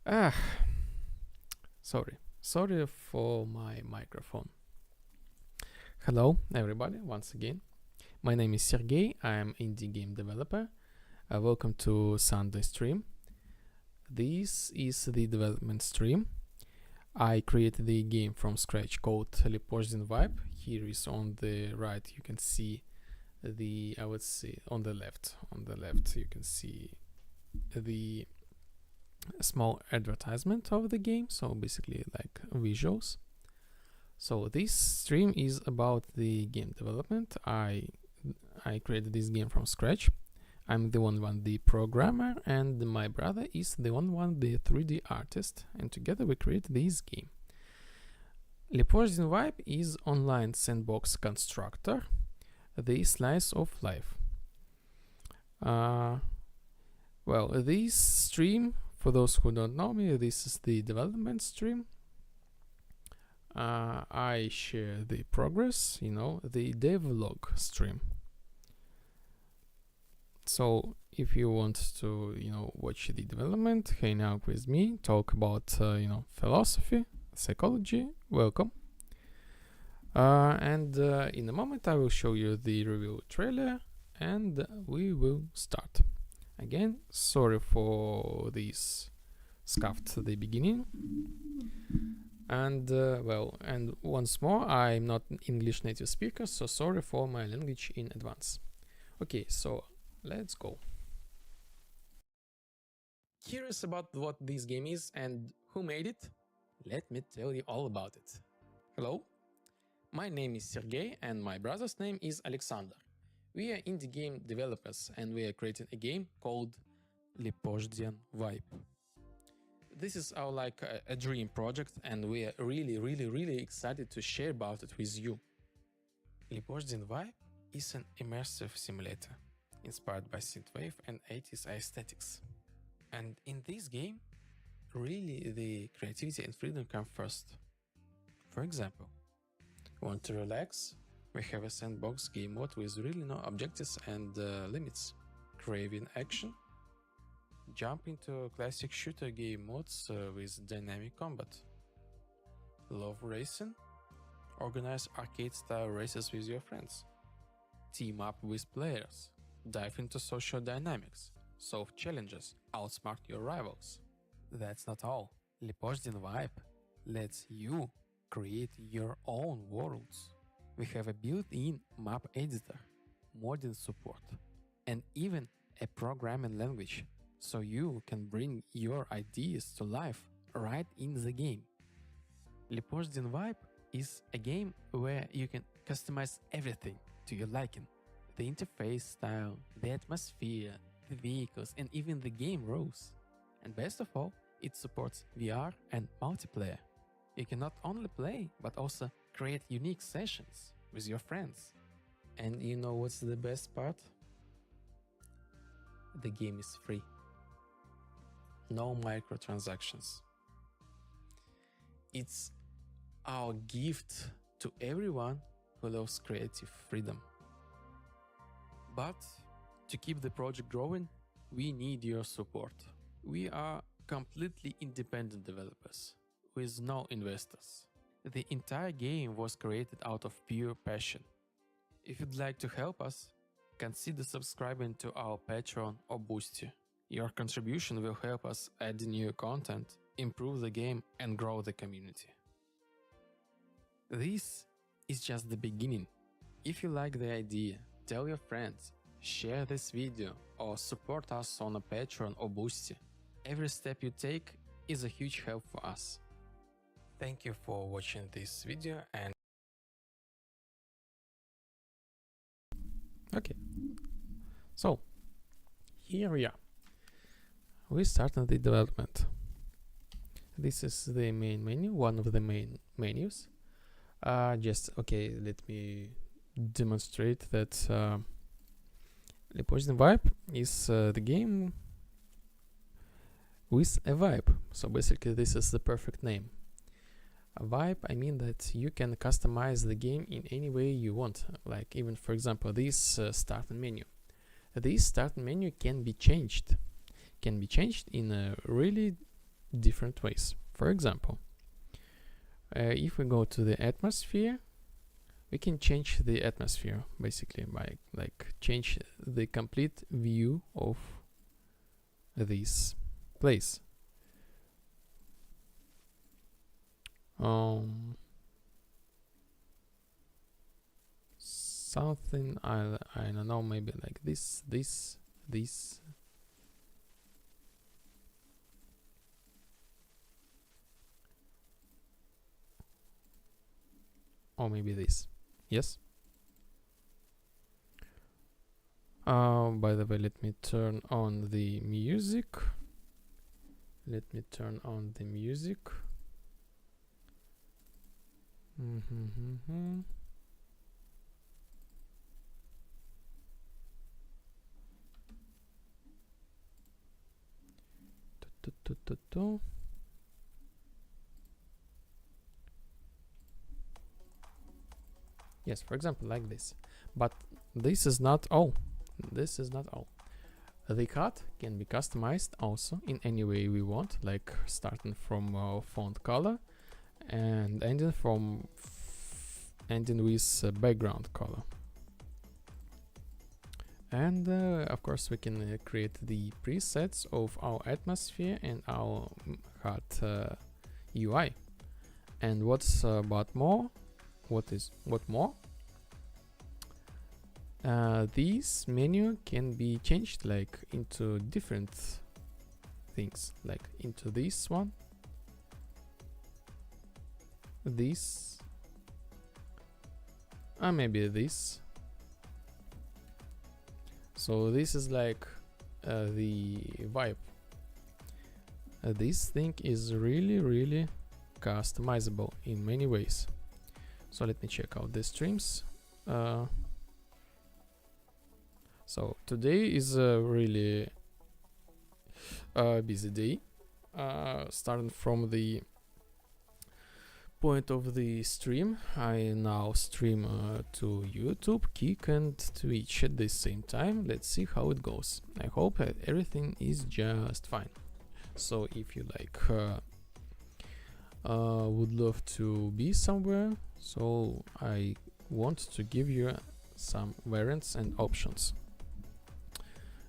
Ah, sorry for my microphone. Hello, everybody, once again. My name is Sergey. I am indie game developer. Welcome to Sunday stream. This is the development stream. I created the game from scratch called Prohibition Vibe. Here is on the right. You can see I would say on the left you can see the small advertisement of the game, so basically like visuals. So this stream is about the game development. I created this game from scratch. I'm the one the programmer, and my brother is the one the 3D artist, and together we create this game. Prohibition Vibe is online sandbox constructor, the slice of life. Well, this stream, for those who don't know me, this is the development stream. I share the progress, the Devlog stream. So if you want to, watch the development, hang out with me, talk about, philosophy, psychology, welcome. And in a moment I will show you the review trailer and we will start. Again, sorry for this scuffed at the beginning. And and once more, I'm not an English native speaker, so sorry for my language in advance. Okay, so let's go. Curious about what this game is and who made it? Let me tell you all about it. Hello, my name is Sergey and my brother's name is Alexander. We are indie game developers and we are creating a game called Prohibition Vibe. This is our a dream project and we are really excited to share about it with you. Prohibition Vibe is an immersive simulator inspired by synthwave and 80s aesthetics. And in this game, really the creativity and freedom come first. For example, want to relax? We have a sandbox game mode with really no objectives and limits. Craving action? Jump into classic shooter game modes with dynamic combat. Love racing? Organize arcade-style races with your friends. Team up with players. Dive into social dynamics. Solve challenges. Outsmart your rivals. That's not all. Prohibition Vibe lets you create your own worlds. We have a built-in map editor, modding support, and even a programming language, so you can bring your ideas to life right in the game. Prohibition Vibe is a game where you can customize everything to your liking. The interface style, the atmosphere, the vehicles, and even the game rules. And best of all, it supports VR and multiplayer. You can not only play, but also create unique sessions with your friends. And you know what's the best part? The game is free. No microtransactions. It's our gift to everyone who loves creative freedom. But to keep the project growing, we need your support. We are completely independent developers with no investors. The entire game was created out of pure passion. If you'd like to help us, consider subscribing to our Patreon or Boosty. Your contribution will help us add new content, improve the game and grow the community. This is just the beginning. If you like the idea, tell your friends, share this video or support us on a Patreon or Boosty. Every step you take is a huge help for us. Thank you for watching this video and okay, so here we are. We started the development. This is the main menu, one of the main menus. Let me demonstrate that Prohibition Vibe is the game with a vibe. So basically this is the perfect name. A vibe, I mean that you can customize the game in any way you want. Like even for example this starting menu. This starting menu can be changed in a really different ways. For example, if we go to the atmosphere, we can change the atmosphere basically by like change the complete view of this place. Something I don't know, maybe like this, or maybe this. Yes. By the way, let me turn on the music. Yes, for example, like this. But this is not all. The cut can be customized also in any way we want, like starting from font color and ending with background color. And of course we can create the presets of our atmosphere and our HUD UI. And what more? This menu can be changed like into different things, like into this one, this, maybe this. So this is like the vibe. This thing is really customizable in many ways. So let me check out the streams. So today is a really busy day. Starting from the point of the stream, I now stream to YouTube, Kick and Twitch at the same time. Let's see how it goes. I hope everything is just fine. So if you like would love to be somewhere, so I want to give you some variants and options.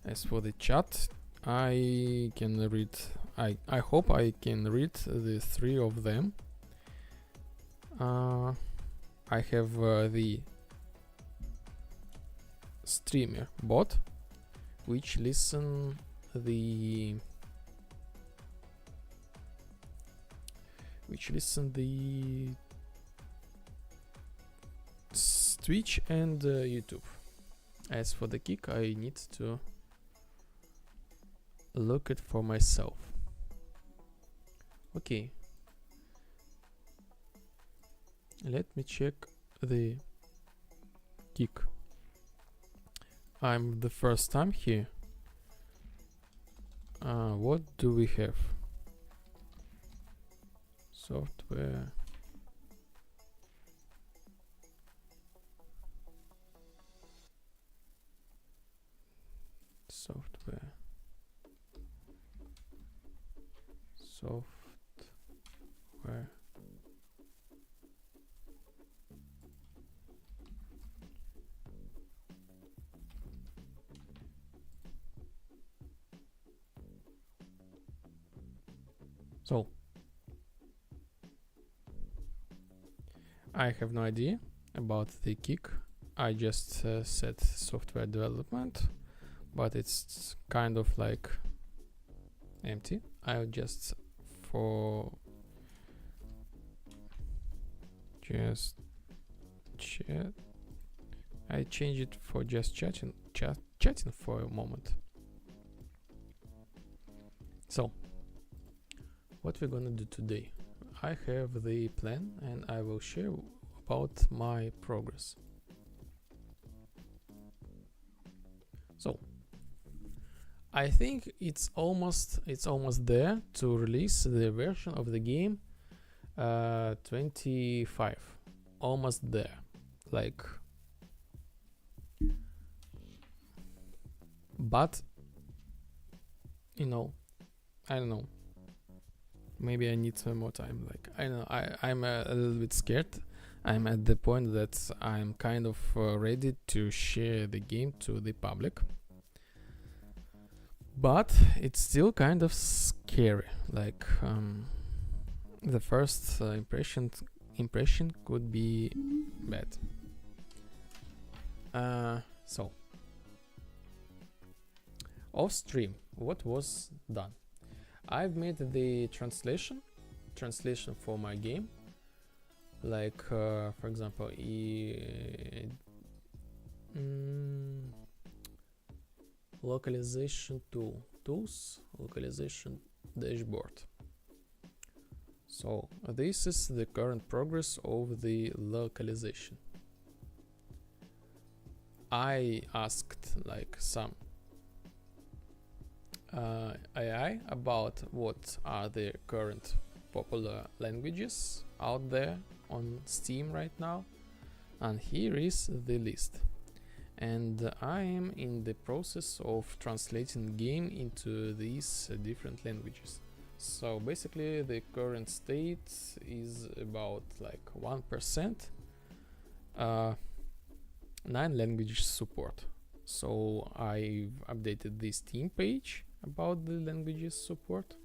As for the chat, I can read, I hope I can read the three of them. I have the streamer bot, which listen the Twitch and YouTube. As for the Kick, I need to look it for myself. Okay, let me check the Kick. I'm the first time here. What do we have? Software. Software. So I have no idea about the Kick. I just said software development, but it's kind of like empty. I'll just chat. I change it for just chatting for a moment. So what we're gonna do today? I have the plan and I will share about my progress. So I think it's almost there to release the version of the game 25. Almost there. Like, but you know, I don't know. Maybe I need some more time. Like, I know I'm a little bit scared. I'm at the point that I'm kind of ready to share the game to the public, but it's still kind of scary. Like, the first impression could be bad. So off stream, what was done? I've made the translation for my game. Like, for example, localization tools, localization dashboard. So this is the current progress of the localization. I asked like some AI about what are the current popular languages out there on Steam right now, and here is the list. And I am in the process of translating the game into these different languages. So basically the current state is about like 1%, 9 language support. So I've updated this Steam page about the languages support.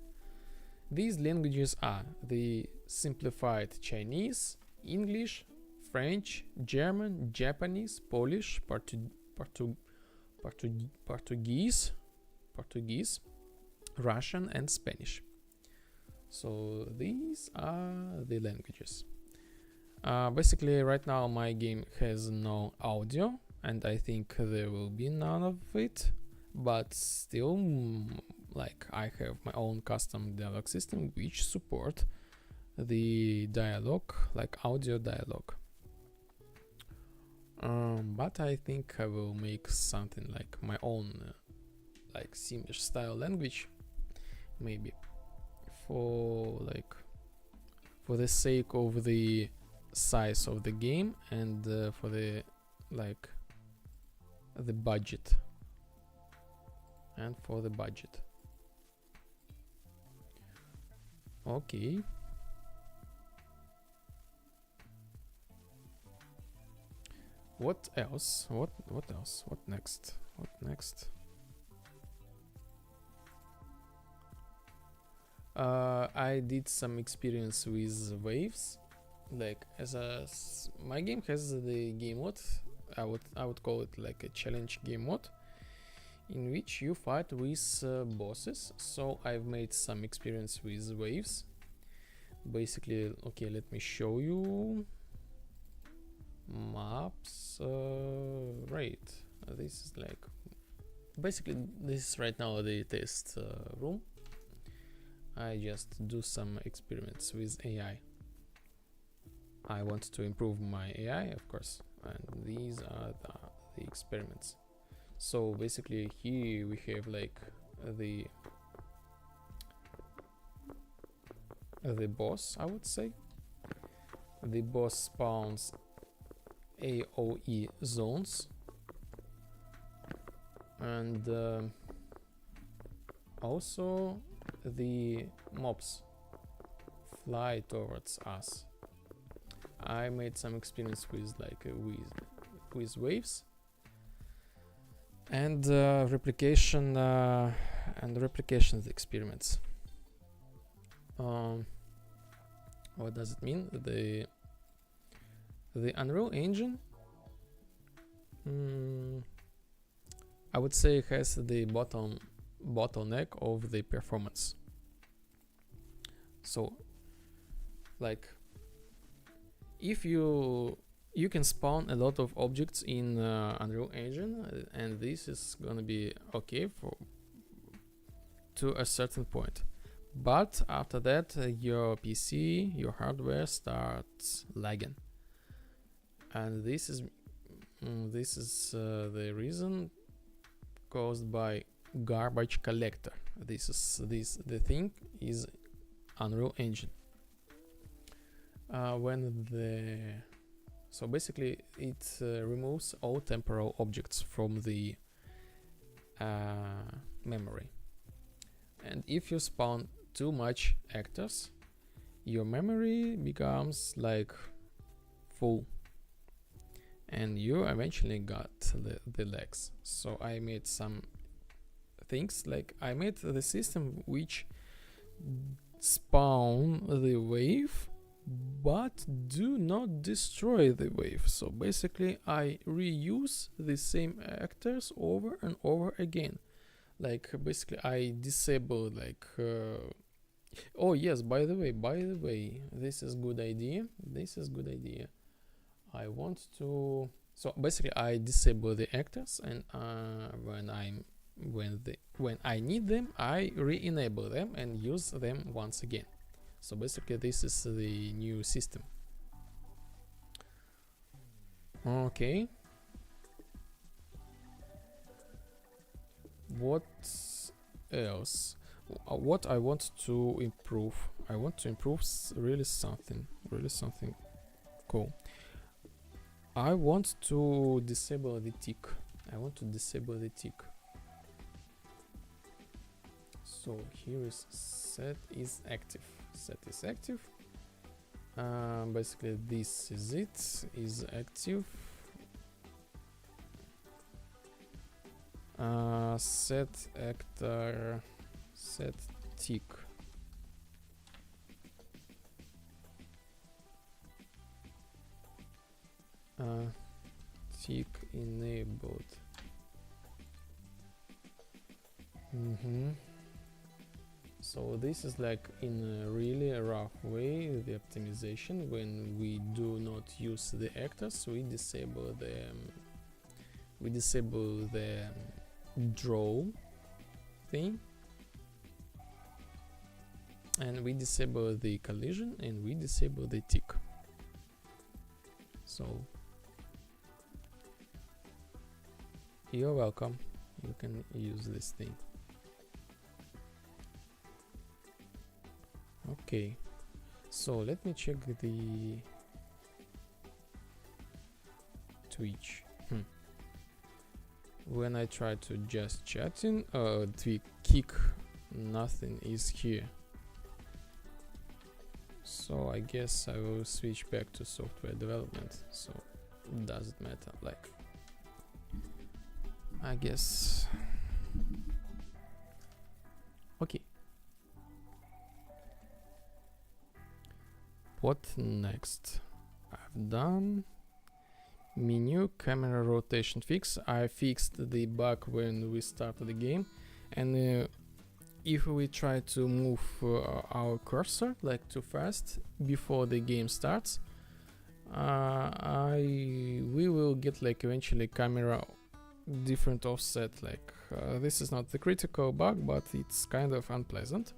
These languages are the simplified Chinese, English, French, German, Japanese, Polish, Portuguese, Russian, and Spanish. So these are the languages. Basically right now my game has no audio, and I think there will be none of it, but still, like, I have my own custom dialogue system which support the dialogue, like audio dialogue. But I think I will make something like my own, like Simish style language, maybe for the sake of the size of the game and for the budget. Okay. What else? What else? What next? I did some experience with waves. Like, my game has the game mode. I would call it like a challenge game mode, in which you fight with bosses. So I've made some experience with waves. Basically, okay, let me show you maps. Right, this is like basically this is right now the test room. I just do some experiments with AI. I want to improve my AI, of course, and these are the experiments. So basically here we have like the boss, I would say. The boss spawns AOE zones, and also the mobs fly towards us. I made some experience with with waves and replication experiments. What does it mean? The Unreal Engine, I would say, has the bottleneck of the performance. So, like, if you can spawn a lot of objects in Unreal Engine, and this is gonna be okay to a certain point. But after that, your PC, your hardware starts lagging, and this is the reason caused by garbage collector. The thing is Unreal Engine. So basically it removes all temporal objects from the memory, and if you spawn too much actors, your memory becomes like full and you eventually got the lags. So I made some things, like I made the system which spawn the wave but do not destroy the wave. So basically I reuse the same actors over and over again. Like basically I disable like oh yes, by the way, this is good idea. I want to, so basically I disable the actors, and when I need them, I re-enable them and use them once again. So basically this is the new system. Okay. What else? What I want to improve? I want to improve really something cool. I want to disable the tick. So here is set is active. Basically this is it, is active. Set actor, set tick. Tick enabled. So this is like in a really rough way the optimization. When we do not use the actors, we disable the draw thing, and we disable the collision, and we disable the tick. So you're welcome, you can use this thing. Okay, so let me check the Twitch. When I try to just chatting, the kick, nothing is here. So I guess I will switch back to software development. So it doesn't matter, like, I guess. Okay. What next? I've done menu camera rotation fix. I fixed the bug when we started the game, and if we try to move our cursor like too fast before the game starts, we will get like eventually camera different offset. Like this is not the critical bug, but it's kind of unpleasant.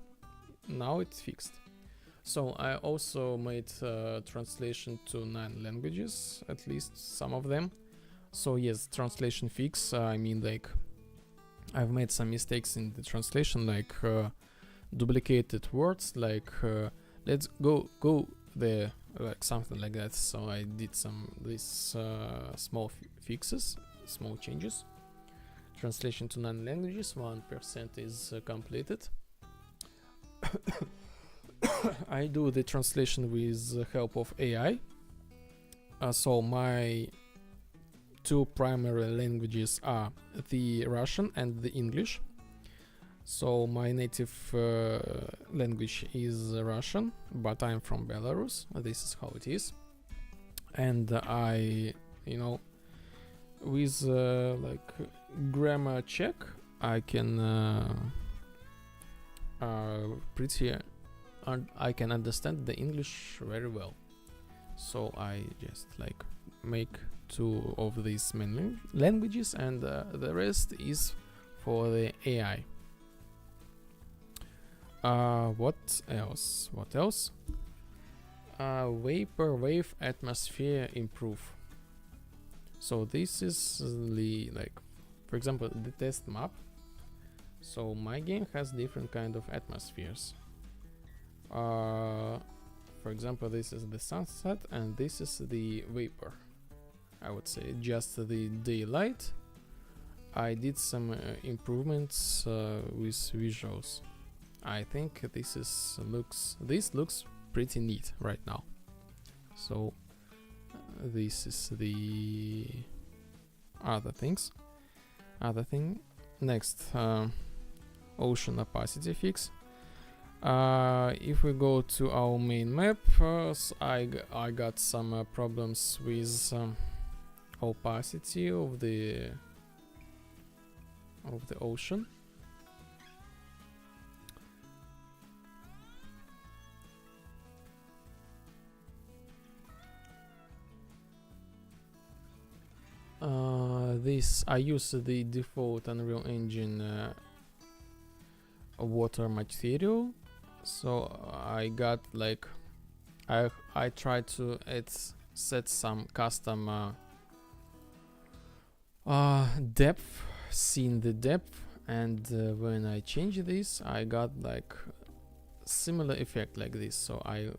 Now it's fixed. So I also made translation to 9 languages, at least some of them. So yes, translation fix. I mean, like, I've made some mistakes in the translation, like duplicated words, like let's go there, like something like that. So I did these small fixes, small changes. Translation to 9 languages, 1% is completed. I do the translation with the help of AI. So my two primary languages are the Russian and the English. So my native language is Russian, but I'm from Belarus. This is how it is. And I, with like grammar check, I can I can understand the English very well. So I just like make 2 of these main languages, and the rest is for the AI. What else? Vaporwave atmosphere improve. So this is the, like, for example, the test map. So my game has different kind of atmospheres. For example, this is the sunset and this is the vapor. I would say just the daylight. I did some improvements with visuals. I think this looks pretty neat right now. So this is the other thing. Next, ocean opacity fix. If we go to our main map, I got some problems with opacity of the ocean. I use the default Unreal Engine water material, so I got like I tried to set some custom depth, seeing the depth, and when I change this, I got like similar effect like this. So I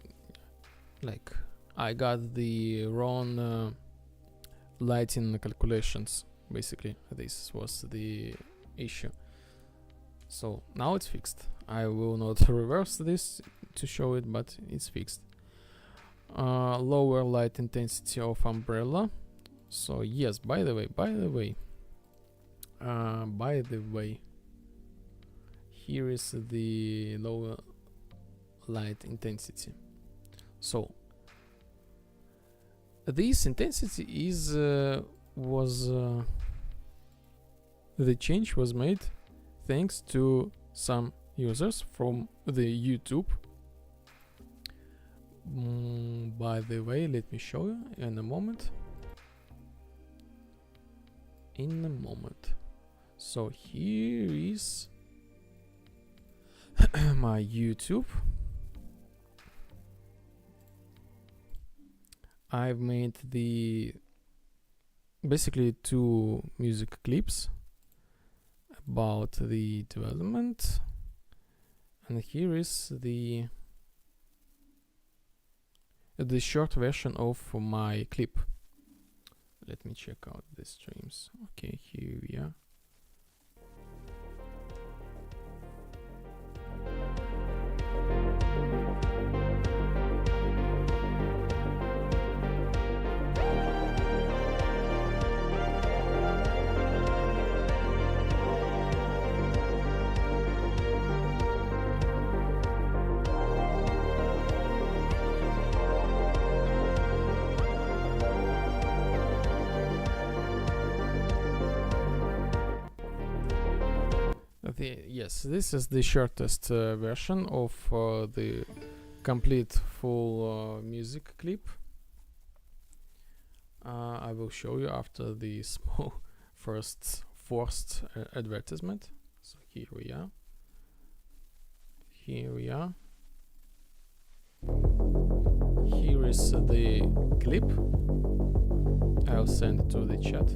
got the wrong lighting calculations. Basically, this was the issue. So now it's fixed. I will not reverse this to show it, but it's fixed. Lower light intensity of umbrella. So yes, by the way, here is the lower light intensity. So this intensity is the change was made thanks to some users from the YouTube. By the way, let me show you in a moment. So here is my YouTube. I've made basically 2 music clips about the development, and here is the short version of my clip. Let me check out the streams. Okay, here we are. Yes, this is the shortest version of the complete full music clip. I will show you after the small first forced advertisement. So here we are. Here is the clip. I'll send it to the chat.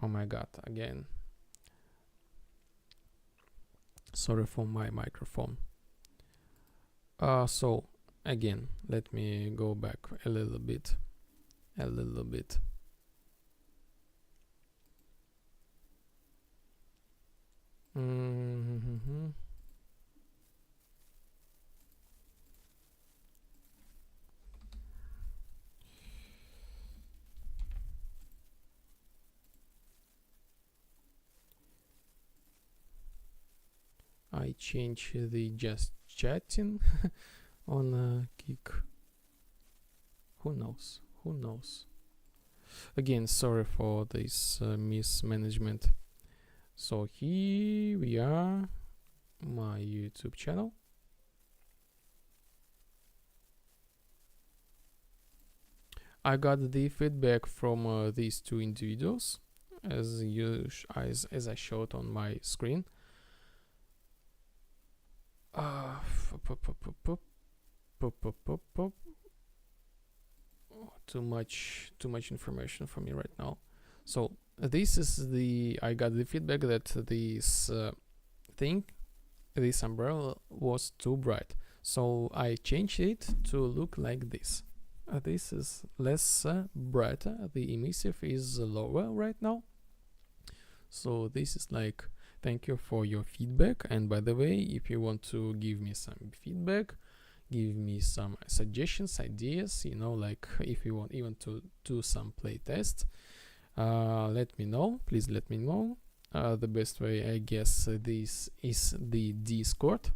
Oh my god, again. Sorry for my microphone. So again, let me go back a little bit. I change the just chatting on Kick. Who knows? Again, sorry for this mismanagement. So here we are, my YouTube channel. I got the feedback from these two individuals, as I showed on my screen. Too much information for me right now. So this is I got the feedback that this this umbrella was too bright, so I changed it to look like this. This is less brighter, the emissive is lower right now. So this is like, thank you for your feedback. And by the way, if you want to give me some feedback, give me some suggestions, ideas, you know, like if you want even to do some play test, let me know, please let me know. The best way, I guess, this is the Discord,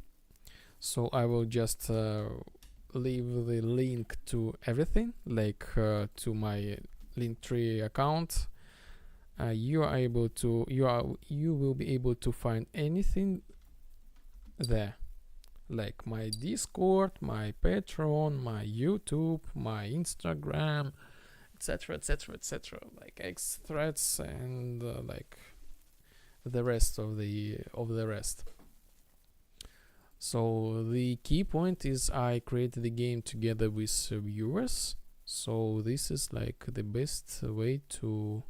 so I will just leave the link to everything, like to my Linktree account. You will be able to find anything there, like my Discord, my Patreon, my YouTube, my Instagram, etc, like X threads and like the rest of the rest. So the key point is I create the game together with viewers, so this is like the best way to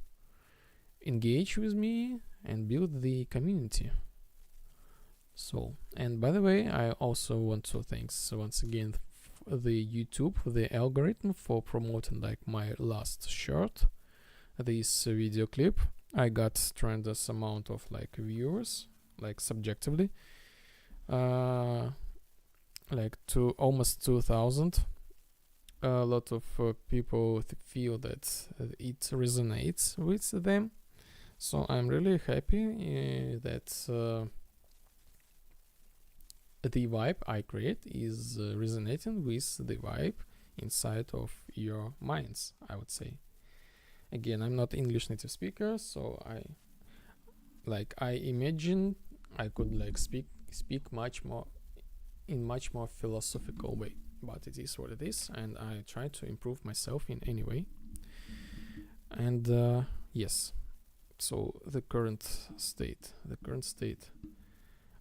engage with me and build the community. So, and by the way, I also want to thank once again the YouTube, the algorithm, for promoting like my last short, this video clip. I got tremendous amount of like viewers, like subjectively, like to almost 2,000. A lot of people feel that it resonates with them, so I'm really happy that the vibe I create is resonating with the vibe inside of your minds, I would say. Again, I'm not English native speaker, so I imagine I could like speak much more in much more philosophical way, but it is what it is, and I try to improve myself in any way. And yes, so the current state,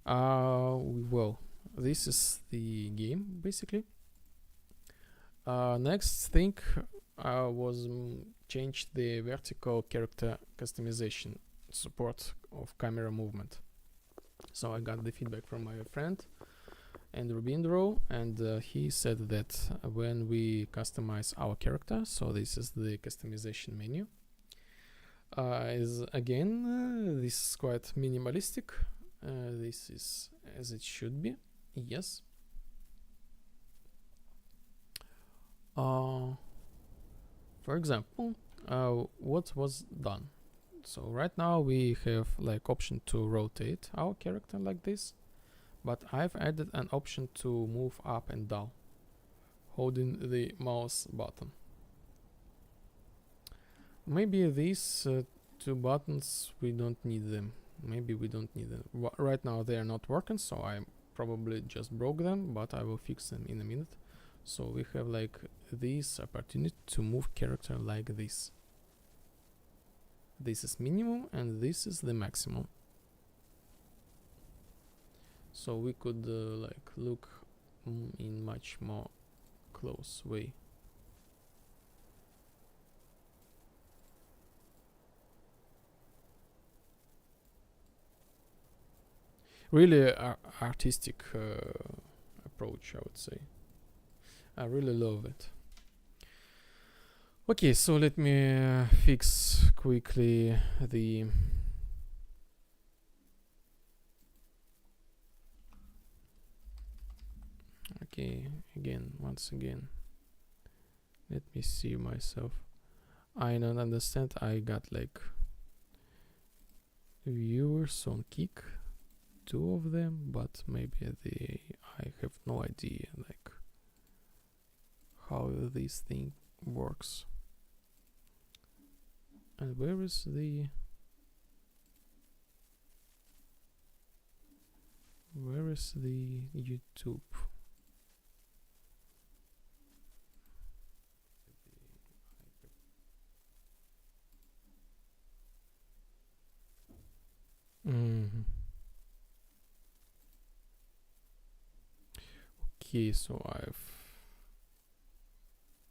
well, this is the game basically. Next thing was change the vertical character customization support of camera movement. So I got the feedback from my friend and Rubindro, and he said that when we customize our character, so this is the customization menu, is again this is quite minimalistic. This is as it should be, yes. For example, what was done? So right now we have like option to rotate our character like this, but I've added an option to move up and down holding the mouse button. Maybe these two buttons, we don't need them. Maybe we don't need them. Right now they are not working, so I probably just broke them, but I will fix them in a minute. So we have like this opportunity to move character like this. This is minimum and this is the maximum. So we could like look in much more close way. Really artistic approach, I would say. I really love it. Okay, so let me fix quickly the okay, once again, let me see myself. I don't understand. I got like viewers on Kick, 2 of them, but maybe I have no idea like how this thing works. And where is the YouTube? Okay, so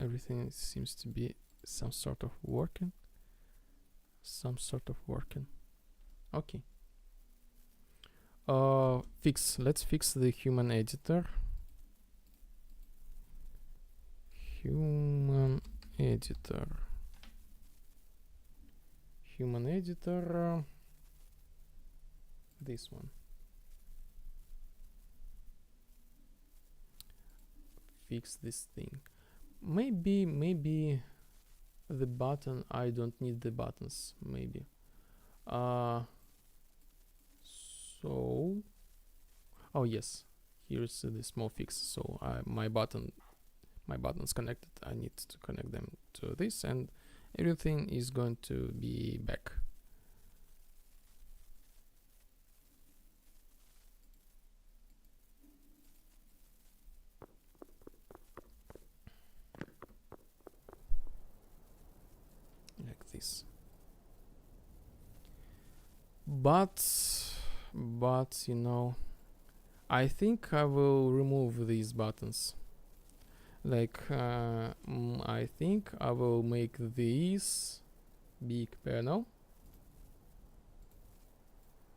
everything seems to be some sort of working. Okay. Let's fix the human editor. Human editor. This one. Fix this thing. Maybe the button, I don't need the buttons, maybe. So, oh yes, here's the small fix. So my buttons connected. I need to connect them to this, and everything is going to be back. Like this. But you know, I think I will remove these buttons. Like I think I will make this big panel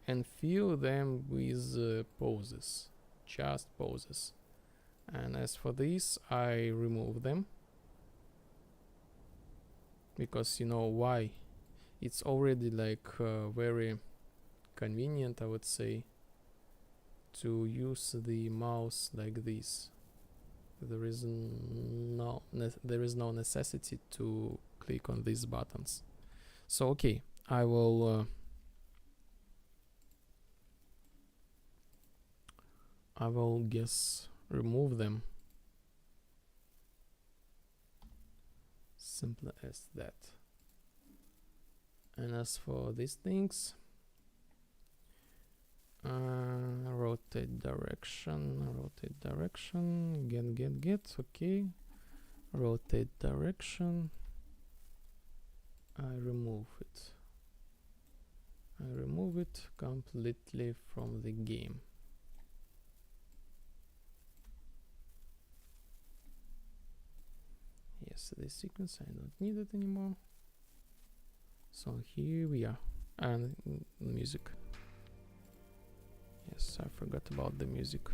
and fill them with poses, just poses. And as for this, I remove them because you know why? It's already like very convenient, I would say, to use the mouse like this. There is no necessity to click on these buttons. So okay, I will guess remove them. Simple as that. And as for these things, rotate direction, get, okay. Rotate direction. I remove it completely from the game. Yes, this sequence, I don't need it anymore. So here we are. And music. Yes, I forgot about the music.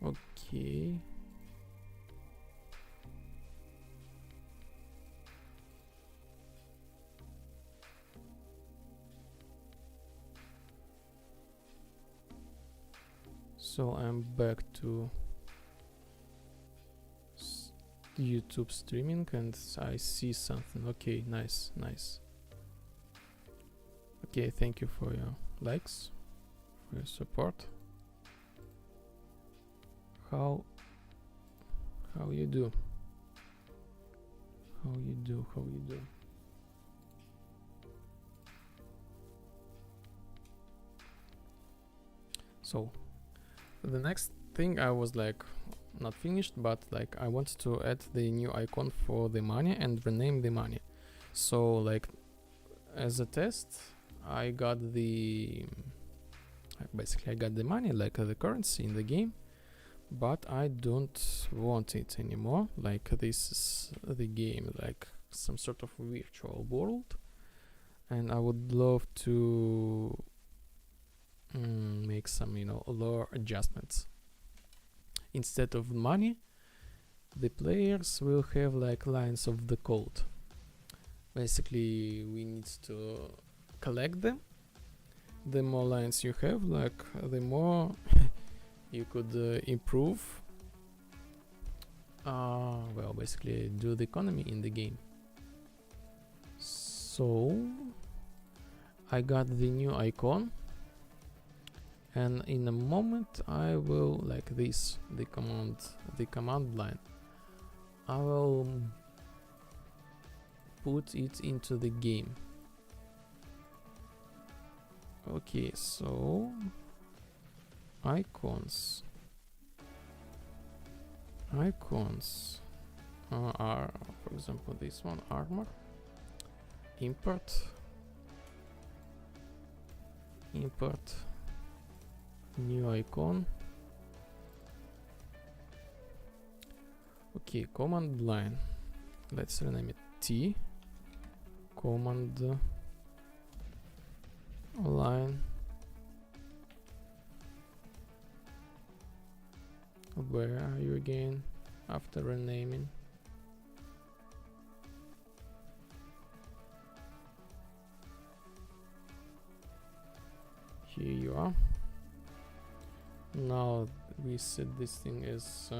Okay. So I'm back to YouTube streaming and I see something. Okay, nice. Okay, thank you for your likes, for your support. How you do? So the next thing I was like, not finished, but like I want to add the new icon for the money and rename the money. So like as a test, I got the basically I got the money, like the currency in the game, but I don't want it anymore. Like this is the game, like some sort of virtual world, and I would love to make some, lore adjustments. Instead of money, the players will have like lines of the code. Basically, we need to collect them. The more lines you have, like the more you could improve. Well, basically do the economy in the game. So I got the new icon, and in a moment I will, like this, the command line, I will put it into the game. Okay, so icons are, for example, this one, armor. Import new icon. Okay, command line, let's rename it T. Command line, where are you again after renaming? Here you are. Now we set this thing as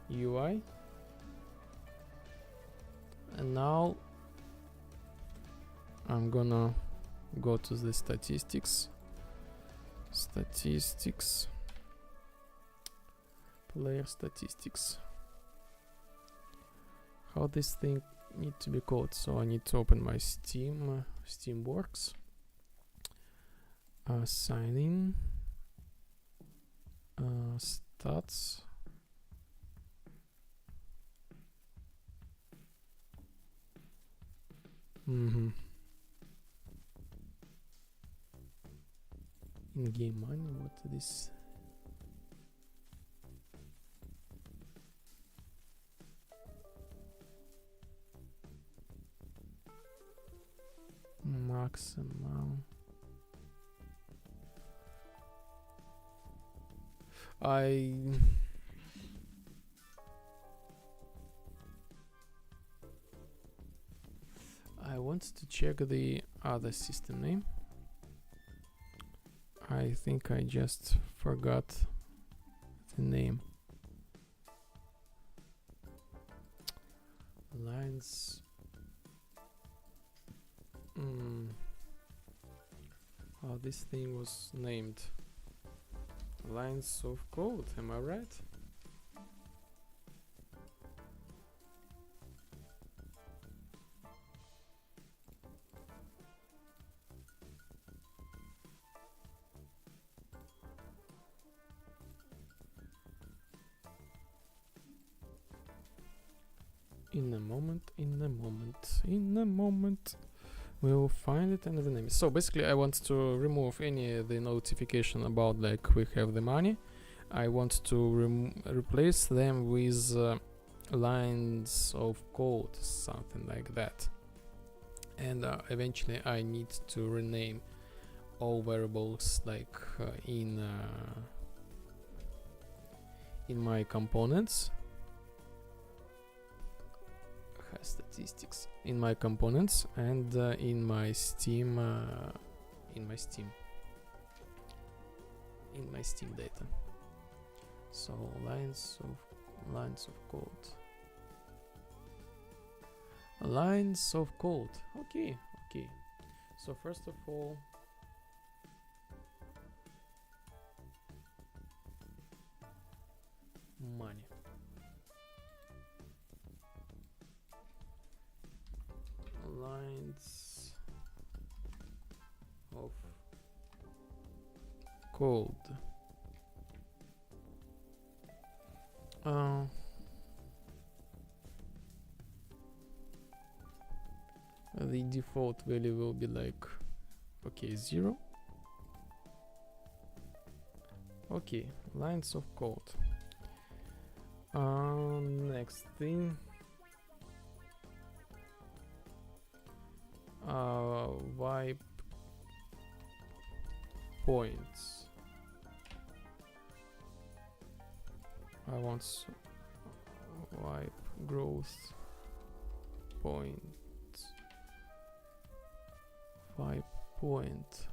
UI, and now I'm gonna go to the statistics, player statistics. How this thing need to be called? So I need to open my Steamworks, sign in, stats, in-game money, what is this? Maximum. I want to check the other system name. I think I just forgot the name. Lines. How this thing was named? Lines of code, am I right? In a moment, we will find it and rename it. So basically I want to remove the notification about like we have the money. I want to replace them with lines of code, something like that. And eventually I need to rename all variables like in my components. Statistics in my components and in my Steam data. So lines of code. Okay. So first of all, money. Lines of code. the default value will be like, okay, 0. Okay, lines of code. Next thing, wipe points. I want wipe growth points. 5 point.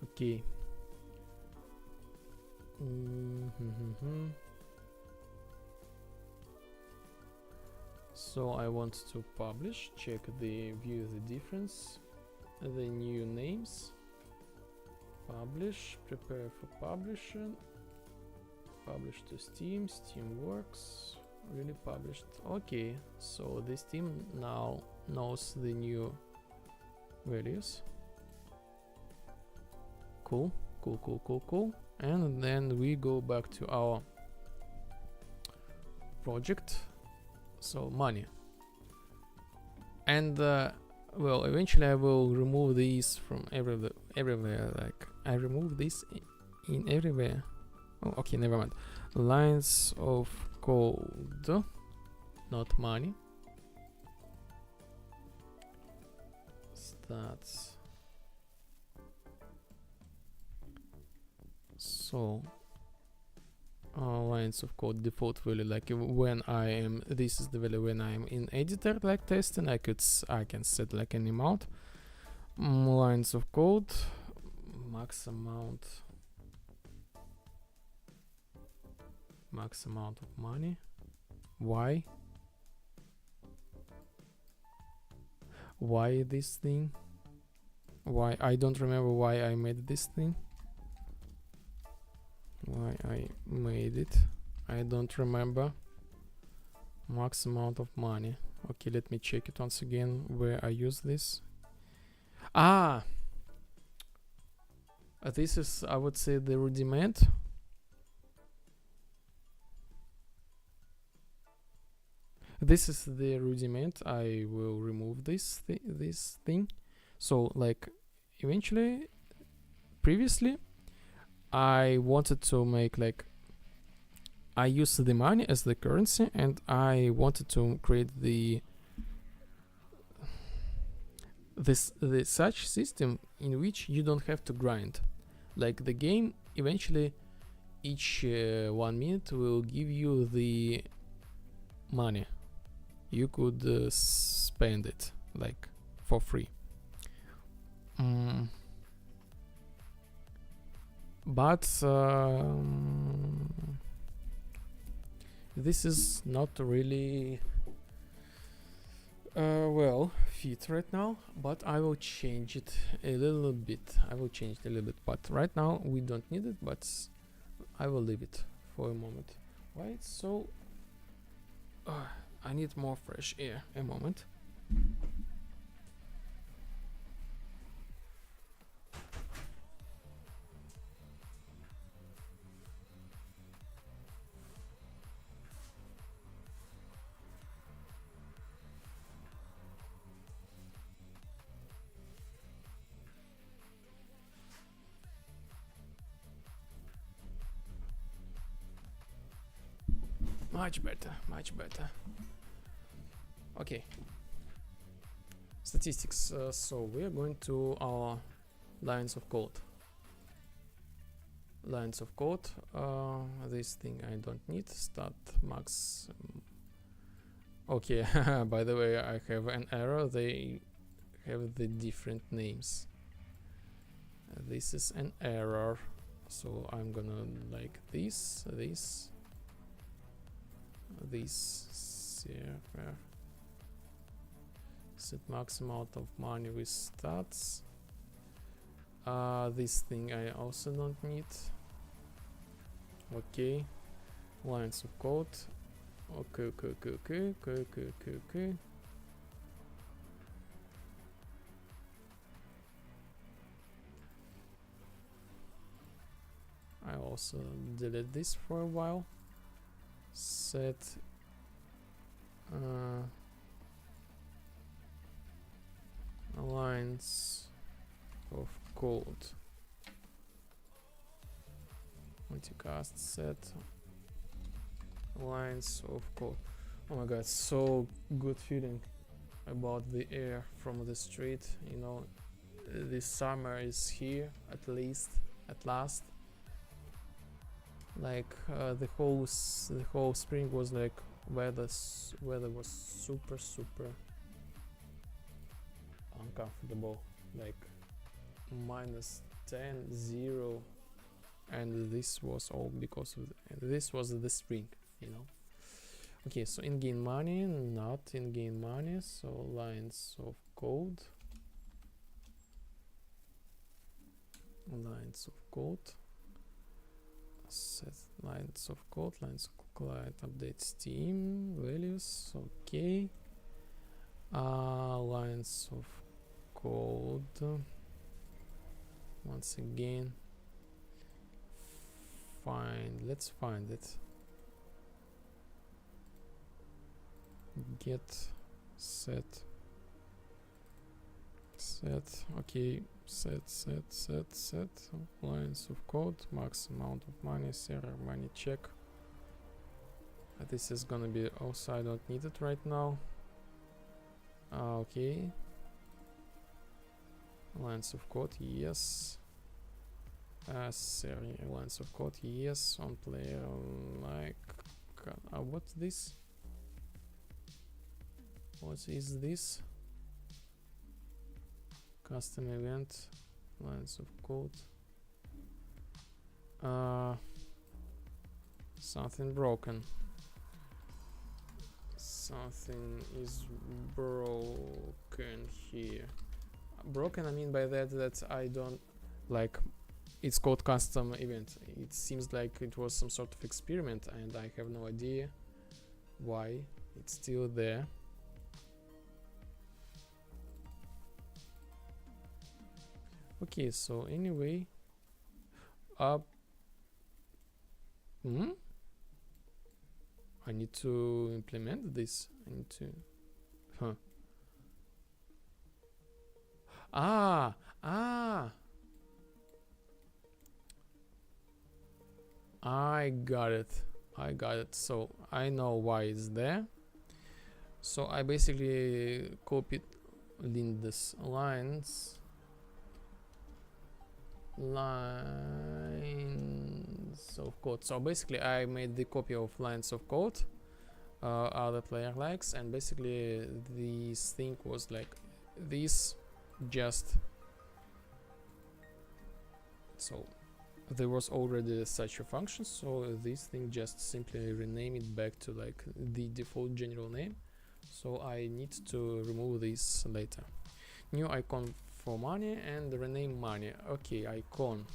Okay. So I want to publish, check the view the difference, the new names, publish, prepare for publishing, publish to Steam, Steam works, really published. Okay, so this team now knows the new values. Cool. And then we go back to our project. So money. And well, eventually I will remove these from everywhere. Like I remove this in everywhere. Oh, okay, never mind. Lines of code, not money. Stats. So lines of code default value, like when I am, this is the value when I am in editor, like testing. I can set like an amount. Lines of code, max amount of money. Why this thing? Why? I don't remember why I made this thing. Why I made it, I don't remember. Max amount of money. Okay, let me check it once again where I use this. This is, I would say, the rudiment. This is the rudiment. I will remove this thing. So like eventually, previously I wanted to make like, I used the money as the currency, and I wanted to create the such system in which you don't have to grind. Like the game eventually each 1 minute will give you the money. You could spend it like for free. But this is not really well fit right now, but I will change it a little bit. But right now we don't need it, but I will leave it for a moment. Why it's so I need more fresh air. A moment. Much better. Okay. Statistics. So we are going to our lines of code. This thing I don't need. Start max. Okay. By the way, I have an error. They have the different names. This is an error. So I'm gonna like this. Server. Set max amount of money with stats. This thing I also don't need. Okay. Lines of code. Okay. also delete this for a while. Set lines of code. Multicast set lines of code. Oh my god, so good feeling about the air from the street. You know, this summer is here at last. Like the whole spring was like weather was super uncomfortable, like -10, 0, and this was all because of this was the spring, you know. Okay, so in-game money, not in-game money, so lines of code, set lines of code, lines of client update Steam values. Okay, lines of code, once again, let's find it. Get set, okay, set lines of code, max amount of money, server money check. This is gonna be also, I don't need it right now. Okay, lines of code, yes. Sorry, lines of code, yes. On player, like, what's this? What is this? Custom event, lines of code. Something broken. Something is broken here. Broken, I mean by that I don't like. It's called custom event. It seems like it was some sort of experiment, and I have no idea why it's still there. Okay, so anyway, I need to implement this. I need to, I got it. So I know why it's there. So I basically copied Linda's lines of code. So basically I made the copy of lines of code other player likes, and basically this thing was like this, just so there was already such a function, so this thing just simply rename it back to like the default general name. So I need to remove this later. New icon for money and rename money. Okay, icon.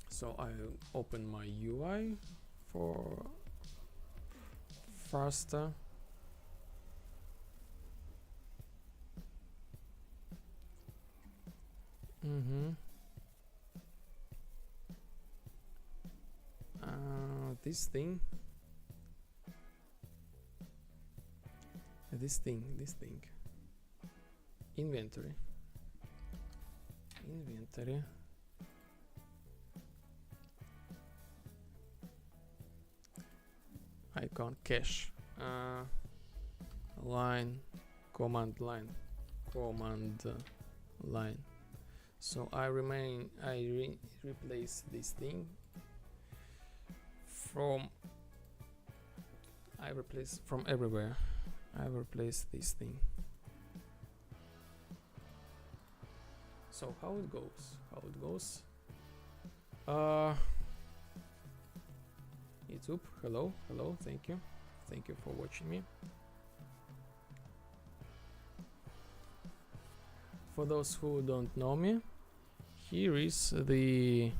So I open my UI for faster. This thing. Inventory. Icon cache. Command line. So I replace this thing from everywhere. I replace this thing. So how it goes? YouTube, hello, thank you for watching me. For those who don't know me, here is the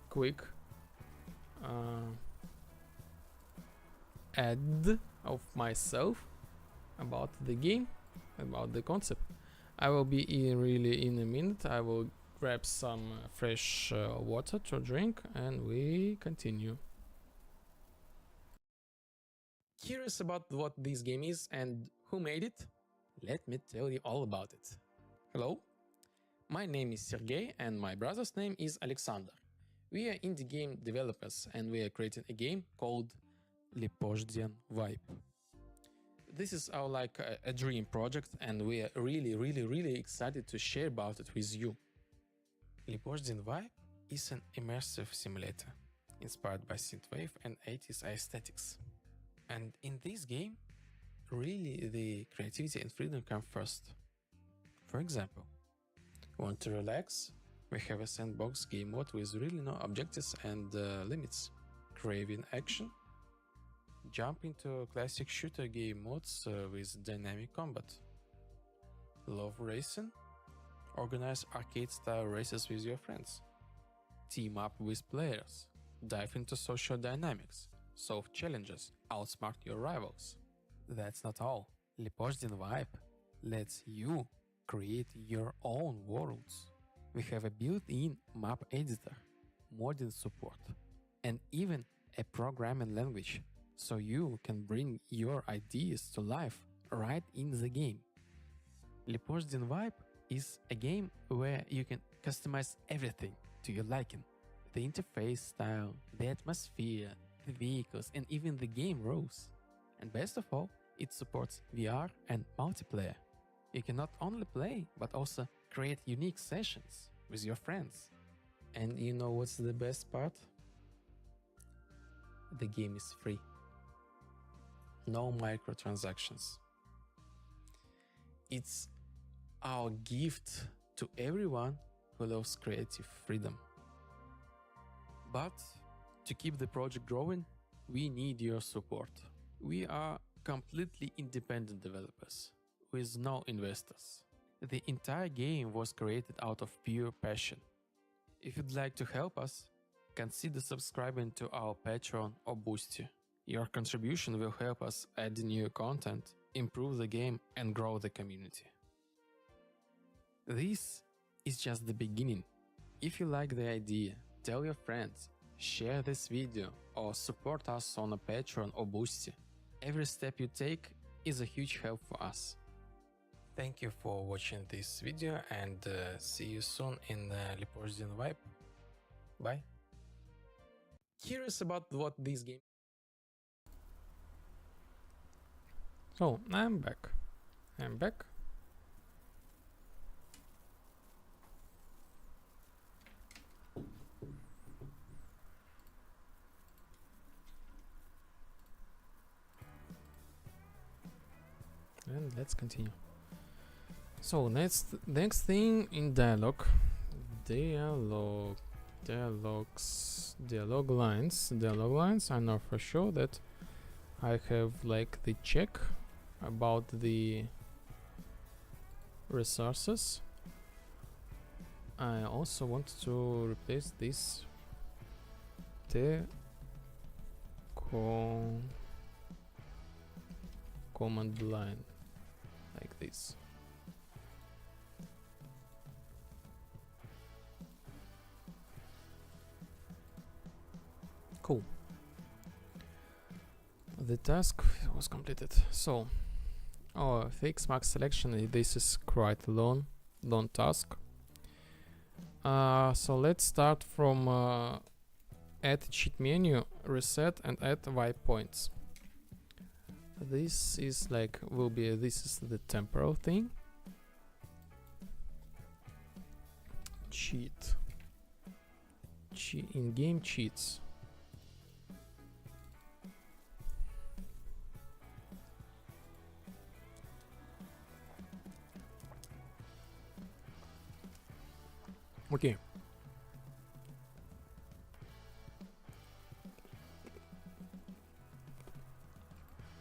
quick ad of myself about the game, about the concept. I will be really in a minute. I will grab some fresh water to drink and we continue. Curious about what this game is and who made it? Let me tell you all about it. Hello, my name is Sergey and my brother's name is Alexander. We are indie game developers and we are creating a game called Lipozhdian Vibe. This is our a dream project and we are really excited to share about it with you. Lipozhdian Vibe is an immersive simulator inspired by synthwave and 80s aesthetics. And in this game, really the creativity and freedom come first. For example, want to relax? We have a sandbox game mode with really no objectives and limits. Craving action? Jump into classic shooter game modes with dynamic combat. Love racing? Organize arcade-style races with your friends. Team up with players. Dive into social dynamics. Solve challenges. Outsmart your rivals. That's not all. Lipozhdian Vibe lets you create your own worlds. We have a built-in map editor, modding support, and even a programming language, so you can bring your ideas to life right in the game. Lipozhdian Vibe is a game where you can customize everything to your liking. The interface style, the atmosphere, the vehicles, and even the game rules. And best of all, it supports VR and multiplayer. You can not only play, but also create unique sessions with your friends. And you know what's the best part? The game is free. No microtransactions. It's our gift to everyone who loves creative freedom. But to keep the project growing, we need your support. We are completely independent developers with no investors. The entire game was created out of pure passion. If you'd like to help us, consider subscribing to our Patreon or Boosty. Your contribution will help us add new content, improve the game and grow the community. This is just the beginning. If you like the idea, tell your friends, share this video or support us on a Patreon or Boosty. Every step you take is a huge help for us. Thank you for watching this video and see you soon in Lipozhdian Vibe. Bye. Curious about what this game... So, I'm back. And let's continue. So next thing in dialogue lines. I know for sure that I have like the check about the resources. I also want to replace this command line like this. Cool. The task was completed. So, fix max selection. This is quite long task. So let's start from add cheat menu, reset, and add vibe points. This is this is the temporal thing. Cheat in-game cheats. Okay.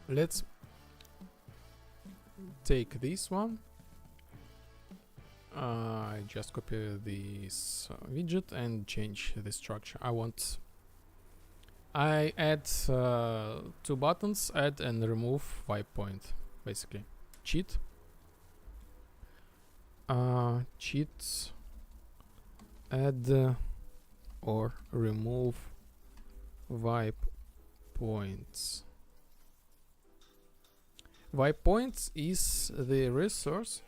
Let's take this one. I just copy this widget and change the structure. I add 2 buttons, add and remove vibe point, basically. Cheat. cheats, add or remove wipe points. Wipe points is the resource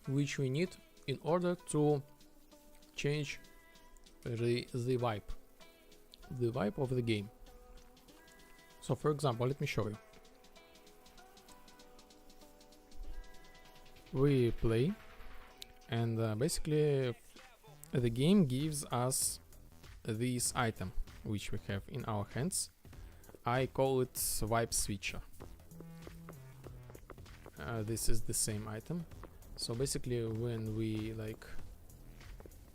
which we need in order to change the wipe of the game. So for example, let me show you. We play, and basically the game gives us this item which we have in our hands. I call it wipe switcher. This is the same item. So basically when we like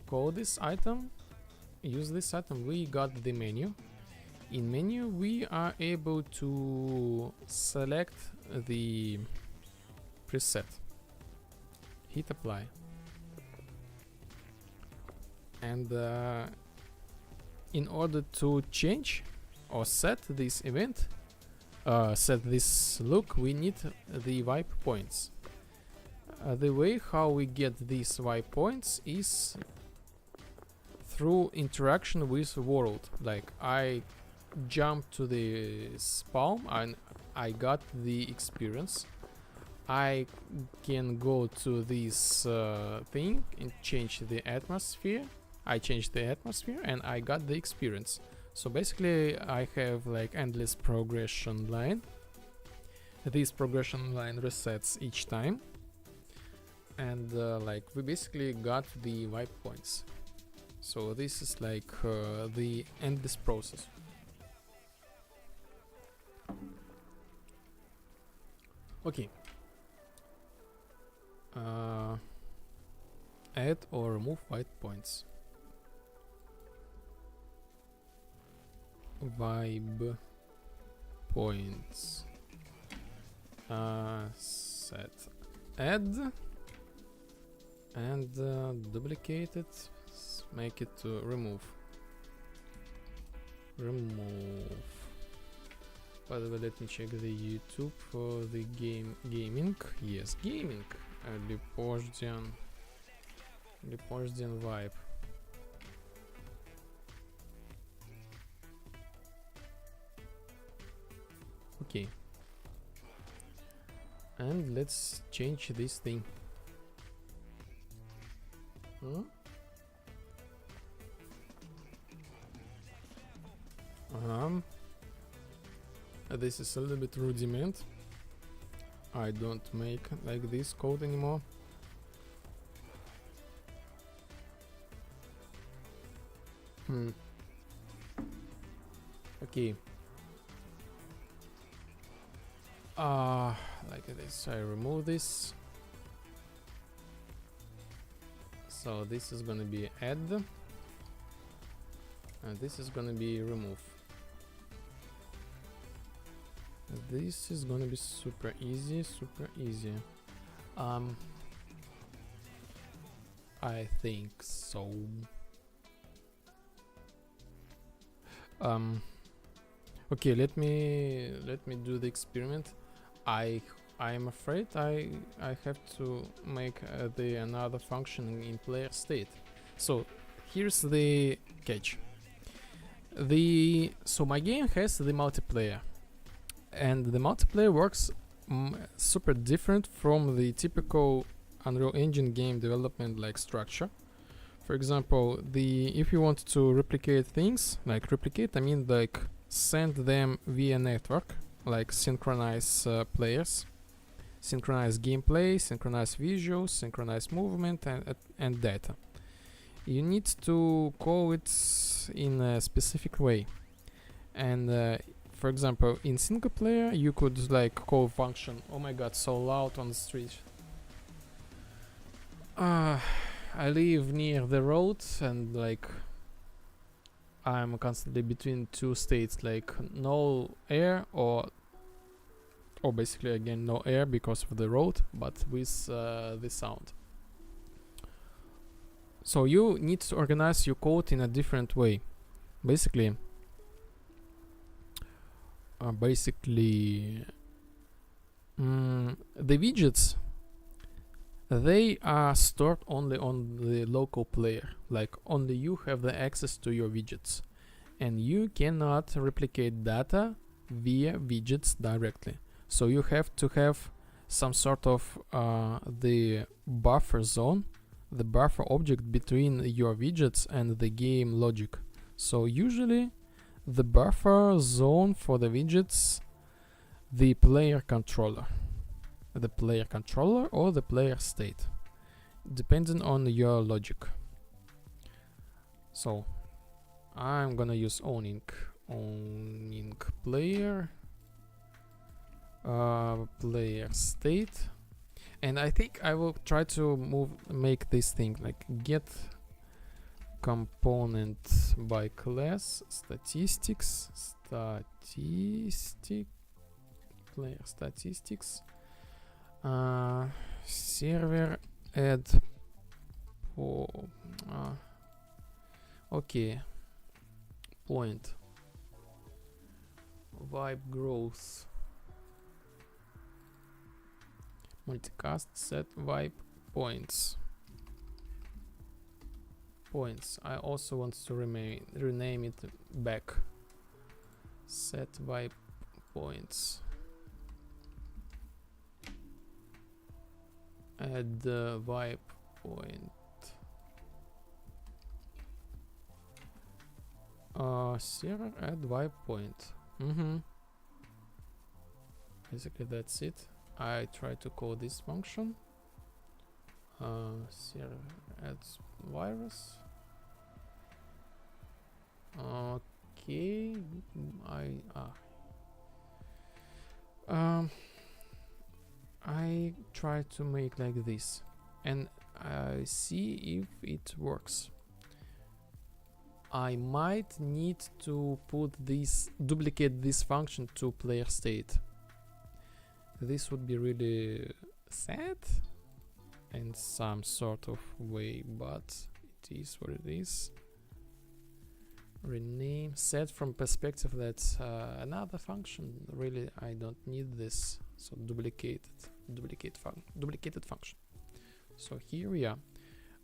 call this item, use this item, we got the menu. In menu we are able to select the preset, hit apply, and in order to change or set this event, set this look, we need the wipe points. The way how we get these wipe points is through interaction with world. Like I jump to the spawn and I got the experience. I can go to this thing and change the atmosphere. I changed the atmosphere and I got the experience. So basically I have like endless progression line. This progression line resets each time, and like we basically got the wipe points. So this is like the endless process. Okay. Add or remove wipe points. Vibe points. Set add and duplicate it. Make it to remove. By the way, let me check the YouTube for the gaming. Yes, gaming. Lipoždian vibe. Okay. And let's change this thing. This is a little bit rudiment. I don't make like this code anymore. Okay. Like this, I remove this. So this is gonna be add, and this is gonna be remove. This is gonna be super easy. I think so. Okay, let me do the experiment. I'm afraid I have to make the another function in player state. So here's the catch. So my game has the multiplayer, and the multiplayer works super different from the typical Unreal Engine game development like structure. For example, if you want to replicate things, like replicate, I mean like send them via network, like synchronize players, synchronize gameplay, synchronize visuals, synchronize movement and data. You need to call it in a specific way. And for example, in single player you could like call function. Oh my god, so loud on the street. I live near the road, and like I'm constantly between two states, like no air or basically again no air because of the road, but with the sound. So you need to organize your code in a different way. Basically the widgets they are stored only on the local player, like only you have the access to your widgets, and you cannot replicate data via widgets directly. So you have to have some sort of the buffer zone, the buffer object between your widgets and the game logic. So usually the buffer zone for the widgets, the player controller or the player state, depending on your logic. So I'm gonna use owning player player state, and I think I will try to make this thing like get component by class statistics player statistics server add okay, point vibe growth multicast set vibe points. I also want to rename it back. Set vibe points. Add the vibe point. Server add vibe point. Basically that's it. I try to call this function. Server adds virus. Okay, I try to make like this, and I see if it works. I might need to duplicate this function to player state. This would be really sad in some sort of way, but it is what it is. Rename set from perspective that's another function. Really, I don't need this. So duplicated function. So here we are.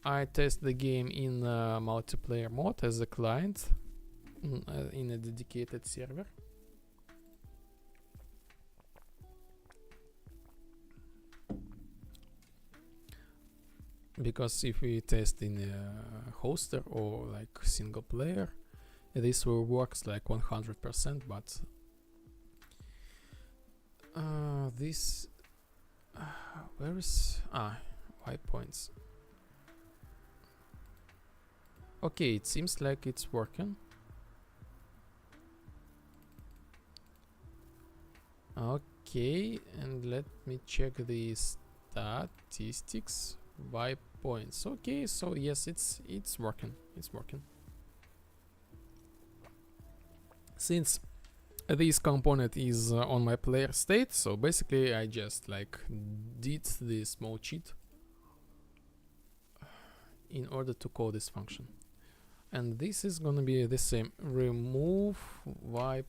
I test the game in multiplayer mode as a client in a dedicated server. Because if we test in a hoster or like single player, this will works like 100%, but this where is vibe points? Okay, it seems like it's working. Okay, and let me check the statistics. Vibe points. Okay, so yes, it's working. Since this component is on my player state, so basically I just like did the small cheat in order to call this function, and this is gonna be the same. Remove vibe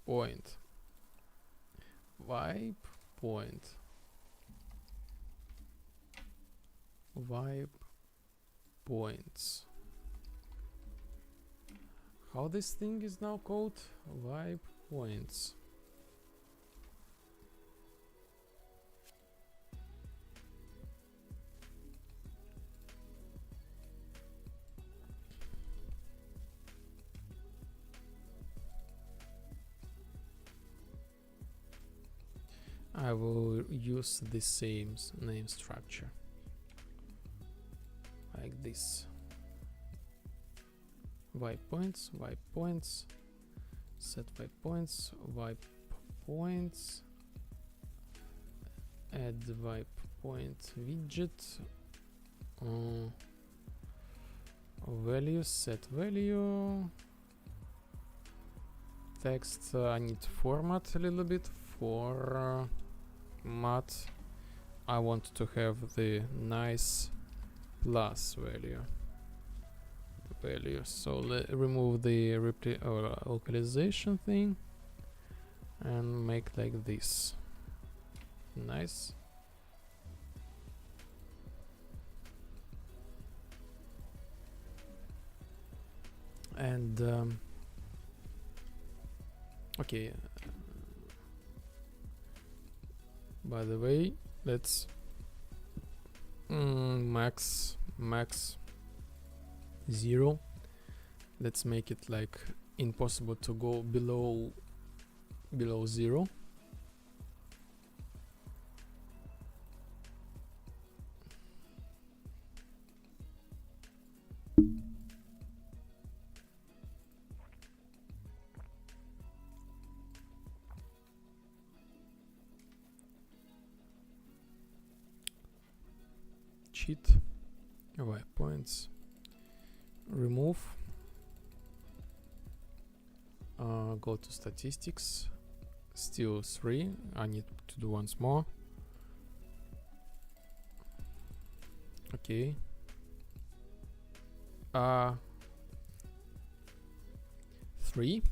point. Vibe points. How this thing is now called? Vibe points. I will use the same name structure like this. Vibe points, set vibe points, add vibe point widget, value, set value, text. I need to format a little bit. Format. I want to have the nice plus value. So remove the localization thing and make like this. Nice. And okay, by the way, let's max 0. Let's make it like impossible to go below 0. Cheat, wipe points, remove, go to statistics, still 3. I need to do once more. Okay. 3.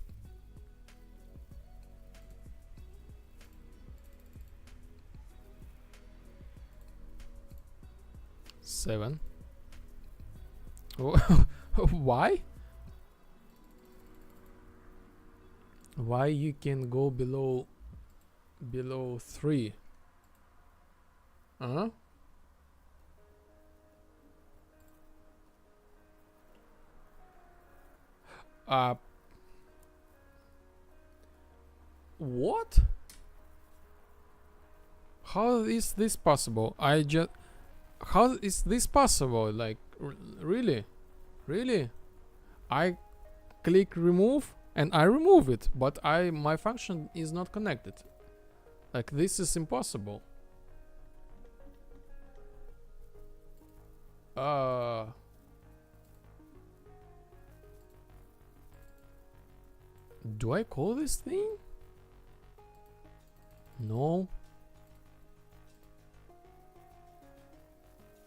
Seven. Why? Why you can go below 3? Huh? What? How is this possible? How is this possible? Like, really? Really? I click remove and I remove it, but my function is not connected. Like, this is impossible. Do I call this thing? No.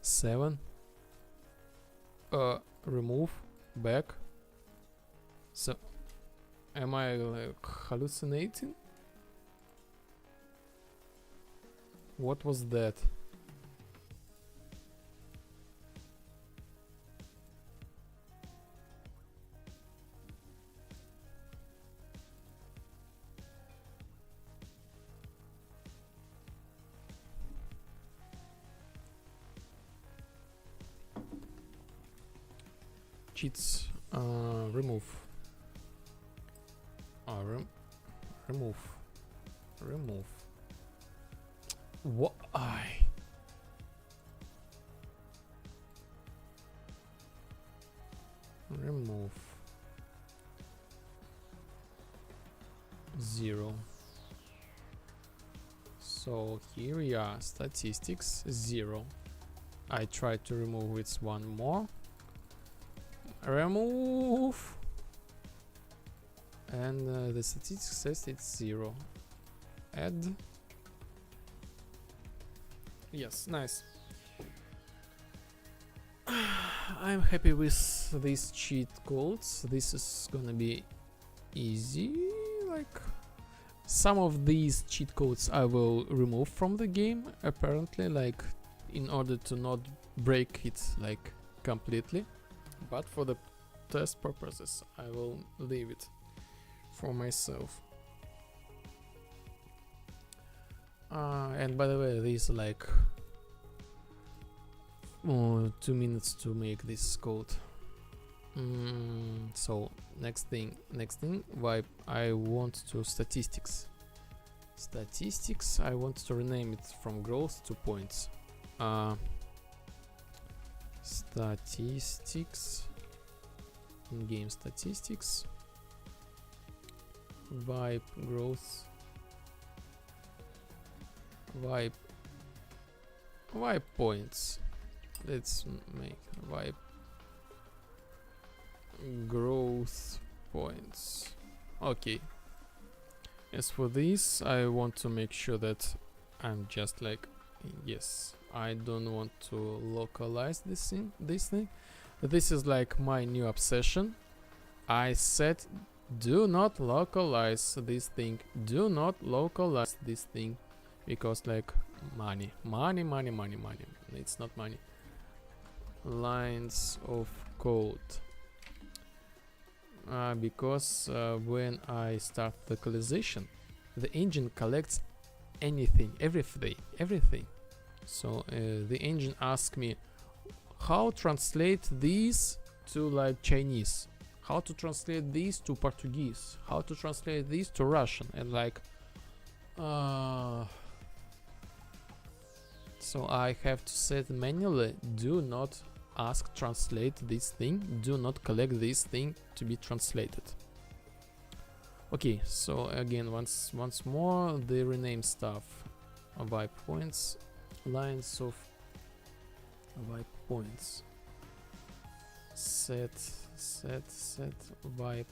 7. Remove, back. So, am I like hallucinating? What was that? Cheats, remove. Remove. What? Remove 0. So here we are, statistics 0. I try to remove it one more. Remove, and the statistics says it's 0. Add. Yes, nice. I'm happy with these cheat codes. This is gonna be easy. Like, some of these cheat codes I will remove from the game, apparently, like, in order to not break it like completely. But for the test purposes, I will leave it for myself. And by the way, this like 2 minutes to make this code. So next thing, wipe. I want to statistics. I want to rename it from growth to points. Statistics, in-game statistics, wipe growth, wipe points. Let's make wipe growth points. Okay. As for this, I want to make sure that I'm just like, yes, I don't want to localize this thing. This is like my new obsession. I said, do not localize this thing. Do not localize this thing, because like money. It's not money. Lines of code. because when I start the localization, the engine collects anything, everything. So the engine asks me how translate these to like Chinese, how to translate these to Portuguese, how to translate these to Russian, and like so I have to set manually, do not ask translate this thing, do not collect this thing to be translated. Okay, so again, once more, the rename stuff, vibe points, lines of vibe points, set vibe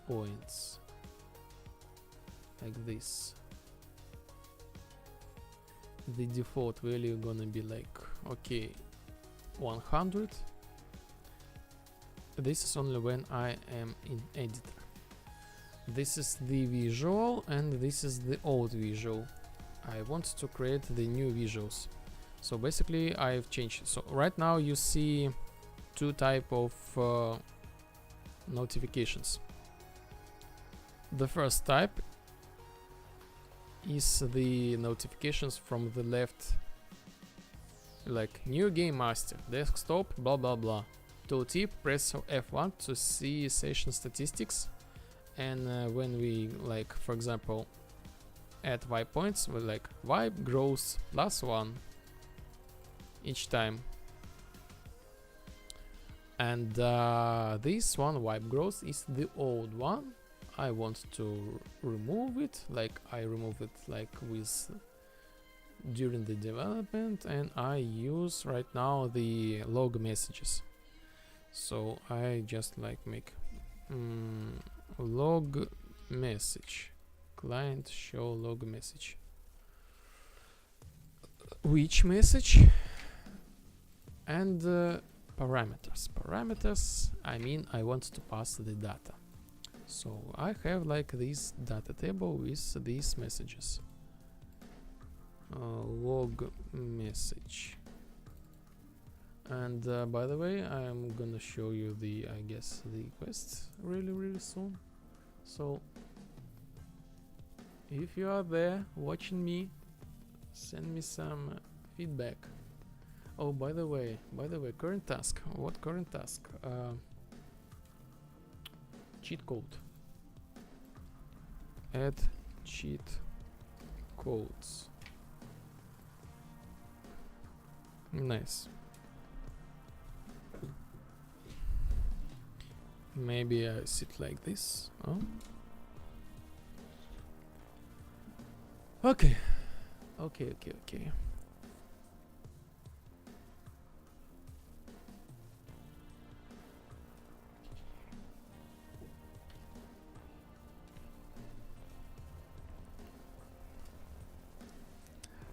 points, like this. The default value gonna be like, okay, 100. This is only when I am in editor. This is the visual and this is the old visual. I want to create the new visuals. So basically I've changed. So right now you see two type of notifications. The first type is the notifications from the left, like new game master, desktop, blah blah blah. Tooltip, press F1 to see session statistics, and when we, like, for example, add vibe points, we like vibe grows +1 each time, and this one, vibe growth, is the old one. I want to remove it, like I remove it like with during the development, and I use right now the log messages. So I just like make log message, client show log message. Which message? And parameters, I mean I want to pass the data. So I have like this data table with these messages. Log message. And by the way, I'm gonna show you the, I guess, the quests really soon. So if you are there watching me, send me some feedback. Oh, by the way, current task. What current task? Cheat code. Add cheat codes. Nice. Maybe I sit like this. Oh. Okay.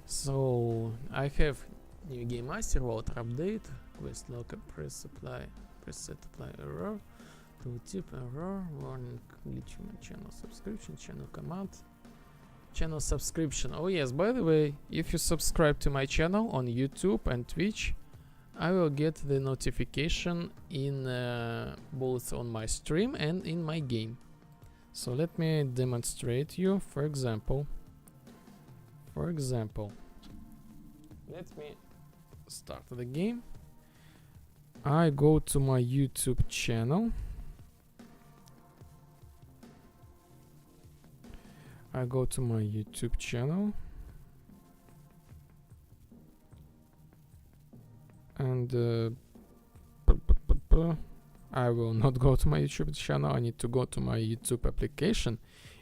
So I have new game master, water update, quest locker, press set apply error, tooltip error, warning glitch channel subscription, channel command, channel subscription. Oh yes, by the way, if you subscribe to my channel on YouTube and Twitch, I will get the notification in both on my stream and in my game. So let me demonstrate you. For example, let me start the game. I go to my YouTube channel. And I will not go to my YouTube channel. I need to go to my YouTube application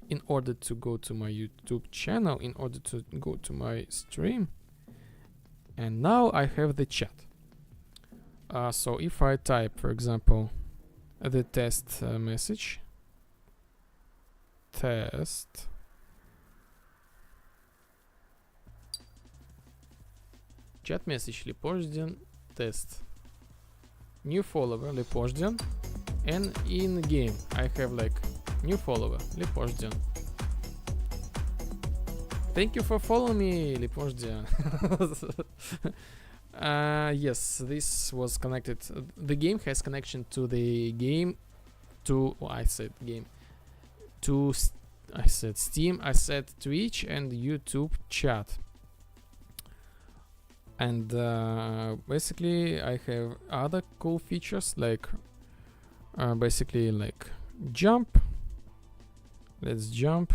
in order to go to my YouTube channel, in order to go to my stream. And now I have the chat. So if I type, for example, the test message, test, chat message Lipoždien, test, new follower Lipoždien, and in game I have like new follower Lipoždien. Thank you for following me, Lipoždien. Yes, this was connected. The game has connection to the game to, oh, I said game, to, I said Steam, I said Twitch and YouTube chat. And basically I have other cool features like basically like jump. Let's jump.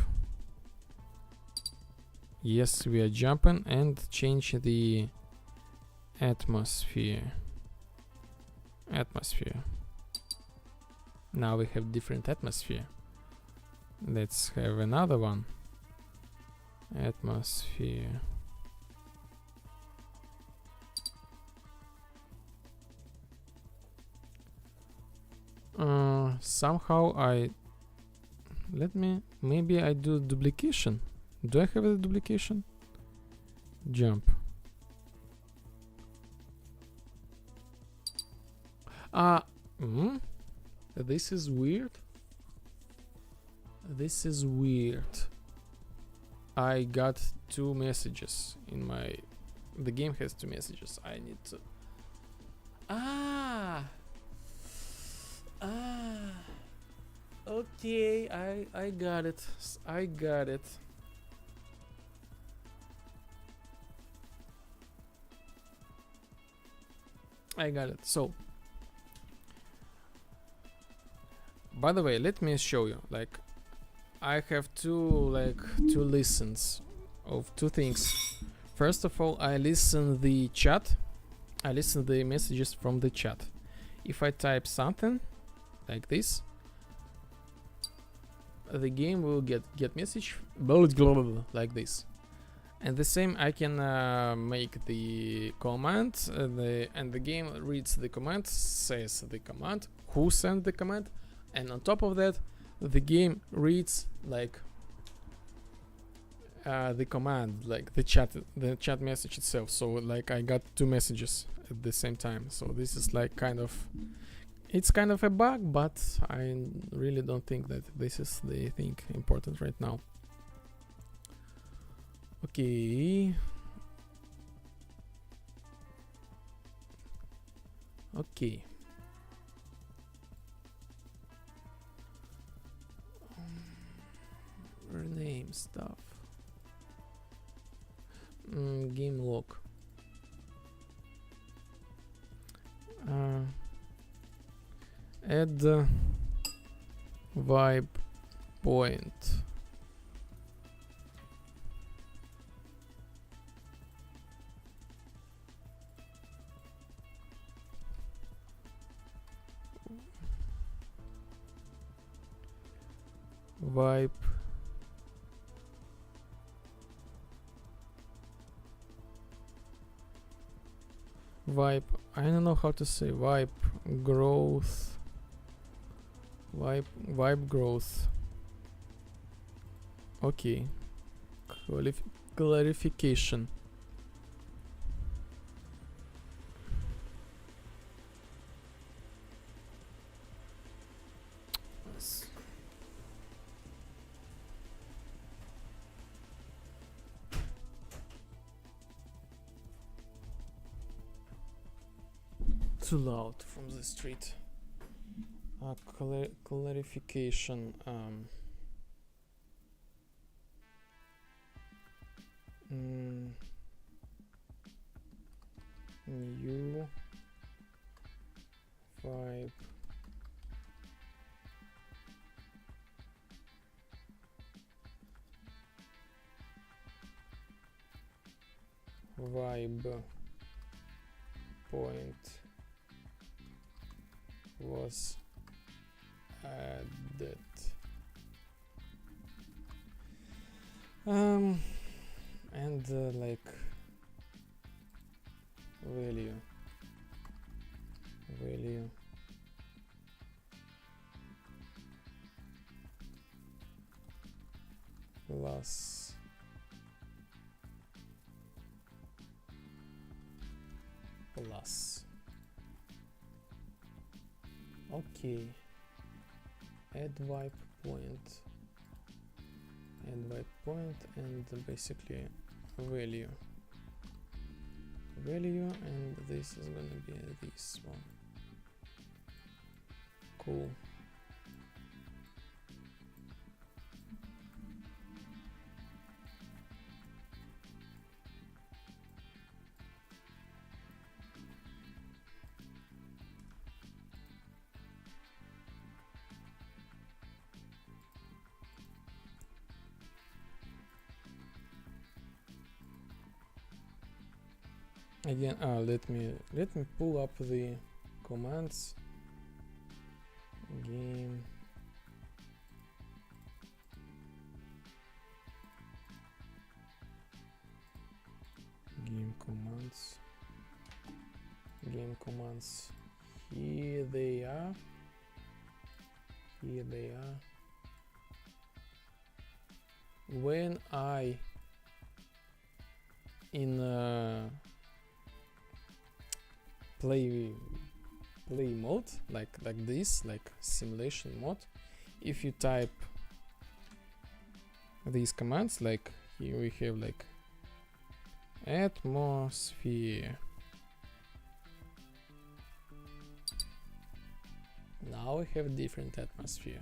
Yes, we are jumping, and change the atmosphere. Now we have different atmosphere. Let's have another one. Atmosphere. Somehow maybe I do duplication. Do I have a duplication? Jump. This is weird. This is weird. I got 2 messages in my... The game has 2 messages. I need to... Okay, I got it. I got it. So, by the way, let me show you. Like, I have two listens of 2 things. First of all, I listen the chat. I listen the messages from the chat. If I type something like this, the game will get message like this. And the same, I can make the command, and the game reads the command, says the command, who sent the command, and on top of that, the game reads like the command, like the chat message itself. So like I got 2 messages at the same time. So this is like it's kind of a bug, but I really don't think that this is the thing important right now. Okay. Rename stuff. Game log. Add vibe point. Vibe I don't know how to say vibe growth. Vibe growth. Okay. Clarification. Too loud from the street. Clarification. New vibe point was added. And like value plus. Okay. Add vibe point and basically value, and this is gonna be this one. Cool. Again, let me pull up the commands. Game commands. Game commands. Here they are. Here they are. When I in play mode like this, like simulation mode, if you type these commands, like here we have like atmosphere. Now we have different atmosphere.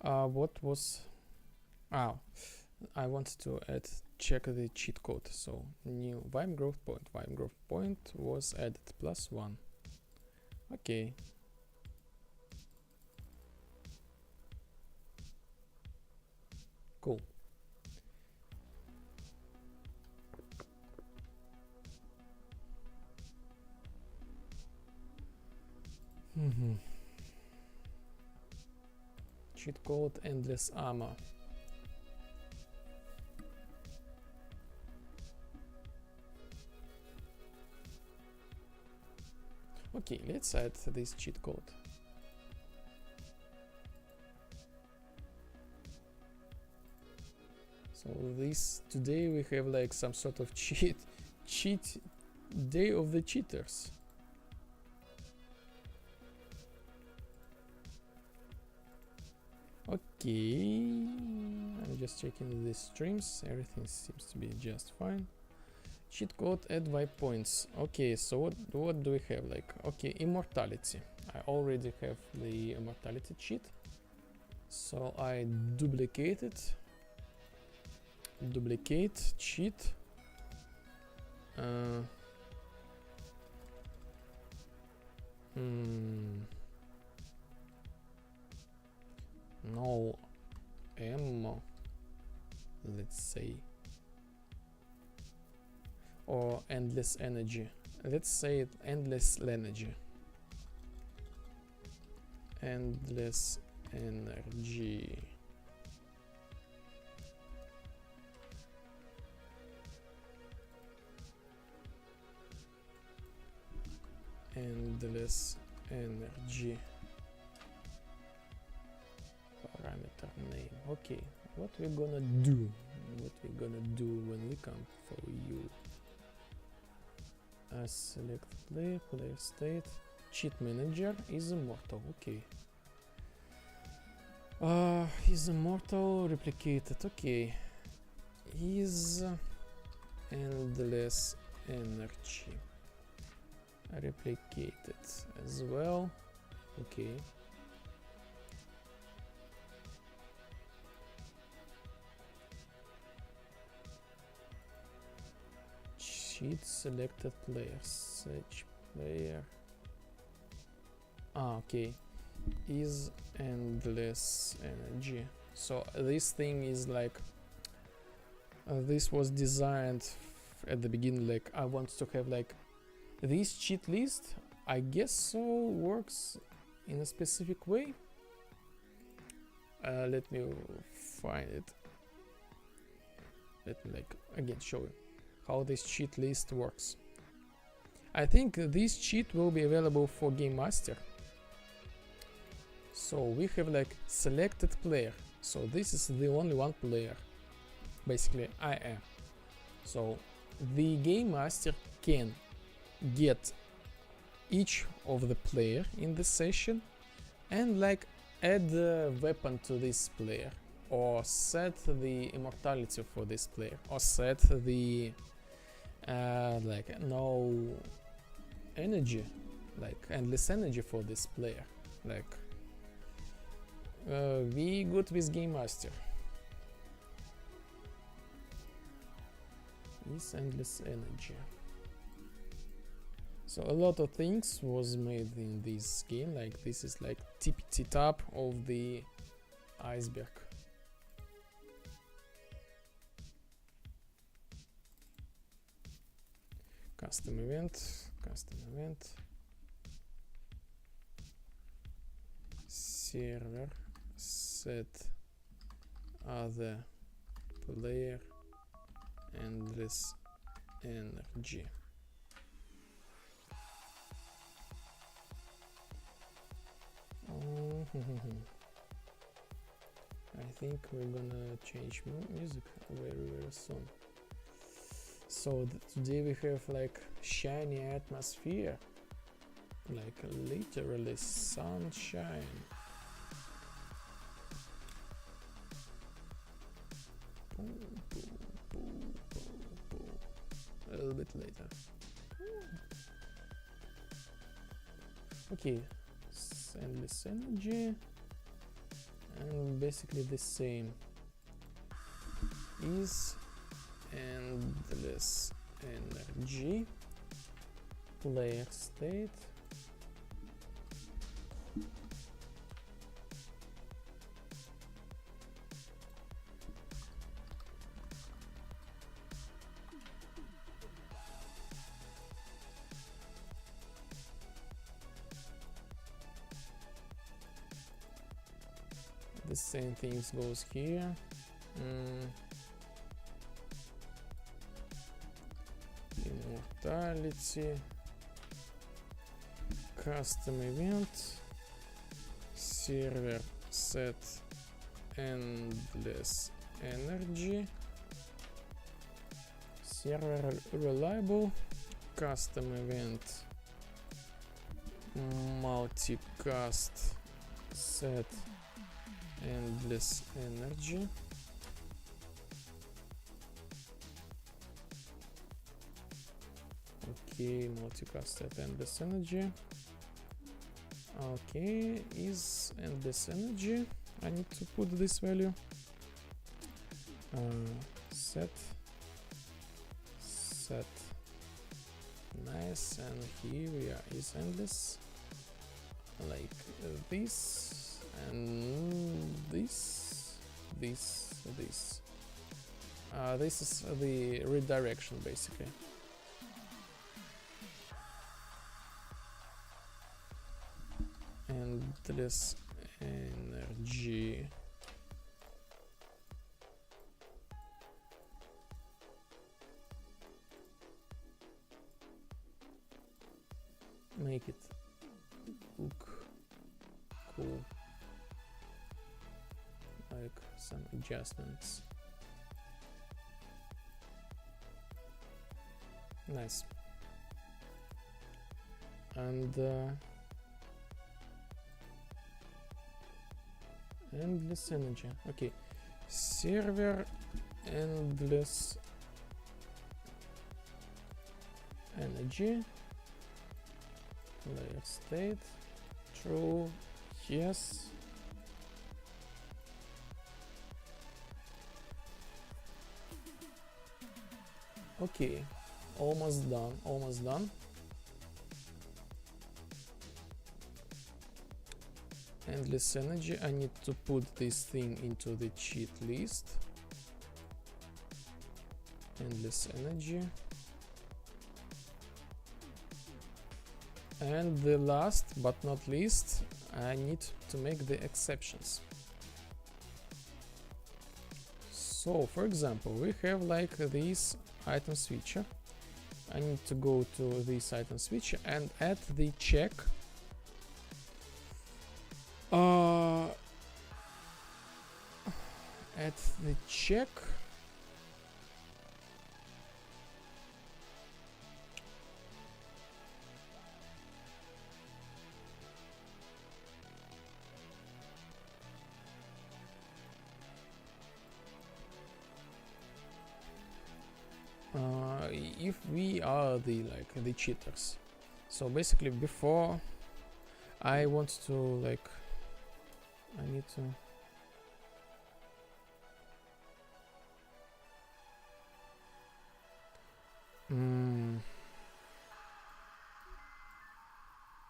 What was... I wanted to check the cheat code. So new vibe growth point was added +1. Okay. Cool. Cheat code endless armor. Okay, let's add this cheat code. So this today we have like some sort of cheat day of the cheaters. Okay, I'm just checking the streams. Everything seems to be just fine. Cheat code add vibe points. Okay, so what do we have? Like, okay, immortality. I already have the immortality cheat, so I duplicate it. Duplicate cheat. No ammo, let's say, or endless energy. Let's say endless energy. Endless energy. Endless energy. Parameter name. Okay, what we're gonna do? What we're gonna do when we come for you? Select player state. Cheat manager is immortal. Okay. Is immortal replicated. Okay. Is endless energy replicated as well. Okay. Cheat selected players. Search player. Okay. Is endless energy. So this thing is like this was designed at the beginning, like I want to have like this cheat list, I guess so, works in a specific way. Let me find it. Let me like again show you how this cheat list works. I think this cheat will be available for Game Master. So we have like selected player. So this is the only one player. Basically I am. So the Game Master can get each of the player in the session and like add a weapon to this player, or set the immortality for this player, or set the like no energy, like endless energy for this player. Like we good with Game Master. Is endless energy. So a lot of things was made in this game, like this is like tippy top of the iceberg. custom event, server set other player endless energy. I think we're gonna change music very soon. So today we have like shiny atmosphere, like literally sunshine. A little bit later. Okay, endless energy, and basically the same is endless energy player state the same things goes here. Immortality, custom event, server set endless energy, server reliable, custom event, multicast set endless energy. Okay, multicast set endless energy. Okay, is endless energy. I need to put this value. Set. Nice, and here we are. Is endless. Like this, and this. This is the redirection basically. Endless energy. Make it look cool. Like some adjustments. Nice. And endless energy. Okay, server endless energy, player state true, yes. Okay, almost done. Endless energy, I need to put this thing into the cheat list. Endless energy. And the last but not least, I need to make the exceptions. So, for example, we have like this item switcher. I need to go to this item switcher and add the check. Add the check. If we are the cheaters, so basically before I want to I need to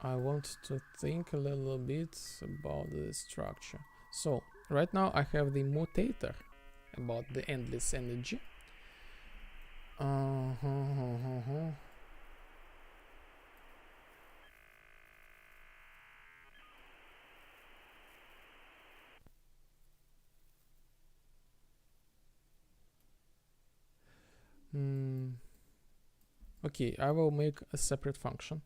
I want to think a little bit about the structure. So right now I have the mutator about the endless energy. Okay, I will make a separate function.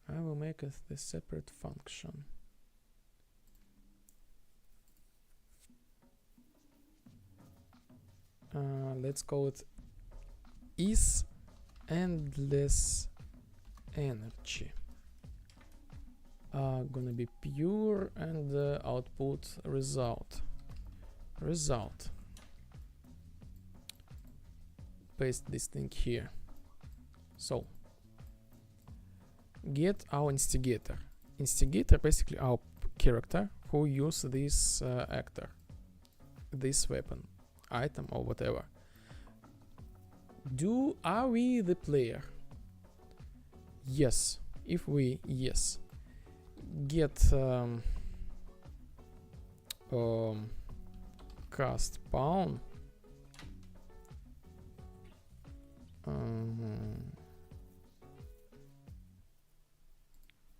I will make the separate function. Let's call it is endless energy. Gonna be pure and output result. Paste this thing here. So get our instigator. Instigator basically our character who use this actor, this weapon, item or whatever. Are we the player? Yes. If we get cast pawn.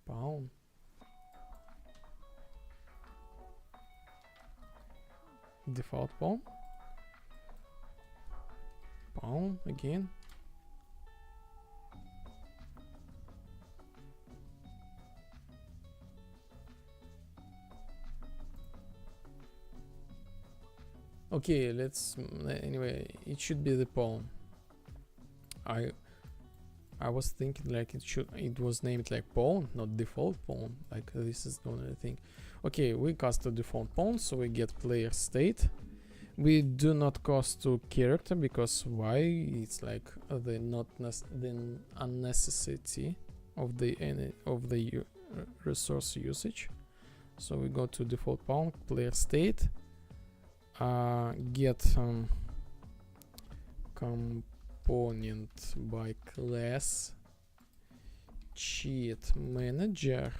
Pawn. Default pawn. Pawn again. Okay, let's anyway, it should be the pawn. I was thinking like it was named like pawn, not default pawn. Like this is the only thing. Okay, we cast a default pawn, so we get player state. We do not cast to character because why? It's like the unnecessity of the resource usage. So we go to default pawn, player state. Get component by class cheat manager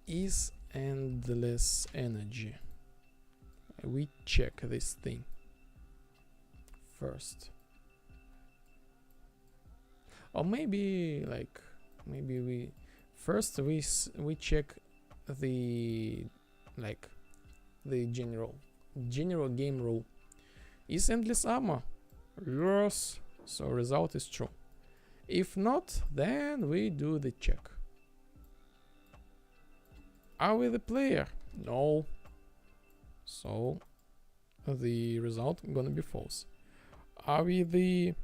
is endless energy. We check this thing first, or maybe we first we check the the general game rule. Is endless armor? Yes. So result is true. If not, then we do the check. Are we the player? No. So the result gonna be false. Are we the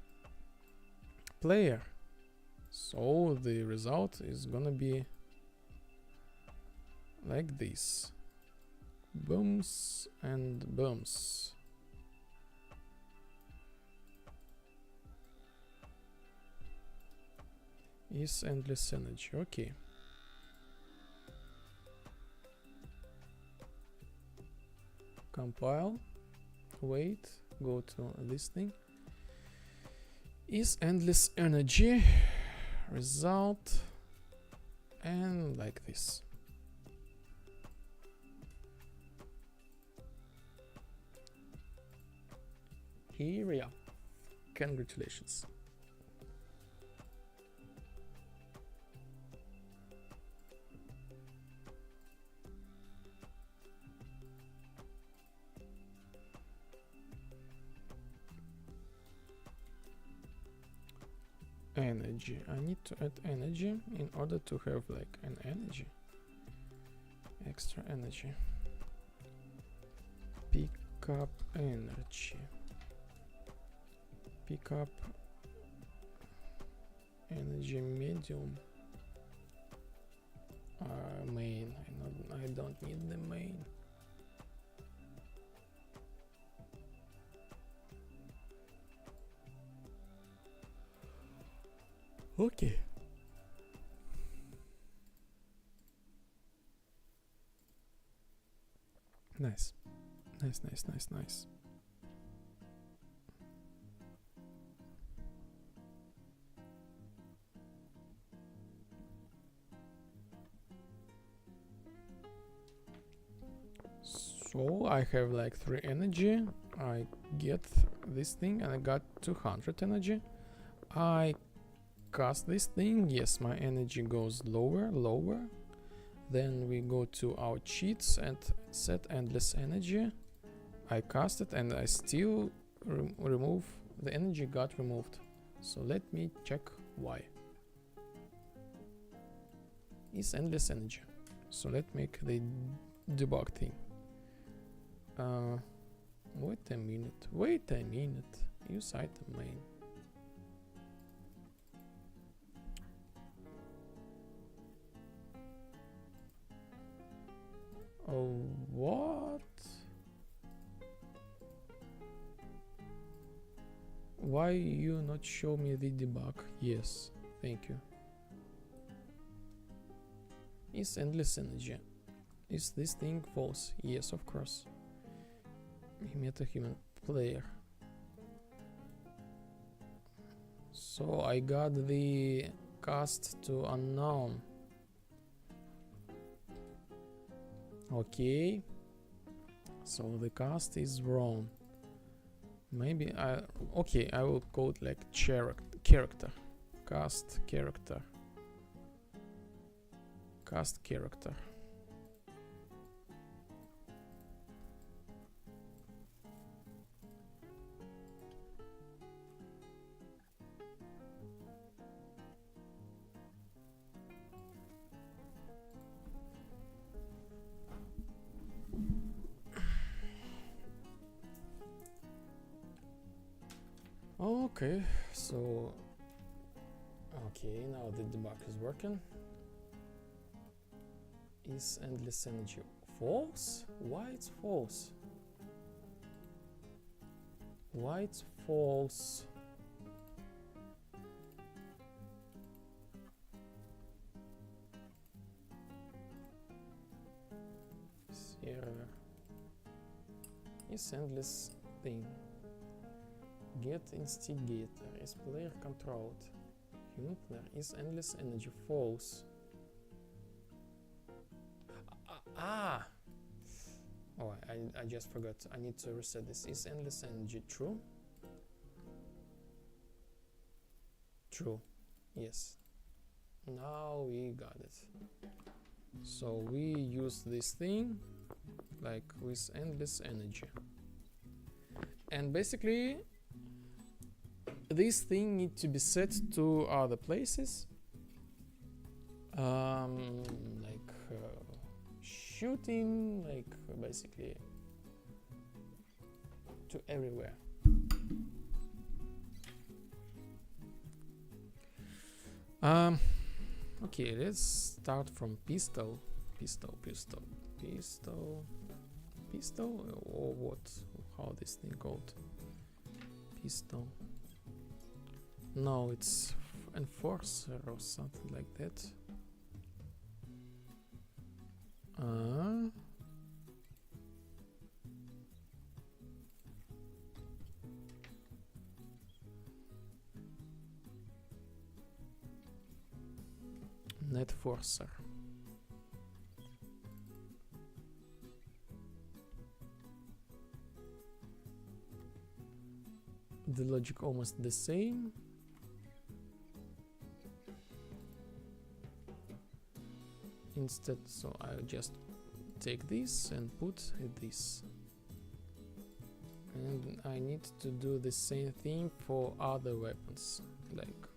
player? So the result is gonna be like this. Booms and booms. Is endless energy. Okay. Compile. Wait. Go to this thing. Is endless energy. Result. And like this. Here we are. Congratulations. Energy. I need to add energy in order to have like an energy. Extra energy. Pick up energy. Pick up energy medium. Main. I don't need the main. Okay. Nice. Nice. So I have like 3 energy. I get this thing and I got 200 energy. I cast this thing. Yes, my energy goes lower. Then we go to our cheats and set endless energy. I cast it and I still remove. The energy got removed. So let me check why. It's endless energy. So let's make the debug thing. Wait a minute. Wait a minute. Use item main. Oh, what? Why you not show me the debug? Yes, thank you. Is endless energy. Is this thing false? Yes, of course. Meta human player. So I got the cast to unknown. Okay. So the cast is wrong. Maybe I will code like character. Cast character. Cast character. Okay, so now the debug is working. Is endless energy false? Why it's false? Why it's false? Server is endless thing. Get instigator is player controlled. Human player is endless energy false. Oh, I just forgot. I need to reset this. Is endless energy true? True. Yes. Now we got it. So we use this thing like with endless energy. And basically this thing needs to be set to other places. Like shooting, like basically to everywhere. Okay, let's start from pistol, or what? How this thing called? Pistol. No, it's enforcer or something like that. Net forcer. The logic almost the same. Instead, so I'll just take this and put this. And I need to do the same thing for other weapons. Like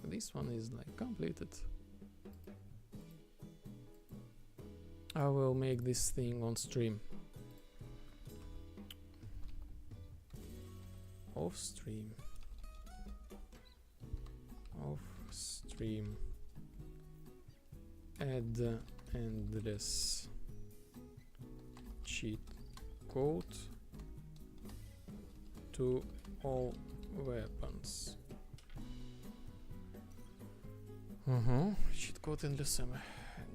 this one is like completed. I will make this thing on stream. Off stream. Add endless cheat code to all weapons. Cheat code endless ammo.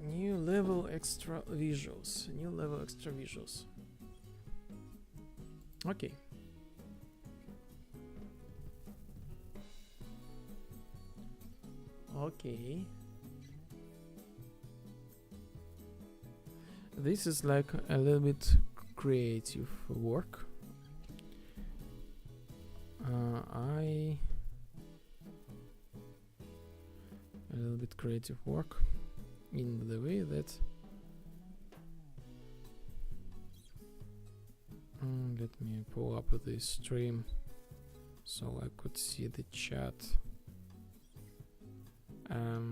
New level extra visuals. Okay. Okay. This is like a little bit creative work. A little bit creative work in the way that let me pull up the stream. so I could see the chat. Okay.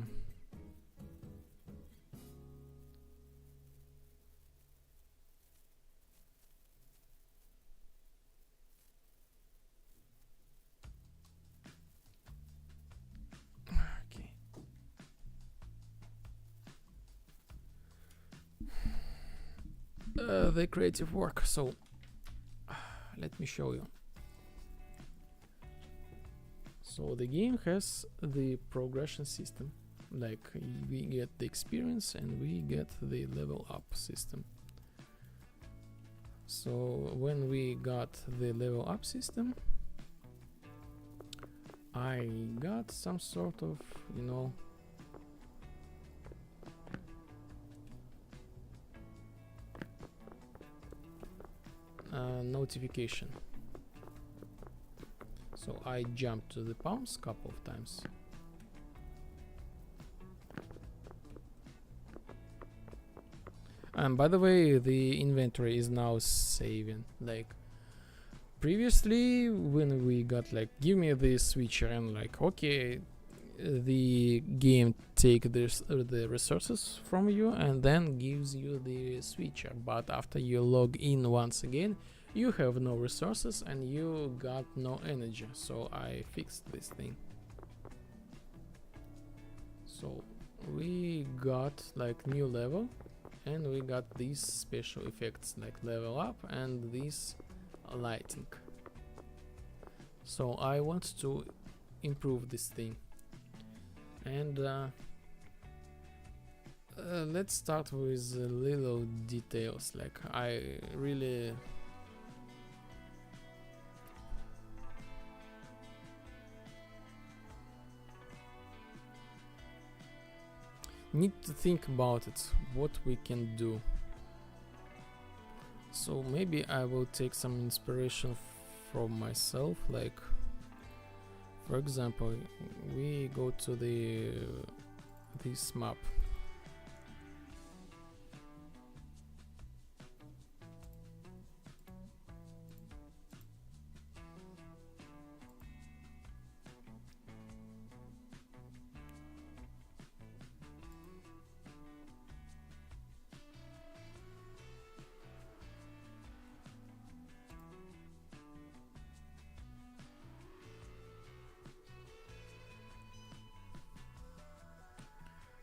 The creative work. So let me show you. So the game has the progression system, like we get the experience and we get the level up system. So when we got the level up system, I got some sort of, you know, notification. So I jumped to the palms a couple of times. And by the way, the inventory is now saving. Like previously, when we got like, give me the switcher, and like, okay, the game take the resources from you and then gives you the switcher. But after you log in once again, you have no resources and you got no energy. So I fixed this thing. So we got like new level, and we got these special effects like level up and this lighting. So I want to improve this thing, and let's start with little details. Like I really need to think about it, what we can do. So maybe I will take some inspiration from myself. Like for example, we go to this map.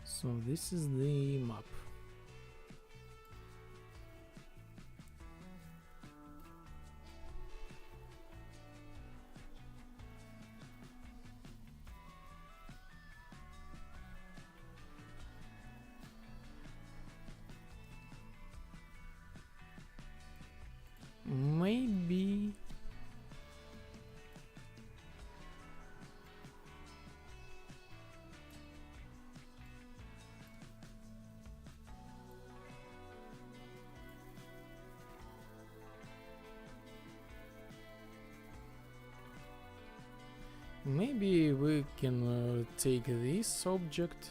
So this is the map. Maybe we can take this object .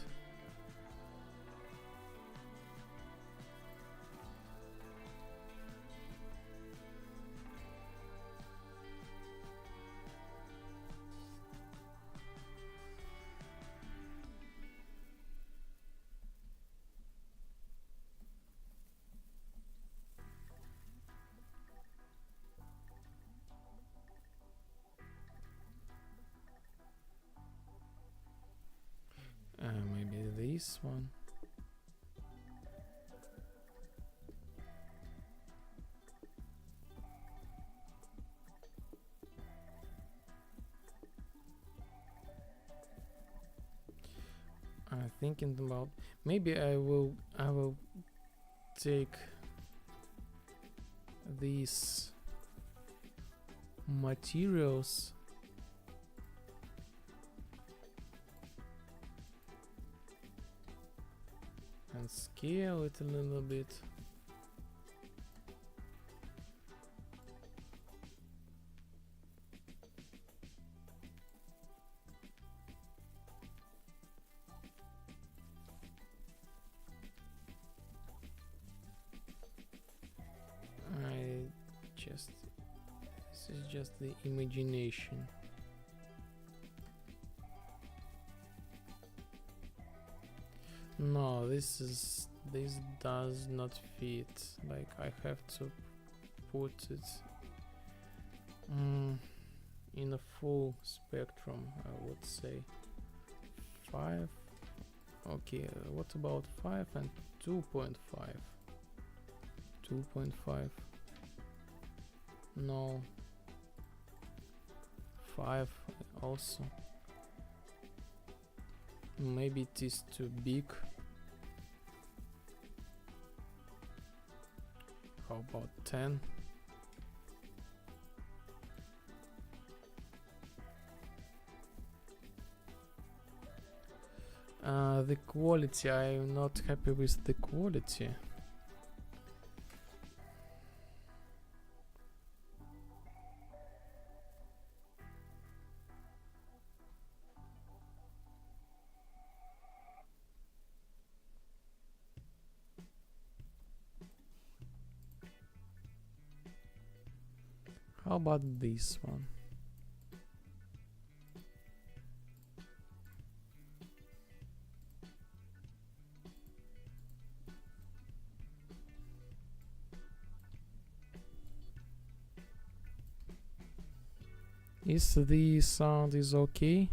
Maybe this one. I'm thinking about, maybe I will take these materials and scale it a little bit. This is just the imagination. No, this does not fit. Like I have to put it in a full spectrum, I would say. 5. Okay, what about 5 and 2.5? 2.5. No. 5 also. Maybe it is too big. How about 10? The quality, I'm not happy with the quality. How about this one? Is the sound is okay?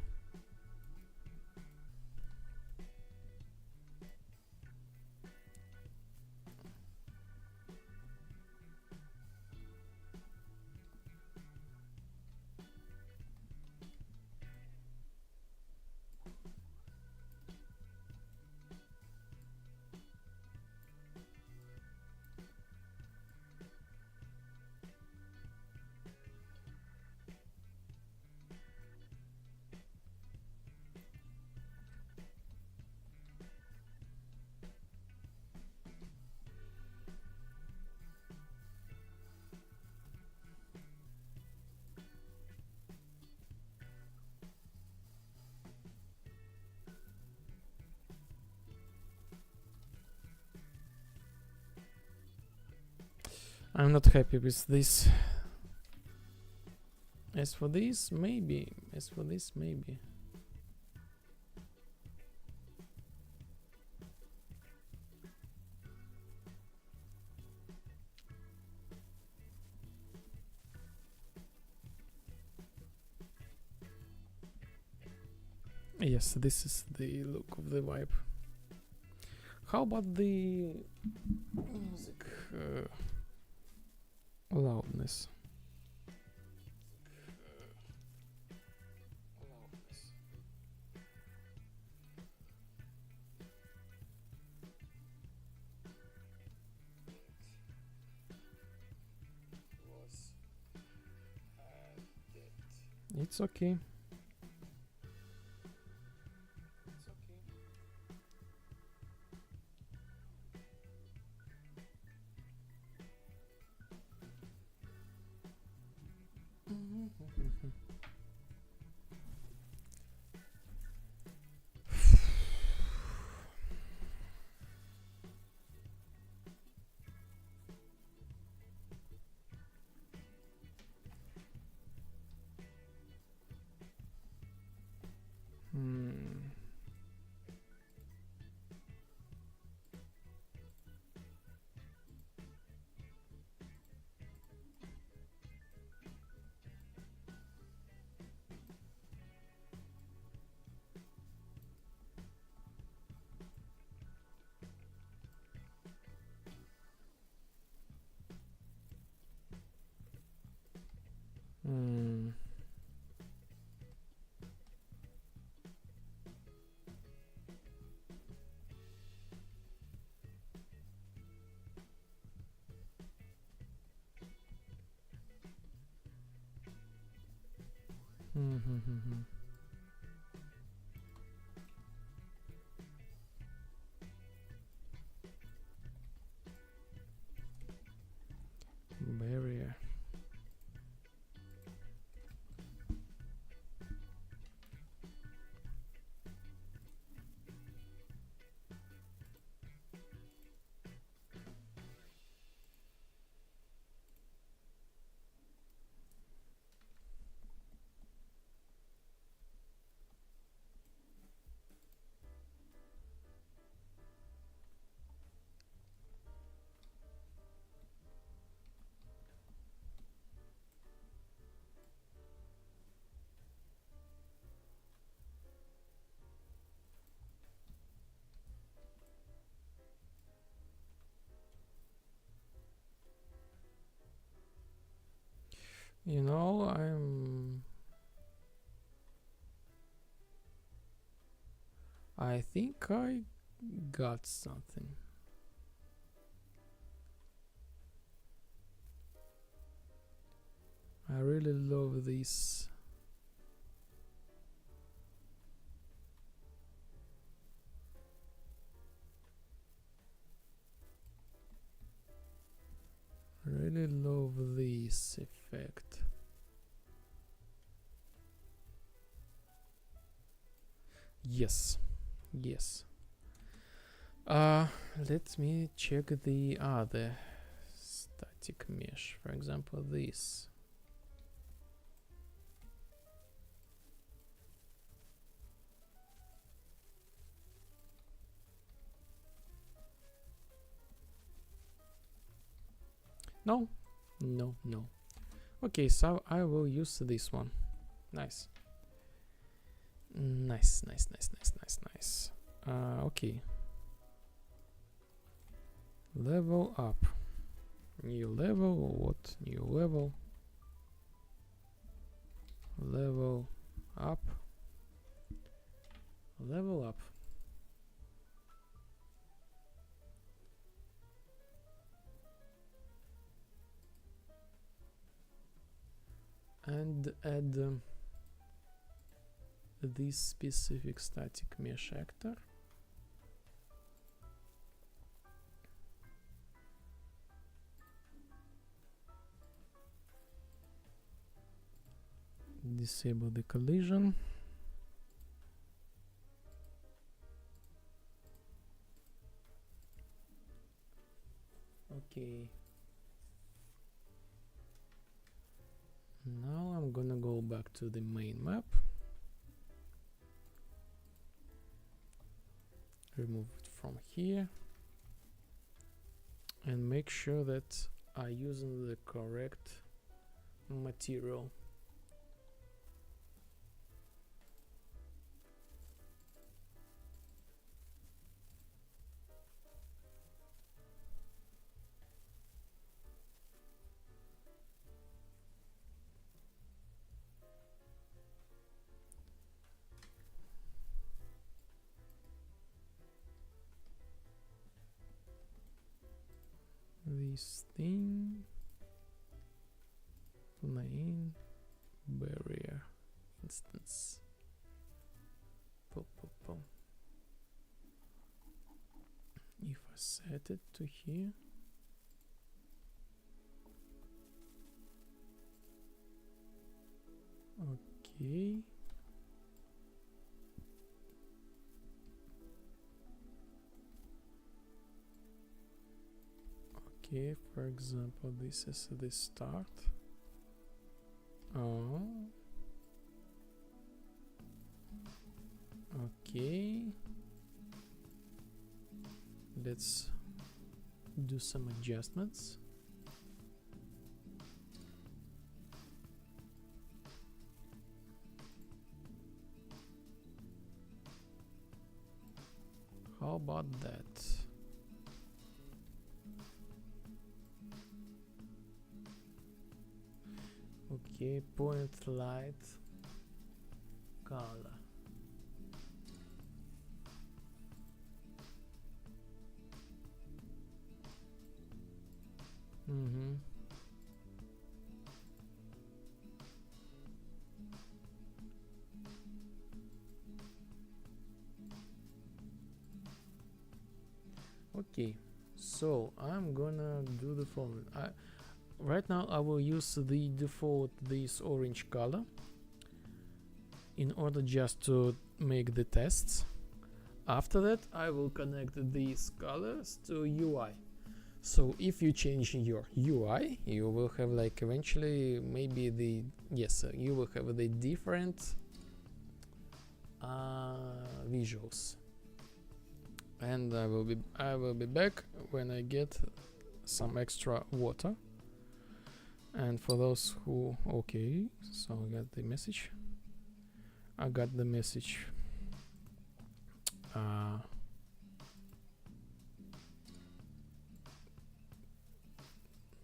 I'm not happy with this. As for this, maybe. As for this, maybe. Yes, this is the look of the vibe. How about the music loudness? It's okay. Barrier. You know, I think I got something. I really love this. Really love this effect. Yes, yes. Let me check the other static mesh. For example, this. No, no, no. Okay, so I will use this one. Nice. Nice, nice, nice, nice, nice, nice. Okay. Level up. New level, what? New level. Level up. Level up. And add this specific static mesh actor. Disable the collision. Okay. Now I'm gonna go back to the main map. Remove it from here. And make sure that I using the correct material. This thing, plane, barrier, instance. Pop, pop, pop. If I set it to here, okay. Okay, for example, this is the start. Oh. Okay. Let's do some adjustments. How about that? Okay, point light color. Okay, so I'm gonna do the following. Right now I will use the default this orange color in order just to make the tests. After that I will connect these colors to UI. So if you change your UI, you will have like eventually maybe the you will have the different visuals. And I will be back when I get some extra water. And for those who okay, so I got the message. I got the message.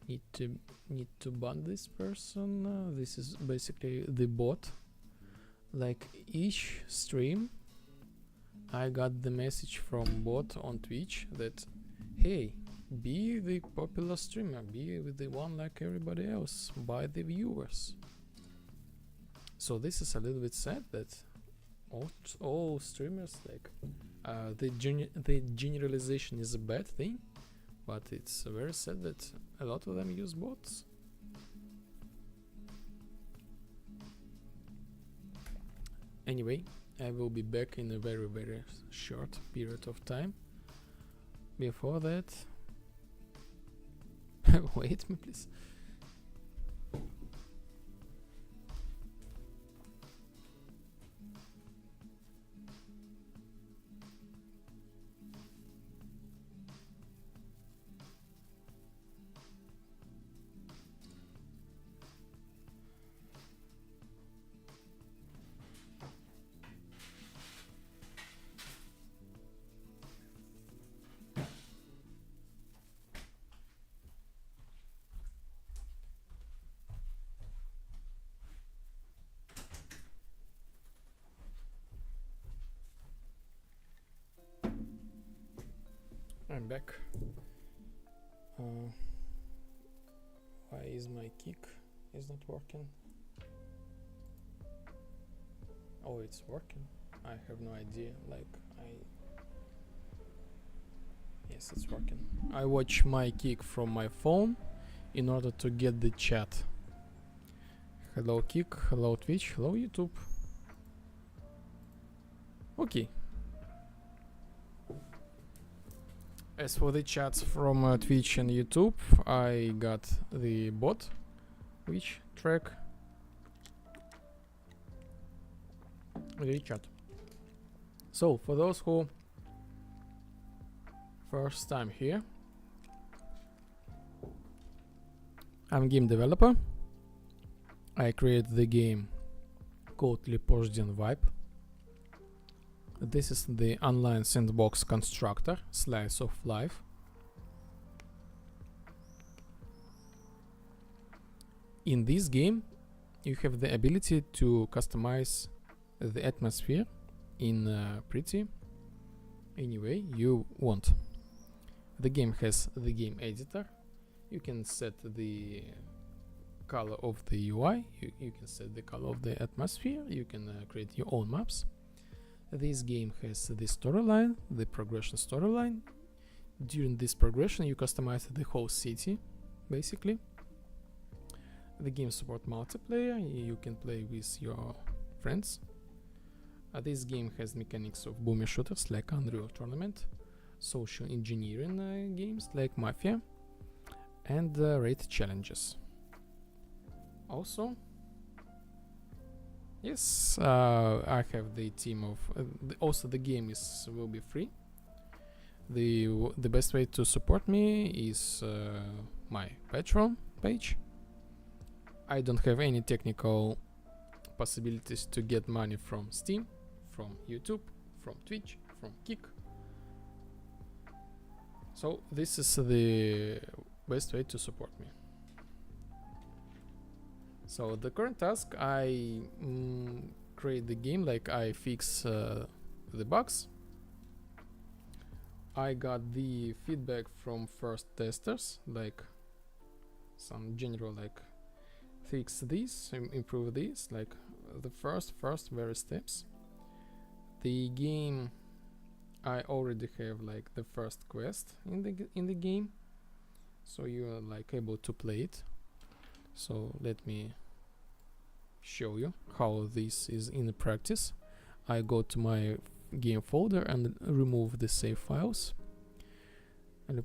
Need to ban this person. This is basically the bot. Like each stream, I got the message from bot on Twitch that, hey, be the popular streamer, be the one like everybody else, by the viewers. So this is a little bit sad that all streamers, like the generalization is a bad thing, but it's very sad that a lot of them use bots. Anyway, I will be back in a very short period of time. Before that, wait me please. I'm back. Why is my kick is not working? Oh, it's working. I have no idea. Yes, it's working. I watch my kick from my phone in order to get the chat. Hello Kick, hello Twitch, hello YouTube. Okay. As for the chats from Twitch and YouTube, I got the bot, which track the chat. So for those who first time here, I'm game developer. I created the game called Prohibition Vibe. This is the online sandbox constructor, slice of life. In this game, you have the ability to customize the atmosphere in pretty any way you want. The game has the game editor. You can set the color of the UI, you can set the color of the atmosphere, you can create your own maps. This game has the storyline, the progression storyline. During this progression you customize the whole city, basically. The game supports multiplayer, you can play with your friends. This game has mechanics of boomer shooters like Unreal Tournament, social engineering games like Mafia, and raid challenges. Also, yes, I have the team of. Also, the game will be free. The best way to support me is my Patreon page. I don't have any technical possibilities to get money from Steam, from YouTube, from Twitch, from Kick. So this is the best way to support me. So the current task, I create the game, like I fix the bugs. I got the feedback from first testers, like some general, like fix this, improve this, like the first very steps. The game, I already have like the first quest in the game, so you are like able to play it. So let me show you how this is in the practice. I go to my game folder and remove the save files.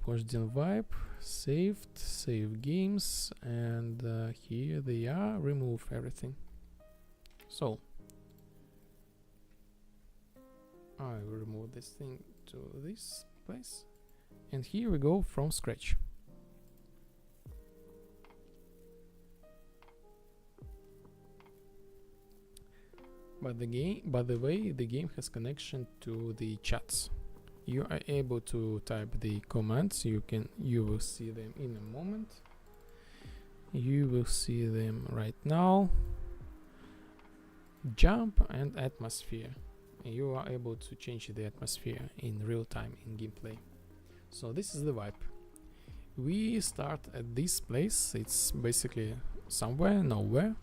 Prohibition Vibe, saved, save games, and here they are, remove everything. So I will remove this thing to this place, and here we go from scratch. But by the way, the game has connection to the chats. You are able to type the commands. You will see them in a moment. You will see them right now. Jump and atmosphere. You are able to change the atmosphere in real time in gameplay. So this is the vibe. We start at this place. It's basically somewhere, nowhere.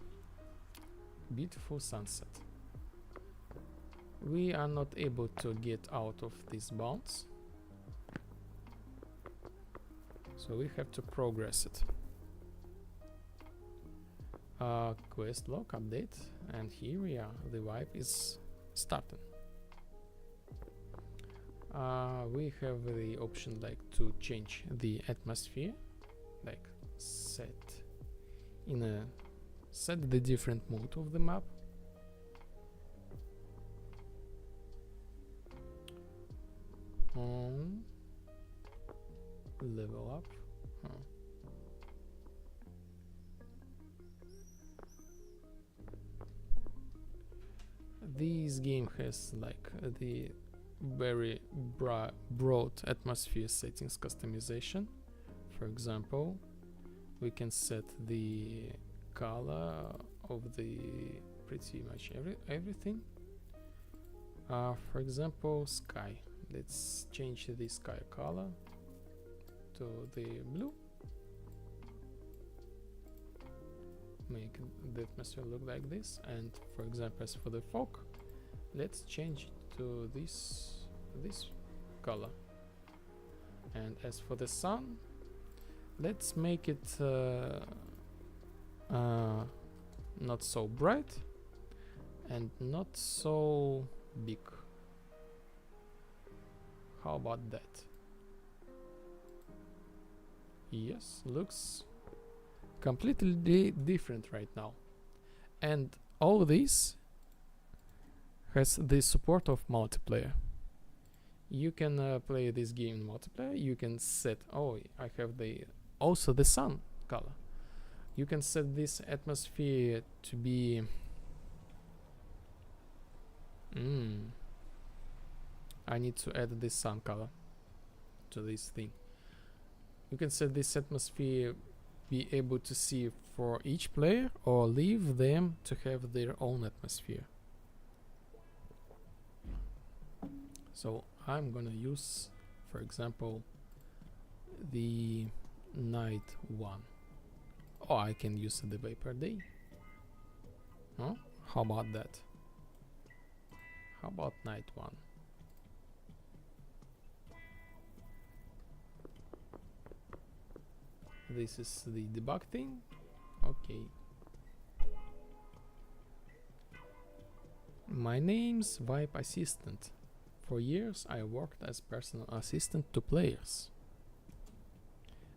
Beautiful sunset. We are not able to get out of these bounds, so we have to progress it. Quest log update, and here we are. The vibe is starting. We have the option like to change the atmosphere, like set the different mode of the map. Level up. This game has like the very broad atmosphere settings customization. For example, we can set the color of the pretty much everything. For example, sky. Let's change the sky color to the blue. Make the atmosphere look like this. And for example, as for the fog, let's change it to this color. And as for the sun, let's make it not so bright and not so big. How about that? Yes, looks completely different right now. And all this has the support of multiplayer. You can play this game in multiplayer. You can set, I have also the sun color. You can set this atmosphere to be I need to add this sun color to this thing. You can set this atmosphere be able to see for each player, or leave them to have their own atmosphere. So I'm gonna use, for example, the night one. I can use the vapor day. How about that? How about night one? This is the debug thing. Okay. My name's Vibe Assistant. For years I worked as personal assistant to players.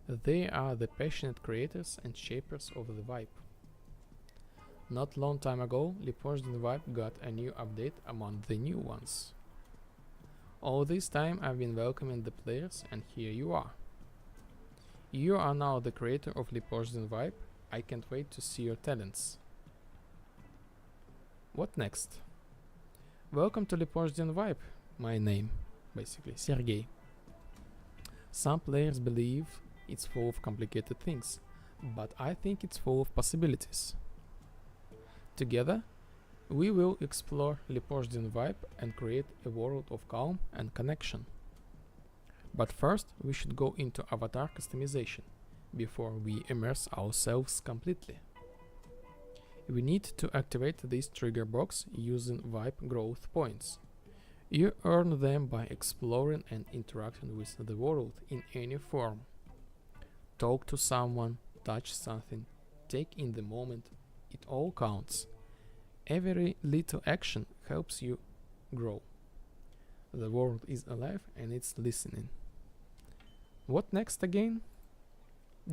They are the passionate creators and shapers of the vibe. Not long time ago, Leopoldskin Vibe got a new update among the new ones. All this time I've been welcoming the players, and here you are. You are now the creator of Leopoldskin Vibe. I can't wait to see your talents. What next? Welcome to Leopoldskin Vibe. My name, basically, Sergey. Some players believe it's full of complicated things, but I think it's full of possibilities. Together, we will explore Leopoldskin Vibe and create a world of calm and connection. But first, we should go into avatar customization before we immerse ourselves completely. We need to activate this trigger box using Vibe growth points. You earn them by exploring and interacting with the world in any form. Talk to someone, touch something, take in the moment, it all counts. Every little action helps you grow. The world is alive and it's listening. What next again?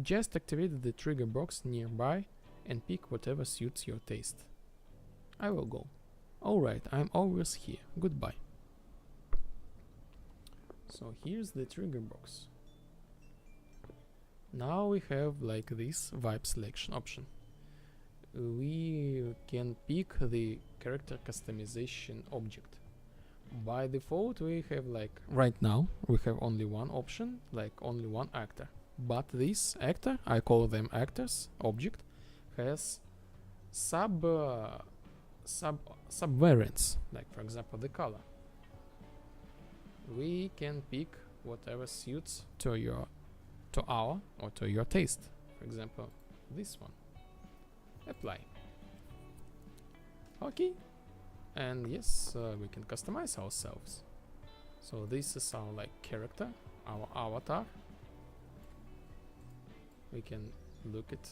Just activate the trigger box nearby and pick whatever suits your taste. I will go. Alright, I'm always here. Goodbye. So here's the trigger box. Now we have like this vibe selection option. We can pick the character customization object. By default we have like, right now we have only one option, like only one actor. But this actor, I call them actors, object, has subvariants, like for example the color. We can pick whatever suits to our or to your taste. For example, this one. Apply. Okay. And yes, we can customize ourselves. So this is our like character, our avatar. We can look at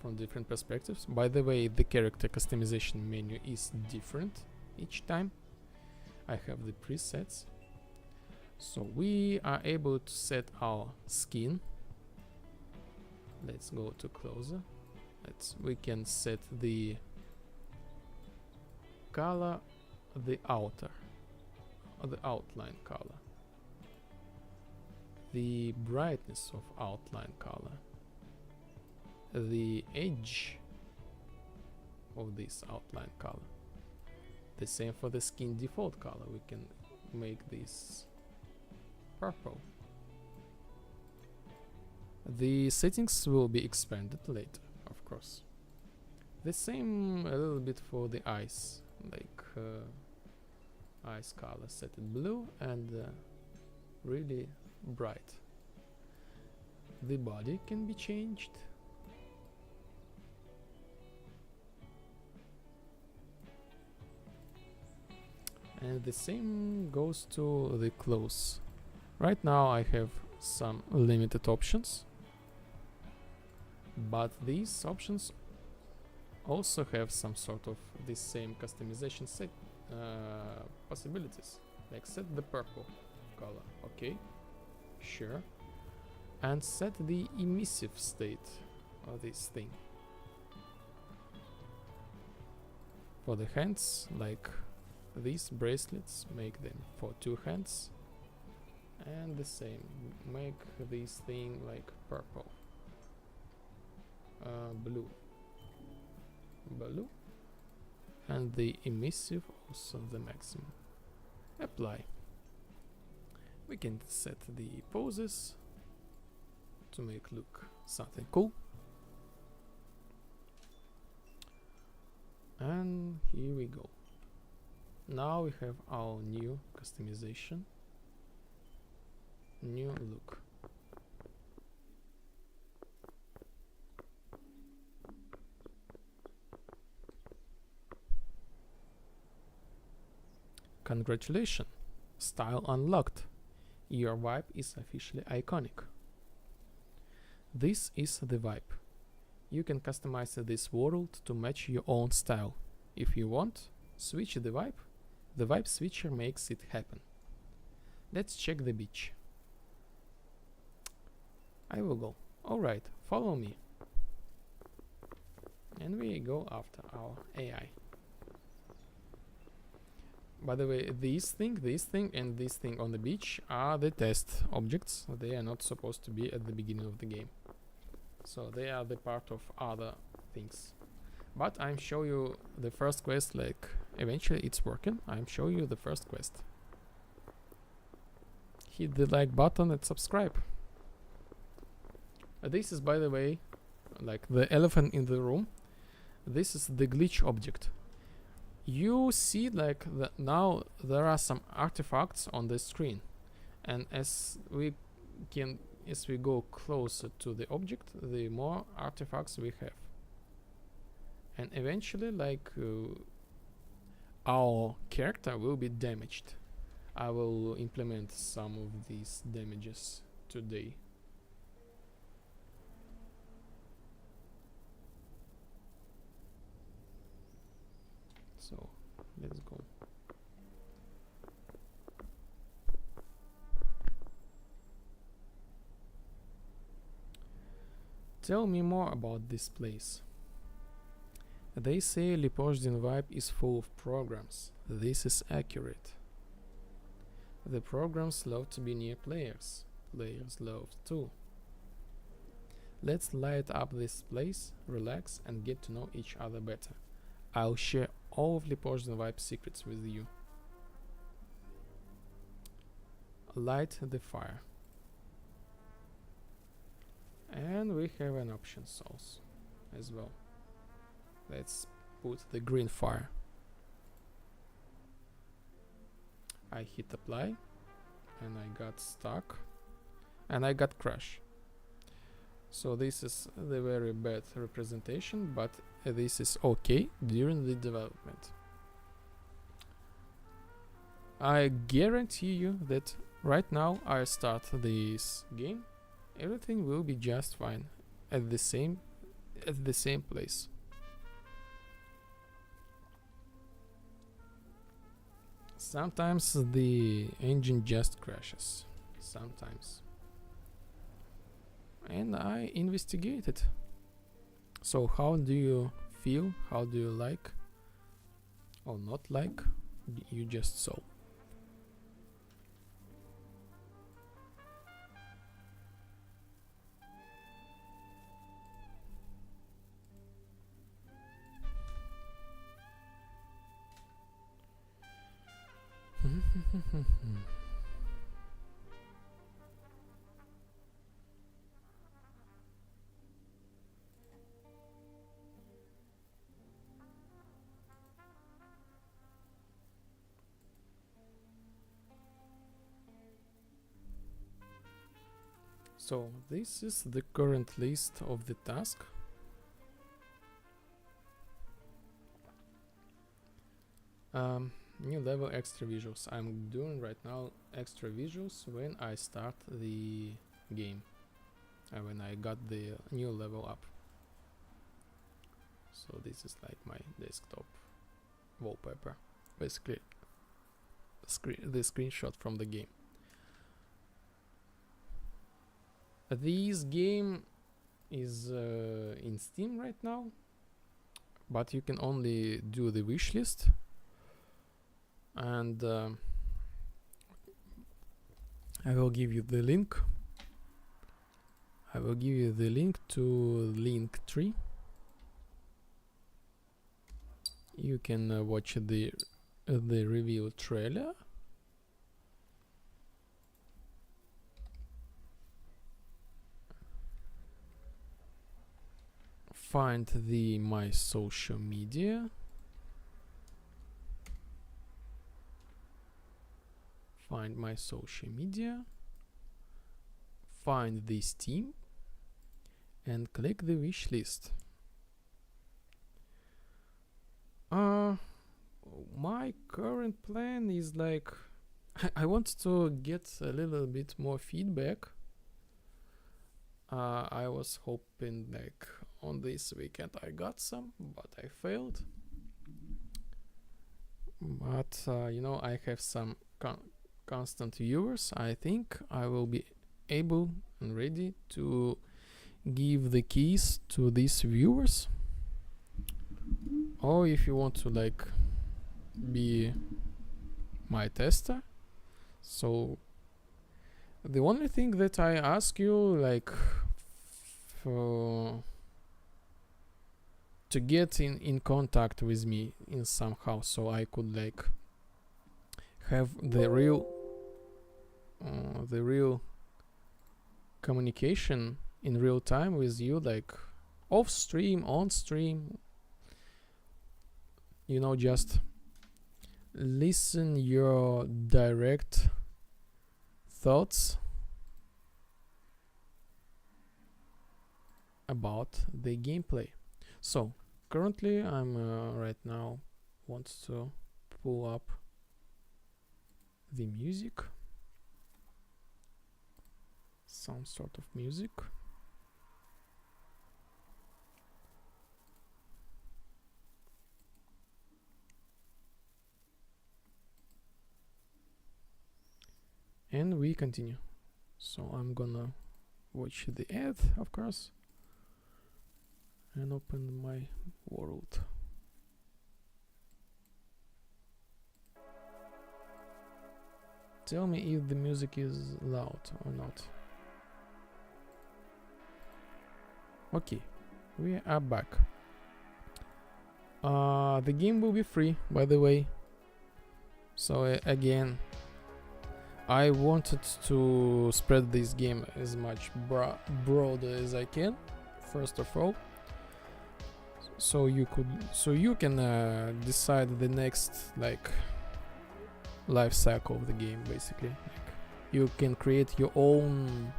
from different perspectives. By the way, the character customization menu is different each time. I have the presets. So we are able to set our skin. Let's go to closer. We can set the color, the outer, or the outline color, the brightness of outline color, the edge of this outline color. The same for the skin default color. We can make this purple. The settings will be expanded later, of course. The same a little bit for the eyes, like eyes color set it blue and really bright. The body can be changed. And the same goes to the clothes. Right now I have some limited options, but these options also have some sort of the same customization set possibilities. Like set the purple color, okay, sure, and set the emissive state of this thing. For the hands, like these bracelets, make them for 2 hands, and the same, make this thing like purple, blue, and the emissive also the maximum. Apply. We can set the poses to make look something cool. And here we go. Now we have our new customization, new look. Congratulations, style unlocked. Your vibe is officially iconic. This is the vibe. You can customize this world to match your own style. If you want, switch the vibe. The vibe switcher makes it happen. Let's check the beach. I will go. Alright, follow me. And we go after our AI. By the way, this thing, and this thing on the beach are the test objects. They are not supposed to be at the beginning of the game. So they are the part of other things. But I'm showing you the first quest, like eventually it's working. I'm showing you the first quest. Hit the like button and subscribe. This is, by the way, like the elephant in the room. This is the glitch object. You see like that now there are some artifacts on the screen, and as we go closer to the object, the more artifacts we have, and eventually like our character will be damaged. I will implement some of these damages today. So let's go. Tell me more about this place. They say Lipozdin vibe is full of programs. This is accurate. The programs love to be near players. Players love too. Let's light up this place, relax, and get to know each other better. I'll share all of Lipozdin vibe secrets with you. Light the fire. And we have an option source as well. Let's put the green fire. I hit apply and I got stuck and I got crash. So this is the very bad representation, but this is okay during the development. I guarantee you that right now I start this game, everything will be just fine at the same place. Sometimes the engine just crashes, sometimes. And I investigated. So how do you feel? How do you like or not like? You just saw. So this is the current list of the task. New level extra visuals. I'm doing right now extra visuals when I start the game, when I got the new level up. So this is like my desktop wallpaper, basically the screenshot from the game. This game is in Steam right now, but you can only do the wish list. And I will give you the link. I will give you the link to Linktree. You can watch the review trailer. Find my social media. Find my social media. Find the Steam and click the wish list. My current plan is like I want to get a little bit more feedback. I was hoping like on this weekend I got some, but I failed. But you know, I have some constant viewers. I think I will be able and ready to give the keys to these viewers. Or if you want to like be my tester, so the only thing that I ask you like to get in contact with me in somehow, so I could like have the real communication in real time with you, like off stream, on stream, you know, just listen your direct thoughts about the gameplay. So currently I'm right now want to pull up the music, some sort of music. And we continue. So I'm gonna watch the ad, of course, and open my world. Tell me if the music is loud or not. Okay, we are back. The game will be free, by the way. So again, I wanted to spread this game as much broader as I can, first of all, so you can decide the next like life cycle of the game. Basically, like, you can create your own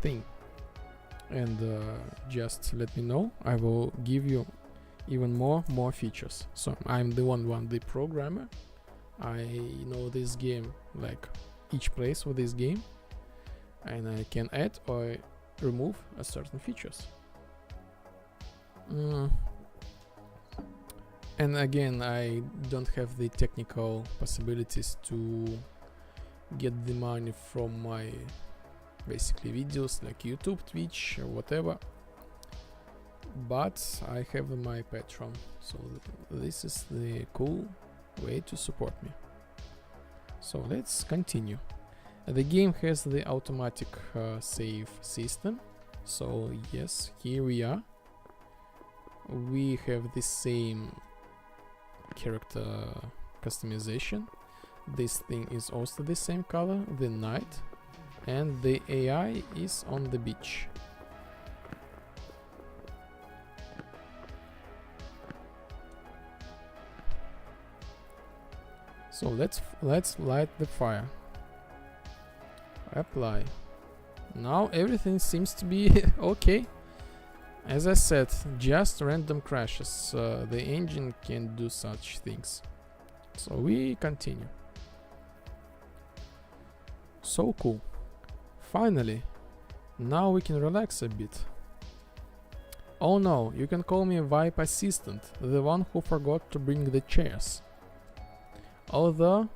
thing, and just let me know. I will give you even more features. So I'm the 1D programmer. I know this game, like each place with this game, and I can add or remove certain features. And again, I don't have the technical possibilities to get the money from my basically videos like YouTube, Twitch, or whatever, but I have my Patreon, so this is the cool way to support me. So let's continue. The game has the automatic save system, so yes, here we are. We have the same character customization. This thing is also the same color, the night, and the AI is on the beach. So let's light the fire. Apply. Now everything seems to be okay. As I said, just random crashes. The engine can't do such things. So we continue. So cool. Finally, now we can relax a bit. Oh no, you can call me Vibe Assistant, the one who forgot to bring the chairs. Although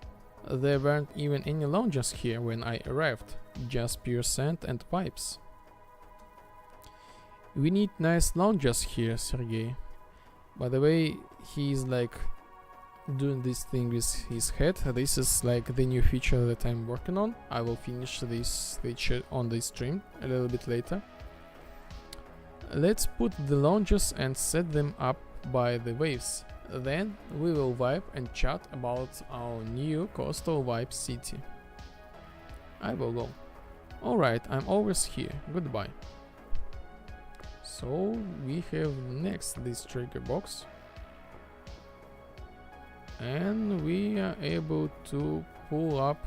there weren't even any lounges here when I arrived, just pure sand and pipes. We need nice lounges here, Sergey. By the way, he's like doing this thing with his head. This is like the new feature that I'm working on. I will finish this feature on the stream a little bit later. Let's put the lounges and set them up by the waves. Then we will vibe and chat about our new coastal vibe city. I will go. Alright, I'm always here. Goodbye. So we have next this trigger box. And we are able to pull up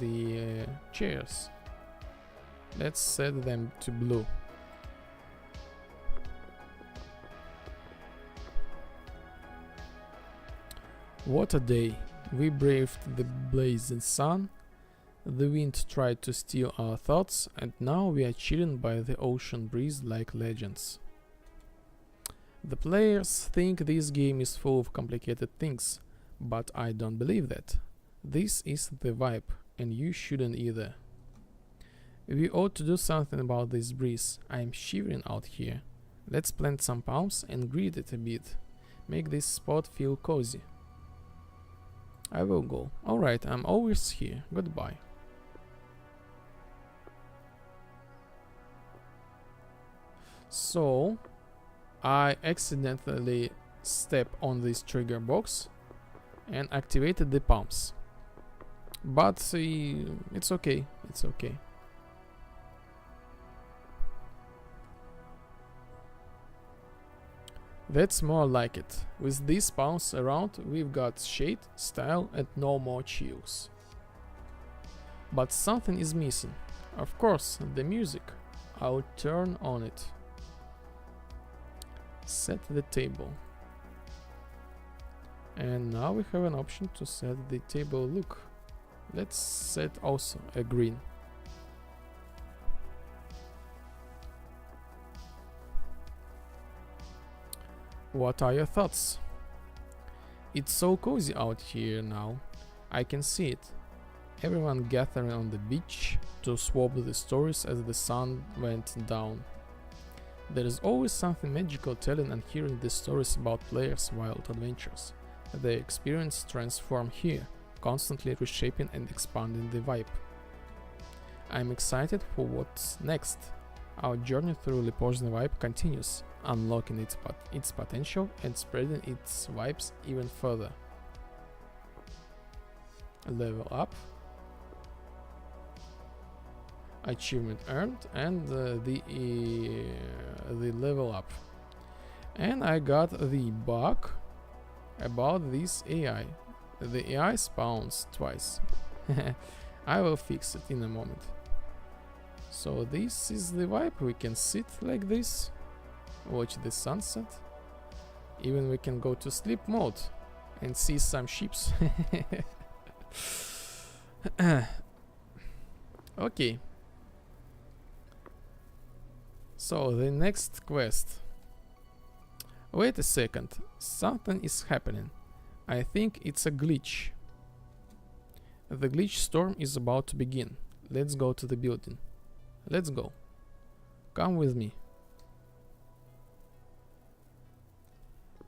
the chairs. Let's set them to blue. What a day. We braved the blazing sun, the wind tried to steal our thoughts, and now we are chilling by the ocean breeze like legends. The players think this game is full of complicated things, but I don't believe that. This is the vibe, and you shouldn't either. We ought to do something about this breeze. I'm shivering out here. Let's plant some palms and greet it a bit. Make this spot feel cozy. I will go. Alright, I'm always here. Goodbye. So, I accidentally stepped on this trigger box and activated the pumps. But it's okay. It's okay. That's more like it. With these pumps around, we've got shade, style, and no more chills. But something is missing. Of course, the music. I'll turn on it. Set the table. And now we have an option to set the table look. Let's set also a green. What are your thoughts? It's so cozy out here now. I can see it. Everyone gathering on the beach to swap the stories as the sun went down. There is always something magical telling and hearing the stories about players' wild adventures. Their experience transform here, constantly reshaping and expanding the vibe. I'm excited for what's next. Our journey through Lepozhny vibe continues, unlocking its potential and spreading its vibes even further. Level up. achievement earned, and the level up. And I got the bug about this AI. The AI spawns twice. I will fix it in a moment. So this is the vibe. We can sit like this, watch the sunset. Even we can go to sleep mode and see some ships. Okay. So the next quest. Wait a second, something is happening. I think it's a glitch. The glitch storm is about to begin. Let's go to the building. Let's go. Come with me.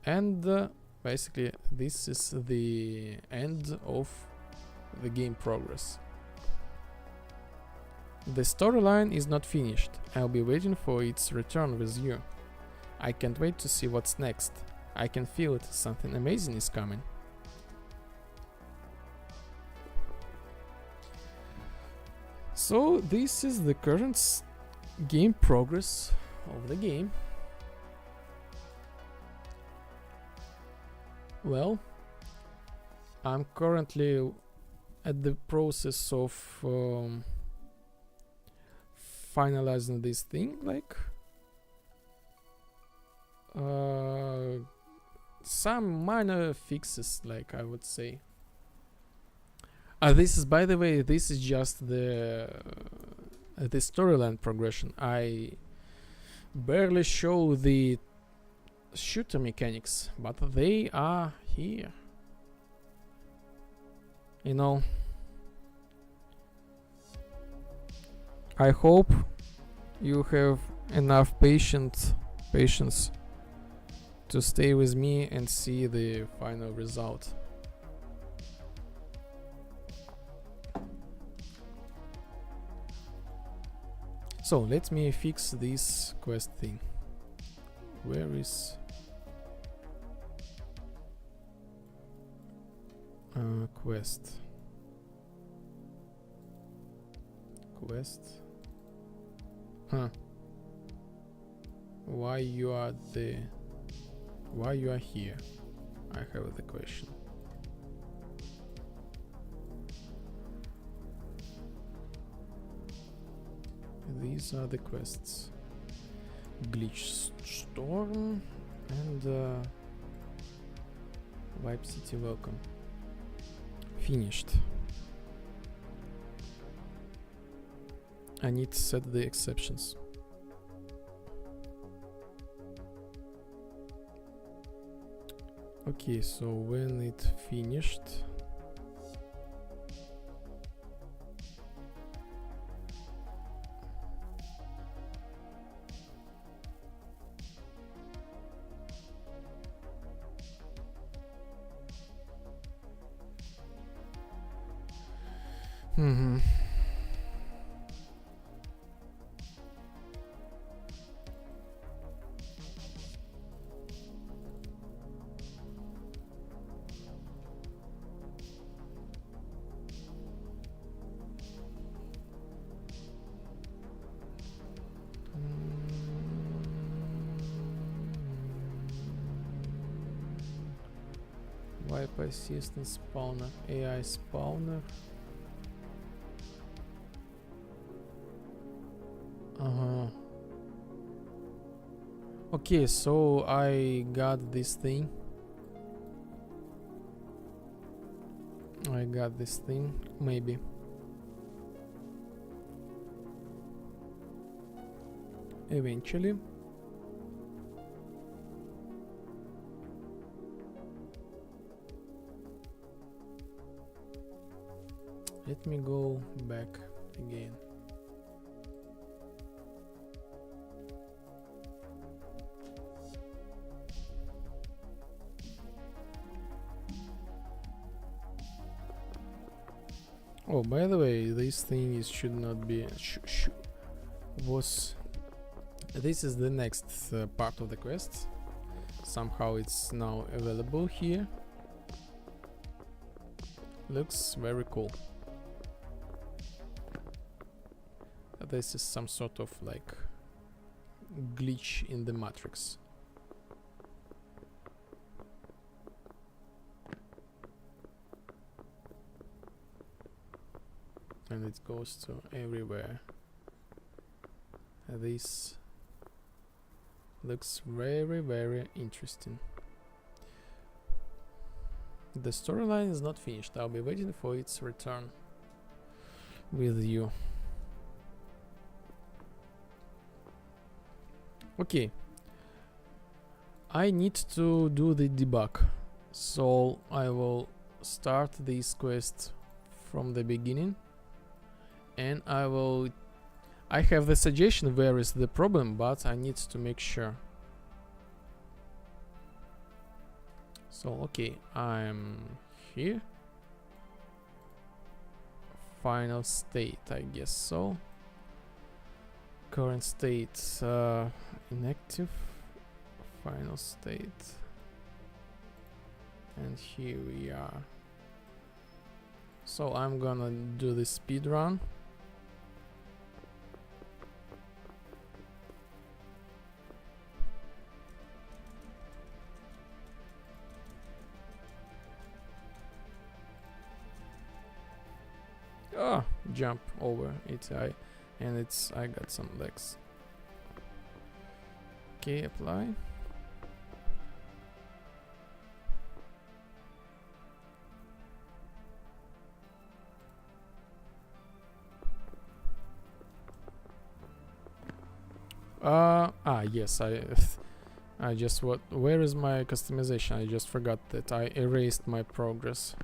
And basically this is the end of the game progress. The storyline is not finished. I'll be waiting for its return with you. I can't wait to see what's next. I can feel it. Something amazing is coming. So this is the current game progress of the game. Well, I'm currently at the process of finalizing this thing, like some minor fixes, like I would say. This is, by the way, this is just the storyline progression. I barely show the shooter mechanics, but they are here. You know, I hope you have enough patience to stay with me and see the final result. So let me fix this quest thing. Where is quest? Huh. Why you are here? I have the question. These are the quests. Glitch Storm and Vibe City Welcome. Finished. I need to set the exceptions. Okay, so when it finished, wipe assistant spawner, AI spawner. Okay, so I got this thing. Maybe. Eventually. Let me go back again. Oh, by the way, this thing should not be this is the next part of the quest. Somehow it's now available here. Looks very cool. this is some sort of like glitch in the matrix. And it goes to everywhere. This looks very, very interesting. The storyline is not finished. I'll be waiting for its return with you. Okay. I need to do the debug. So I will start this quest from the beginning. And I have the suggestion where is the problem, but I need to make sure. So okay, I'm here. Final state, I guess so. Current state, inactive. Final state. And here we are. So I'm gonna do the speed run. Jump over it. I got some legs. Okay, apply. Yes, I just where is my customization? I just forgot that I erased my progress.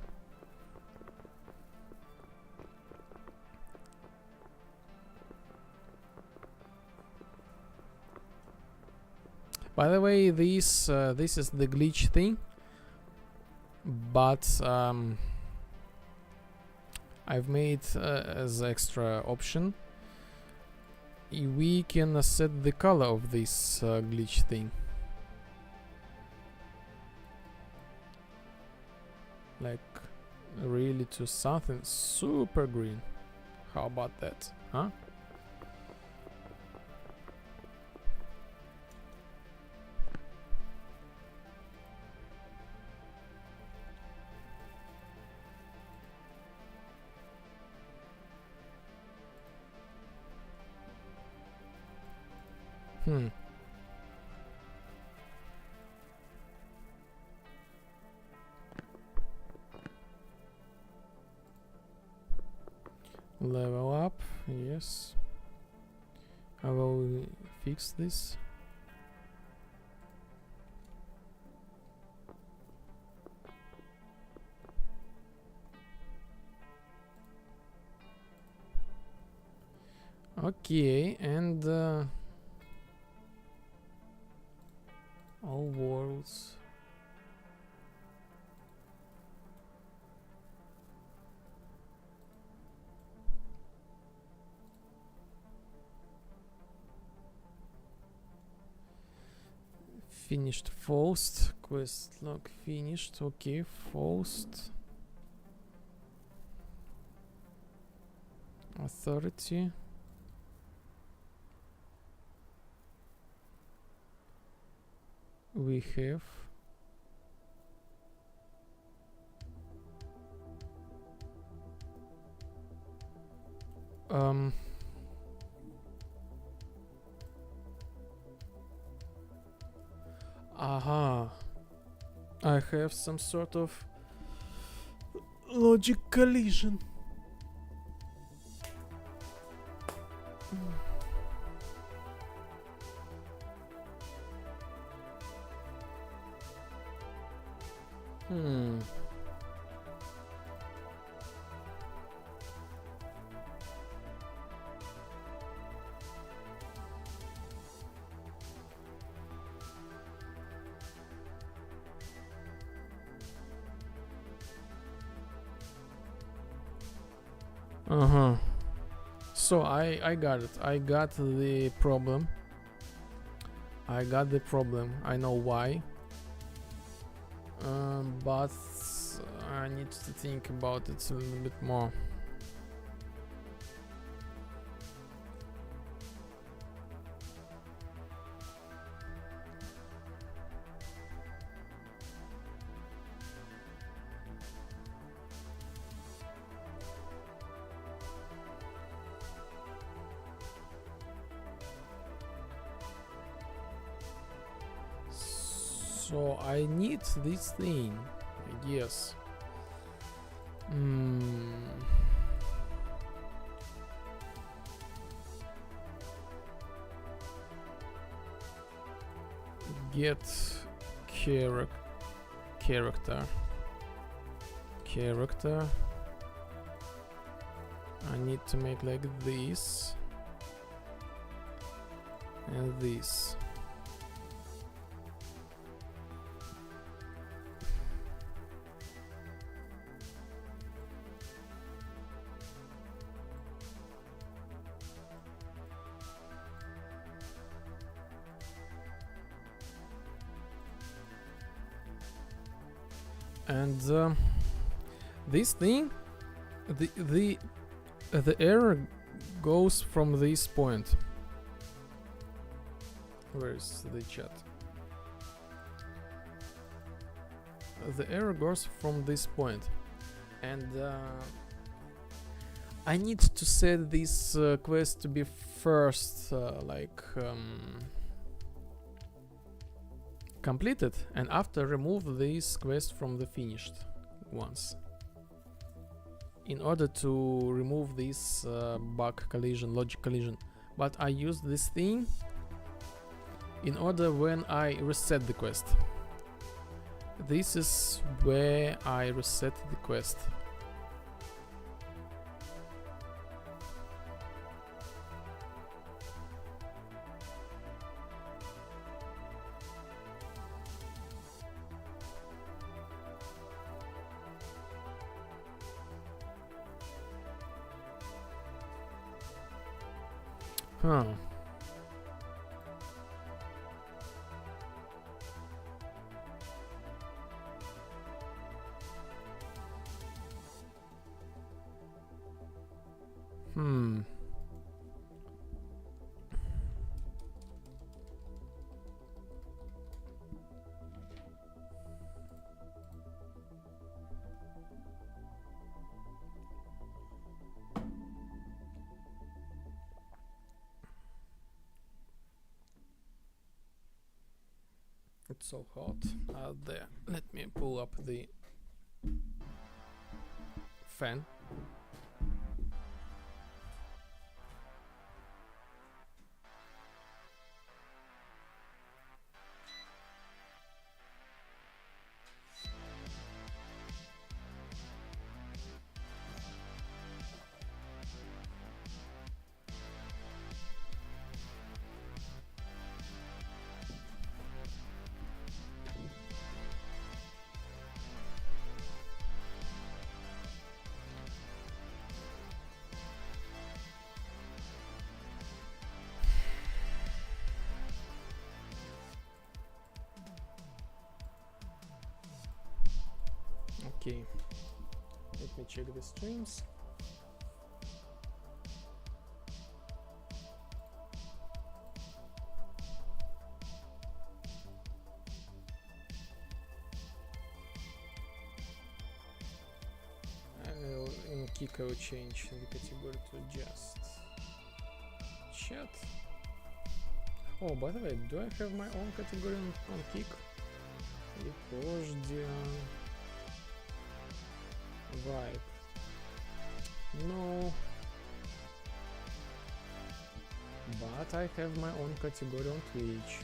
By the way, this is the glitch thing, but I've made as extra option. We can set the color of this glitch thing, like really to something super green. How about that, huh? Level up, yes. I will fix this. Okay, and all worlds. Finished Faust. Quest log finished. Okay, Faust. Authority. We have I have some sort of logic collision. So I got it. I got the problem. I know why. But I need to think about it a little bit more. So I need this thing, I guess. Get character. I need to make like this and this. And this thing, the error goes from this point. Where is the chat? The error goes from this point, and I need to set this quest to be first, completed, and after remove this quest from the finished ones, in order to remove this bug collision, logic collision. But I use this thing in order when I reset the quest. This is where I reset the quest. Huh. It's so hot out there. Let me pull up the fan. Okay, let me check the streams. I will in Kiko change the category to just chat. Oh, by the way, do I have my own category on Kik? Vibe. No. But I have my own category on Twitch.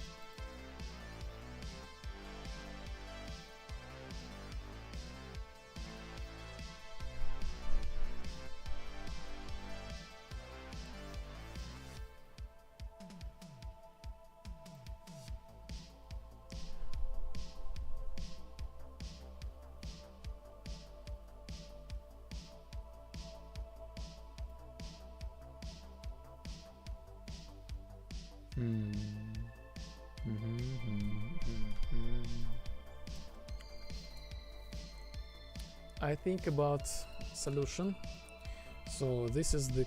I think about solution. So this is the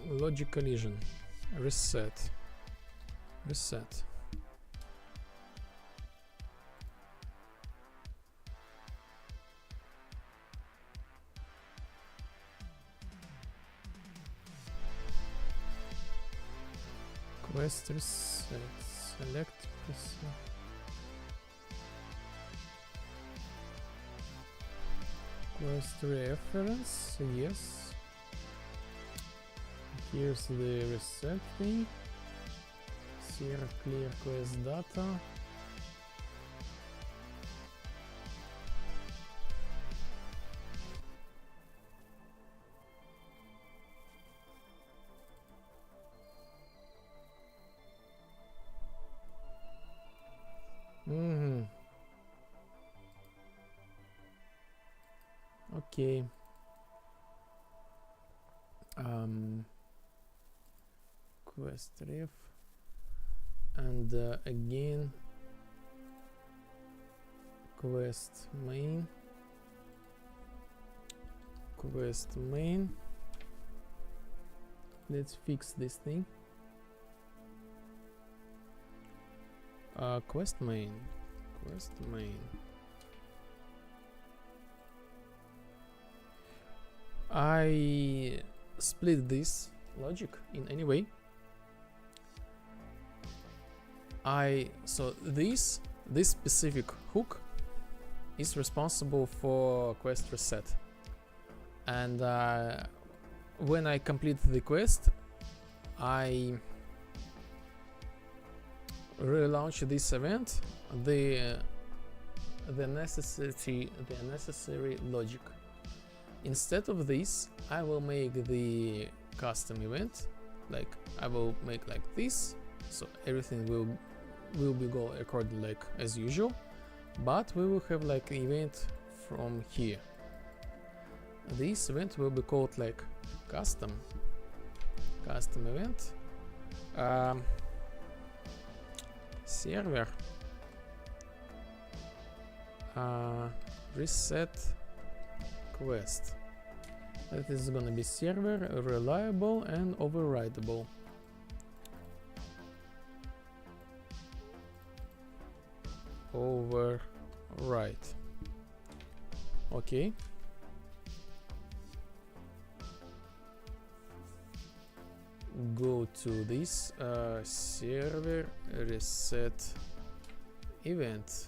logic collision. Reset. Quest reset. Select reset. Quest reference, yes. Here's the reset thing. Here, clear quest data. Okay. Quest ref. And again, quest main. Quest main. Let's fix this thing. Quest main. Quest main. I split this logic in any way. So this specific hook is responsible for quest reset, and when I complete the quest, I relaunch this event, the necessary logic. Instead of this, I will make the custom event, like I will make like this, so everything will be go according like as usual, but we will have like event from here. This event will be called like custom event, server reset quest. That is gonna be server reliable and overridable. Overwrite. Okay. Go to this server reset event.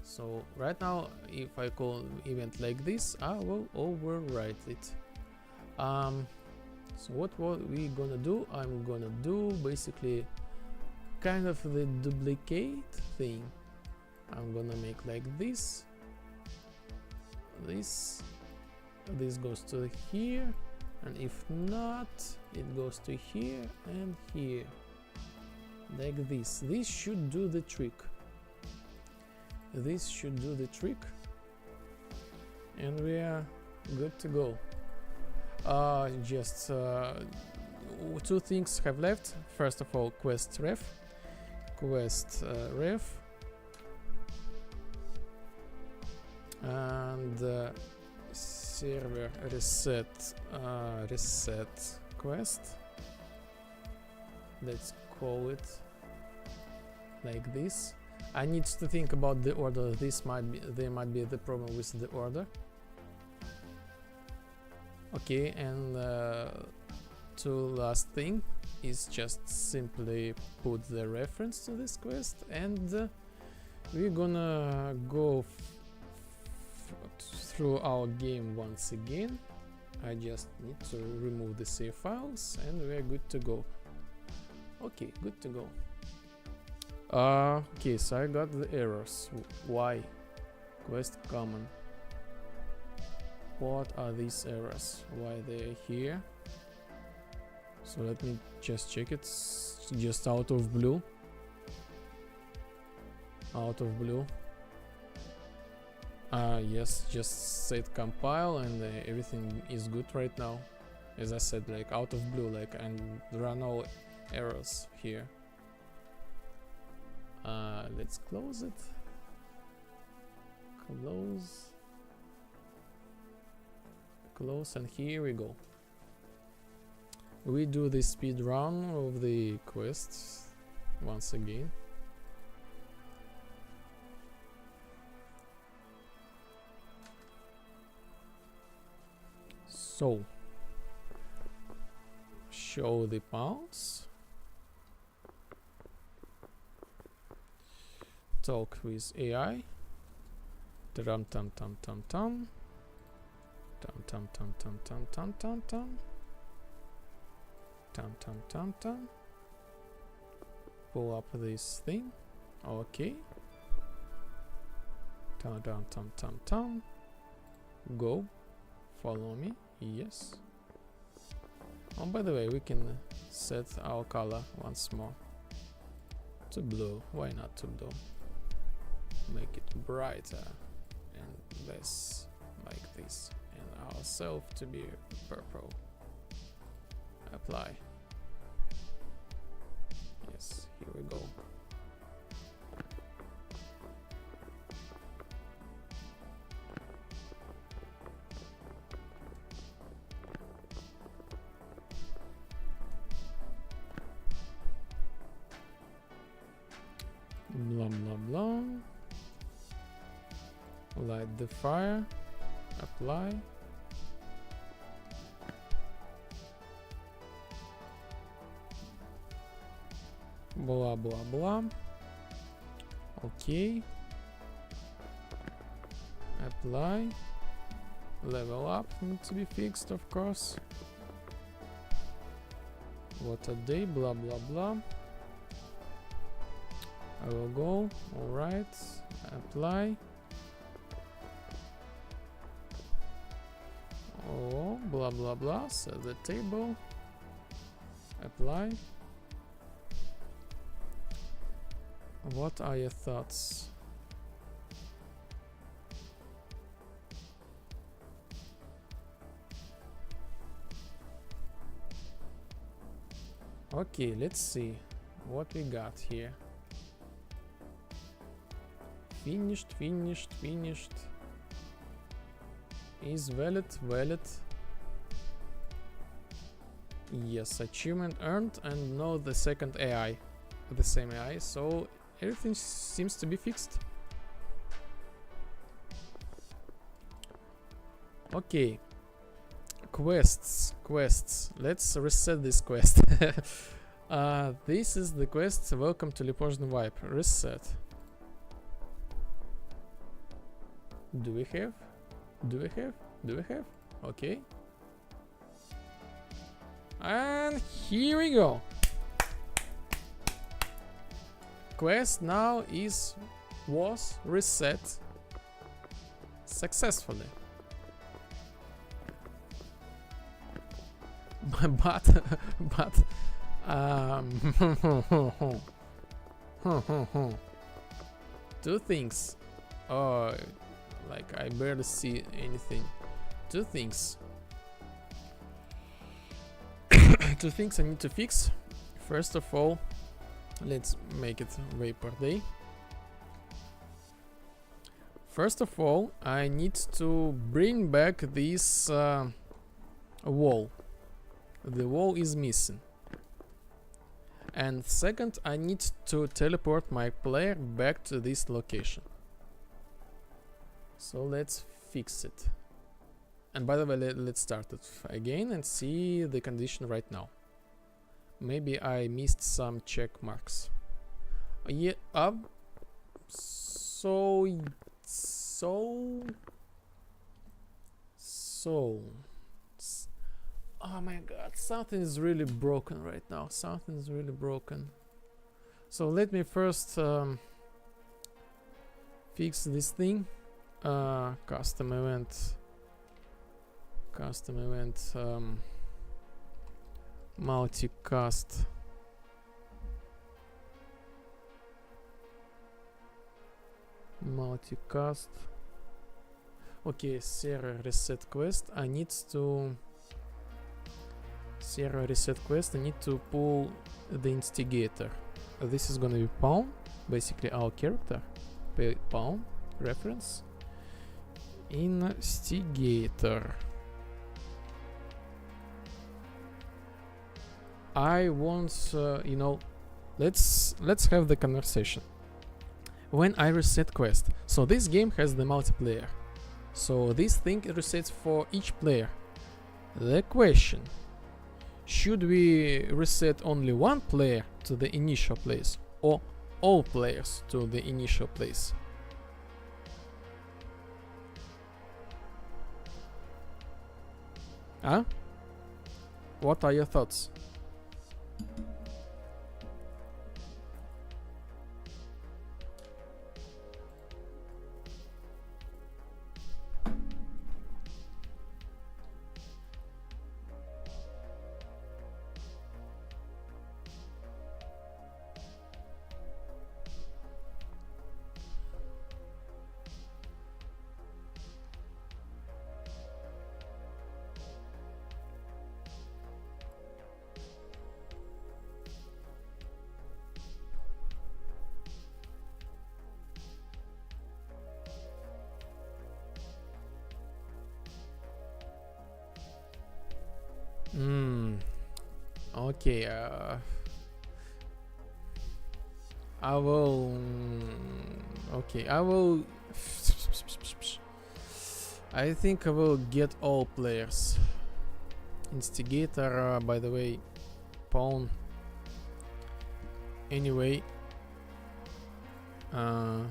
So right now, if I call event like this, I will overwrite it. So what we gonna do? I'm gonna do basically kind of the duplicate thing. I'm gonna make like this. This goes to here, and if not, it goes to here and here, like this. This should do the trick. This should do the trick, and we are good to go. Just two things have left. First of all, quest ref, and server reset quest. Let's call it like this. I need to think about the order. There might be the problem with the order. Okay, and two last thing is just simply put the reference to this quest, and we're gonna go through our game once again. I just need to remove the save files, and we're good to go. Okay, good to go. Okay, so I got the errors. Why? Quest common. What are these errors? Why they are here? So let me just check it. Just out of blue. Yes, just set compile, and everything is good right now. As I said, like out of blue, like, and there are no errors here. Let's close it. Close, and here we go. We do the speed run of the quests once again. So, show the pounds. Talk with AI. Tam. Tum tum tum tum tum tum tum. Tum tum tum tum. Pull up this thing. Okay. Tum tum tum tum tum. Go. Follow me. Yes. Oh, by the way, we can set our color once more to blue. Why not to blue? Make it brighter and less like this, and ourselves to be purple. Apply. Yes, here we go. Blah blah blah. Light the fire. Apply. Blah blah blah. Okay. Apply. Level up need to be fixed, of course. What a day. Blah blah blah. I will go. Alright. Apply. Oh, blah blah blah. Set the table. Apply. What are your thoughts? Okay, let's see what we got here. Finished, finished, finished. Is valid, valid. Yes, achievement earned, and no, the second AI. The same AI, so everything seems to be fixed. Okay. Quests. Let's reset this quest. This is the quest. Welcome to Lepozhny Vibe. Reset. Do we have? Okay. And here we go. Quest now was reset successfully. but two things. Oh, like I barely see anything. Two things. Two things I need to fix. First of all, let's make it vapor day. First of all, I need to bring back this wall. The wall is missing. And second, I need to teleport my player back to this location. So let's fix it. And by the way, let's start it again and see the condition right now. Maybe I missed some check marks. Yeah, so oh my god, something is really broken right now. Something is really broken. So let me first fix this thing. Custom event multicast. Okay, server reset quest. I need to pull the instigator. This is gonna be Pawn, basically our character. Pawn reference. Instigator. I want, let's have the conversation. When I reset quest, so this game has the multiplayer, so this thing resets for each player. The question: should we reset only one player to the initial place, or all players to the initial place? Huh? What are your thoughts? Okay, I will. Okay, I will. I think I will get all players. Instigator, by the way, pawn. Anyway, I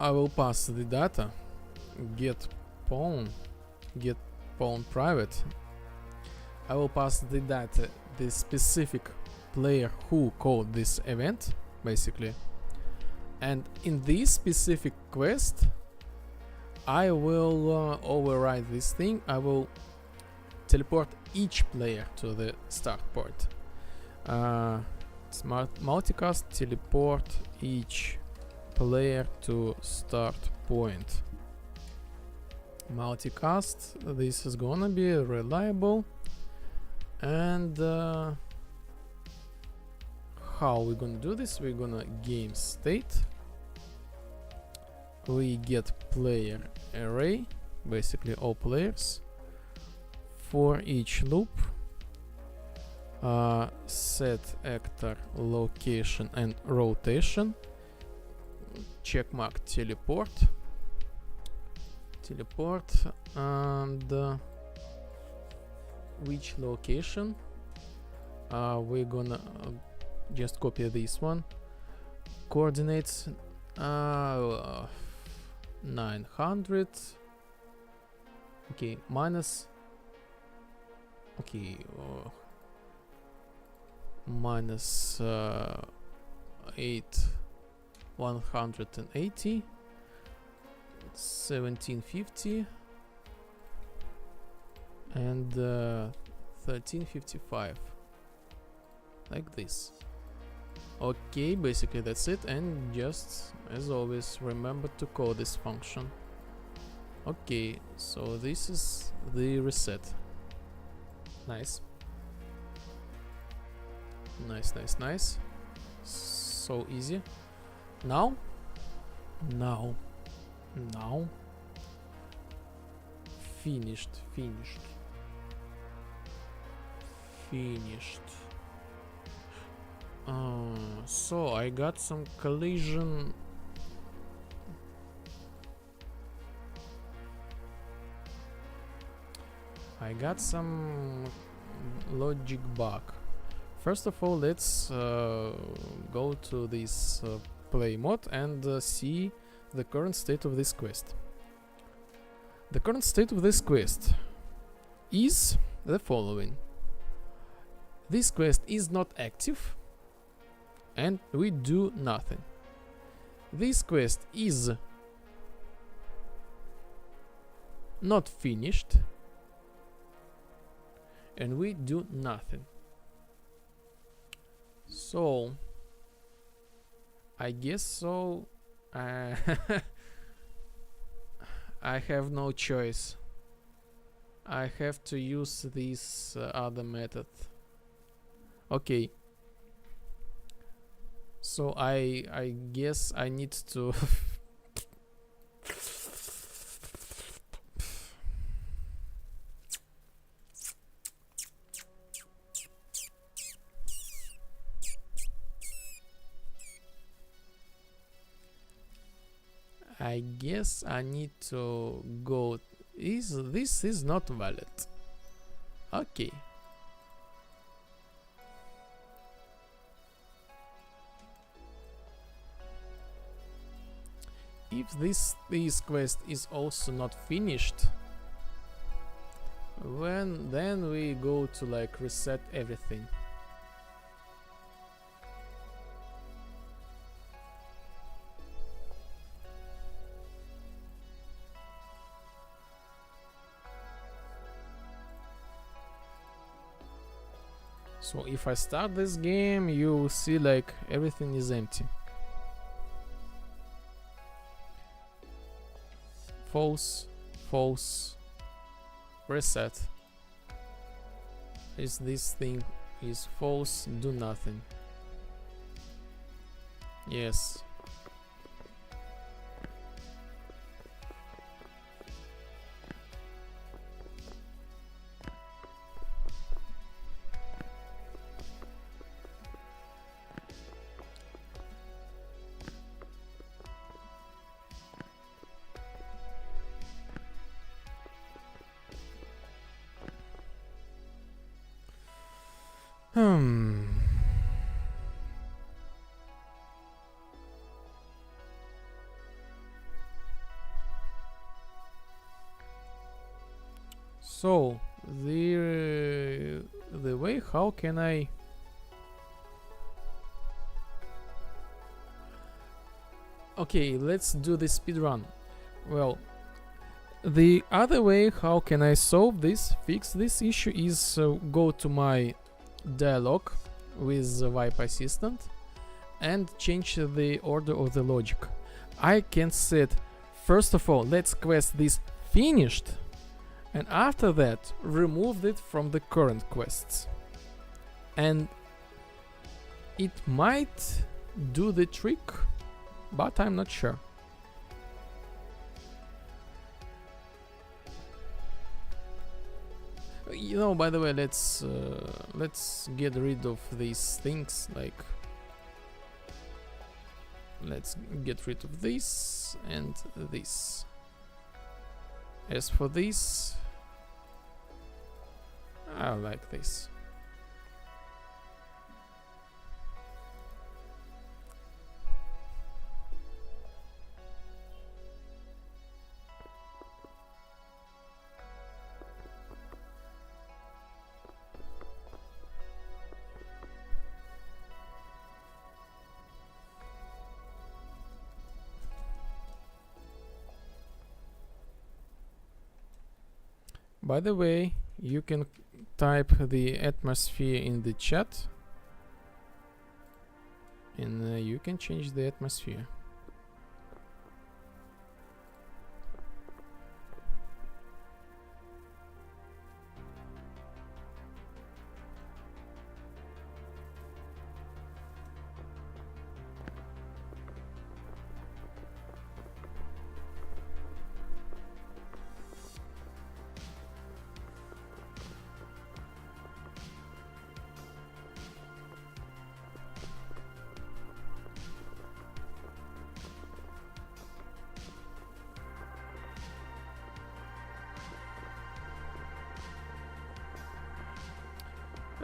will pass the data. Get pawn private. I will pass the data, the specific player who called this event, basically. And in this specific quest, I will override this thing. I will teleport each player to the start point. Smart multicast, teleport each player to start point. Multicast, this is gonna be reliable. And how we're gonna do this? We're gonna game state. We get player array, basically all players. For each loop, set actor location and rotation. Checkmark teleport. And which location? We're gonna just copy this one. Coordinates 900. Okay, minus. Okay, minus 180. 1750 and 1355, like this. Okay, basically that's it, and just as always remember to call this function. Okay, so this is the reset. Nice. So easy. Now finished. So I got some collision. I got some logic bug. First of all, let's go to this play mode and see the current state of this quest. The current state of this quest is the following. This quest is not active and we do nothing. This quest is not finished and we do nothing. So I guess so. I have no choice. I have to use this other method. Okay. So I guess I need to I guess I need to go. This is not valid. Okay. If this quest is also not finished, Then we go to like reset everything. So if I start this game, you will see like everything is empty. False, false, reset. Is this thing is false, do nothing. Yes. So the way how can I okay, let's do the speed run. Well, the other way how can I solve this, fix this issue is go to my dialog with the Vibe Assistant and change the order of the logic. I can set, first of all, let's quest this finished, and after that remove it from the current quests, and it might do the trick, but I'm not sure. You know, by the way, let's get rid of these things, like let's get rid of this and this. As for this, I like this. By the way, you can type the atmosphere in the chat, and you can change the atmosphere.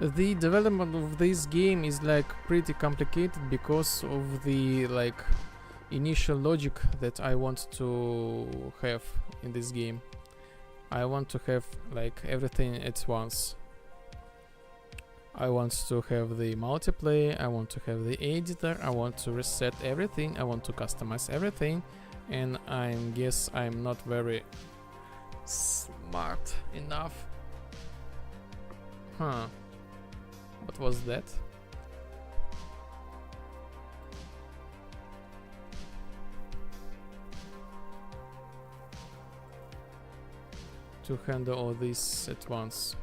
The development of this game is like pretty complicated because of the like initial logic that I want to have in this game. I want to have like everything at once. I want to have the multiplayer, I want to have the editor, I want to reset everything, I want to customize everything, and I guess I'm not very smart enough. Huh. What was that? To handle all this at once.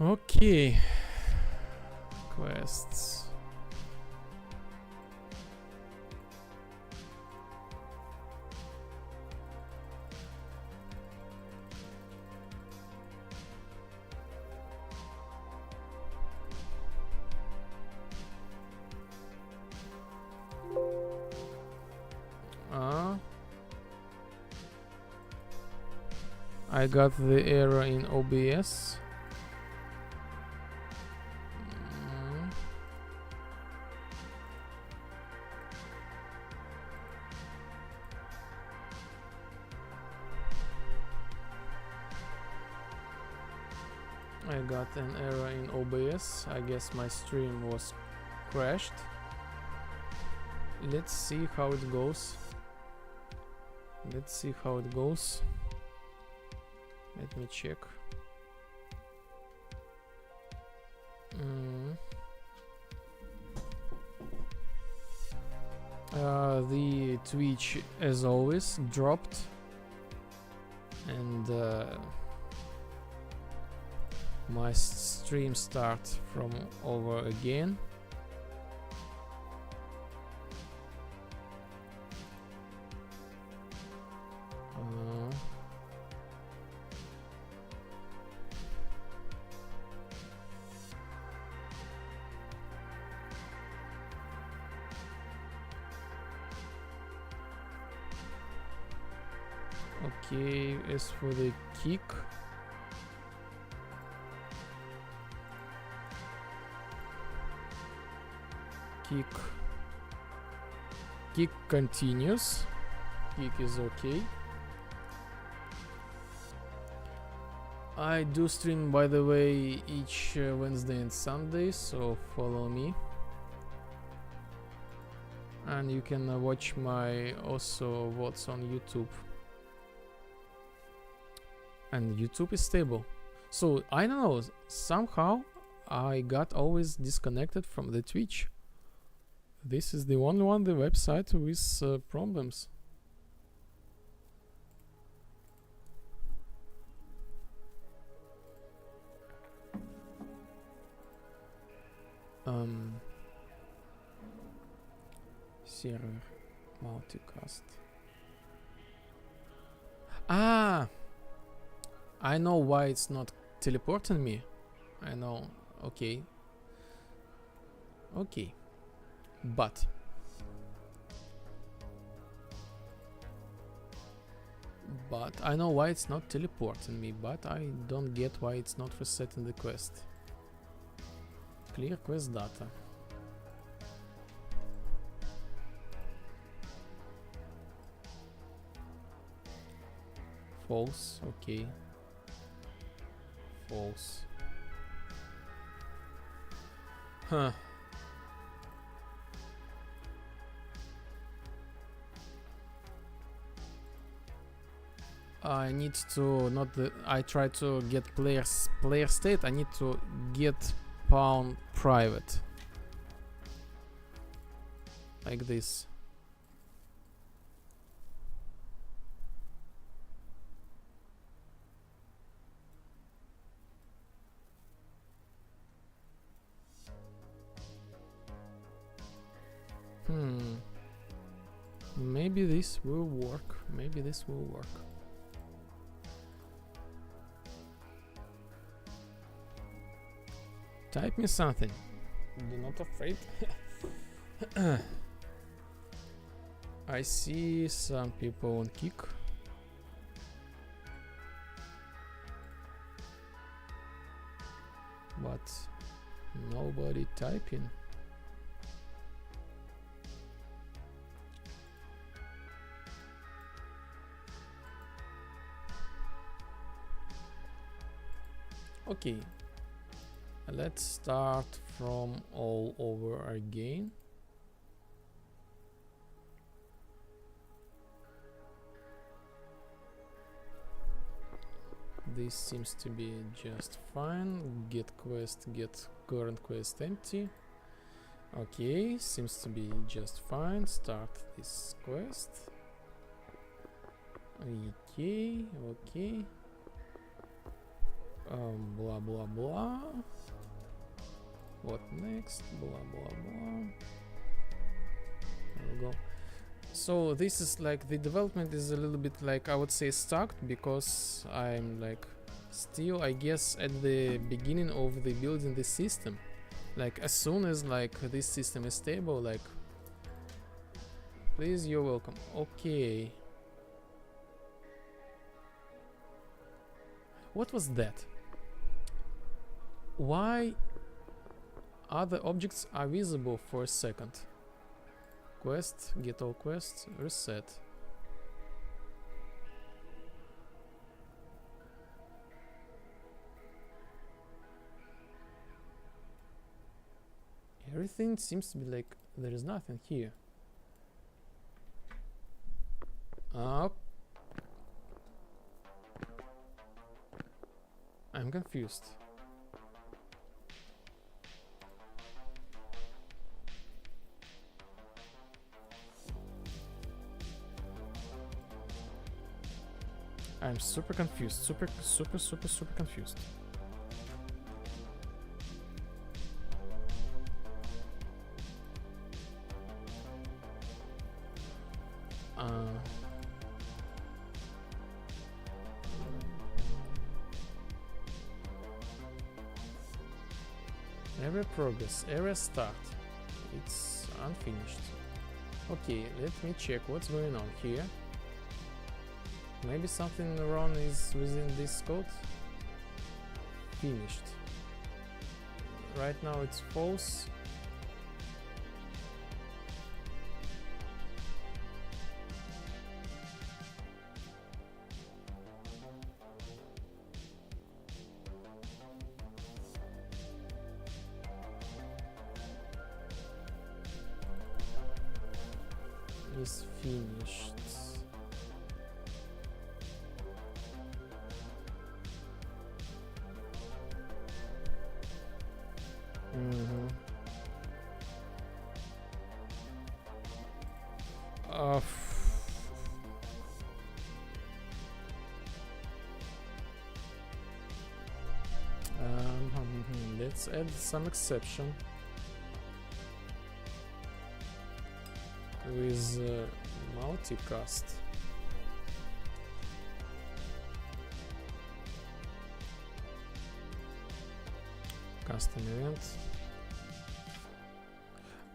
Okay, quests. I got the error in OBS. I got an error in OBS. I guess my stream was crashed. Let's see how it goes. Let's see how it goes. Let me check. The Twitch, as always, dropped, and my stream starts from over again. Okay, as for the kick, kick continues. Kick is okay. I do stream, by the way, each Wednesday and Sunday, so follow me. And you can watch my also VODs on YouTube. And YouTube is stable. So I don't know, somehow I got always disconnected from the Twitch. This is the only one, the website with problems. Server multicast. I know why it's not teleporting me. I know. Okay. Okay. But I know why it's not teleporting me, but I don't get why it's not resetting the quest. Clear quest data. False. Okay. False. Huh. I need to I try to get player state. I need to get pawn private. Like this. Maybe this will work. Maybe this will work. Type me something. Do not afraid. I see some people on kick. But nobody typing. Okay, let's start from all over again. This seems to be just fine. Get quest, get current quest empty. Okay, seems to be just fine. Start this quest. Okay, okay. Blah blah blah. What next? Blah blah blah. There we go. So this is like the development is a little bit like, I would say, stuck, because I'm like still, I guess, at the beginning of the building the system. Like as soon as like this system is stable, like, please, you're welcome. Okay. What was that? Why other objects are visible for a second? Quest, get all quests, reset. Everything seems to be like there is nothing here. I'm confused. I'm super confused. Super confused. Area progress, area start. It's unfinished. Okay, let me check what's going on here. Maybe something wrong is within this code. Finished. Right now it's false. Is finished. Let's add some exception with multicast. Custom event.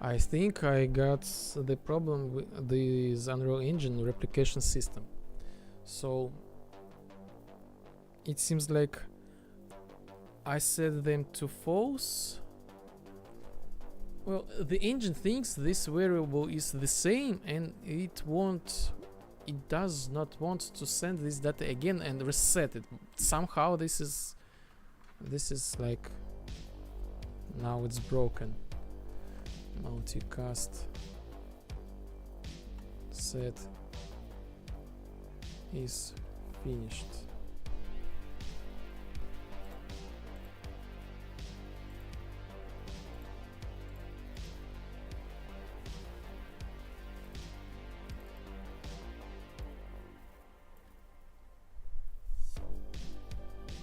I think I got the problem with this Unreal Engine replication system. So it seems like I set them to false. Well, the engine thinks this variable is the same and it does not want to send this data again and reset it. Somehow this is like, now it's broken. Multicast set is finished.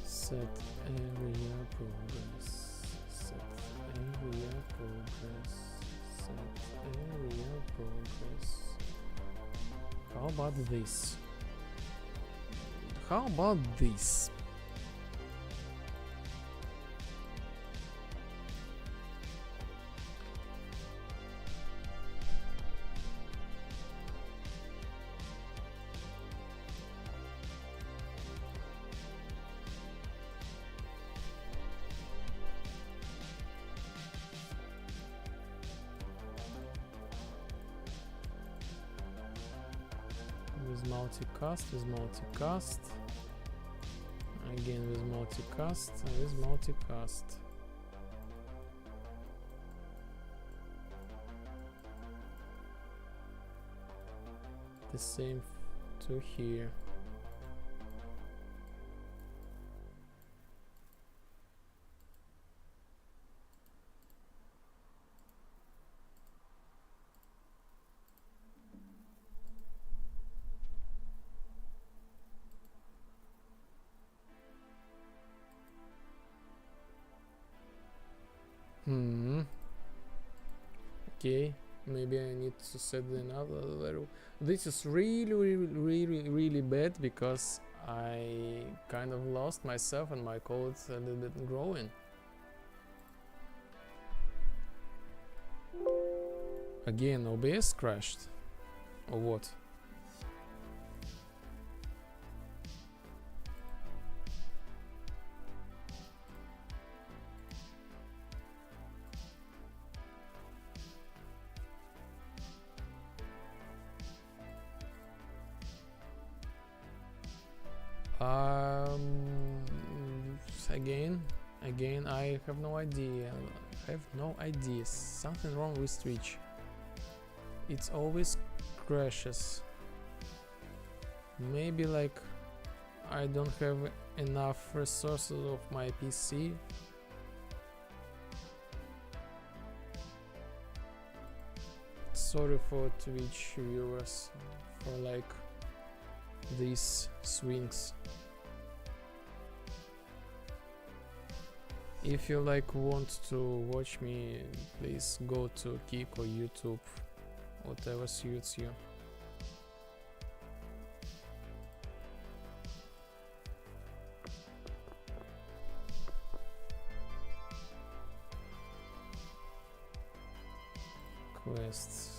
Set area progress. Set area progress. Set area progress. How about this? How about this? With multicast, again with multicast, and with multicast. The same to here. Okay, maybe I need to set another variable. This is really bad because I kind of lost myself and my code didn't growing. Again, OBS crashed, or what? Again, I have no idea. I have no idea. Something wrong with Twitch. It's always crashes. Maybe like I don't have enough resources of my PC. Sorry for Twitch viewers for like these swings. If you like want to watch me, please go to Kick or YouTube, whatever suits you. Quests.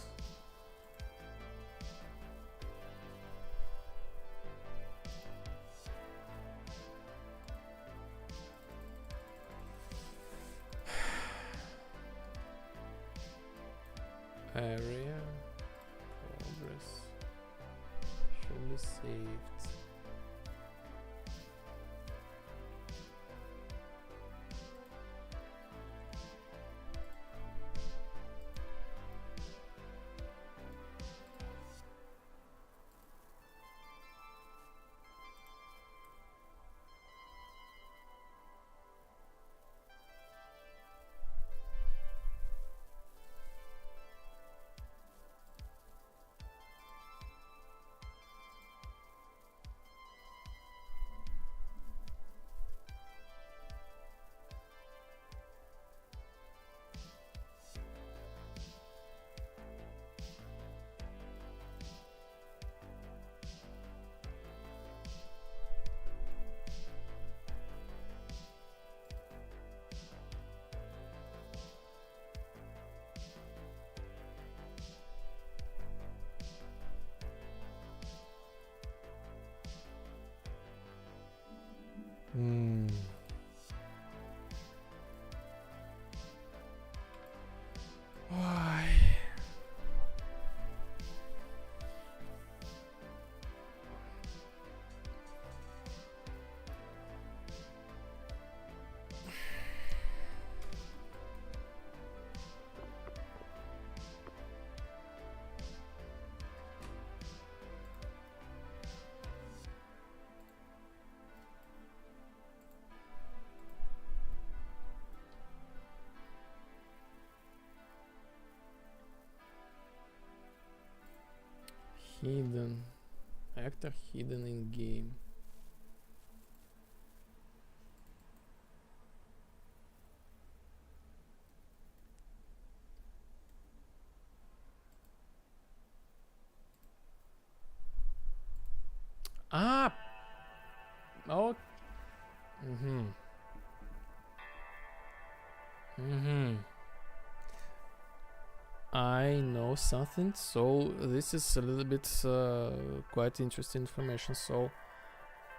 Area progress should be saved. Why? Hidden. Actor hidden in game. Ah! Oh. I know something, so this is a little bit quite interesting information. So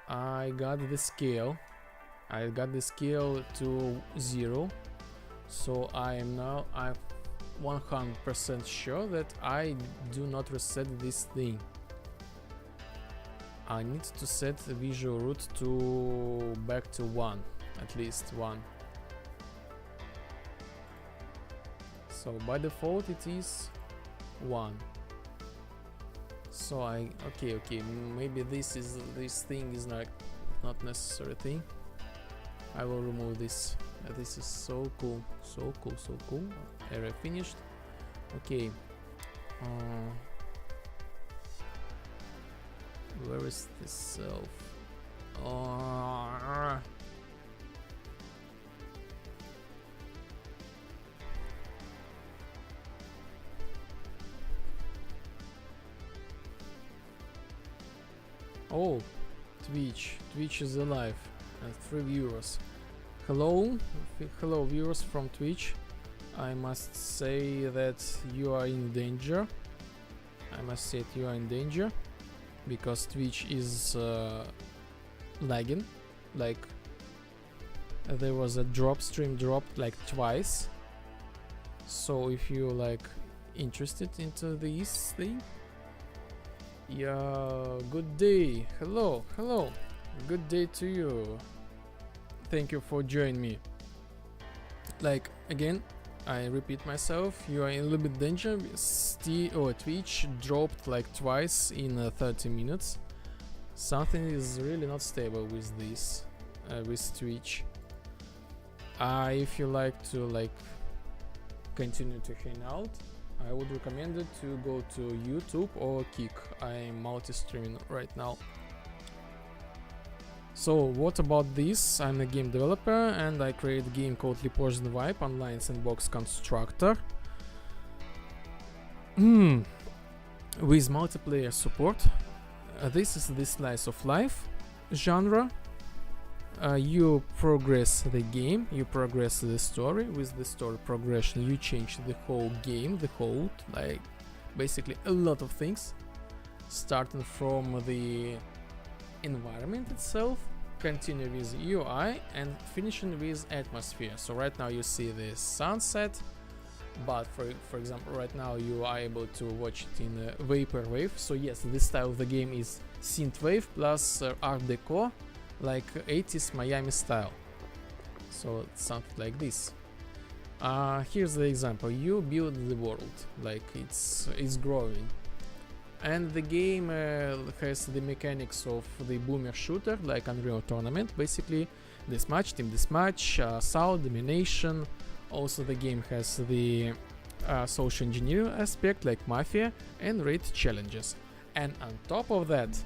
I got the scale to 0, so I'm 100% sure that I do not reset this thing. I need to set the visual root to back to 1, at least 1. So by default it is 1. So okay, maybe this thing is not necessary thing. I will remove this. This is so cool. Area finished. Okay. Where is this self? Oh, Twitch is alive and 3 viewers. Hello viewers from Twitch. I must say that you are in danger. Because Twitch is lagging. Like there was a stream dropped like twice. So if you like interested into this thing, yeah, good day. Hello. Good day to you. Thank you for joining me. Like, again, I repeat myself, you are in a little bit danger. Twitch dropped like twice in 30 minutes. Something is really not stable with this, with Twitch. If you like to continue to hang out, I would recommend it to go to YouTube or Kick. I'm multi-streaming right now. So what about this? I'm a game developer and I create a game called Prohibition Vibe online sandbox constructor with multiplayer support. This is the slice of life genre. You progress the game, you progress the story. With the story progression you change the whole game, like basically a lot of things, starting from the environment itself, continue with UI and finishing with atmosphere. So right now you see the sunset, but for example right now you are able to watch it in vaporwave. So yes, this style of the game is synthwave plus art deco, like 80s Miami style. So it's something like this. Here's the example. You build the world, like it's growing, and the game has the mechanics of the boomer shooter, like Unreal Tournament, basically deathmatch, team deathmatch, sound domination. Also the game has the social engineering aspect, like Mafia, and raid challenges. And on top of that,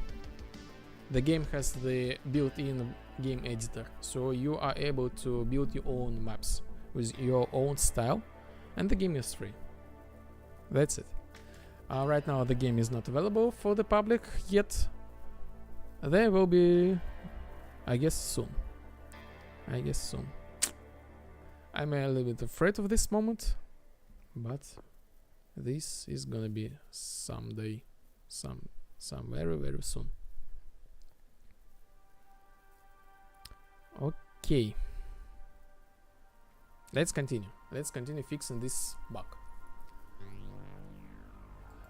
the game has the built-in game editor, so you are able to build your own maps with your own style, and the game is free. That's it. Right now the game is not available for the public yet. There will be, I guess soon. I'm a little bit afraid of this moment, but this is gonna be someday, some very, very soon. Okay, let's continue fixing this bug.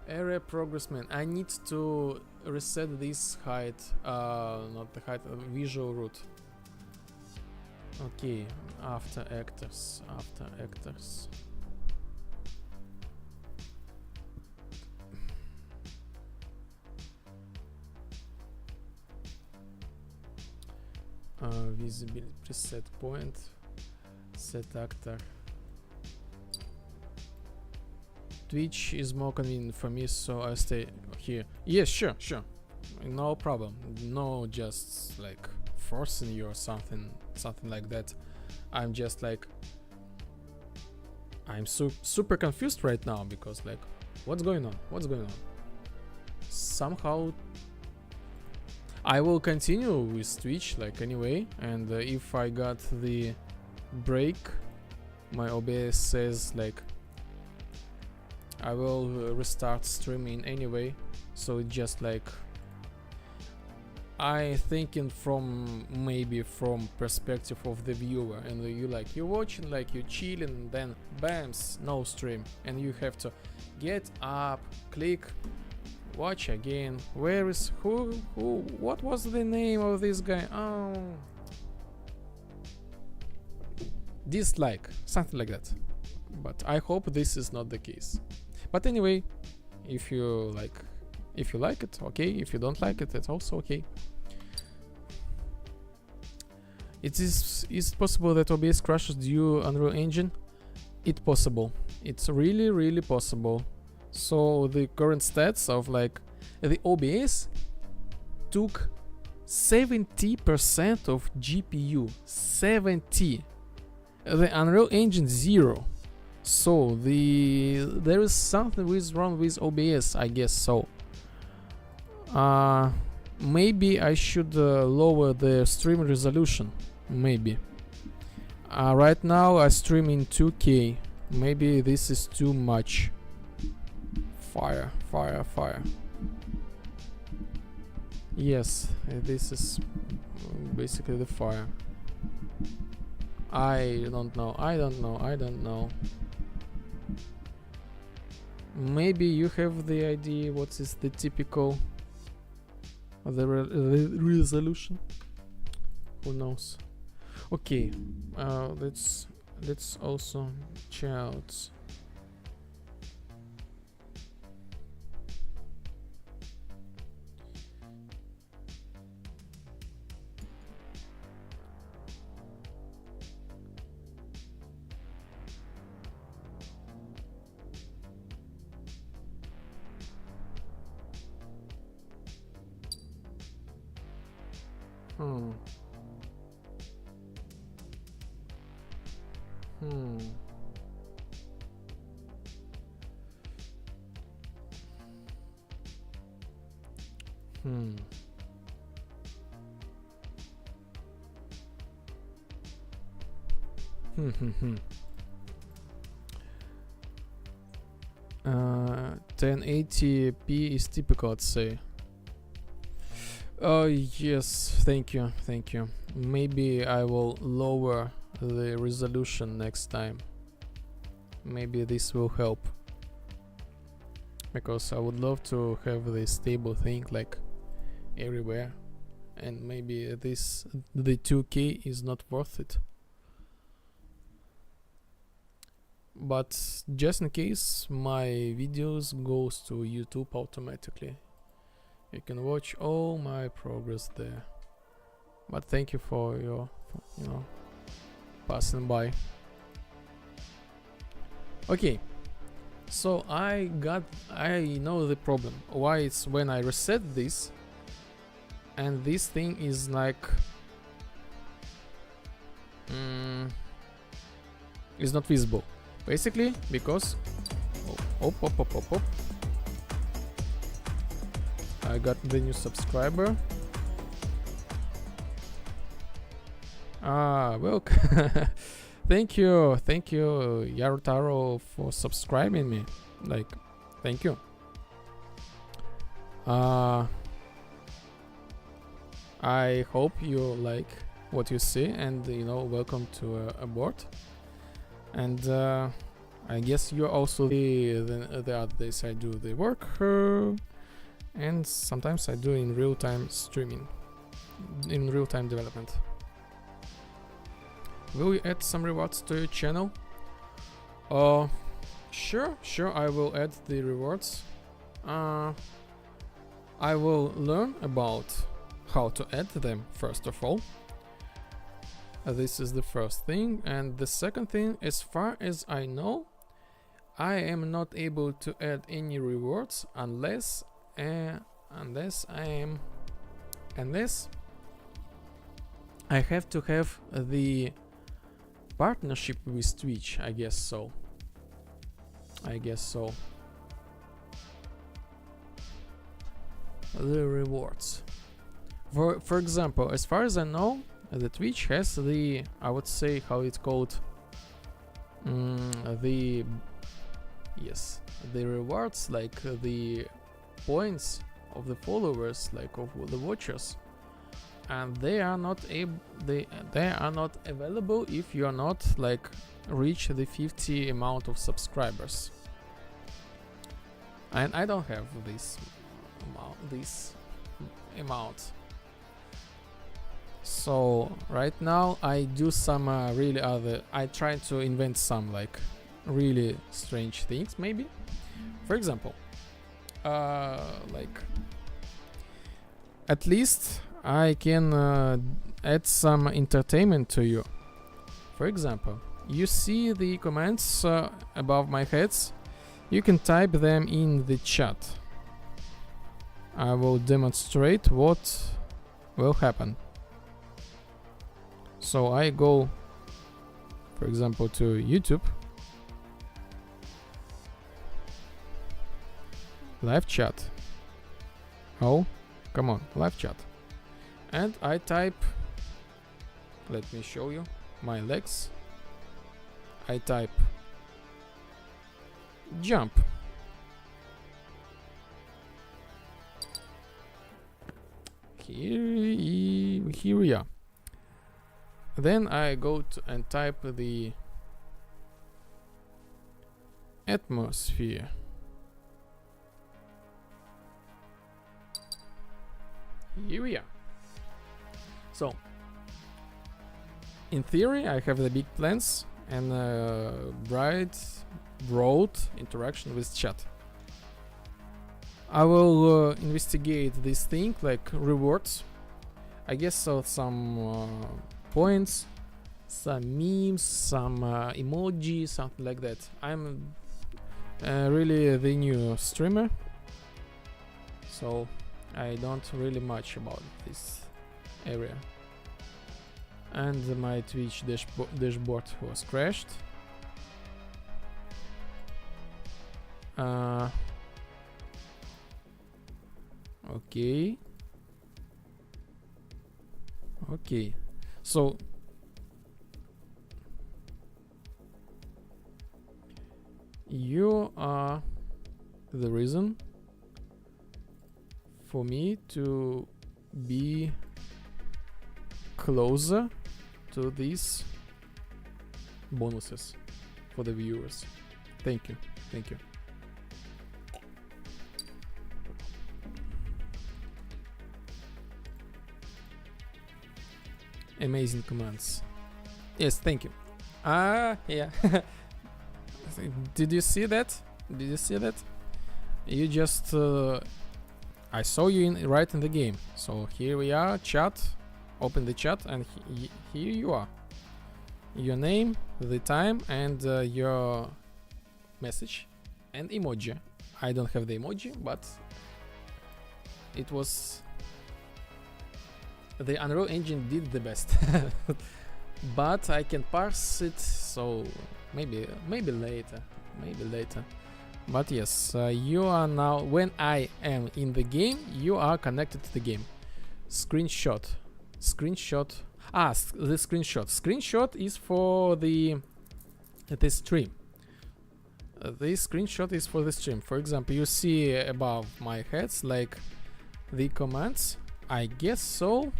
Area progress man, I need to reset this height, not the height, visual root. Okay, after actors. Visibility preset point, set actor. Twitch is more convenient for me, so I stay here. Yes, sure, no problem. No, just like forcing you or something like that. I'm just like, I'm super confused right now, because like, what's going on? Somehow I will continue with Twitch like anyway, and if I got the break, my OBS says like I will restart streaming anyway. So it's just like, I thinking maybe from perspective of the viewer, and you're watching, like you're chilling, and then bams, no stream, and you have to get up, click, watch again. Where is who? What was the name of this guy? Oh, dislike, something like that. But I hope this is not the case. But anyway, if you like it, okay. If you don't like it, it's also okay. Is it possible that OBS crashes due to Unreal Engine? It's possible. It's really possible. So the current stats of like the OBS took 70% of GPU. 70. The Unreal Engine 0. So there is something wrong with OBS, I guess so. Maybe I should lower the stream resolution. Maybe. Right now I stream in 2K. Maybe this is too much. Fire. Yes, this is basically the fire. I don't know. Maybe you have the idea what is the typical the resolution. Who knows? Okay, let's also check out. Hmm. Hmm. Hmm. Hmm. Hmm. Hmm. 1080p is typical, I'd say. Oh yes, thank you, thank you. Maybe I will lower the resolution next time. Maybe this will help. Because I would love to have this stable thing like everywhere. And maybe the 2K is not worth it. But just in case, my videos goes to YouTube automatically. You can watch all my progress there. But thank you for your, passing by. Okay, so I know the problem. Why it's when I reset this, and this thing is like, is not visible. Basically, because I got the new subscriber. Well, thank you, Yarutaro, for subscribing me. Like, thank you. I hope you like what you see, and welcome to aboard. And I guess you also the other days I do the work, and sometimes I do in real-time streaming, in real-time development. Will you add some rewards to your channel? Sure, I will add the rewards. I will learn about how to add them first of all. This is the first thing, and the second thing, as far as I know, I am not able to add any rewards unless I have to have the partnership with Twitch. I guess so. The rewards. For example, as far as I know, the Twitch has the, I would say, how it's called, the rewards, like the points of the followers, like of the watchers, and they are not available if you are not like reach the 50 amount of subscribers. And I don't have this amount. So right now I do some I try to invent some like really strange things, maybe. For example, like at least I can add some entertainment to you. For example, you see the comments above my heads. You can type them in the chat. I will demonstrate what will happen. So I go, for example, to YouTube, live chat. Oh, come on, live chat. And I type, let me show you my legs. I type jump. Here we are. Then I go and type the atmosphere. Here we are. So in theory, I have the big plans and broad interaction with chat. I will investigate this thing like rewards. I guess so, some points, some memes, some emoji, something like that. I'm really the new streamer, so I don't really much about this area. And my Twitch dashboard was crashed. Okay. Okay. So you are the reason for me to be closer to these bonuses for the viewers. Thank you. Thank you. Amazing commands. Yes, thank you. Yeah. Did you see that? Did you see that? You just I saw you right in the game. So here we are, chat. Open the chat, and here you are. Your name, the time, and your message and emoji. I don't have the emoji, but it was the Unreal Engine did the best. But I can parse it, so maybe later. But yes, you are now, when I am in the game, you are connected to the game. Screenshot. The screenshot is for the stream. This screenshot is for the stream. For example, you see above my heads like the commands. I guess so.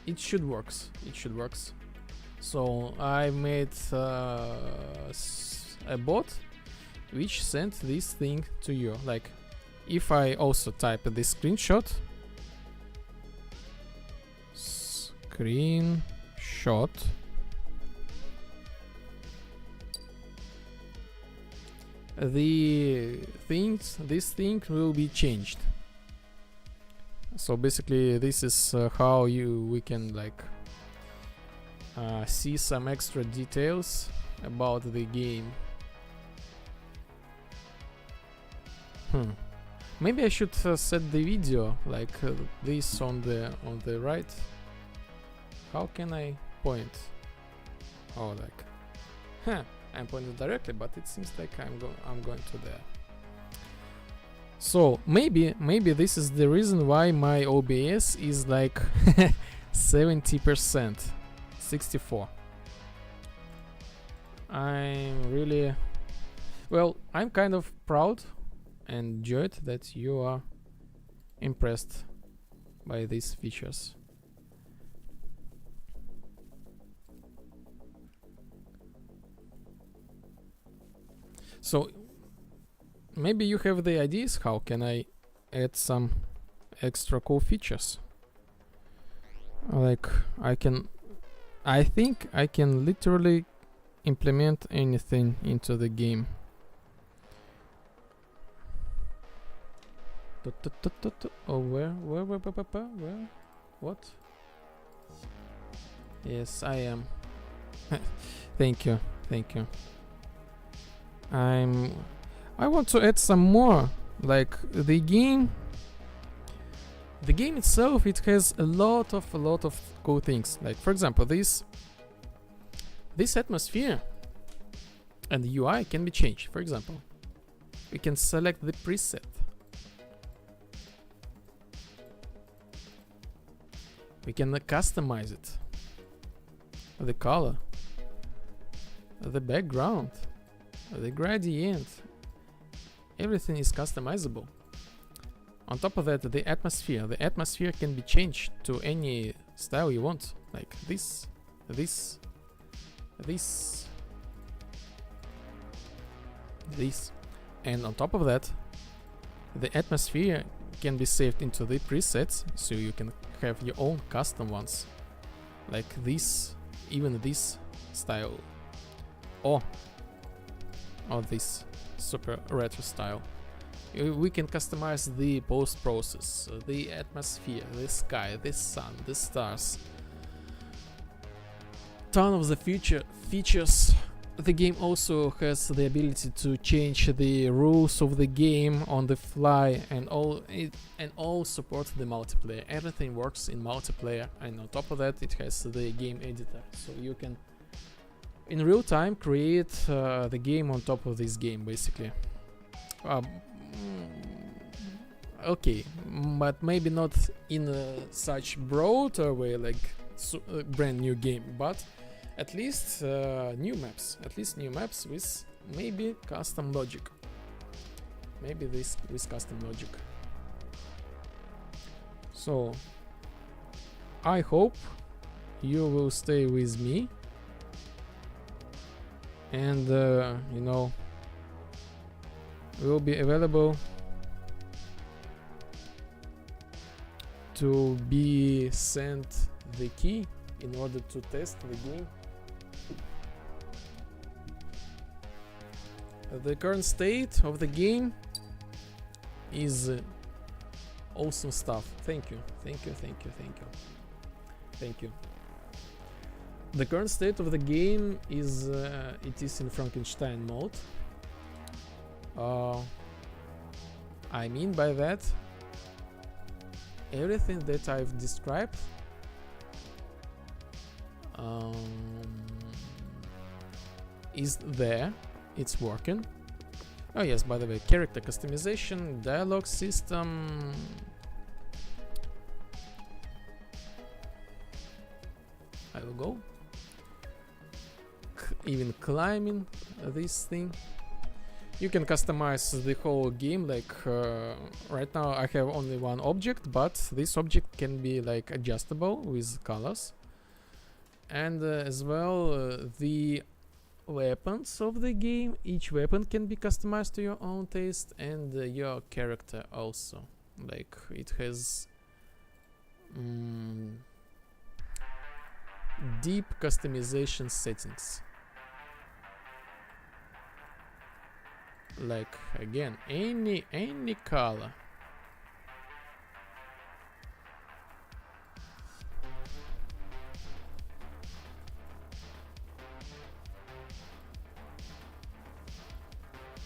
It should works. So I made a bot which sent this thing to you. Like, if I also type this screenshot, this thing will be changed. So basically, this is how we can like see some extra details about the game. Maybe I should set the video like this on the right. How can I point? Oh, like, I'm pointing directly, but it seems like I'm going to there. So maybe this is the reason why my OBS is like 70%, 64. I'm kind of proud and enjoyed that you are impressed by these features. So maybe you have the ideas how can I add some extra cool features. Like I think I can literally implement anything into the game. Oh, where? What? Yes, I am. Thank you. I want to add some more. Like the game itself, it has a lot of cool things. Like, for example, this atmosphere and the UI can be changed. For example, we can select the preset. We can customize it. The color, the background, the gradient. Everything is customizable. On top of that, the atmosphere can be changed to any style you want, like this, and on top of that, the atmosphere can be saved into the presets, so you can have your own custom ones, like this, even this style, or this super retro style. We can customize the post process, the atmosphere, the sky, the sun, the stars. Ton of the features. The game also has the ability to change the rules of the game on the fly, and all support the multiplayer. Everything works in multiplayer, and on top of that it has the game editor, so you can in real time create the game on top of this game, basically. Okay, but maybe not in such broad way like brand new game, but at least new maps with maybe custom logic. Maybe this with custom logic. So I hope you will stay with me, and you know, will be available to be sent the key in order to test the game. The current state of the game is awesome stuff. Thank you. The current state of the game is it is in Frankenstein mode. I mean by that, everything that I've described is there. It's working. Oh yes, by the way, character customization, dialogue system. I will go. Even climbing this thing. You can customize the whole game, like right now I have only one object, but this object can be like adjustable with colors. And as well the weapons of the game, each weapon can be customized to your own taste, and your character also, like it has deep customization settings, like again any color.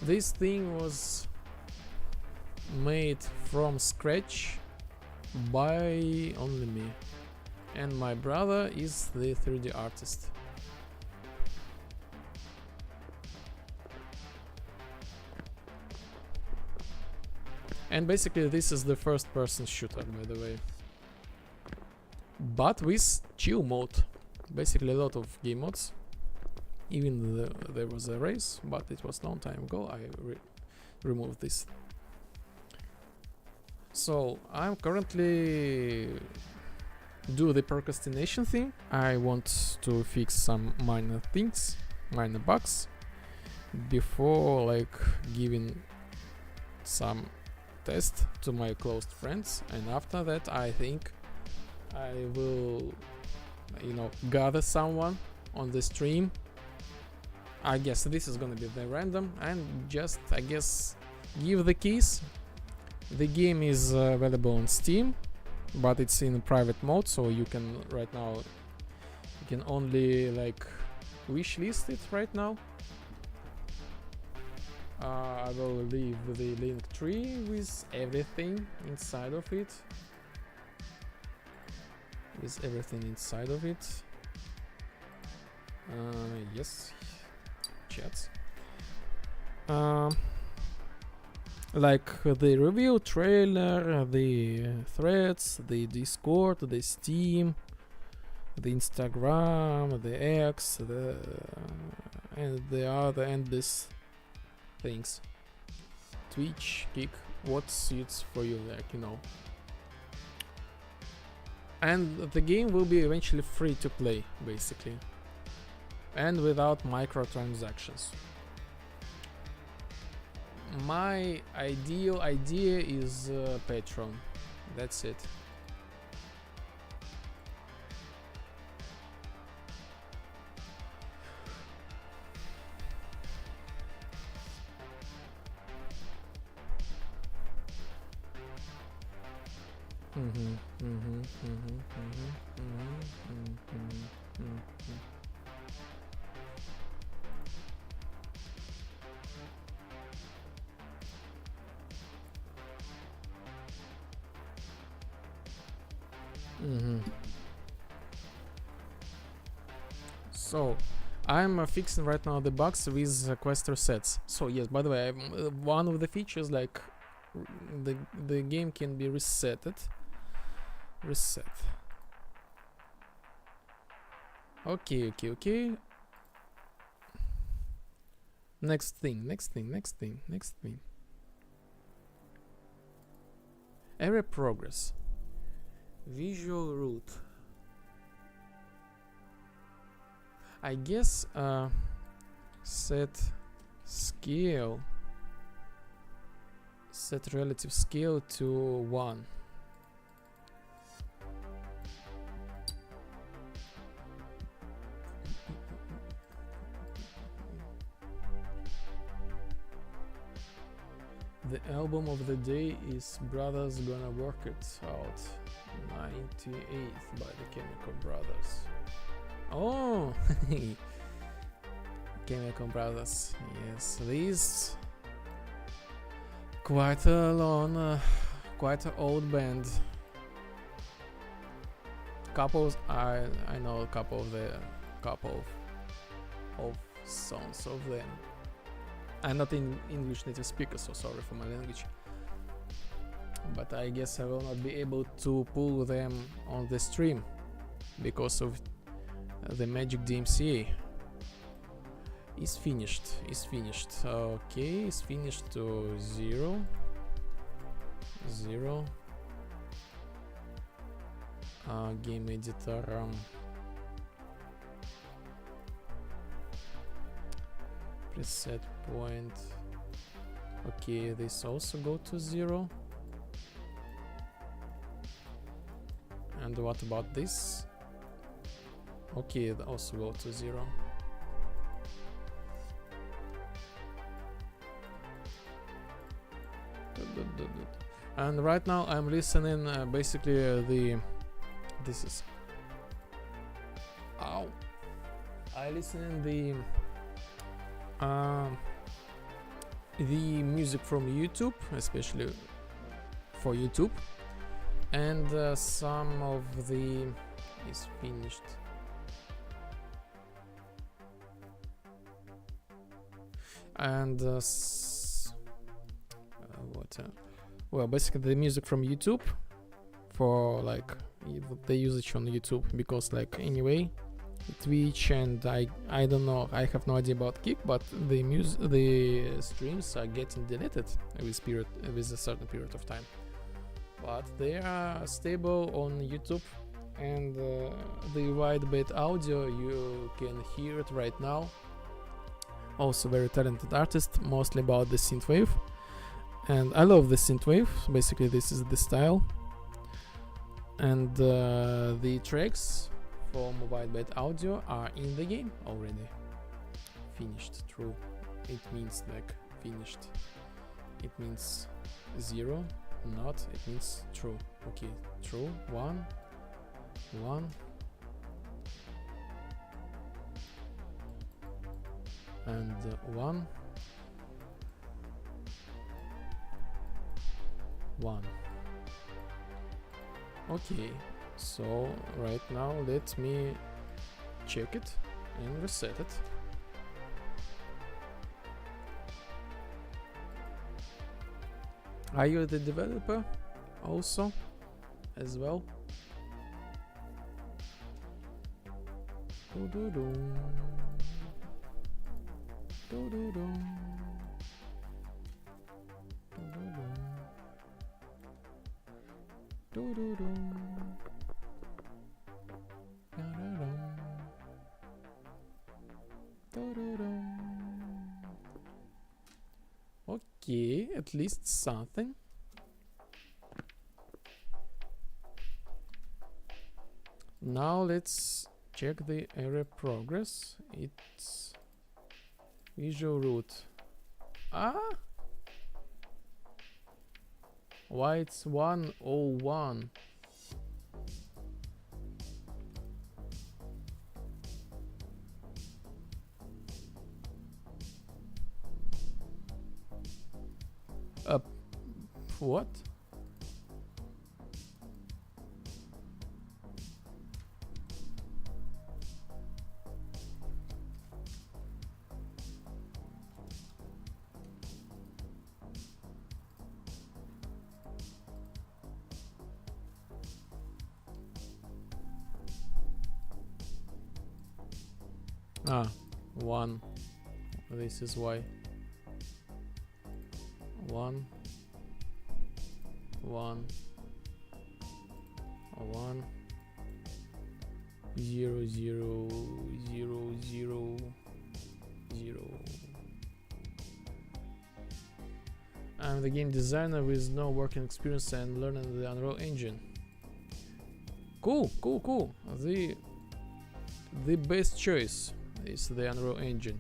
This thing was made from scratch by only me, and my brother is the 3D artist. And basically this is the first person shooter, by the way, but with chill mode. Basically a lot of game modes. Even there was a race, but it was long time ago. I removed this. So I'm currently do the procrastination thing. I want to fix some minor things, minor bugs, before like giving some test to my close friends, and after that I think I will, you know, gather someone on the stream. I guess this is gonna be the random, and just I guess give the keys. The game is available on Steam, but it's in private mode, so you can right now you can only like wishlist it right now. I will leave the link tree with everything inside of it. Yes, chats. Like the review trailer, the threads, the Discord, the Steam, the Instagram, the X, and the other endless things. Twitch, Kick, what suits for you, like, you know. And the game will be eventually free to play, basically, and without microtransactions. My ideal idea is Patreon. That's it. Mhm, mhm, mhm, mhm, mhm, mhm, mhm. Mhm. So, I'm fixing right now the bugs with quest resets. So yes, by the way, one of the features like r- the the game can be resetted. Reset. Okay, okay, okay. Next thing, next thing, next thing, next thing. Area progress. Visual route. I guess set scale. Set relative scale to 1. The album of the day is Brothers Gonna Work It Out 98th by the Chemical Brothers. Oh, Chemical Brothers. Yes, these quite a long, quite an old band. Couples, I know a couple of songs of them. I'm not in English native speaker, so sorry for my language. But I guess I will not be able to pull them on the stream because of the Magic DMCA. Is finished. Okay, is finished to 0. 0. Game editor. Preset point. Okay, this also go to 0. And what about this? Okay, it also go to 0. And right now I'm listening basically this is ow I listening the music from YouTube, especially for YouTube, and some of the is finished. And well, basically the music from YouTube for like the usage on YouTube, because like anyway Twitch and I don't know, I have no idea about Kick, but the streams are getting deleted with a certain period of time, but they are stable on YouTube, and the wideband audio you can hear it right now. Also very talented artist, mostly about the synthwave, and I love the synthwave. Basically this is the style, and the tracks from wideband audio are in the game already. Finished, true. It means like finished. It means 0, not. It means true. Okay, true. 1, 1. And 1, 1. Okay, so right now let me check it and reset it. Are you the developer also as well? Okay, at least something. Now let's check the area progress. It's visual route. Why it's 101? What? Ah, 1. This is why. 1 1 1 0 0 0 0 0. I'm the game designer with no working experience and learning the Unreal Engine. Cool. The best choice is the Unreal Engine.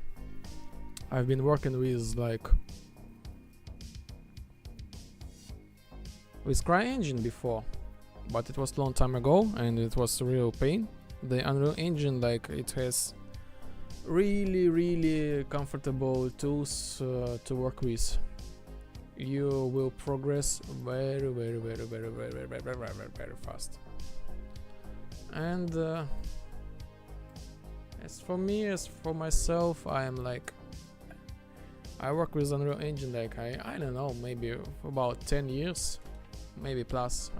I've been working with CryEngine before, but it was long time ago and it was a real pain. The Unreal Engine, it has really comfortable tools to work with. You will progress very fast. And as for myself, I work with Unreal Engine I don't know, maybe about 10 years, maybe plus.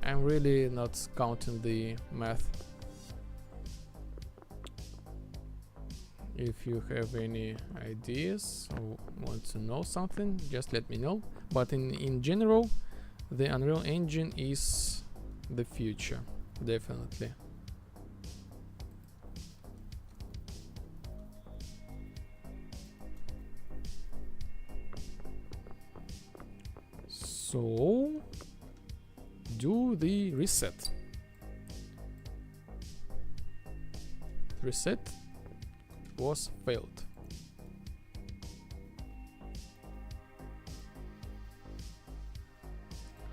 I'm really not counting the math. If you have any ideas or want to know something, just let me know. But in general, the Unreal Engine is the future, definitely. So do the reset. Reset was failed.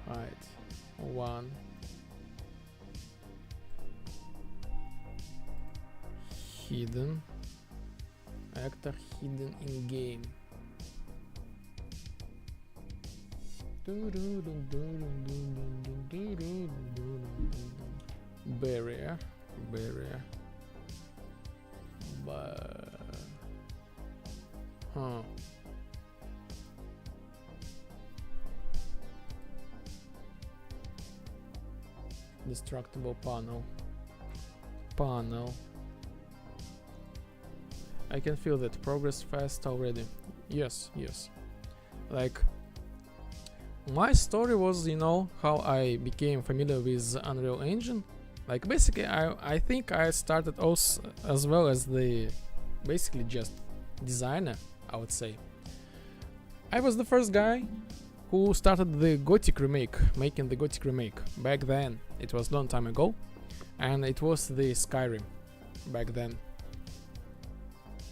Right, 1 hidden actor hidden in game. Barrier. Destructible panel. I can feel that progress fast already. Yes. My story was, how I became familiar with Unreal Engine. Basically, I think I started also as well as the basically just designer, I would say. I was the first guy who started the Gothic remake, making the Gothic remake. Back then, it was long time ago, and it was the Skyrim back then.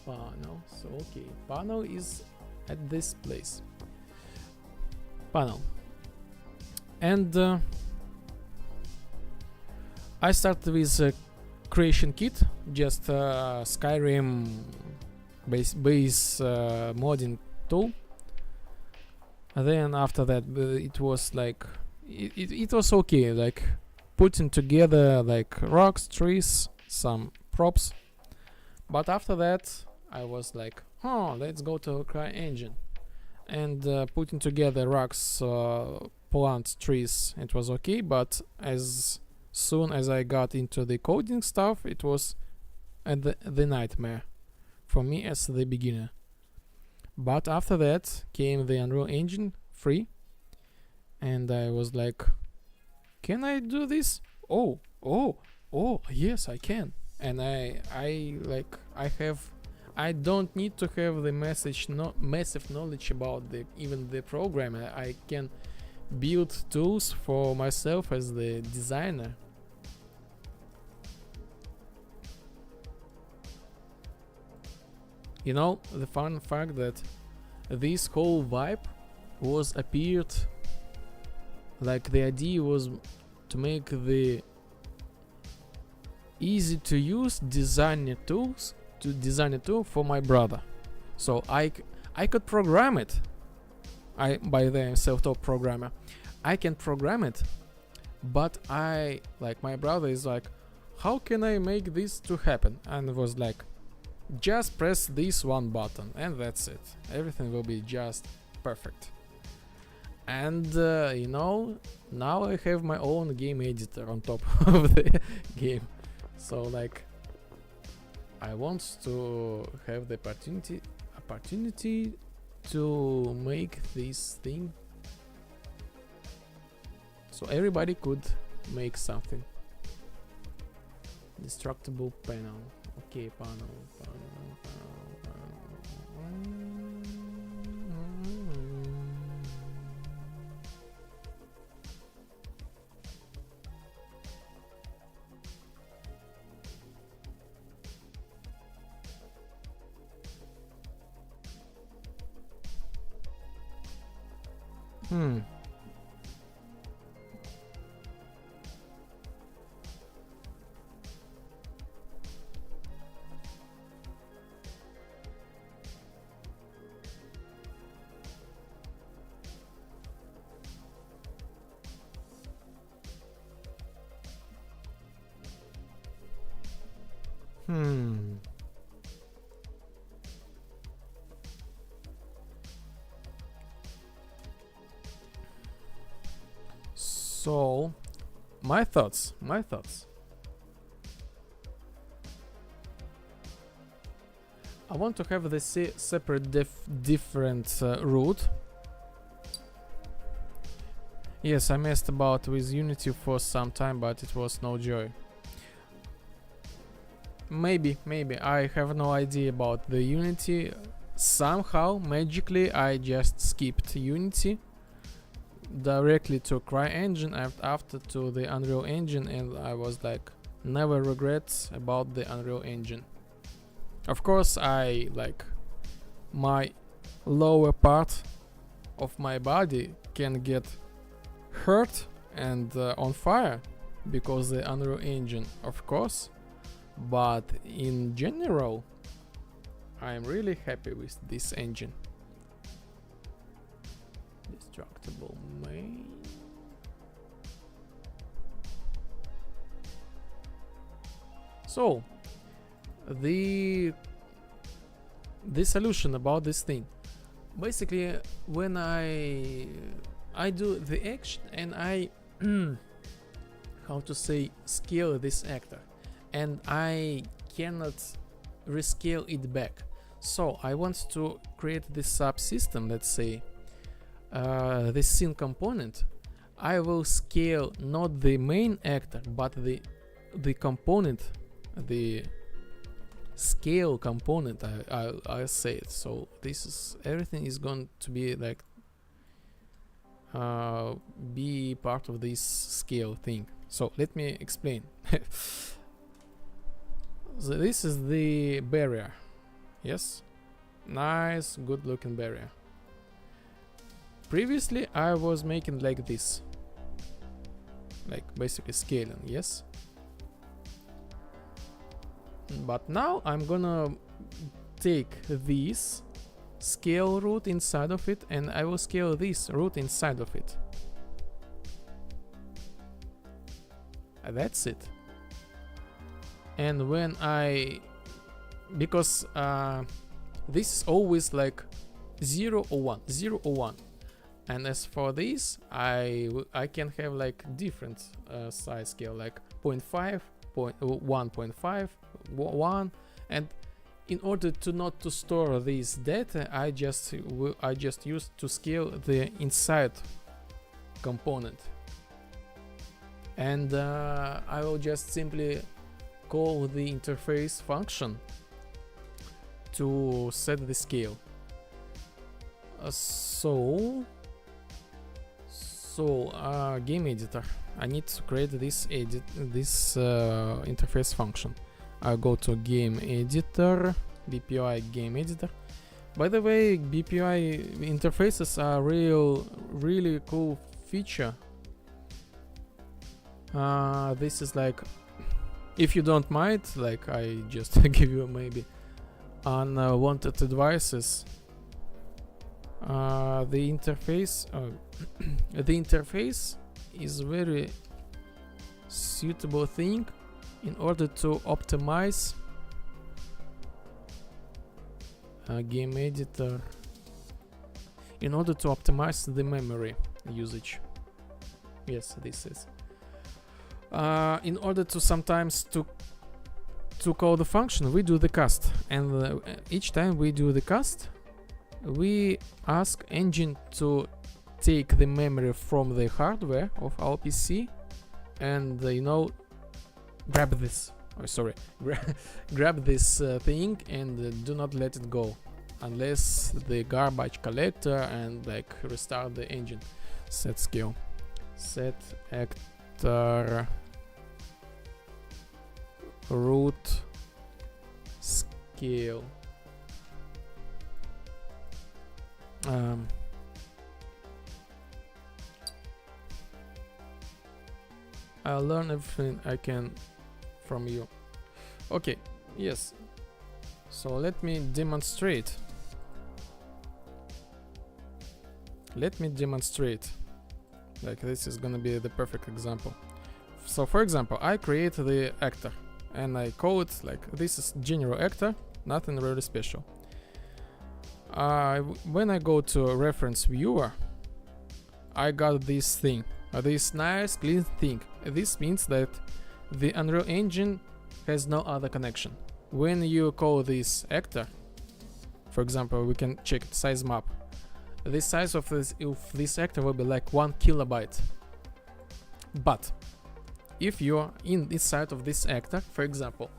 Panel, so okay, panel is at this place. Panel. And I started with a creation kit, just Skyrim base modding tool. And then after that, it was it was okay, putting together rocks, trees, some props. But after that, I was let's go to CryEngine. And putting together rocks, plants, trees, it was okay. But as soon as I got into the coding stuff, it was the nightmare for me as the beginner. But after that came the Unreal Engine free, and I was can I do this? Oh, yes, I can. And I don't need to have the massive knowledge about even the program. I can build tools for myself as the designer. The fun fact that this whole vibe was appeared like the idea was to make the easy to use designer tools to design a tool for my brother. So I could program it. By the self-taught programmer, I can program it, but my brother is like, how can I make this to happen? And it was like, just press this one button and that's it. Everything will be just perfect. And you know, now I have my own game editor on top of the game. So like, I want to have the opportunity to make this thing so everybody could make something. Destructible panel. Okay, panel. So, my thoughts. I want to have the separate different route. Yes, I messed about with Unity for some time, but it was no joy. Maybe I have no idea about the Unity. Somehow, magically, I just skipped Unity directly to CryEngine and after to the Unreal Engine, and I was like, never regrets about the Unreal Engine. Of course, I like my lower part of my body can get hurt and on fire because the Unreal Engine, of course, but in general, I'm really happy with this engine. Destructible main. So the solution about this thing, basically, when I do the action and I how to say, scale this actor, and I cannot rescale it back. So I want to create this subsystem, let's say this scene component. I will scale not the main actor but the component, the scale component, I say it. So this is, everything is going to be like be part of this scale thing. So let me explain. So this is the barrier. Yes, nice, good looking barrier. Previously I was making like this, like basically scaling, yes. But now I'm gonna take this scale root inside of it and I will scale this root inside of it. That's it. And when because this is always like 0 or 1, 0 or 1. And as for this, I can have like different size scale, like 0.5, 1.5, 1, and in order to not to store this data, I just use to scale the inside component, and I will just simply call the interface function to set the scale. So game editor, I need to create this interface function. I go to game editor, BPI game editor. By the way, BPI interfaces are really cool feature This is like, if you don't mind, like I just give you maybe unwanted advices. The interface the interface is very suitable thing in order to optimize game editor, in order to optimize the memory usage. Yes, this is in order to sometimes to call the function, we do the cast, and each time we do the cast, we ask engine to take the memory from the hardware of our PC and grab this. Oh, sorry, grab this thing and do not let it go unless the garbage collector and like restart the engine. Set scale, set actor root scale. I'll learn everything I can from you. Okay, yes. So let me demonstrate. Like this is gonna be the perfect example. So for example, I create the actor and I call it like this is general actor, nothing really special. When I go to reference viewer, I got this thing, this nice clean thing. This means that the Unreal Engine has no other connection. When you call this actor, for example, we can check size map. The size of this actor will be like 1 kilobyte. But if you're inside of this actor, for example,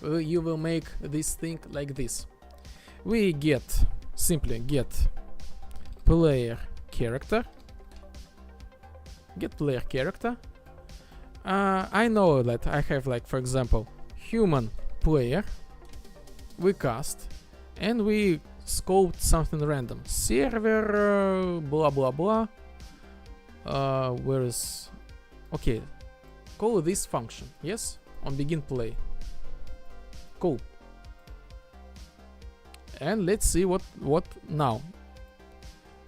you will make this thing like this. We simply get player character. Get player character. I know that I have like, for example, human player. We cast and we scoped something random. Server blah blah blah. Where is okay? Call this function. Yes, on begin play. Cool. And let's see what now.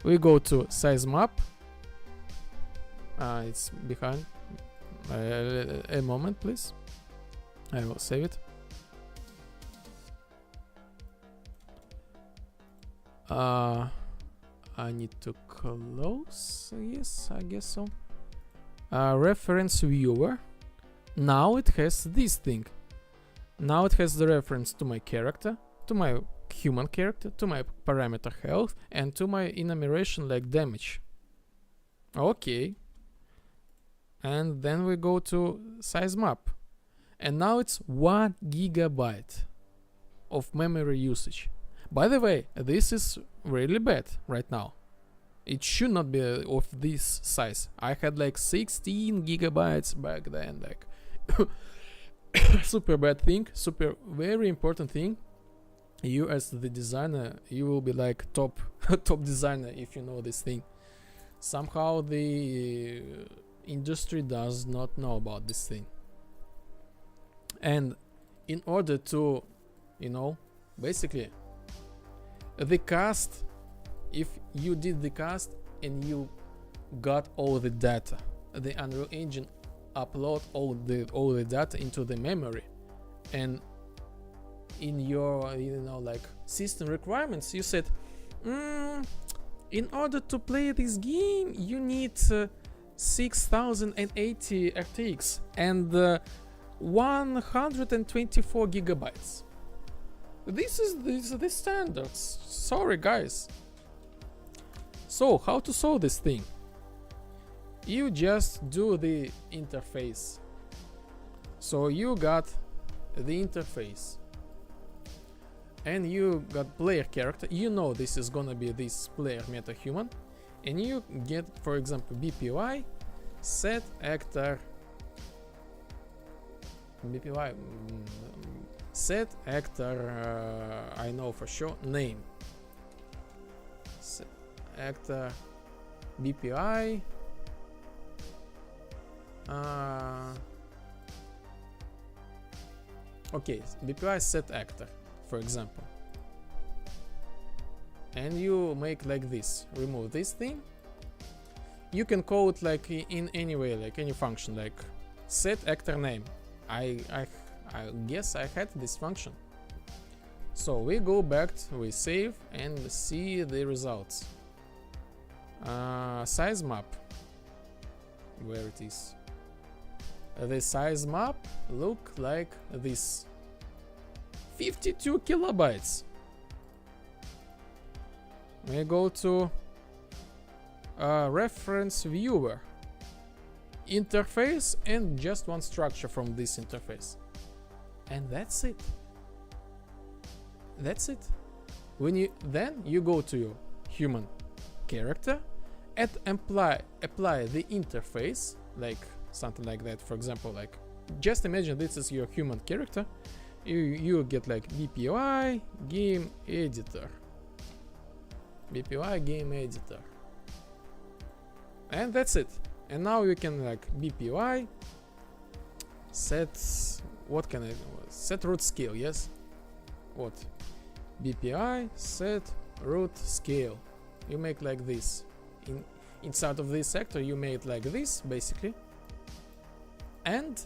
We go to size map. It's behind. A moment, please. I will save it. I need to close. Yes, I guess so. Reference viewer. Now it has this thing. Now it has the reference to my character, to my human character, to my parameter health, and to my enumeration like damage. Okay. And then we go to size map. And now it's 1 gigabyte of memory usage. By the way, this is really bad right now. It should not be of this size. I had like 16 gigabytes back then, like super bad thing, super very important thing. You as the designer, you will be like top designer if you know this thing. Somehow the industry does not know about this thing. And in order to, basically the cast, if you did the cast and you got all the data, the Unreal Engine upload all the data into the memory, and in your like system requirements you said, in order to play this game you need 6080 RTX and 124 gigabytes. This is the standards. Sorry guys. So how to solve this thing? You just do the interface. So you got the interface and you got player character. You know this is gonna be this player metahuman, and you get, for example, BPY set actor BPY set actor I know for sure name, set actor BPI Okay, BPY set actor, for example, and you make like this, remove this thing. You can call it like in any way, like any function, like set actor name. I guess I had this function. So we go back, we save and see the results. Size map, where it is. The size map look like this. 52 kilobytes. We go to reference viewer, interface, and just one structure from this interface, and that's it. That's it. When you go to your human character and apply the interface, like something like that. For example, like just imagine this is your human character. You get like BPY game editor, BPY game editor, and that's it. And now you can like BPY set, what can I do? Set root scale, yes. What? BPY set root scale. You make like this. Inside of this sector you made like this basically, and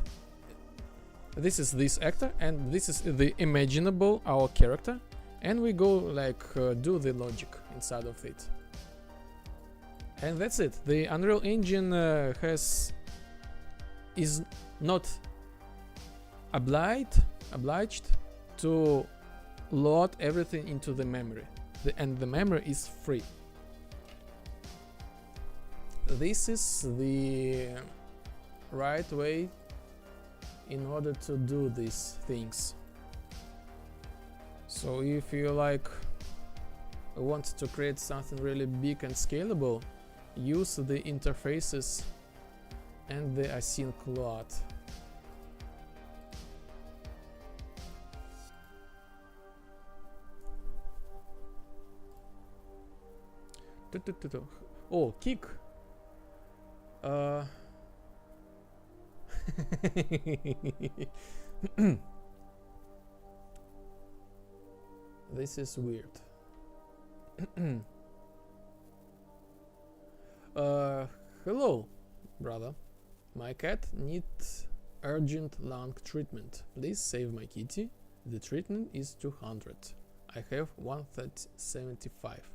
this is this actor, and this is the imaginable our character, and we go like do the logic inside of it, and that's it. The Unreal Engine is not obliged to load everything into the memory, and the memory is free. This is the right way in order to do these things. So if you like want to create something really big and scalable, use the interfaces and the async load. Oh, kick. This is weird. Hello, brother. My cat needs urgent lung treatment. Please save my kitty. The treatment is 200. I have 175.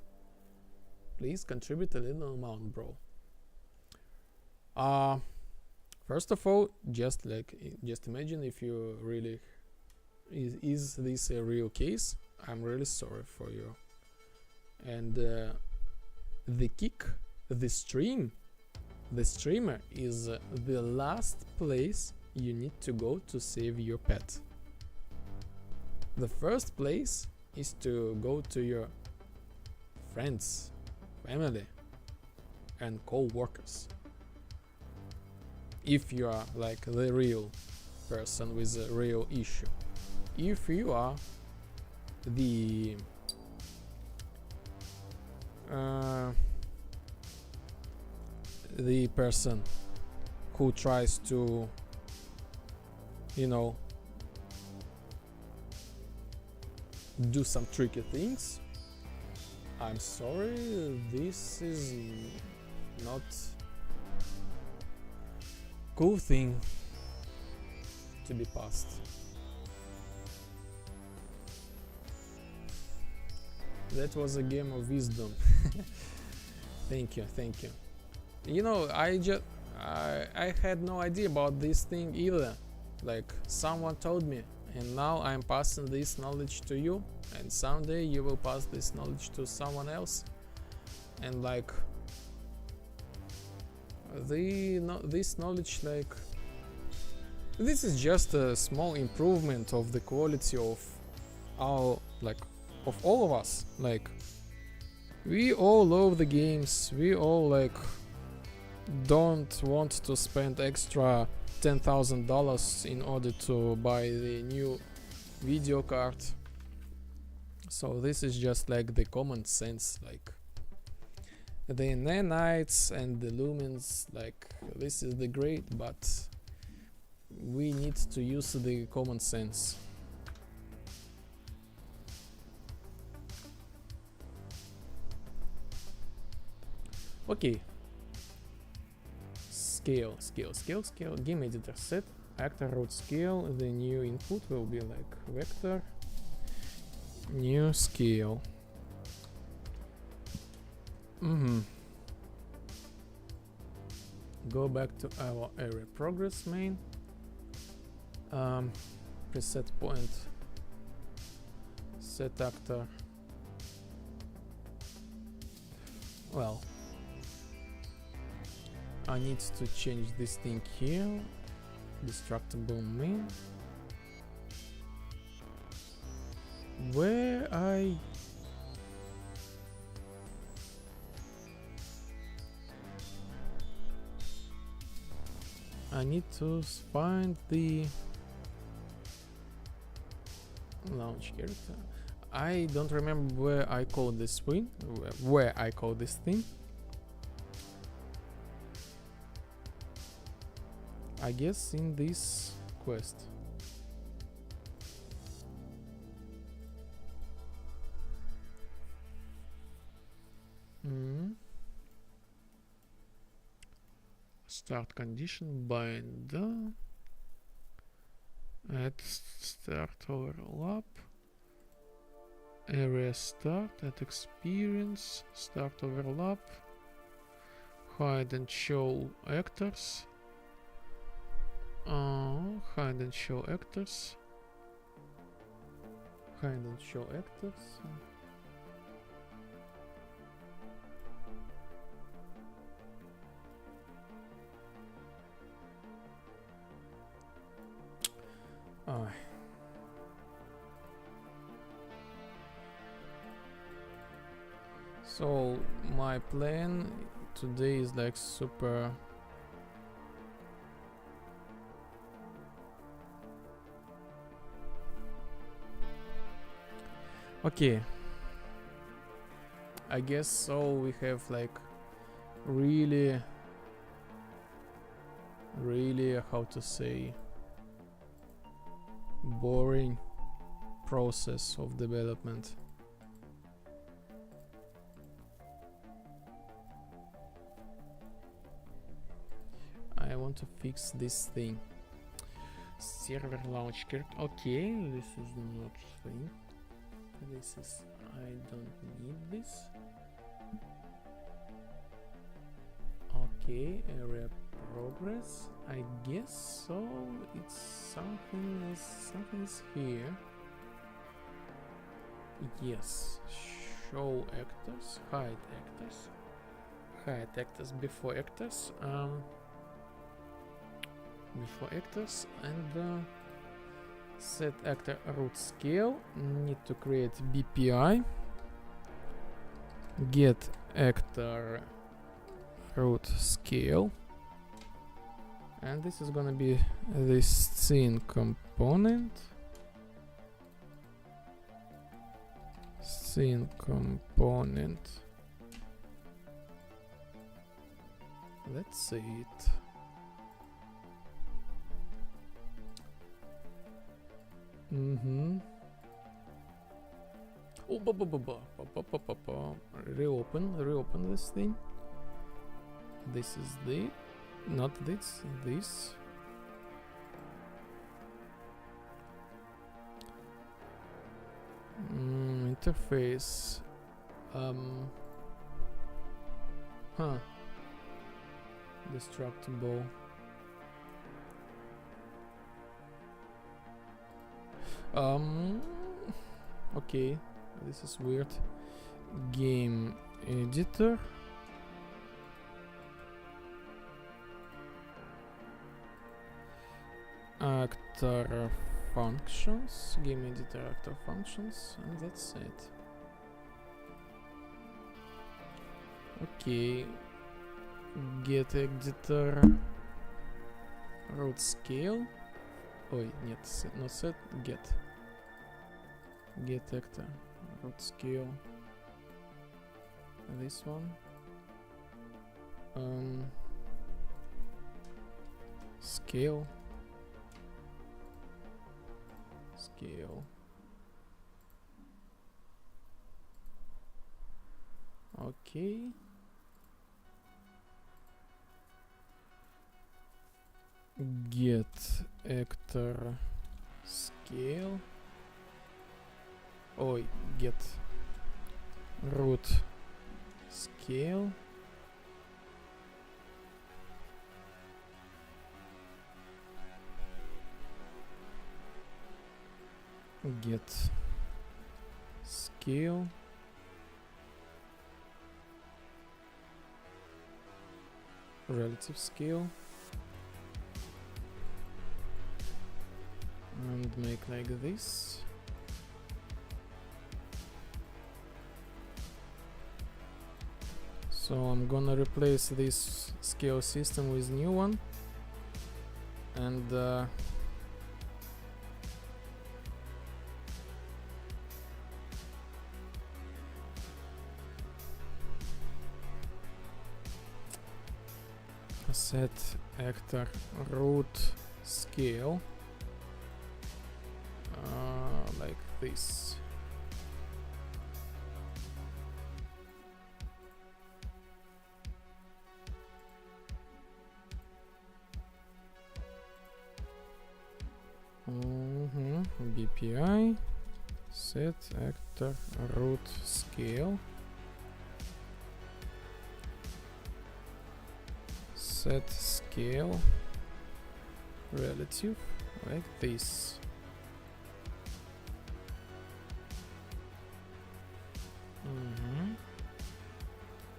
Please contribute a little amount, bro. First of all, just imagine if you really is this a real case. I'm really sorry for you. And the kick, the streamer is the last place you need to go to save your pet. The first place is to go to your friends, family, and co-workers. If you are like the real person with a real issue. If you are the person who tries to, you know, do some tricky things, I'm sorry, this is not cool thing to be passed. That was a game of wisdom. Thank you. You know, I had no idea about this thing either. Like, someone told me, and now I'm passing this knowledge to you, and someday you will pass this knowledge to someone else. And like, this knowledge, like, this is just a small improvement of the quality of our, like, of all of us. Like, we all love the games, we all like don't want to spend extra $10,000 in order to buy the new video card. So this is just like the common sense. Like, the nanites and the lumens, like this is the great, but we need to use the common sense. Okay. Scale. Game editor set. Actor root scale. The new input will be like vector. New scale. Go back to our area progress main. Preset point. Set actor. Well, I need to change this thing here. Destructible main. Where I need to find the launch character. I don't remember where I call this thing. Where I call this thing. I guess in this quest. Start condition binder. Add start overlap. Area start. Add experience. Start overlap. Hide and show actors. Hide and show actors. Hide and show actors. So my plan today is like super okay. I guess so. We have like really how to say boring process of development. I want to fix this thing. Server launch character. Okay, this is not thing. This is, I don't need this. Okay, area progress. I guess so. It's something is here. Yes. Show actors. Hide actors. Hide actors before actors. Before actors and set actor root scale. Need to create BPI. Get actor root scale. And this is gonna be the scene component. Scene component. Let's see it. Oh, reopen this thing. This is the, not this, this. Interface. Destructible. Okay, this is weird. Game editor. Actor functions. Game editor actor functions, and that's it. Okay. Get editor root scale. Ой, нет, not set, get actor root scale. This one. Scale. Okay. Get actor scale. Oh, get root scale. Get scale. Relative scale. And make like this. So I'm gonna replace this scale system with new one, and set actor root scale like this. BPI set actor root scale. Set scale relative like this.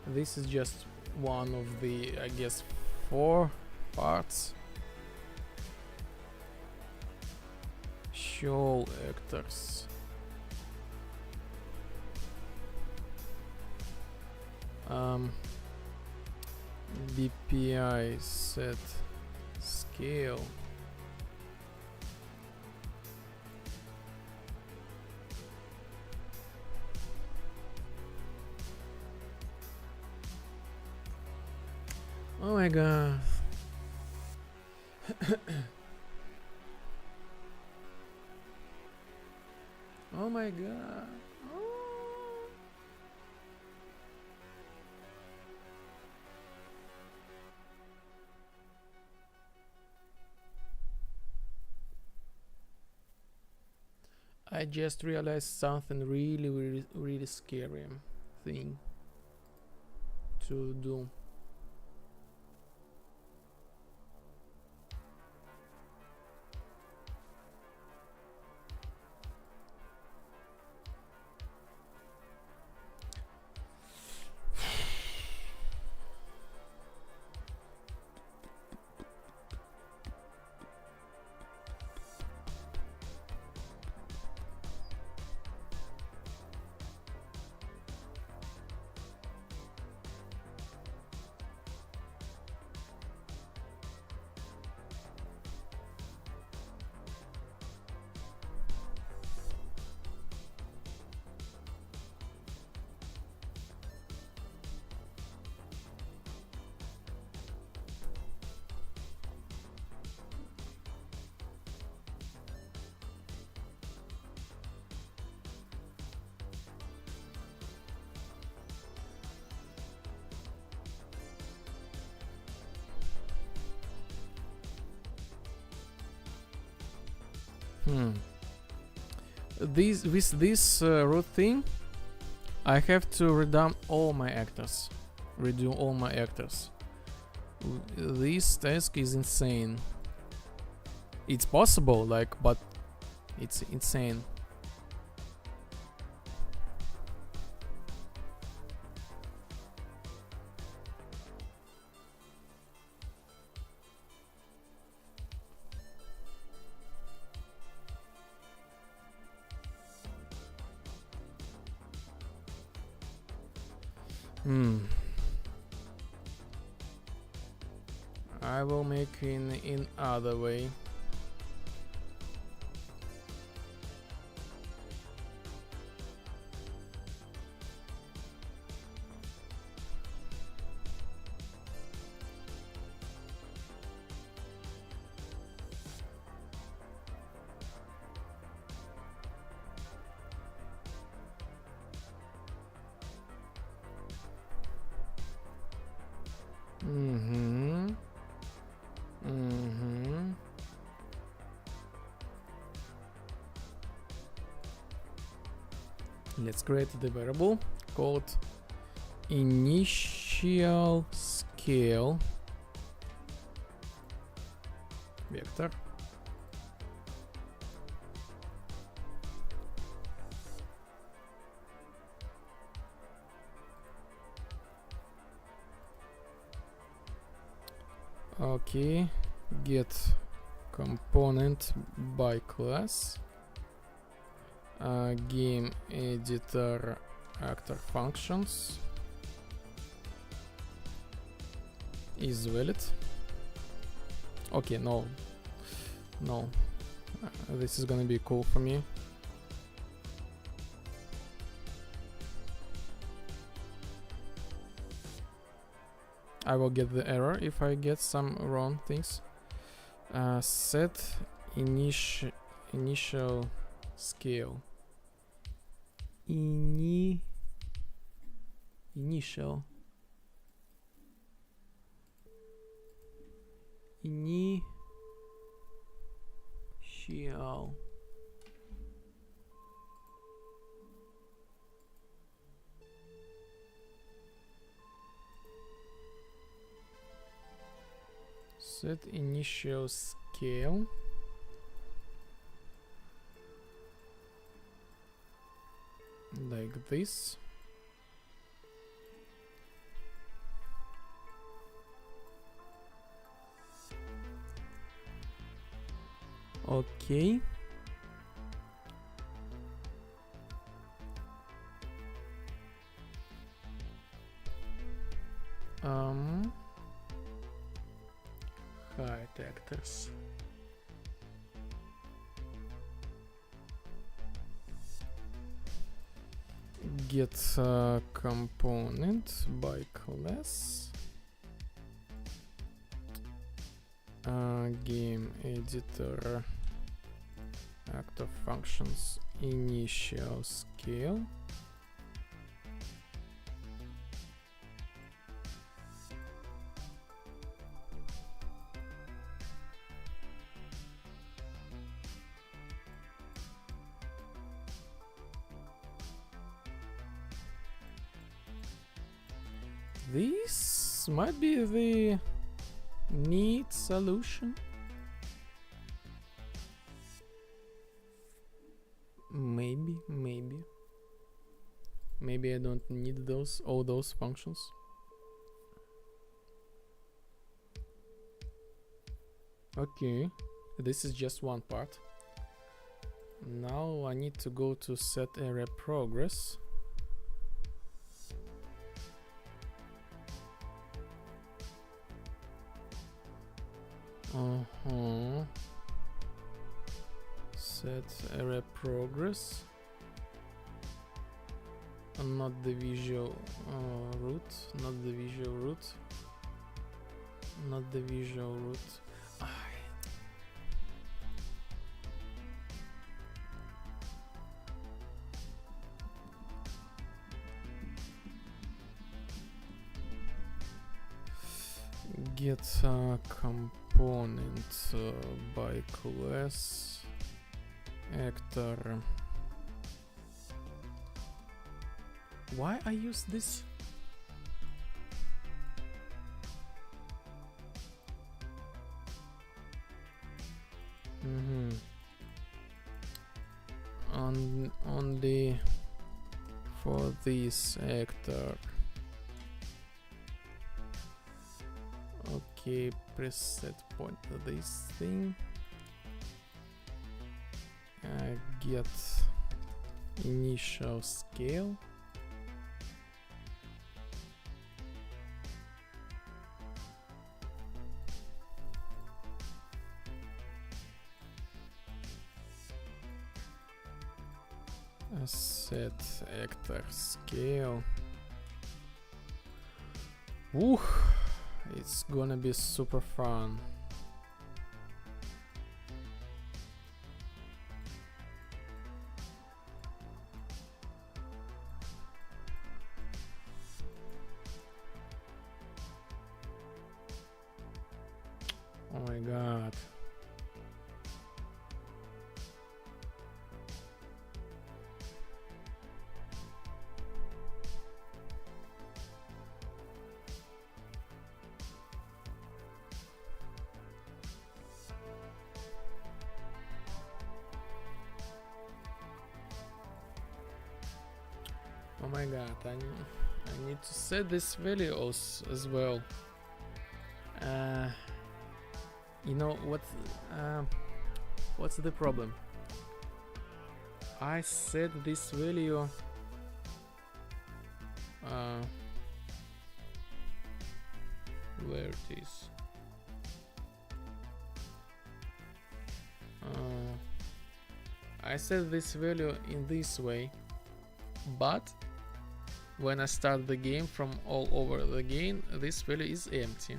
This is just one of the, I guess, 4 parts. Show actors. BPI set scale. Oh my god. Oh my god. Oh. I just realized something really scary thing to do. With this root thing, I have to redo all my actors. This task is insane. It's possible, like, but it's insane. I will make in other way. Mm-hmm. Mm-hmm. Let's create the variable called initial scale vector. Okay, get component by class, game editor actor functions is valid. Okay, no, this is gonna be cool for me. I will get the error if I get some wrong things. Set initial scale. Initial. Set initial scale. Like this. Okay. Height actors. Get component by class. Game editor actor functions initial scale. This might be the neat solution. Maybe I don't need all those functions. Okay, this is just one part. Now I need to go to set area progress. Set area progress. Not the visual root. Not the visual root. Not the visual root. Get component by class actor. Why I use this? Only for this actor. Okay, preset point to this thing. Get initial scale. Set actor scale. Woo! It's gonna be super fun. Oh my god. Oh my god, I need to set this value as well. You know what's the problem? I set this value where it is. I set this value in this way, but when I start the game from all over the game, this value is empty.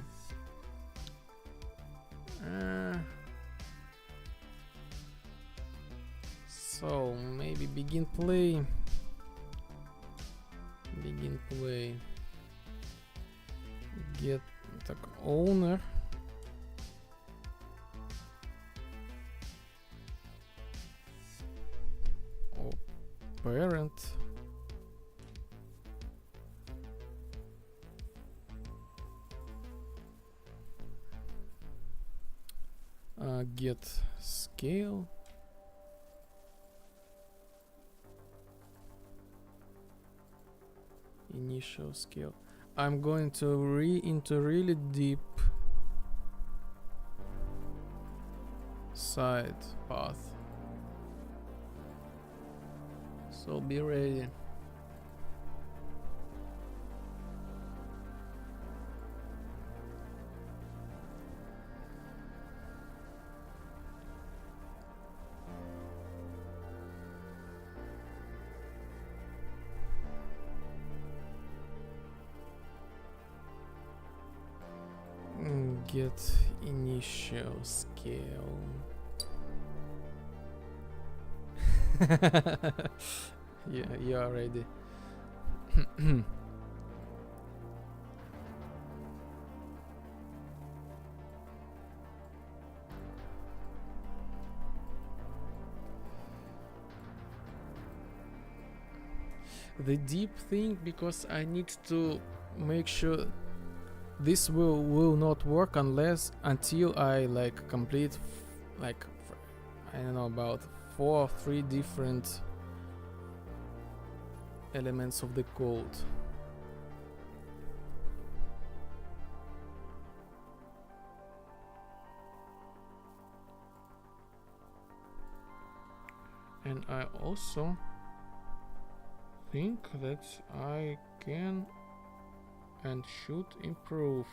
So maybe begin play. Get так owner. Or parent. Get scale. Initial scale. I'm going to into really deep side path. So be ready. Get initial scale. Yeah, you are ready. The deep thing, because I need to make sure this will not work until I like complete I don't know, about 4 or 3 different elements of the code. And I also think that I can and should improve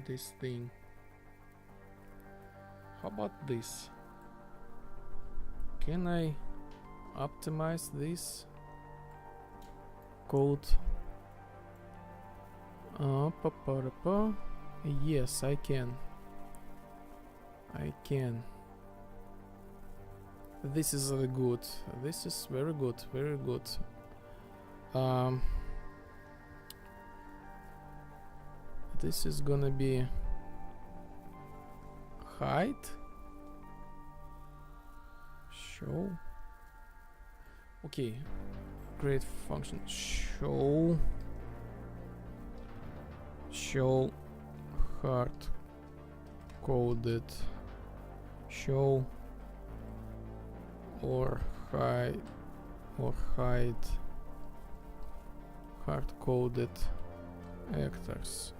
this thing. How about this? Can I optimize this code? Yes, I can. This is good. This is very good. Very good. This is gonna be height. Show. Okay. Create function. Show hard coded. Show or hide hard coded actors.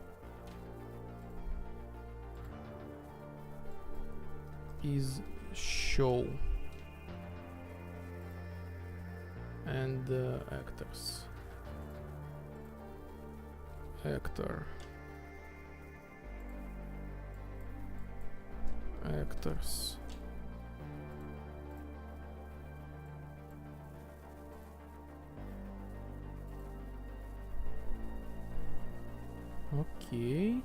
Is show and actors. Actors. Okay.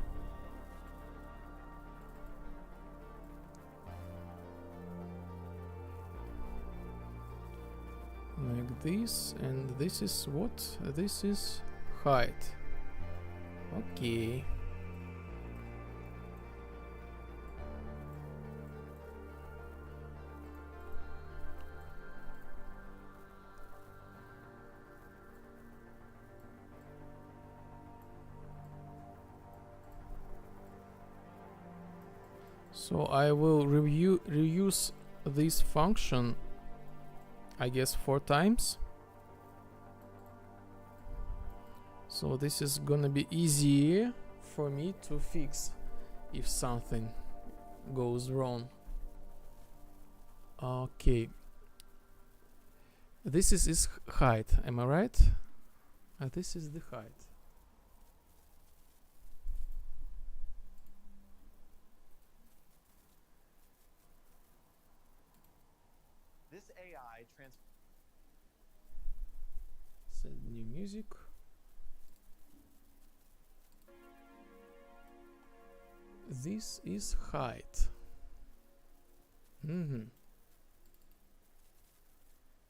Like this, and this is what? This is height. Okay. So I will reuse this function, I guess 4 times. So this is gonna be easier for me to fix if something goes wrong. Okay. This is its height, am I right? This is the height. This AI Set new music. This is height.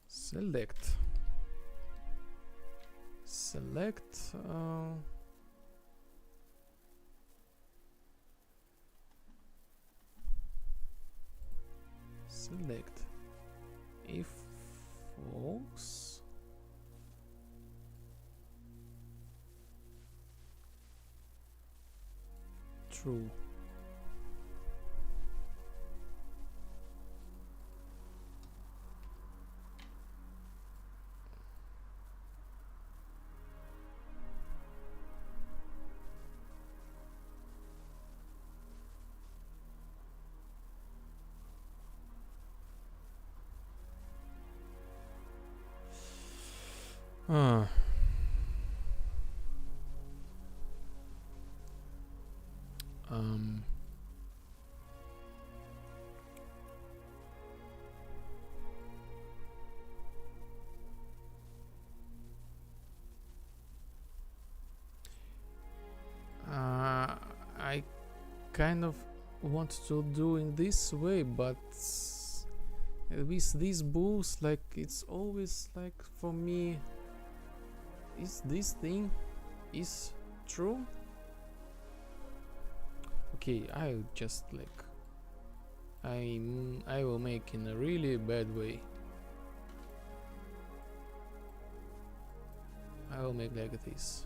Select. Select. If false, true. Ah. I kind of want to do in this way, but with these bulls, like, it's always like, for me, is this thing is true? Okay, I just like I will make in a really bad way. I will make like this.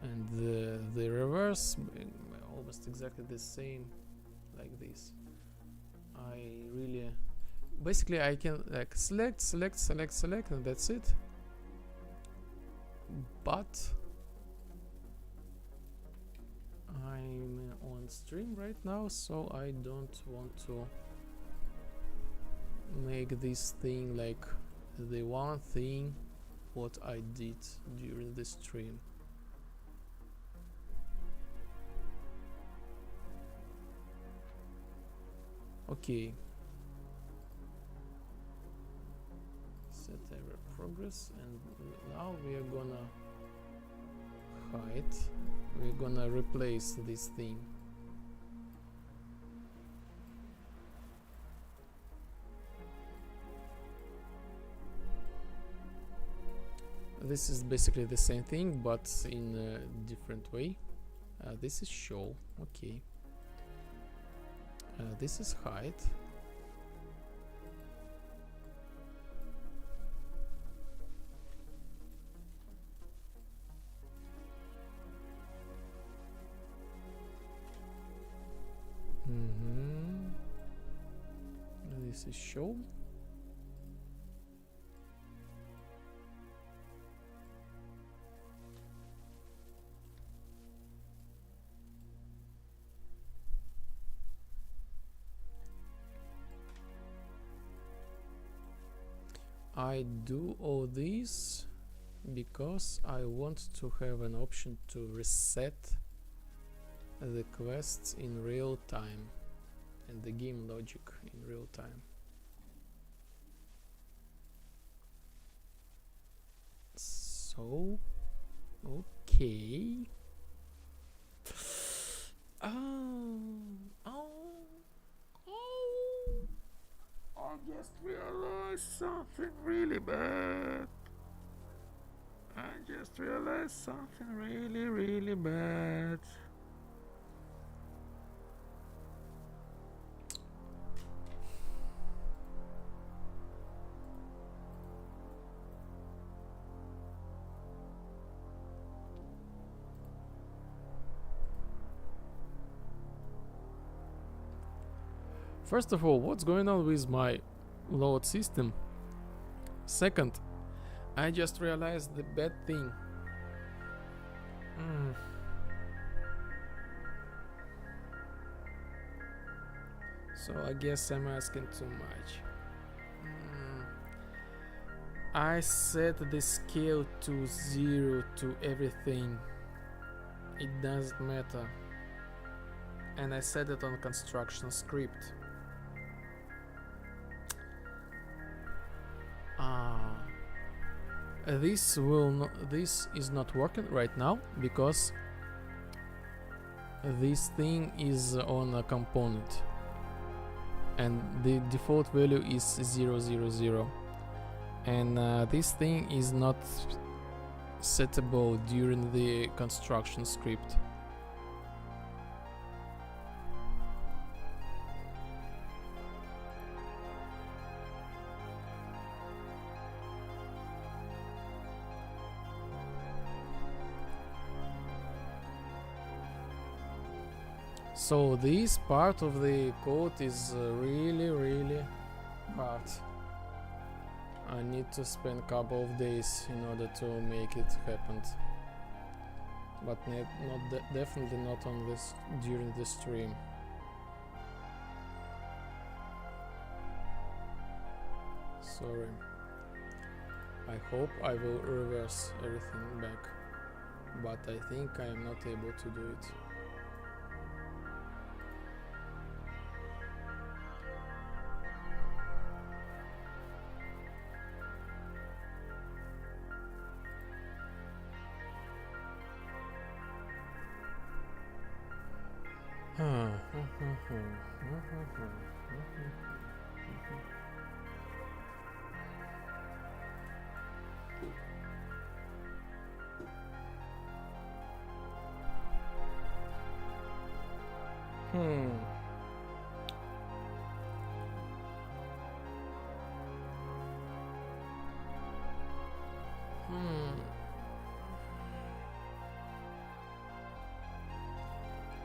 And the reverse almost exactly the same, like this. I really basically I can like select, and that's it. But I'm on stream right now, so I don't want to make this thing like the one thing what I did during the stream. Okay. Set error progress, and now we are gonna hide. We're gonna replace this thing. This is basically the same thing, but in a different way. This is show, okay. This is height. This is show. I do all these because I want to have an option to reset the quests in real time and the game logic in real time. So, okay. I just realized something really bad. I just realized something really, really bad. First of all, what's going on with my load system? Second, I just realized the bad thing. So I guess I'm asking too much. I set the scale to 0 to everything. It doesn't matter. And I set it on construction script. This is not working right now because this thing is on a component and the default value is 000, and this thing is not settable during the construction script. So this part of the code is really hard. I need to spend a couple of days in order to make it happen, but definitely not on this during the stream. Sorry. I hope I will reverse everything back, but I think I am not able to do it.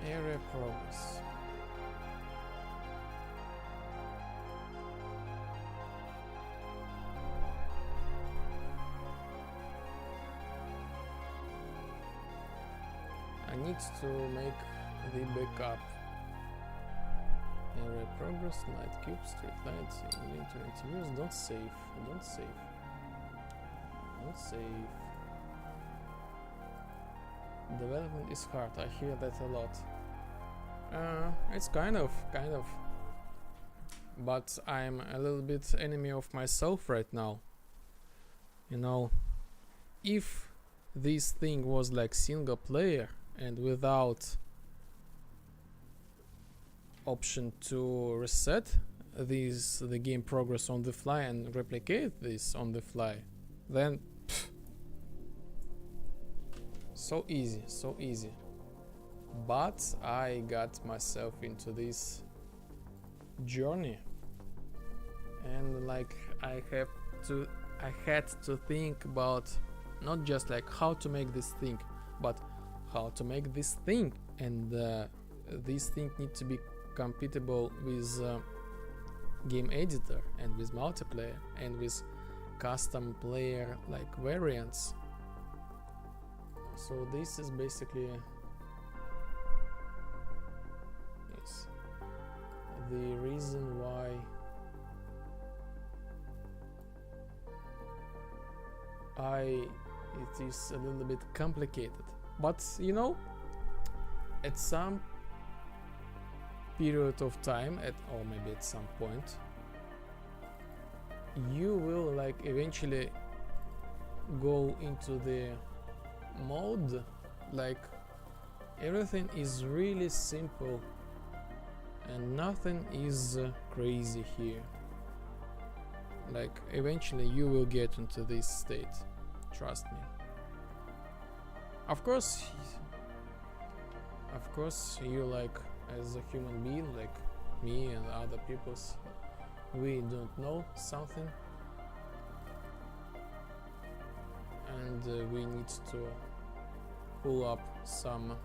Area progress. I need to make the backup. Area progress, light cube, street lights, interviews. Don't save. Don't save. Don't save. Development is hard. I hear that a lot. It's kind of. But I'm a little bit enemy of myself right now. You know, if this thing was like single player and without option to reset the game progress on the fly and replicate this on the fly, then so easy. But I got myself into this journey, and like I had to think about not just like how to make this thing, but how to make this thing, and this thing needs to be compatible with game editor and with multiplayer and with custom player like variants. So this is basically the reason why it is a little bit complicated. But you know, at some period of time, or maybe at some point, you will like eventually go into the mode like everything is really simple and nothing is crazy here. Like eventually you will get into this state, trust me. Of course you, like as a human being like me and other peoples, we don't know something and we need to pull up some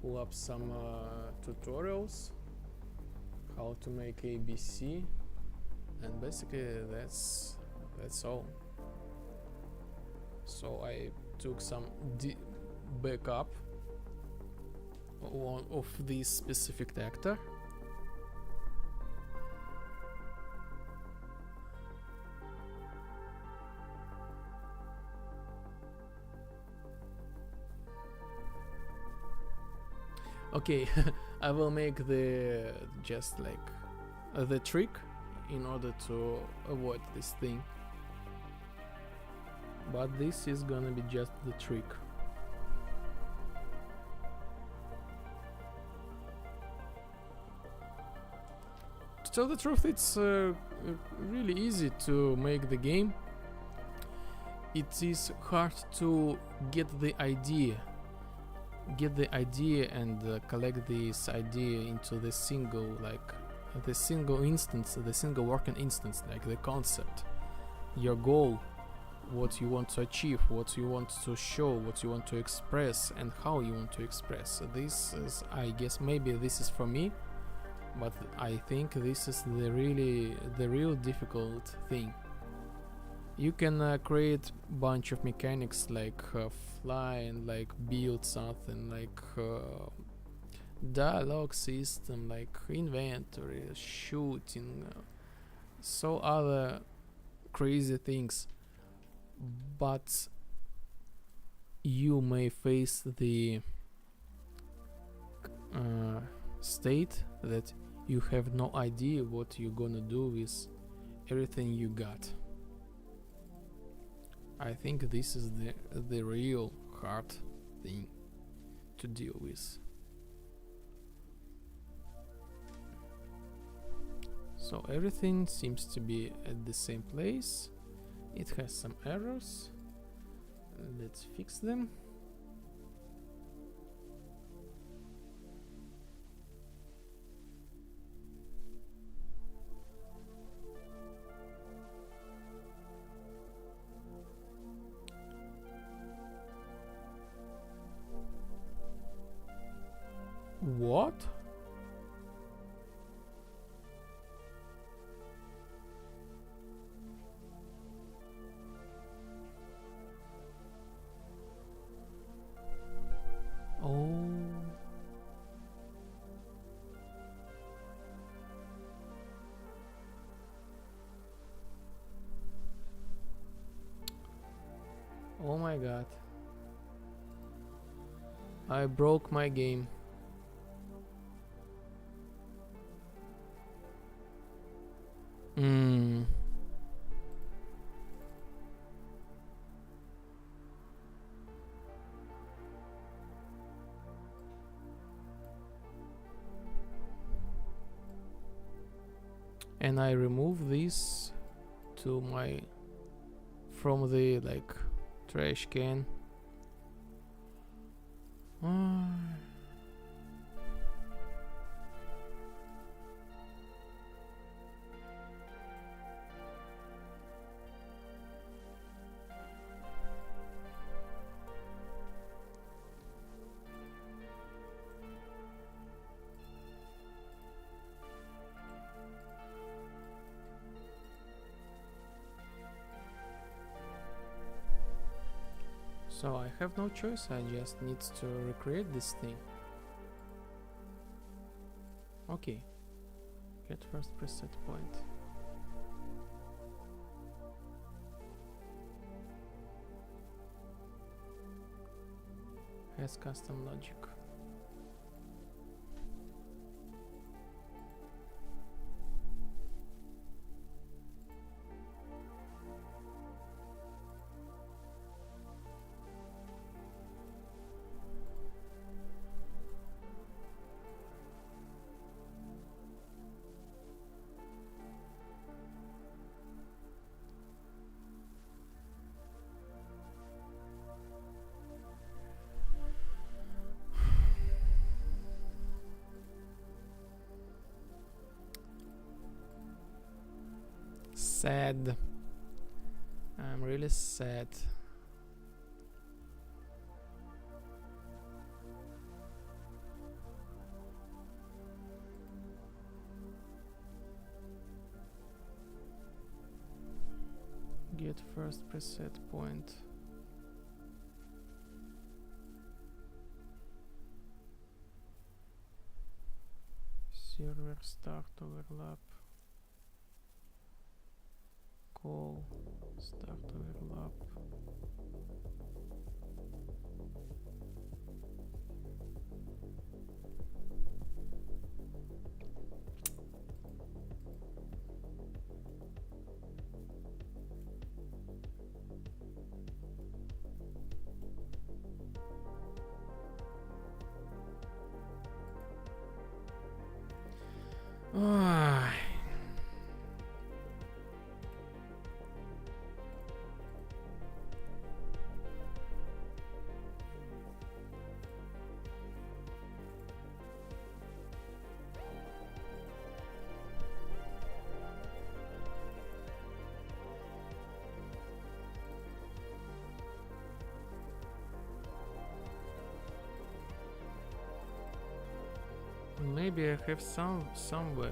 pull up some tutorials how to make ABC, and basically that's all. So I took some backup of this specific actor. Okay, I will make the just like the trick in order to avoid this thing, but this is gonna be just the trick. To tell the truth, it's really easy to make the game. It is hard to get the idea and collect this idea into the single instance, the single working instance, like the concept, your goal, what you want to achieve, what you want to show, what you want to express, and how you want to express. So this is, I guess, maybe this is for me, but I think this is the real difficult thing. You can create bunch of mechanics like fly and like build something like dialogue system, like inventory, shooting, so other crazy things, but you may face the state that you have no idea what you're gonna do with everything you got. I think this is the real hard thing to deal with. So everything seems to be at the same place. It has some errors. Let's fix them. What? Oh. Oh my god. I broke my game. And I remove this to my from the like trash can. So I have no choice, I just need to recreate this thing. Okay. Get first preset point. Has custom logic. Sad. I'm really sad. Get first preset point. Server start overlap. Call start overlap. Ah. Maybe I have somewhere.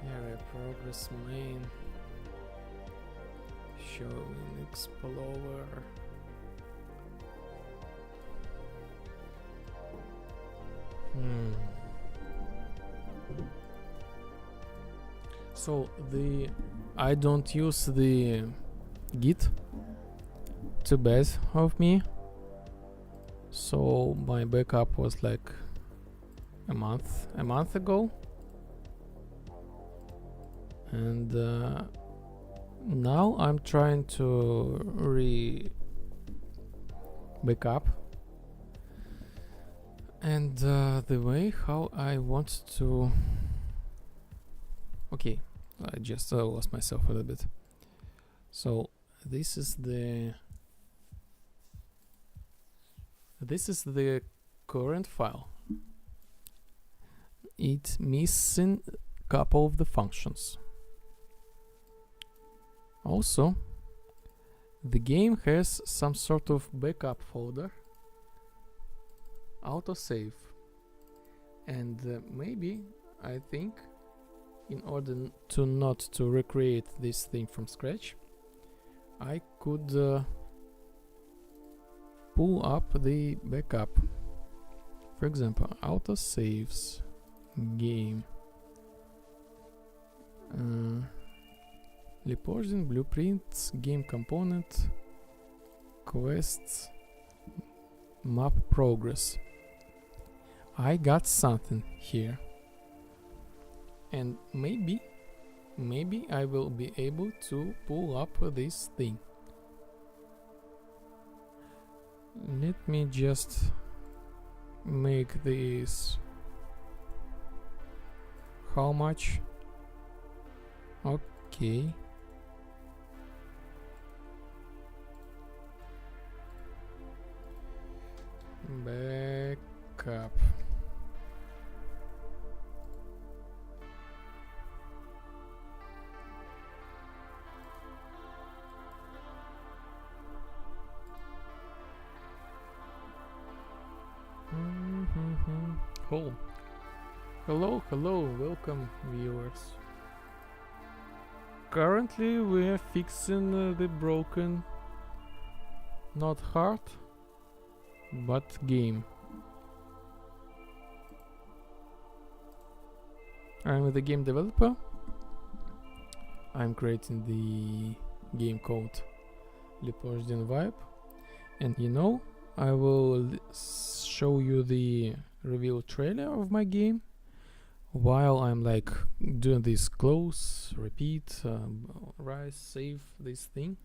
Area progress main. Showing Explorer. So I don't use the Git. Too bad of me. So my backup was like a month ago, and now I'm trying to backup, and the way how I want to. Okay, I just lost myself a little bit. So this is the current file. It's missing a couple of the functions. Also, the game has some sort of backup folder, autosave, and maybe I think in order to not to recreate this thing from scratch, I could pull up the backup. For example, autosaves, game, reporting, blueprints, game component, quests, map progress. I got something here, and maybe I will be able to pull up this thing. Let me just make this. How much? Okay. Backup. Oh, hello, welcome viewers. Currently we are fixing the broken, not heart, but game. I'm the game developer. I'm creating the game called Prohibition Vibe, and I will show you the reveal trailer of my game while I'm like doing this close, repeat, rise, save this thing,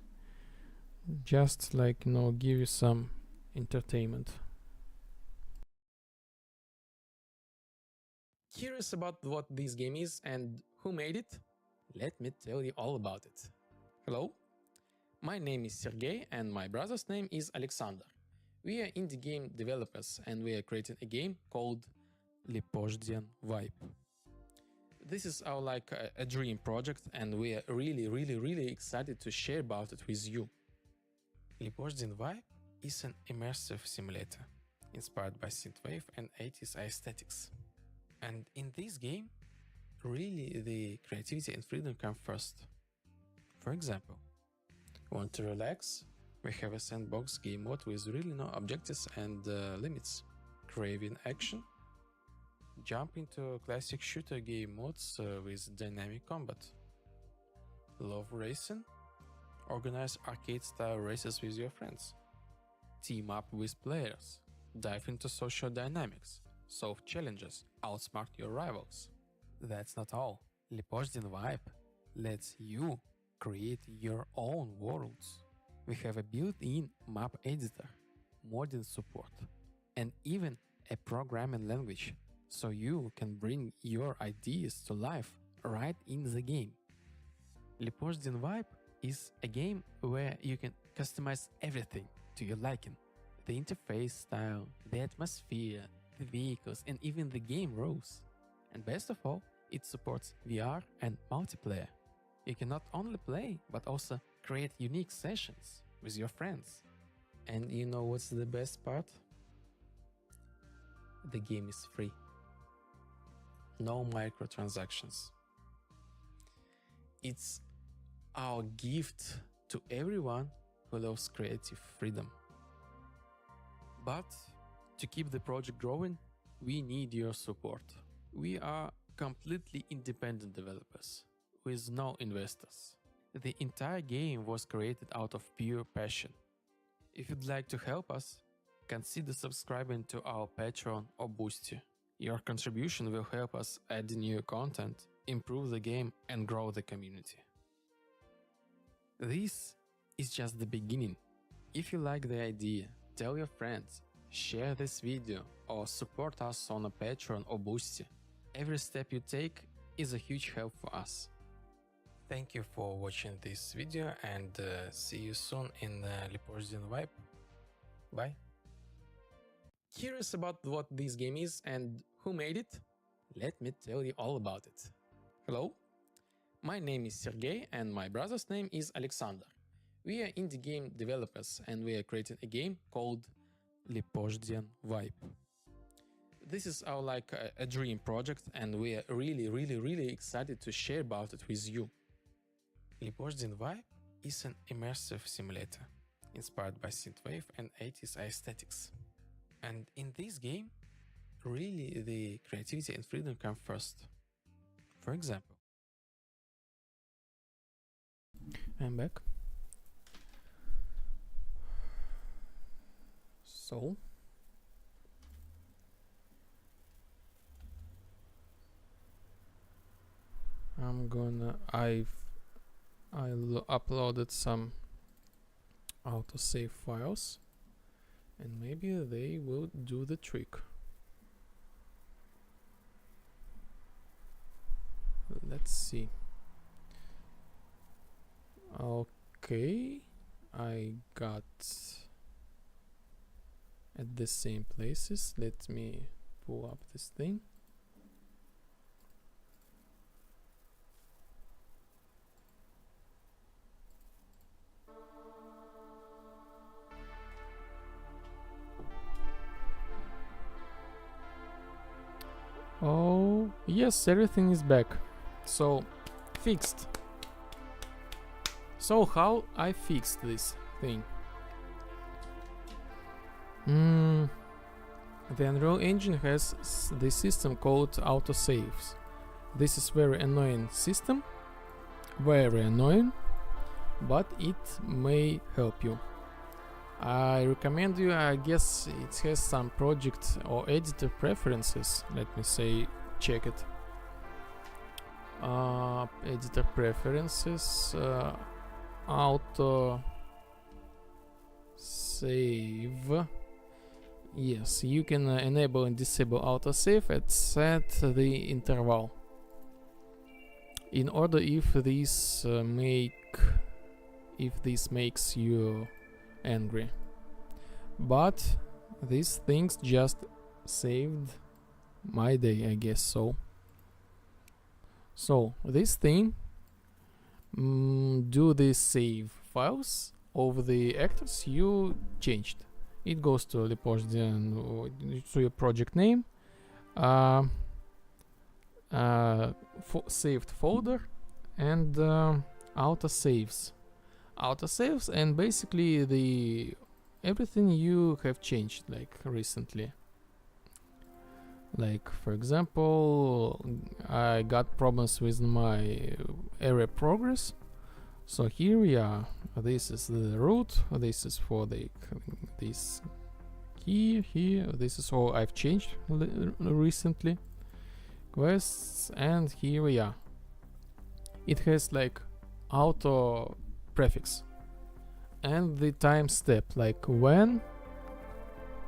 just like give you some entertainment. Curious about what this game is and who made it? Let me tell you all about it. Hello, my name is Sergey and my brother's name is Alexander. We are indie game developers and we are creating a game called Prohibition Vibe. This is our a dream project and we are really excited to share about it with you. Prohibition Vibe is an immersive simulator inspired by synthwave and 80s aesthetics. And in this game, really the creativity and freedom come first. For example, want to relax? We have a sandbox game mode with really no objectives and limits. Craving action? Jump into classic shooter game modes with dynamic combat. Love racing? Organize arcade-style races with your friends. Team up with players. Dive into social dynamics. Solve challenges. Outsmart your rivals. That's not all. Prohibition Vibe lets you create your own worlds. We have a built-in map editor, modding support, and even a programming language, so you can bring your ideas to life right in the game. Prohibition Vibe is a game where you can customize everything to your liking. The interface style, the atmosphere, the vehicles, and even the game rules. And best of all, it supports VR and multiplayer. You can not only play, but also create unique sessions with your friends. And you know what's the best part? The game is free. No microtransactions. It's our gift to everyone who loves creative freedom. But to keep the project growing, we need your support. We are completely independent developers, with no investors. The entire game was created out of pure passion. If you'd like to help us, consider subscribing to our Patreon or Boosty. Your contribution will help us add new content, improve the game and grow the community. This is just the beginning. If you like the idea, tell your friends, share this video or support us on a Patreon or Boosty. Every step you take is a huge help for us. Thank you for watching this video and see you soon in Prohibition Vibe. Bye. Curious about what this game is and who made it? Let me tell you all about it. Hello, my name is Sergey and my brother's name is Alexander. We are indie game developers and we are creating a game called Prohibition Vibe. This is our a dream project and we are really excited to share about it with you. Prohibition Vibe is an immersive simulator inspired by synthwave and 80s aesthetics. And in this game, really the creativity and freedom come first. For example, I'm back. So I uploaded some autosave files and maybe they will do the trick. Let's see. Okay, I got at the same places. Let me pull up this thing. Oh, yes, everything is back. So, fixed. So, how I fixed this thing? The Unreal Engine has this system called autosaves. This is very annoying system. Very annoying. But it may help you. I recommend you, I guess it has some project or editor preferences. Let me say, check it. Editor preferences, auto save. Yes, you can enable and disable autosave and set the interval. In order if this makes you angry. But these things just saved my day, I guess so. So this thing do the save files of the actors you changed. It goes to the to your project name, saved folder, and autosaves, and basically the everything you have changed like recently. Like for example, I got problems with my area progress. So here we are. This is the root. This is for the this key here. This is all I've changed recently. Quests, and here we are. It has like auto prefix and the time step, like when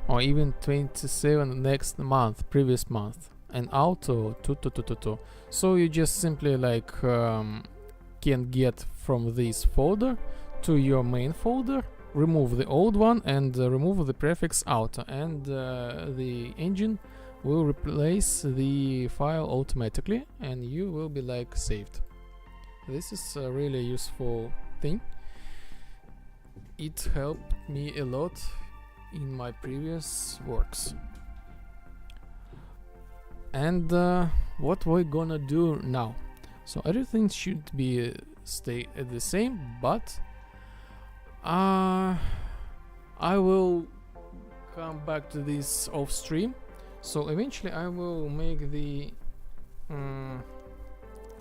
or even 27 next month, previous month, and auto 2222. So you just simply like can get from this folder to your main folder, remove the old one, and remove the prefix auto, and the engine will replace the file automatically, and you will be like saved. This is a really useful thing. It helped me a lot in my previous works. And what we're gonna do now? So everything should be stay at the same, but I will come back to this off stream. So eventually I will make the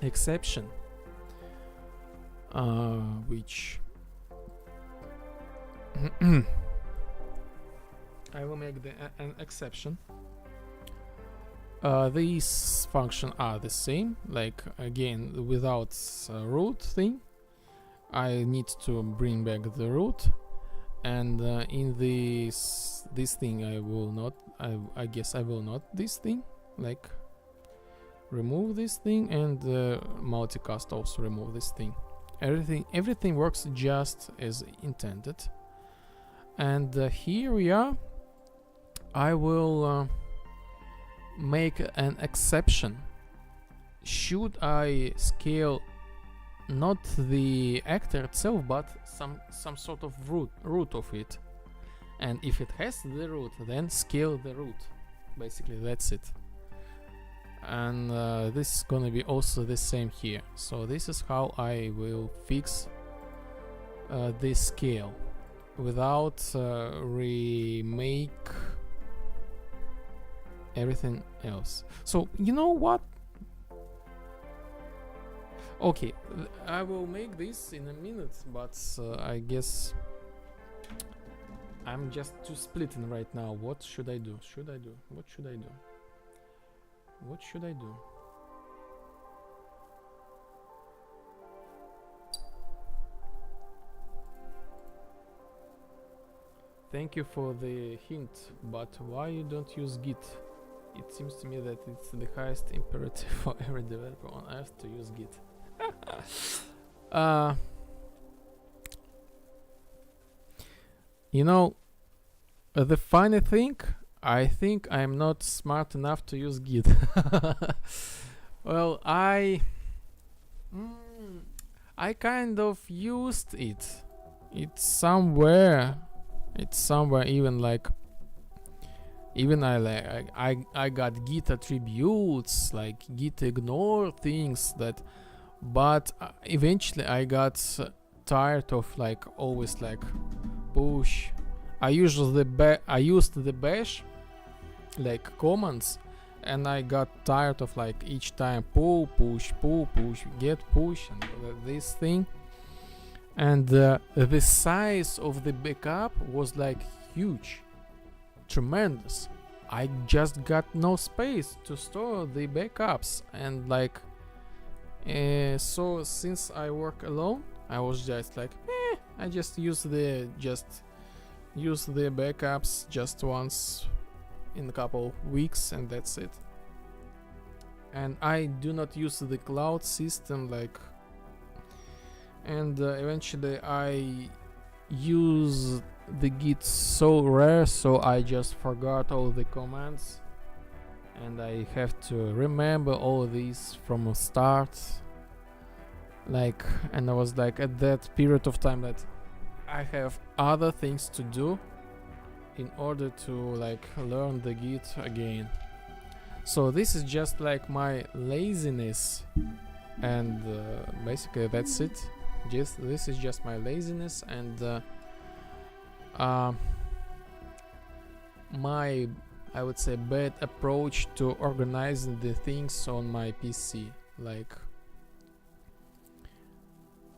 exception, which I will make an exception. These functions are the same, like again without root thing. I need to bring back the root, and in this thing I will not. I guess I will not this thing, like remove this thing, and multicast also remove this thing. Everything works just as intended. And here we are. I will make an exception. Should I scale not the actor itself, but some sort of root of it? And if it has the root, then scale the root. Basically, that's it. And this is gonna be also the same here. So this is how I will fix this scale without remake everything else. So you know what? Okay, I will make this in a minute, but I guess I'm just too splitting right now. What should I do? What should I do? What should I do? Thank you for the hint, but why you don't use Git? It seems to me that it's the highest imperative for every developer on earth to use Git. You know, the funny thing, I think I'm not smart enough to use Git. Well, I kind of used it. It's somewhere even like Even I got git attributes, like git ignore things that, but eventually I got tired of like always like push. I used the bash like commands, and I got tired of like each time pull push get push and this thing. And the size of the backup was like huge, tremendous. I just got no space to store the backups, and like so since I work alone, I was just like I just use the backups just once in a couple weeks, and that's it. And I do not use the cloud system, like, and eventually I use the git so rare, so I just forgot all the commands, and I have to remember all these from the start. Like, and I was like at that period of time that I have other things to do in order to like learn the git again. So this is just like my laziness, and basically that's it. This is just my laziness, and my, I would say, bad approach to organizing the things on my PC.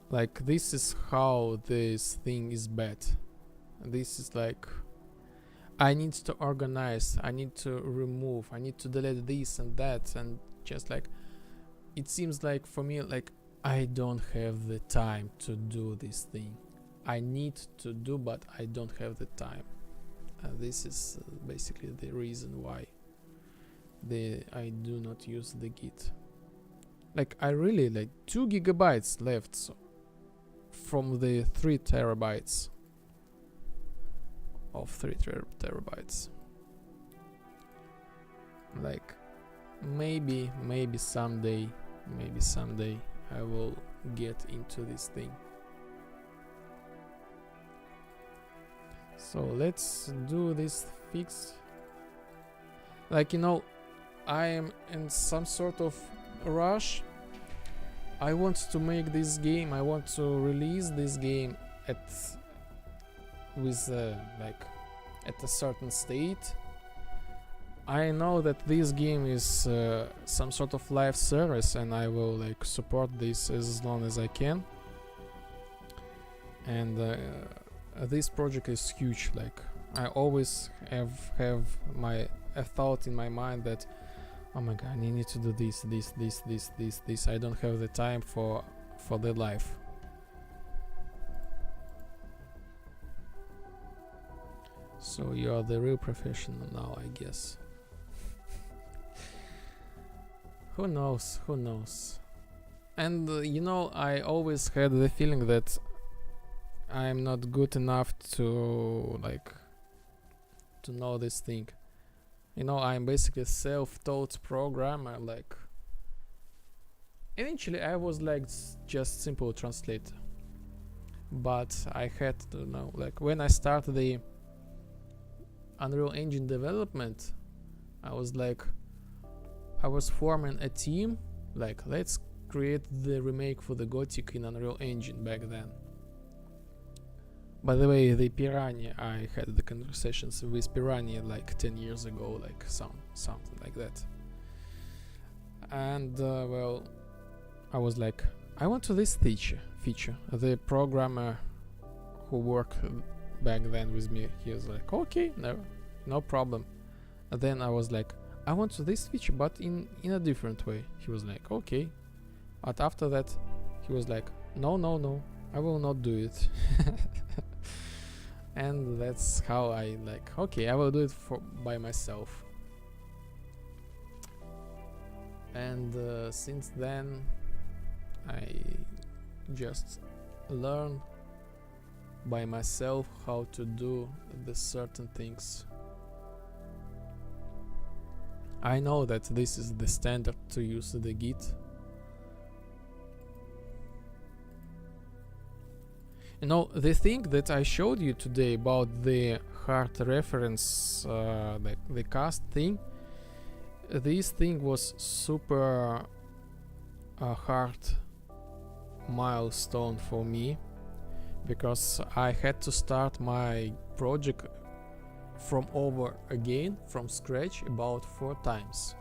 Like this is how this thing is bad. This is like, I need to organize, I need to remove, I need to delete this and that, and just like it seems like for me like I don't have the time to do this thing. I need to do, but I don't have the time. This is basically the reason why I do not use the git. Like I really like 2 gigabytes left, so from the 3 terabytes of 3 terabytes. Like maybe someday I will get into this thing. So let's do this fix. Like, you know, I am in some sort of rush. I want to make this game, I want to release this game at a certain state. I know that this game is some sort of live service, and I will like support this as long as I can. And this project is huge. Like I always have a thought in my mind that, oh my god, I need to do this. I don't have the time for the life. So you are the real professional now, I guess. Who knows? And you know, I always had the feeling that I'm not good enough to know this thing. You know, I'm basically a self-taught programmer. Like eventually I was like just simple translator, but I had to know, like when I started the Unreal Engine development, I was forming a team, like let's create the remake for the Gothic in Unreal Engine back then. By the way, the Piranha, I had the conversations with Piranha like 10 years ago, like something like that. And well, I was like, I want to this feature. The programmer who worked back then with me, he was like, okay, no problem. And then I was like, I want to this feature, but in a different way. He was like, okay. But after that, he was like, no, I will not do it. And that's how I like, okay, I will do it by myself. And since then I just learn by myself how to do the certain things. I know that this is the standard to use the git. You know, the thing that I showed you today about the hard reference, the cast thing. This thing was super hard milestone for me, because I had to start my project from over again from scratch about 4 times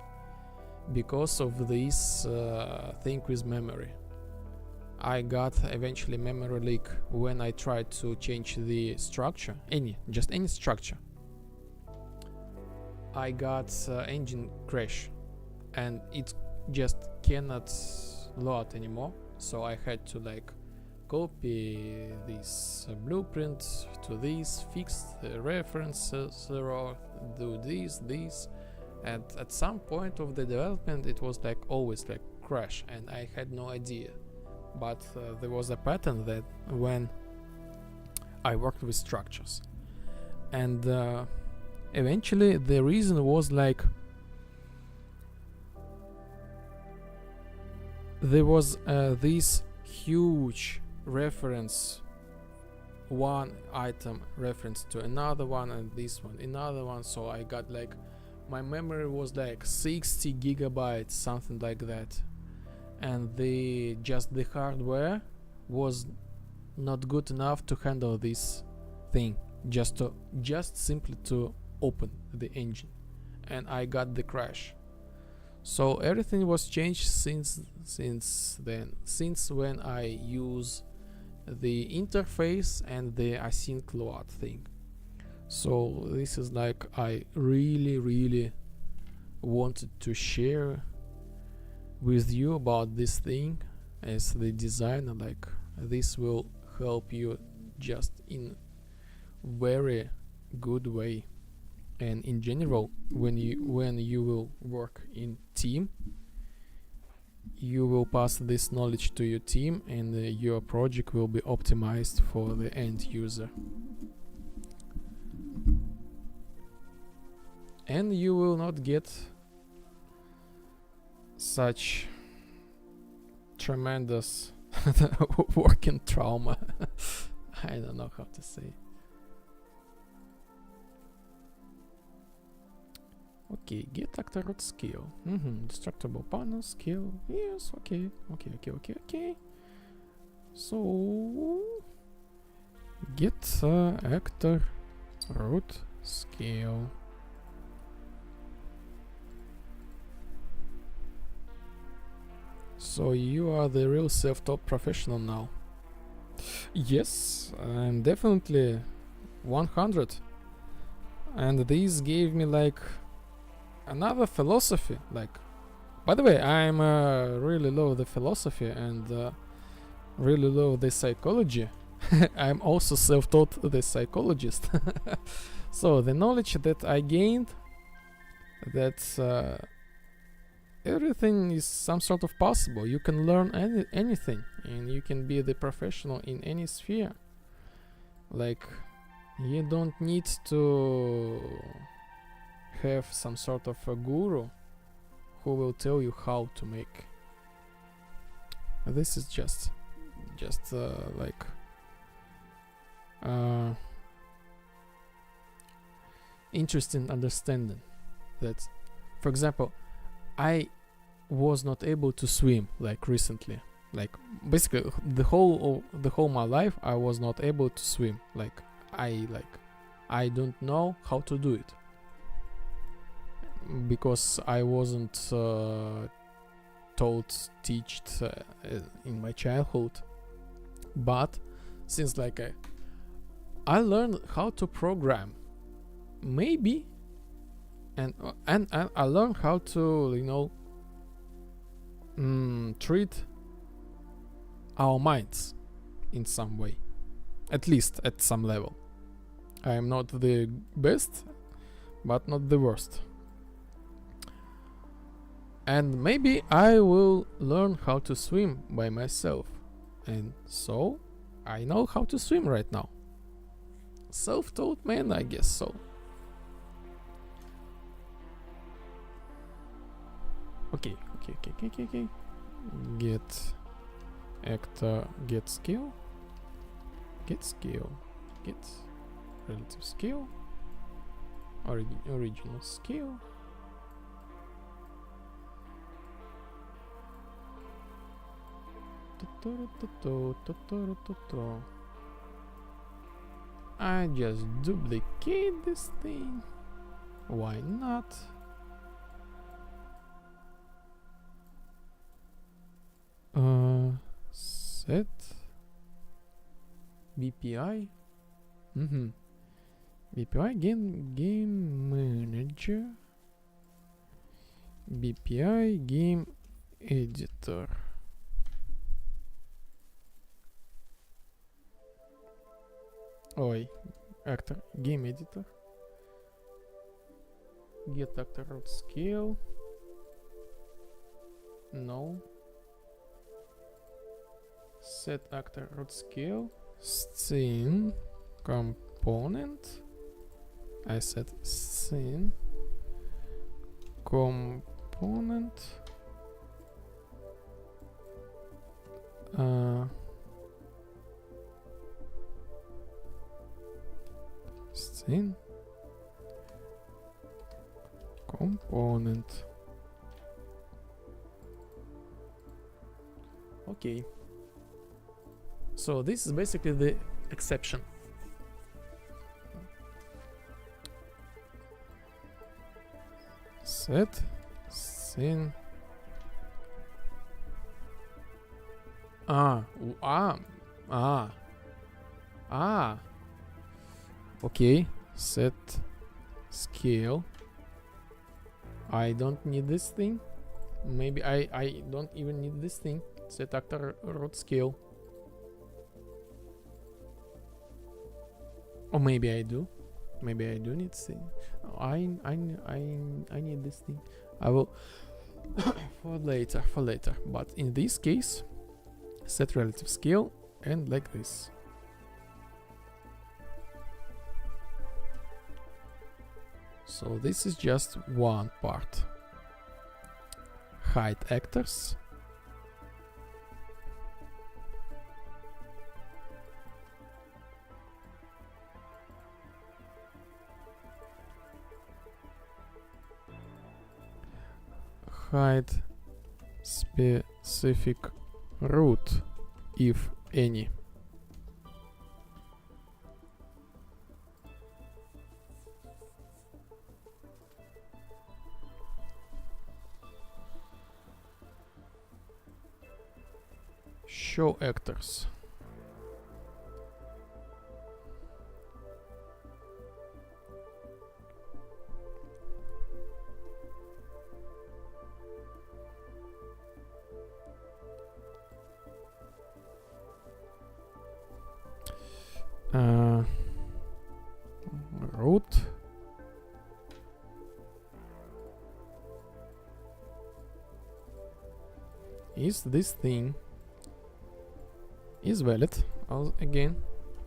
because of this thing with memory. I got eventually memory leak when I tried to change the structure, just any structure. I got engine crash and it just cannot load anymore, so I had to like copy this blueprint to this, fix the references, do this, and at some point of the development it was like always like crash, and I had no idea. But there was a pattern that when I worked with structures, and eventually the reason was like there was this huge reference, one item reference to another one, and this one another one, so I got like my memory was like 60 gigabytes, something like that, and the hardware was not good enough to handle this thing, just simply to open the engine, and I got the crash. So everything was changed since then, since when I use the interface and the async load thing. So this is like I really wanted to share with you about this thing as the designer. Like this will help you just in very good way, and in general when you will work in team, you will pass this knowledge to your team, and your project will be optimized for the end user, and you will not get such tremendous working trauma. I don't know how to say. Okay, get actor root skill. Destructible panel skill. Yes, okay. So get actor root skill. So you are the real self-taught professional now. Yes, I'm definitely 100. And this gave me like another philosophy. Like, by the way, I'm really love the philosophy and really love the psychology. I'm also self-taught the psychologist. So the knowledge that I gained, that everything is some sort of possible. You can learn anything, and you can be the professional in any sphere. Like, you don't need to have some sort of a guru who will tell you how to make. This is just like interesting understanding that, for example, I was not able to swim like recently. Like basically the whole my life I was not able to swim. Like I don't know how to do it because I wasn't taught in my childhood. But since like I learned how to program, maybe, and I learned how to treat our minds in some way, at least at some level. I am not the best, but not the worst. And maybe I will learn how to swim by myself, and so I know how to swim right now. Self-taught man, I guess so. Okay. Get actor, get skill, get relative skill, original scale. I just duplicate this thing. Why not? Set BPI. BPI game manager. BPI game editor. Oi, actor game editor. Get actor root scale. No. Set actor root scale. Scene component. I set scene component. Scene component. Okay. So this is basically the exception. Set scene. Okay. Set scale. I don't need this thing. Maybe I don't even need this thing. Set actor root scale. Or maybe I do. Maybe I do need this thing. I need this thing. I will for later. But in this case, set relative scale and like this. So this is just one part. Hide actors. Hide specific root, if any. Show actors. Root is this thing is valid. Again,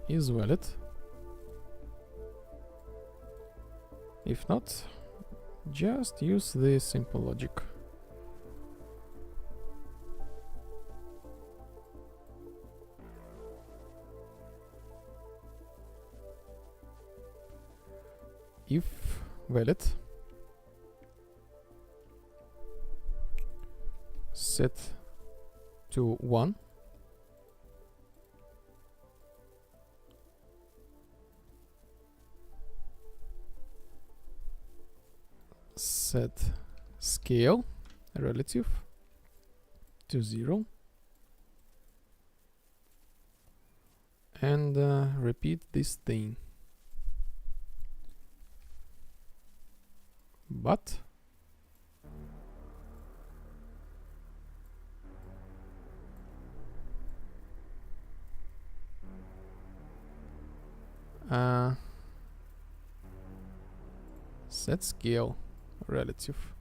is valid. If not, just use the simple logic. If valid, set to 1. Set scale relative to 0 and repeat this thing. But set scale relative.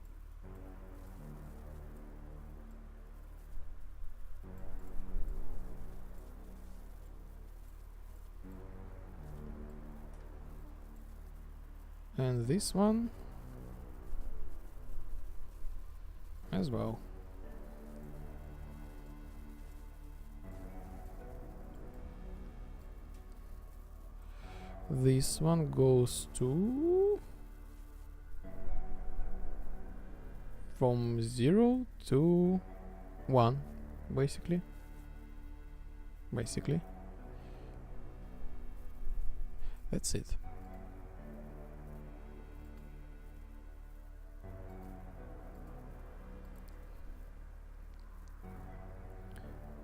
And this one as well. This one goes to from 0 to 1, basically. That's it.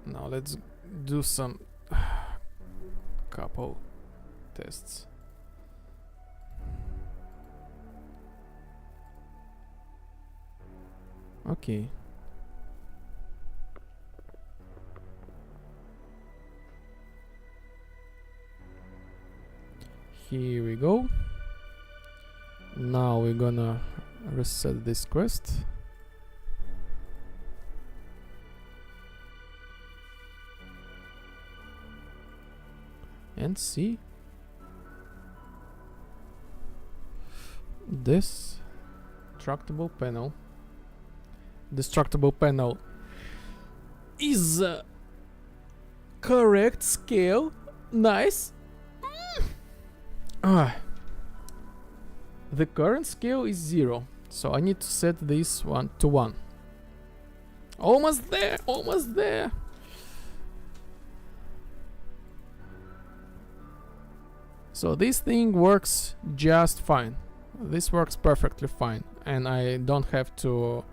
Now let's do some couple tests. Okay. Here we go. Now we're gonna reset this quest. And see this destructible panel is correct scale. Nice. The current scale is 0, so I need to set this one to 1. Almost there. So this thing works just fine. This works perfectly fine, and I don't have to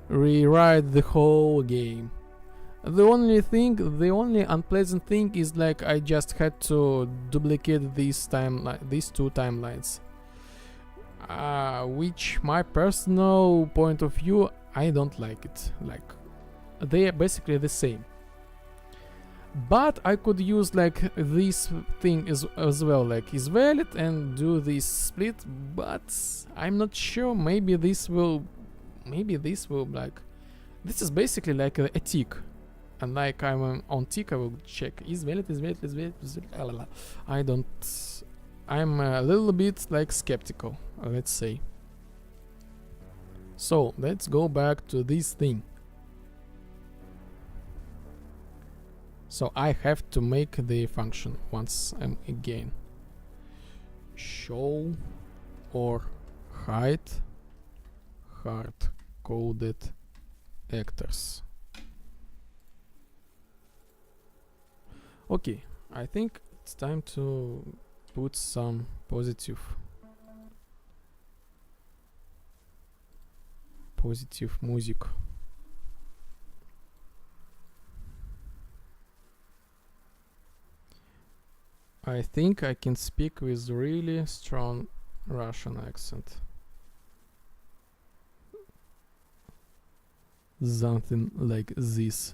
rewrite the whole game. The only unpleasant thing is like I just had to duplicate these two timelines, which my personal point of view, I don't like it. Like they are basically the same. But I could use like this thing as well, like is valid, and do this split, but I'm not sure. Maybe this will like, this is basically like a tick, and like I'm on tick, I will check is valid. I'm a little bit like skeptical, let's say. So let's go back to this thing. So I have to make the function once again. Show or hide hard-coded actors. Okay, I think it's time to put some positive music. I think I can speak with really strong Russian accent. Something like this.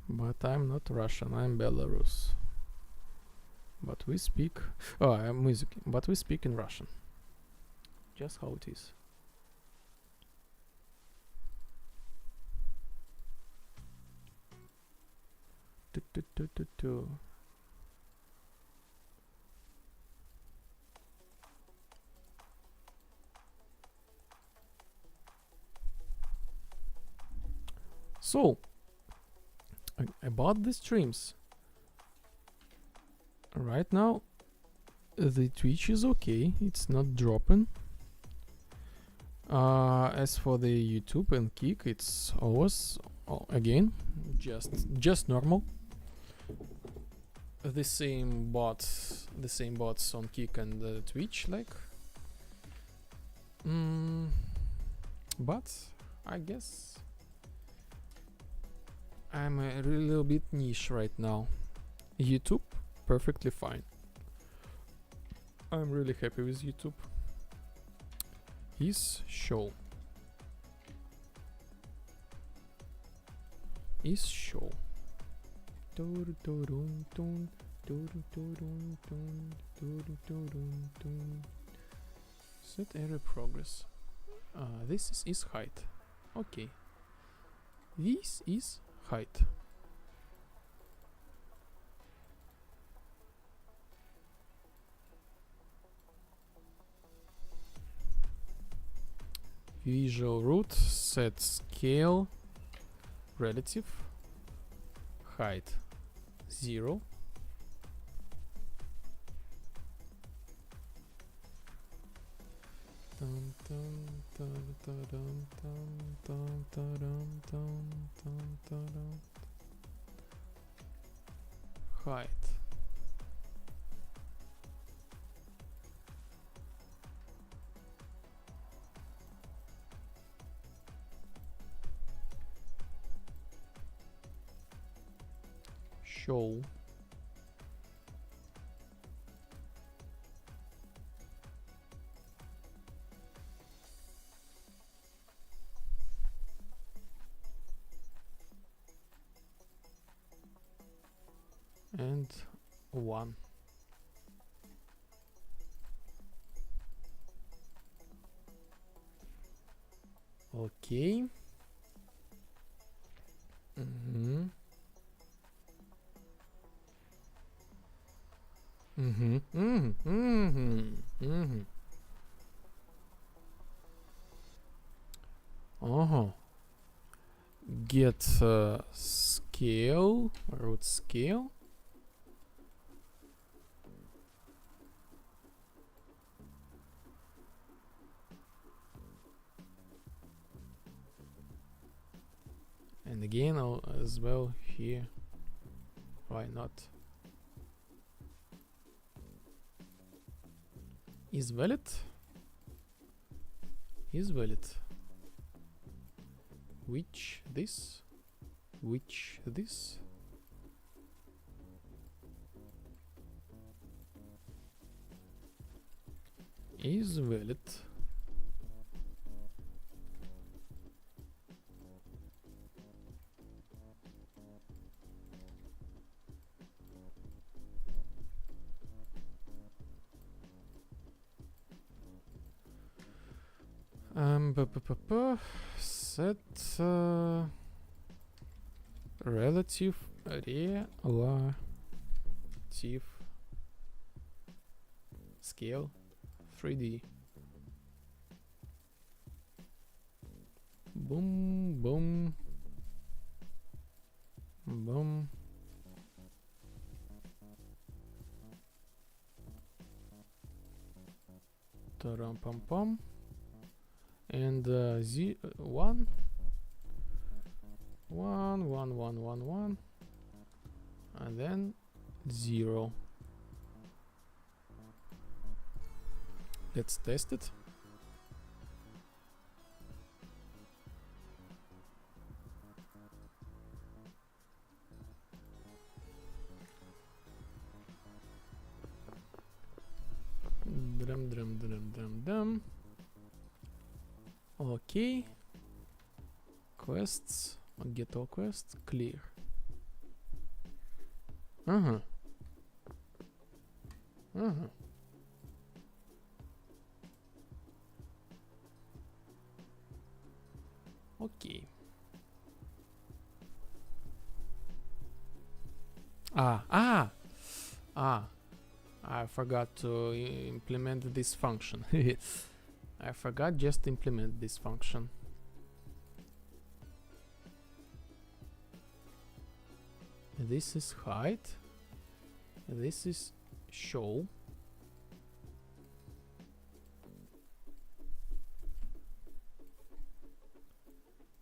But I'm not Russian, I'm Belarus. But we speak... Oh, I'm music. But we speak in Russian. Just how it is. So, about the streams. Right now, the Twitch is okay, it's not dropping. As for the YouTube and Kick, it's always, again, just normal. The same bots on Kick and Twitch, like. But I guess I'm a little bit niche right now. YouTube, perfectly fine. I'm really happy with YouTube. Is show. Set area progress. This is height. Okay. This is height. Visual root, set scale, relative, height 0. Height. Show. And 1. Okay. Mm-hmm. Mm-hmm. Mm-hmm. Mm-hmm. Mm-hmm. Uh-huh. Get scale, root scale. And again, as well here. Why not? Is valid? Is valid. Which this? Which this? Is valid. Set relative scale 3D. Boom, boom, boom. Taram pam pam. And 1 1 1 1 1 1 and then 0. Let's test it. Drum drum drum drum drum. Okay. Quests. Get all quests. Clear. Uh-huh. Uh-huh. Okay. I forgot to implement this function. I forgot just to implement this function. This is height. This is show.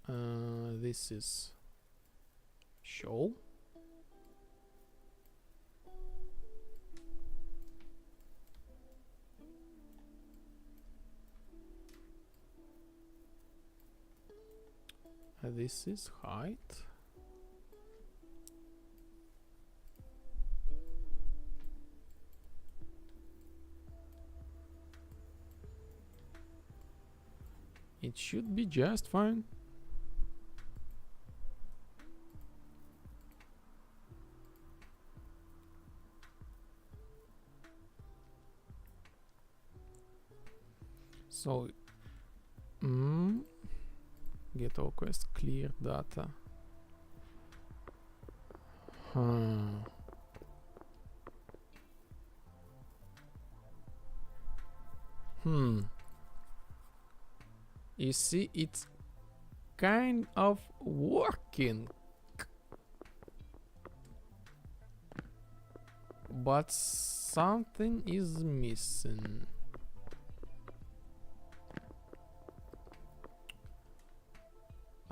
This is show. This is height. It should be just fine. So, get all quest, clear data. You see, it's kind of working, but something is missing.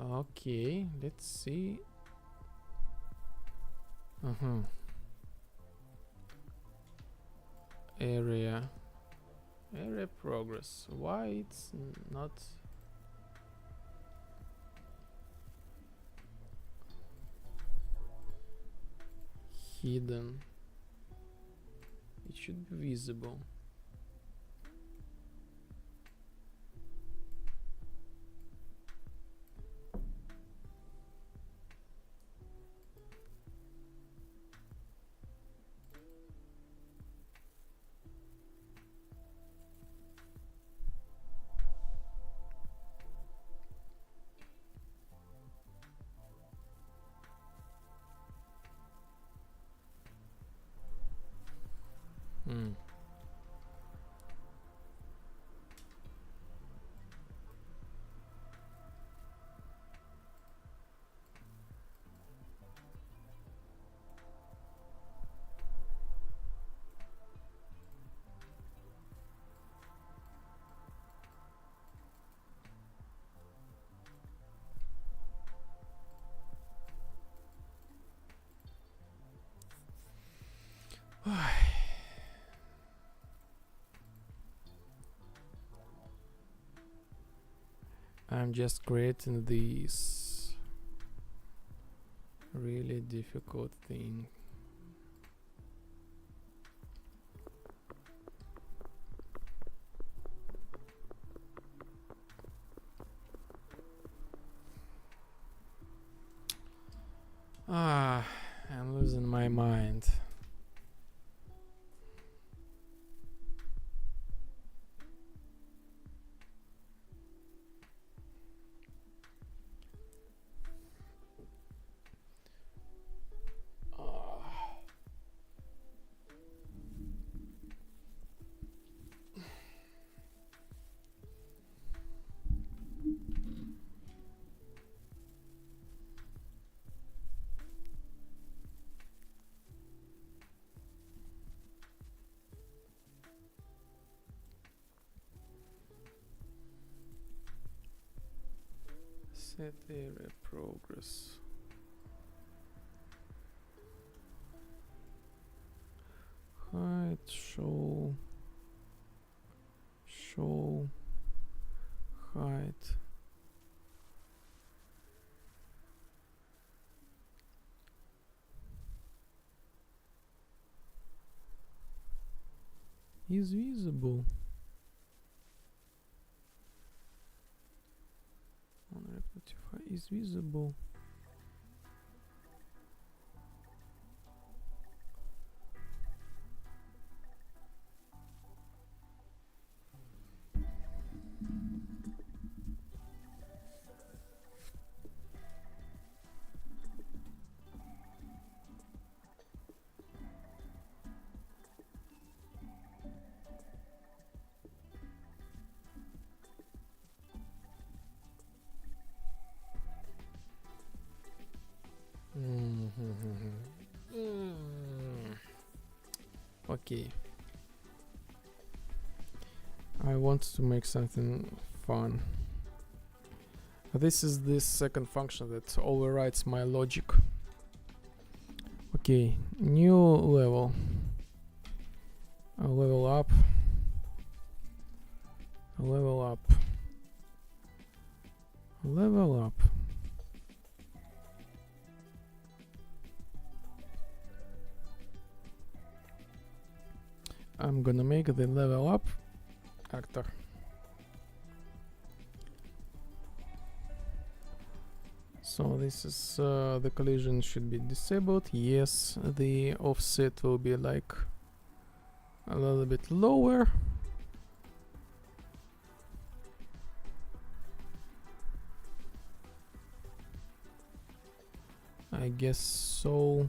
Okay, let's see. Area progress. Why it's not hidden? It should be visible. I'm just creating this really difficult thing. I'm losing my mind. Set area progress. Height, show height. Is visible. Is visible. Okay. I want to make something fun. This is the second function that overrides my logic. Okay, new level. A level up. A level up. A level up. I'm gonna make the level up actor. So this is the collision should be disabled. Yes, the offset will be like a little bit lower. I guess so.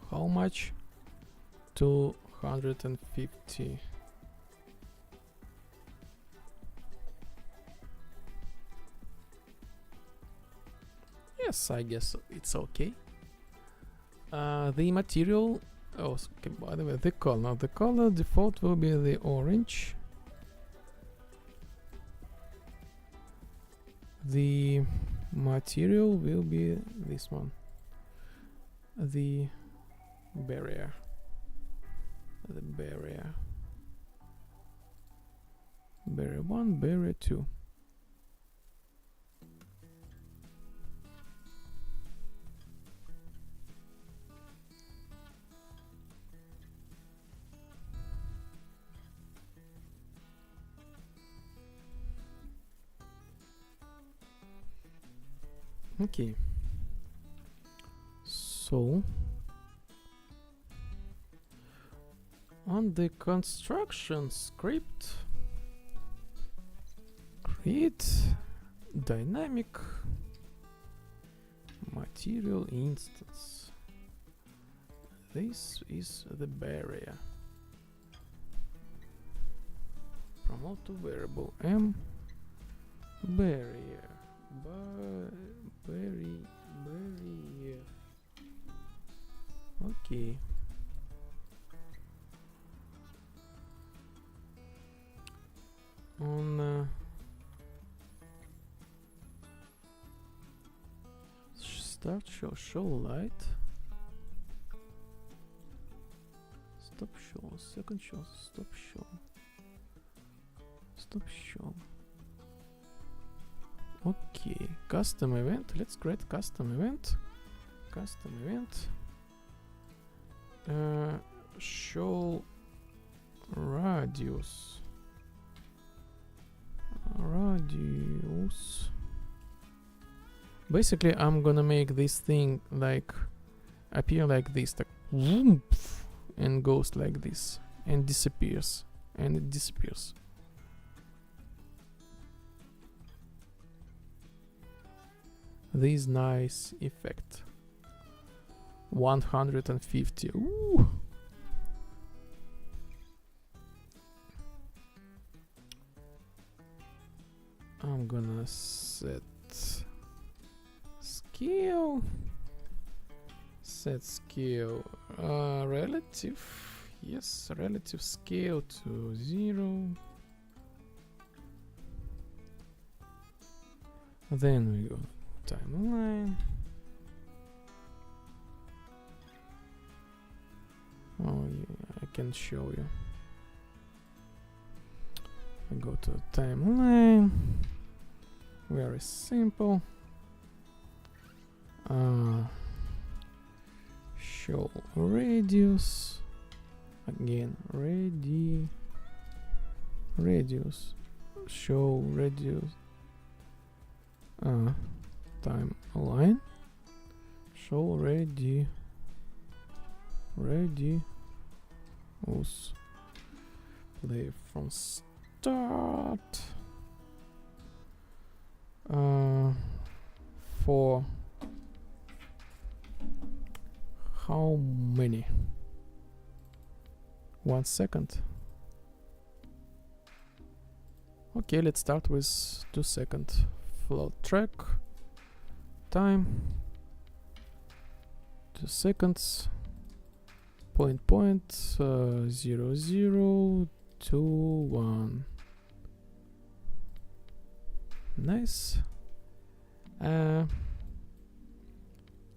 How much? 250. Yes, I guess it's okay. The material. Oh, okay, by the way, the color. The color default will be the orange. The material will be this one, the barrier. Barrier 1, barrier 2. Okay, so on the construction script, create dynamic material instance. This is the barrier. Promote to variable m barrier. Barrier. Okay. On start show light. Stop show. Second show. Stop show. Stop show. Okay, custom event. Let's create custom event. Custom event. Show radius. Basically, I'm gonna make this thing like appear like this, like whoomph, and goes like this and disappears, and it disappears. This nice effect. 150. Ooh. I'm gonna set scale. Set scale relative. Yes, relative scale to 0. Then we go timeline. Oh yeah, I can show you. I go to timeline. Very simple. Show radius. Again, radius. Show radius. Timeline. Show radius. Play from start. For how many? 1 second. Okay, let's start with 2 second. Float track. Time. 2 seconds. Point 0 0 2 1. Nice.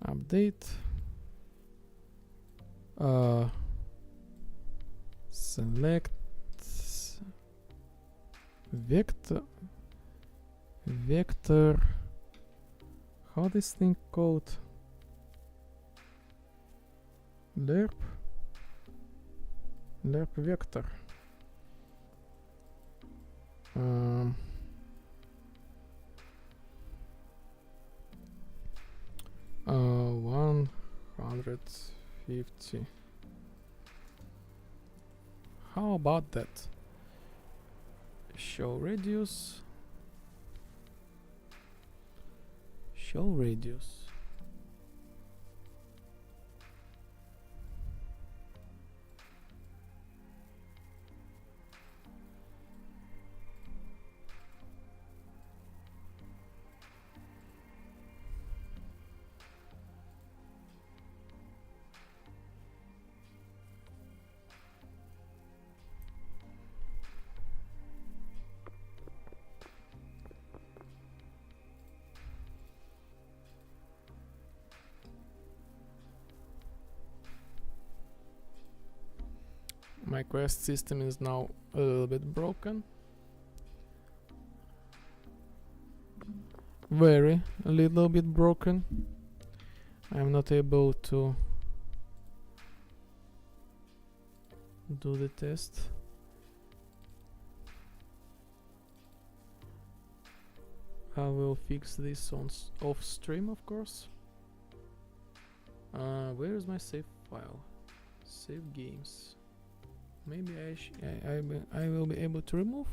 Update. Select vector. How this thing called? Lerp vector. 150. How about that? Show radius. Show radius. quest system is now a little bit broken. Very a little bit broken. I'm not able to do the test. I will fix this on off stream, of course. Where is my save file? Save games. Maybe I will be able to remove.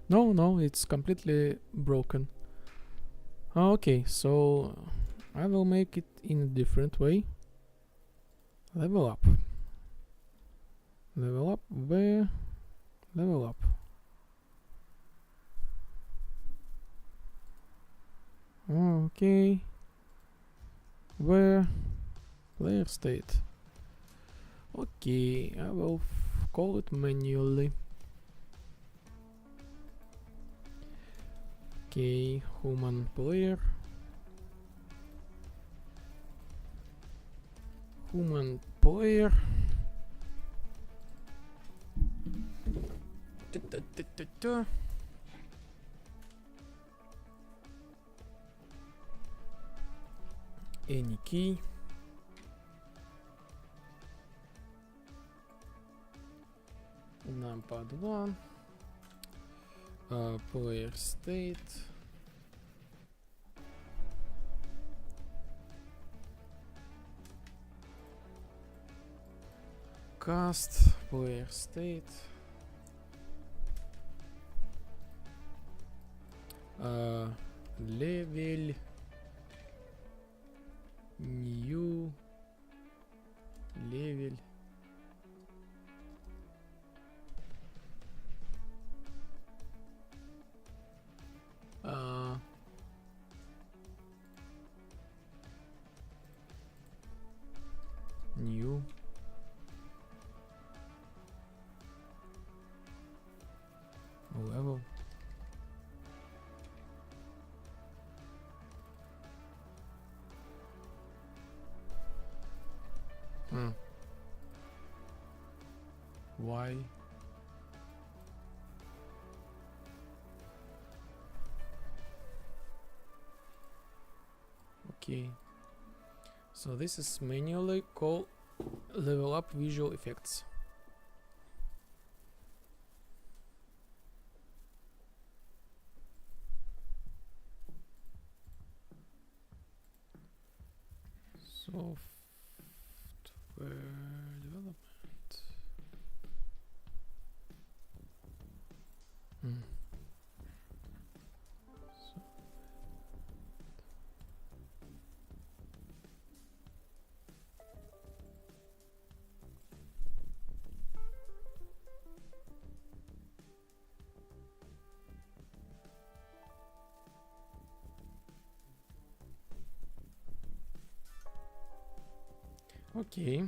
No, it's completely broken. Okay, so I will make it in a different way. Level up. Level up. Where? Level up. Okay. Where? Player state. Okay, I will call it manually. Okay, human player. Human player. Any key. Numpad 1. Player state. Cast player state. Level new level new level. Why? Okay. So this is manually called level up visual effects. Software development. Okay.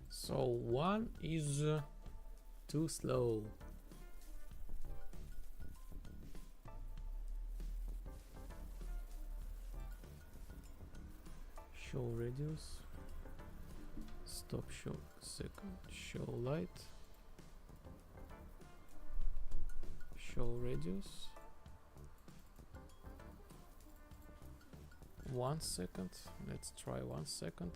So one is too slow. Show radius. Stop show second. Show light. Show radius. 1 second. Let's try 1 second.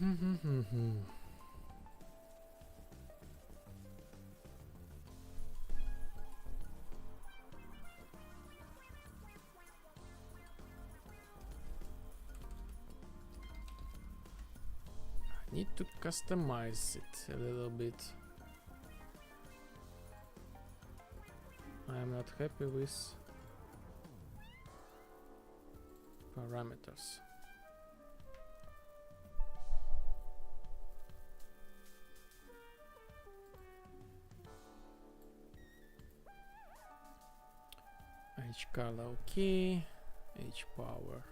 Need to customize it a little bit. I am not happy with parameters. H color okay, H power.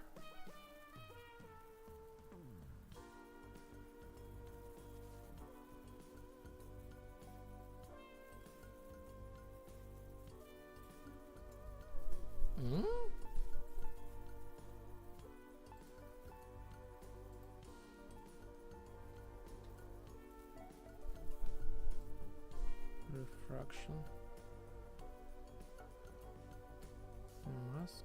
Refraction. Mask.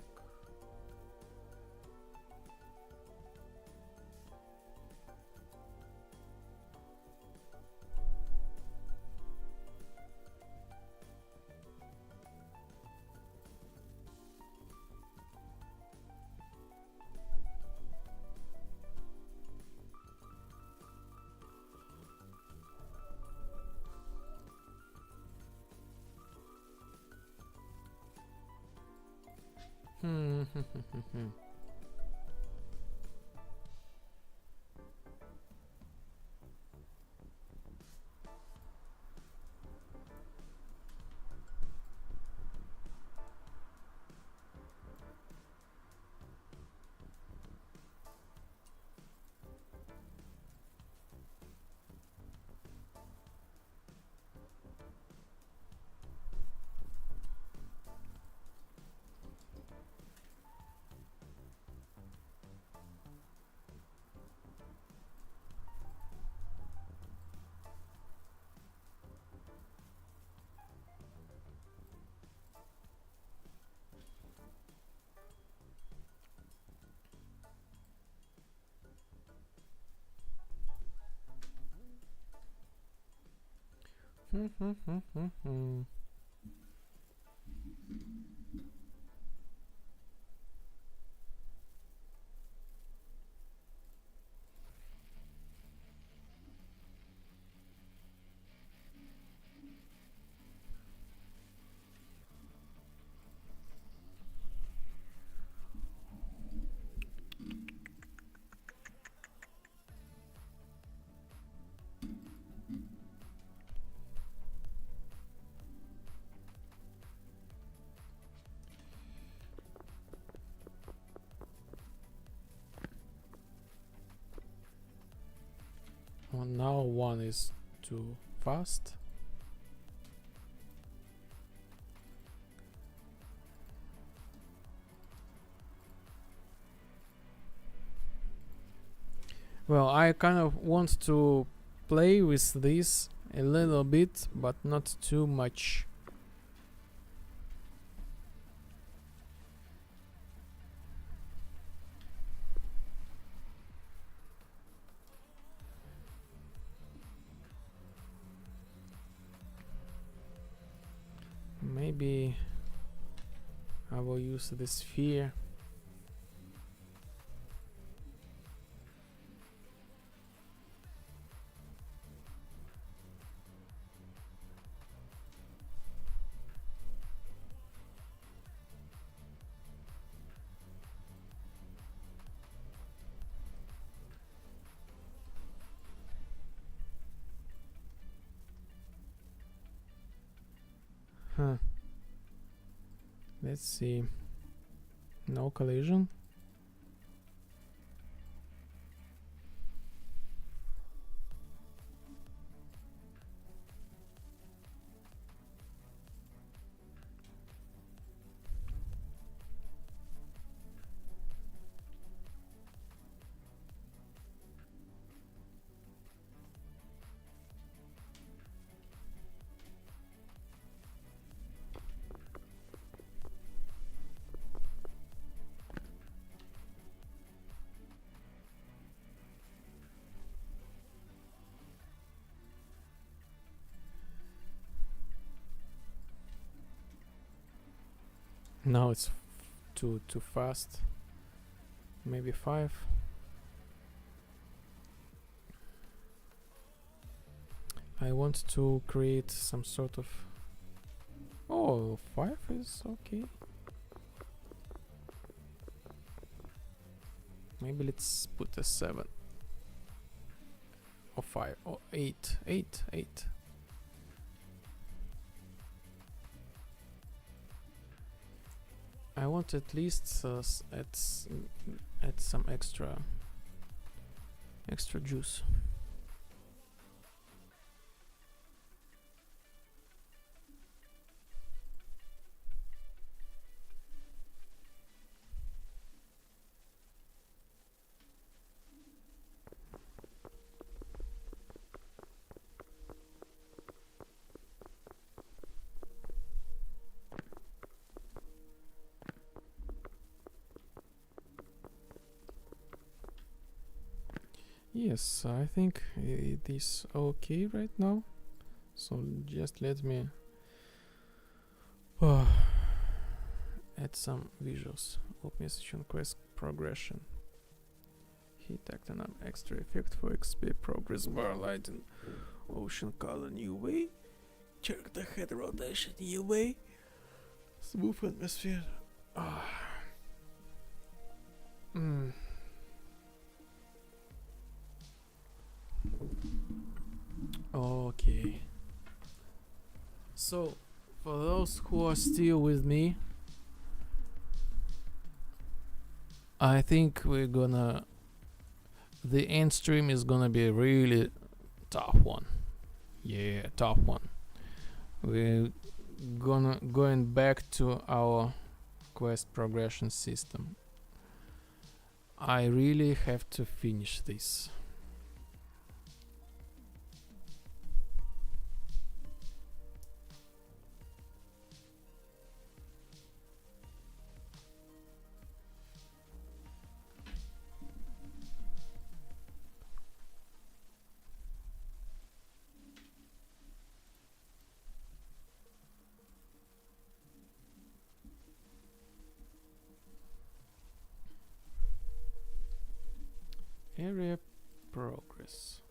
Well, now one is too fast. Well, I kind of want to play with this a little bit, but not too much. Maybe I will use the sphere. Huh. Let's see. No collision. Now it's too fast. Maybe 5. I want to create some sort of... Oh, 5 is okay. Maybe let's put a 7. Or 5. Or 8. 8. I want at least add some extra juice. Yes, I think it is okay right now. So just let me add some visuals. Open message on quest progression. Hit acting an extra effect for XP progress bar lighting. Ocean color new way. Check the head rotation new way. Smooth atmosphere. Okay. So, for those who are still with me, I think the end stream is gonna be a really tough one. Yeah, tough one. We're going back to our quest progression system. I really have to finish this. Area progress.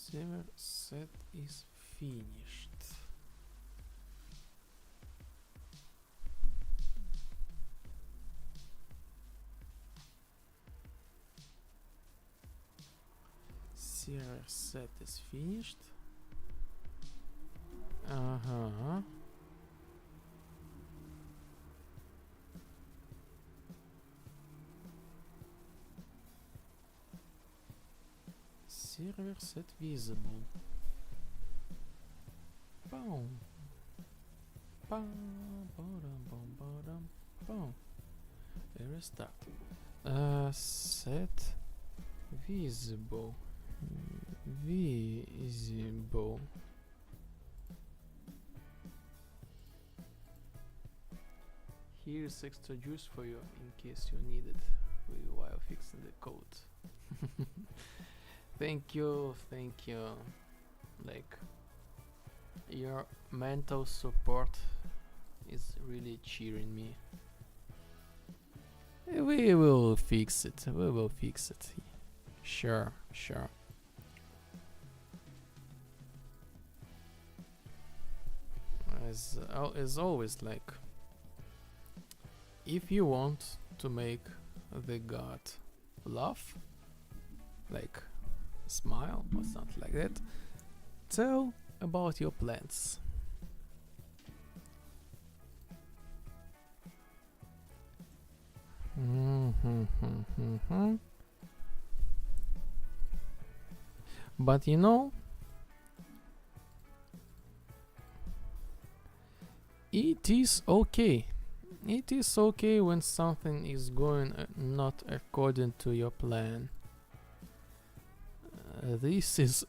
Server set is finished. Server set is finished. Server set visible. Boom. Bum, ba-dum, bum, ba-dum, boom. Restart. Set visible. Visible. Here's extra juice for you in case you need it while fixing the code. Thank you. Like, your mental support is really cheering me. We will fix it. Sure. As always, like, if you want to make the god laugh, like smile or something like that, tell about your plans. But you know, it is okay. It is okay when something is going not according to your plan. This is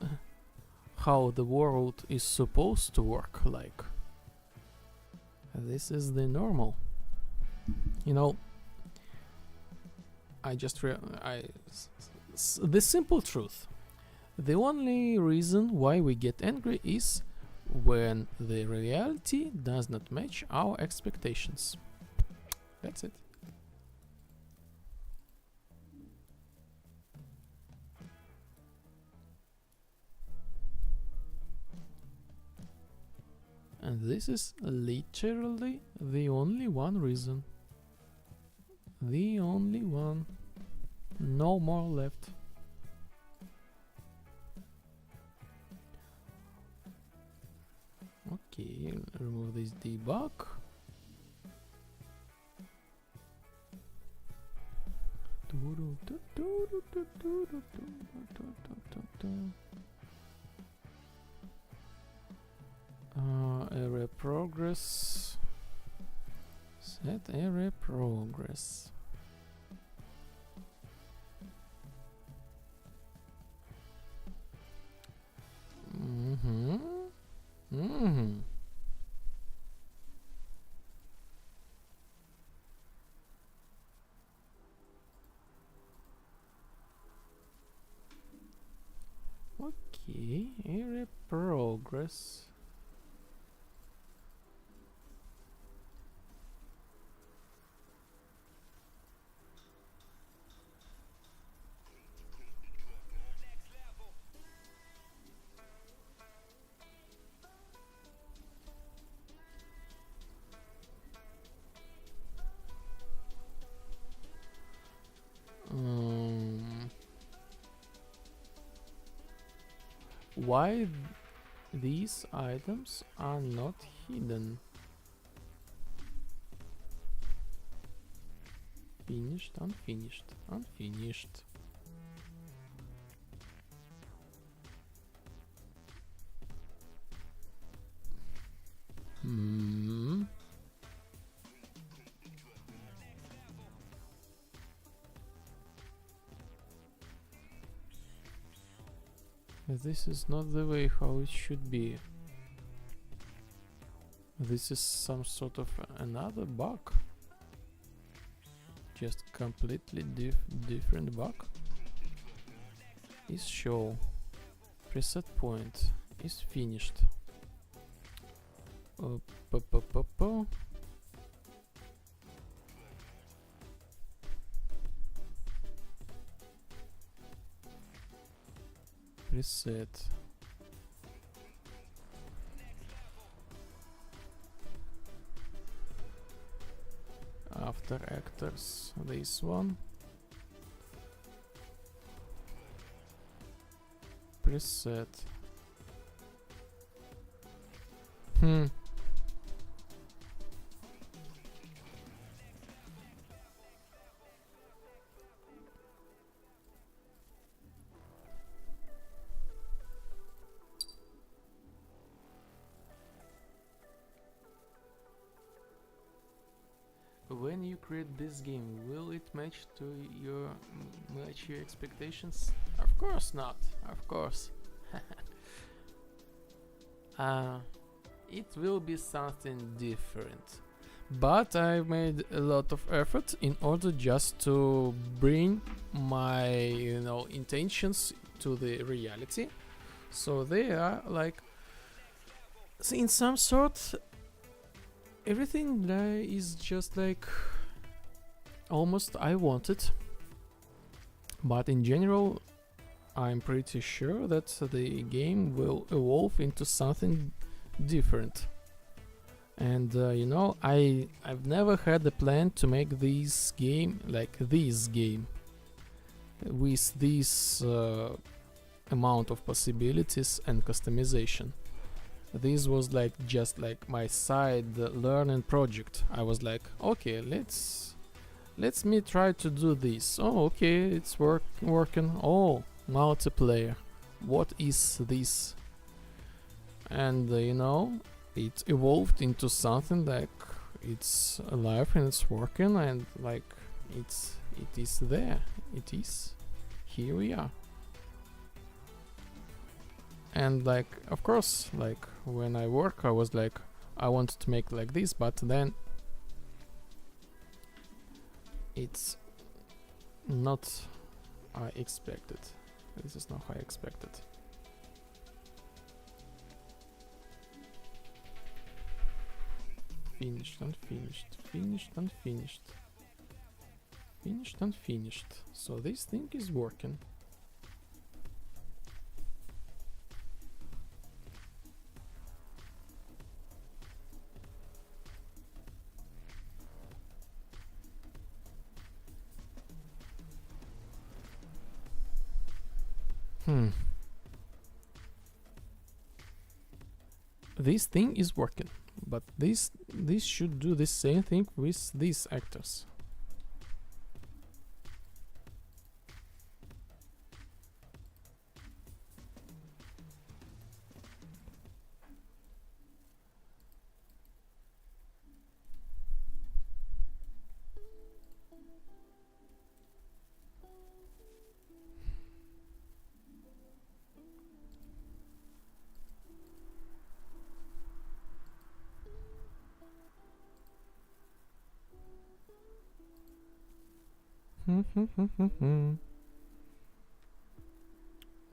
how the world is supposed to work like. This is the normal. You know, the simple truth. The only reason why we get angry is when the reality does not match our expectations. That's it. And this is literally the only one reason. The only one. No more left. Okay, remove this debug. Array progress. Set array progress. Okay, array progress. Why these items are not hidden? Finished, unfinished, unfinished. This is not the way how it should be. This is some sort of another bug. Just completely different bug. Is show. Preset point is finished. Preset. After actors, this one. Preset. When you create this game, will it match your expectations? Of course not. Of course. It will be something different. But I made a lot of effort in order just to bring my, intentions to the reality. So they are like, in some sort, everything is just like almost I wanted. But in general, I'm pretty sure that the game will evolve into something different. And I've never had a plan to make this game like this game with this amount of possibilities and customization. This was like just like my side learning project. I was like, okay, let's me try to do this. Oh, okay, it's working. Oh, multiplayer. what is this? And you know, it evolved into something like it's alive and it's working, and like it is there. It is. Here we are. And like, of course, like when I work, I was like, I wanted to make like this, but then it's not I expected. This is not how I expected. Finished and finished, finished and finished, finished and finished. So this thing is working. This thing is working, but this should do the same thing with these actors.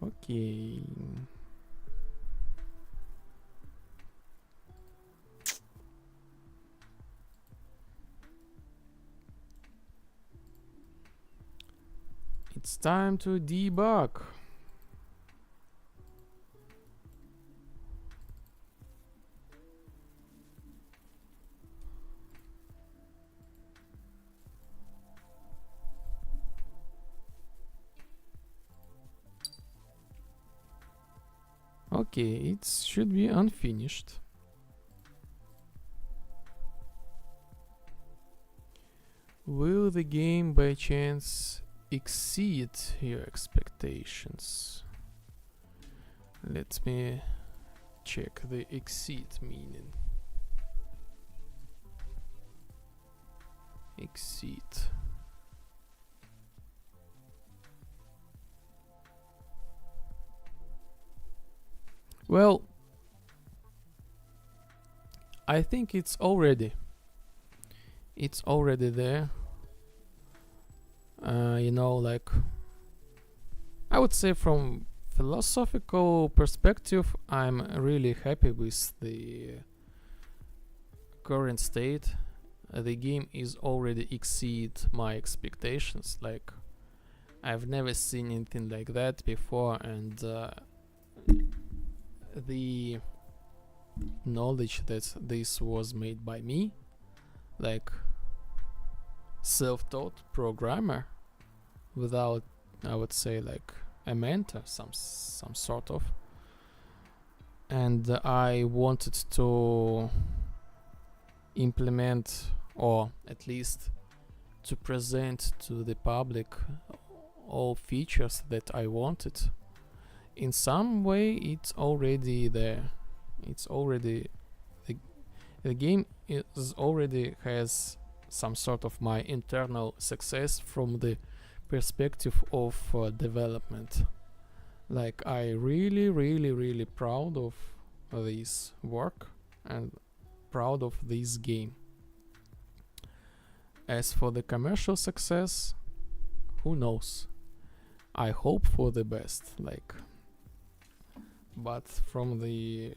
Okay. It's time to debug. Okay, it should be unfinished. Will the game by chance exceed your expectations? Let me check the exceed meaning. Exceed. Well, I think it's already there. You know, like, I would say from philosophical perspective, I'm really happy with the current state. The game is already exceed my expectations. Like, I've never seen anything like that before, and the knowledge that this was made by me, like self-taught programmer, without, I would say, like a mentor, some sort of, and I wanted to implement, or at least to present to the public all features that I wanted. In some way, it's already there. It's already the game is already has some sort of my internal success from the perspective of development. Like, I really proud of this work and proud of this game. As for the commercial success, who knows? I hope for the best, like, but from the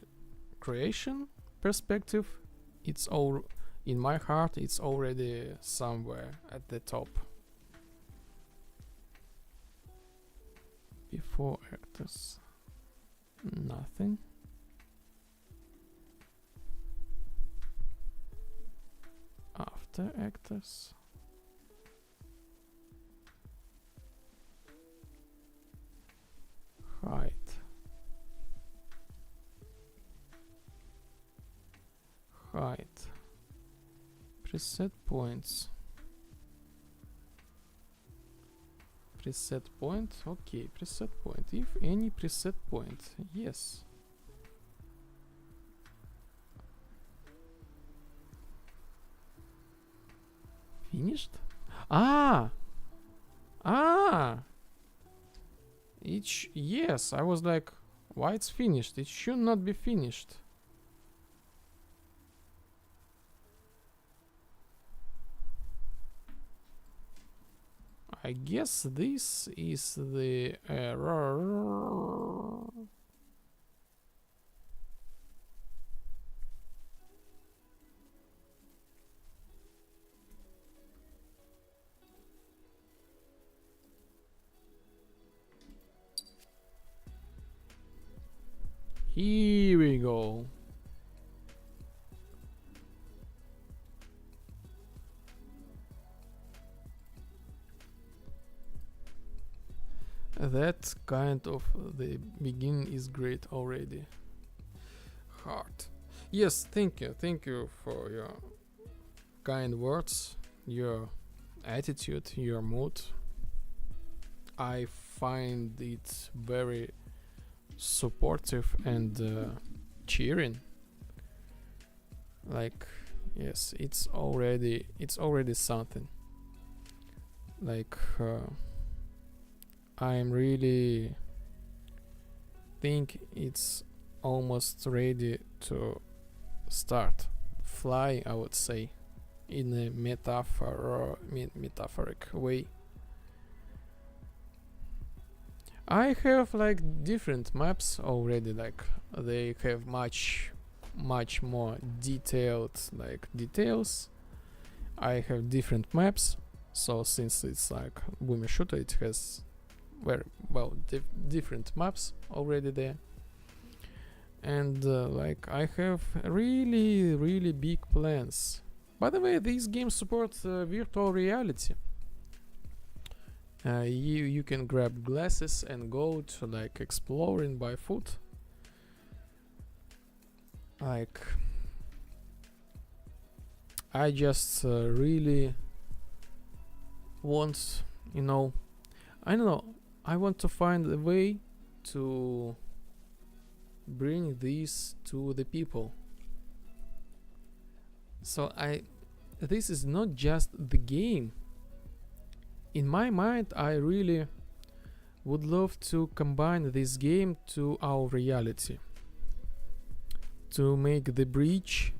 creation perspective, it's all in my heart, it's already somewhere at the top. Before actors, nothing. After actors, height. Height. Preset points. Preset point. Okay, preset point. If any preset point. Yes. Finished? Ah! Ah! Yes, I was like, why it's finished? It should not be finished. I guess this is the error. Here we go. That kind of the beginning is great already. Heart. Yes, thank you. Thank you for your kind words, your attitude, your mood. I find it very supportive and cheering. Like, yes, it's already something. Like, I'm really think it's almost ready to start fly, I would say, in a metaphoric way. I have like different maps already, like they have much more detailed details. I have different maps, so since it's like boomer shooter, it has very well different maps already there. And like I have really big plans. By the way, these games support virtual reality. You can grab glasses and go to like exploring by foot. Like I just really want, I don't know, I want to find a way to bring this to the people. So this is not just the game. In my mind, I really would love to combine this game to our reality, to make the bridge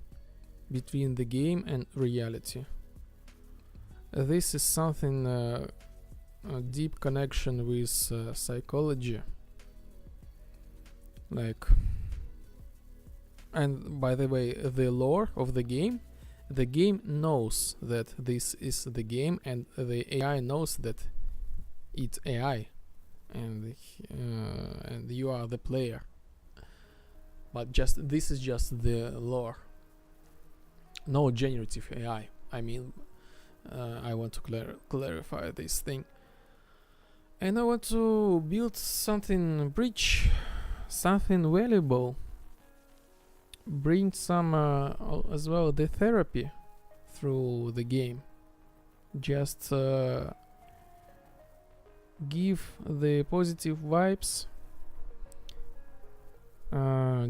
between the game and reality. This is something a deep connection with psychology. Like, and by the way, the lore of the game knows that this is the game, and the AI knows that it's AI, and you are the player. But this is just the lore, no generative AI. I mean, I want to clarify this thing, and I want to build something rich, something valuable. Bring some as well the therapy through the game. Just give the positive vibes,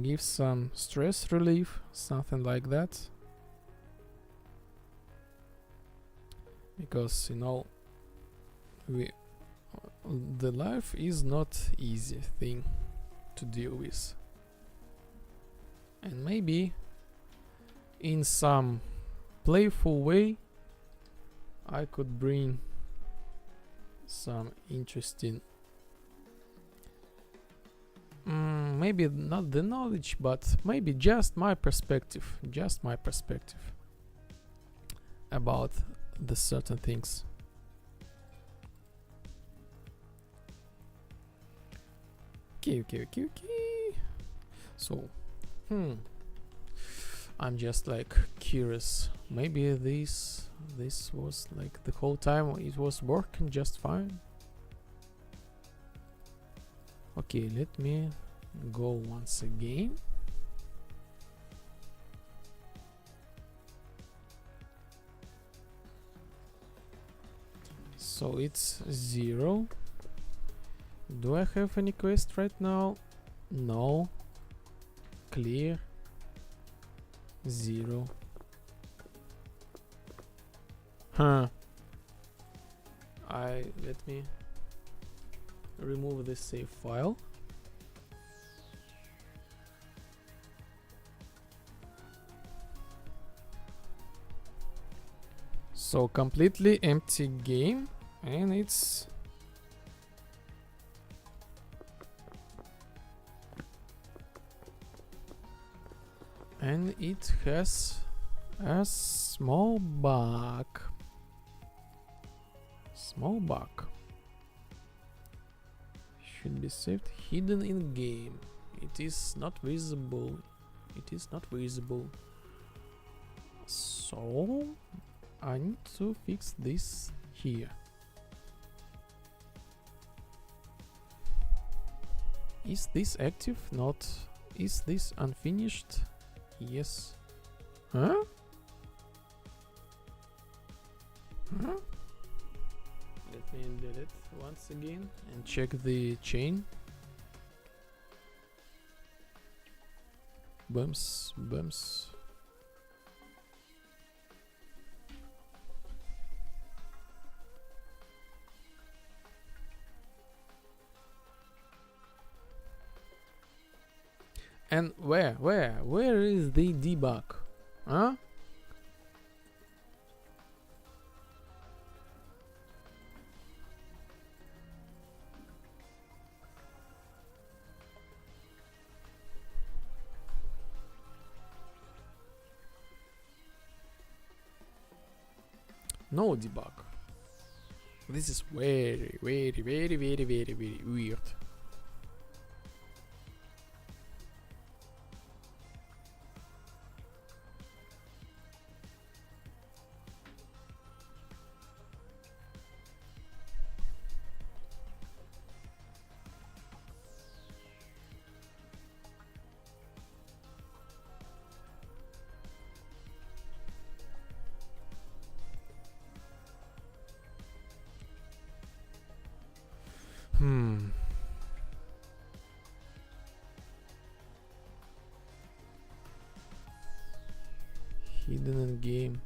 give some stress relief, something like that. Because the life is not easy thing to deal with. And maybe in some playful way I could bring some interesting, maybe not the knowledge, but maybe just my perspective about the certain things. Okay. So I'm just like curious. Maybe this was like the whole time it was working just fine. Okay, let me go once again. So it's 0. Do I have any quest right now? No. Clear. 0. Huh. Let me remove the save file. So completely empty game, and it's it has a small bug. Should be saved hidden in game. It is not visible. So I need to fix this here. Is this active? Not. Is this unfinished? Yes. Huh? Let me delete it once again and check the chain. Bums. And where is the debug? Huh? No debug. This is very weird. Hidden in game.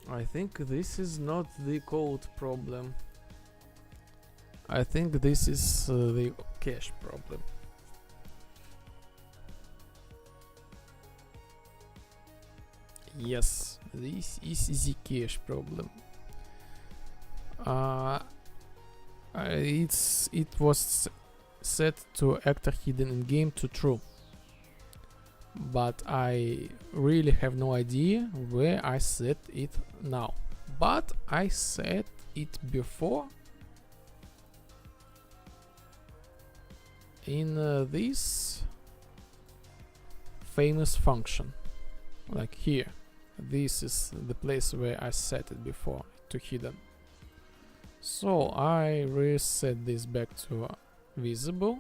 I think this is not the code problem. I think this is the cache problem. Yes, this is the cache problem. It was set to actor hidden in game to true, but I really have no idea where I set it now. But I set it before in this famous function, like here. This is the place where I set it before to hidden. So I reset this back to visible.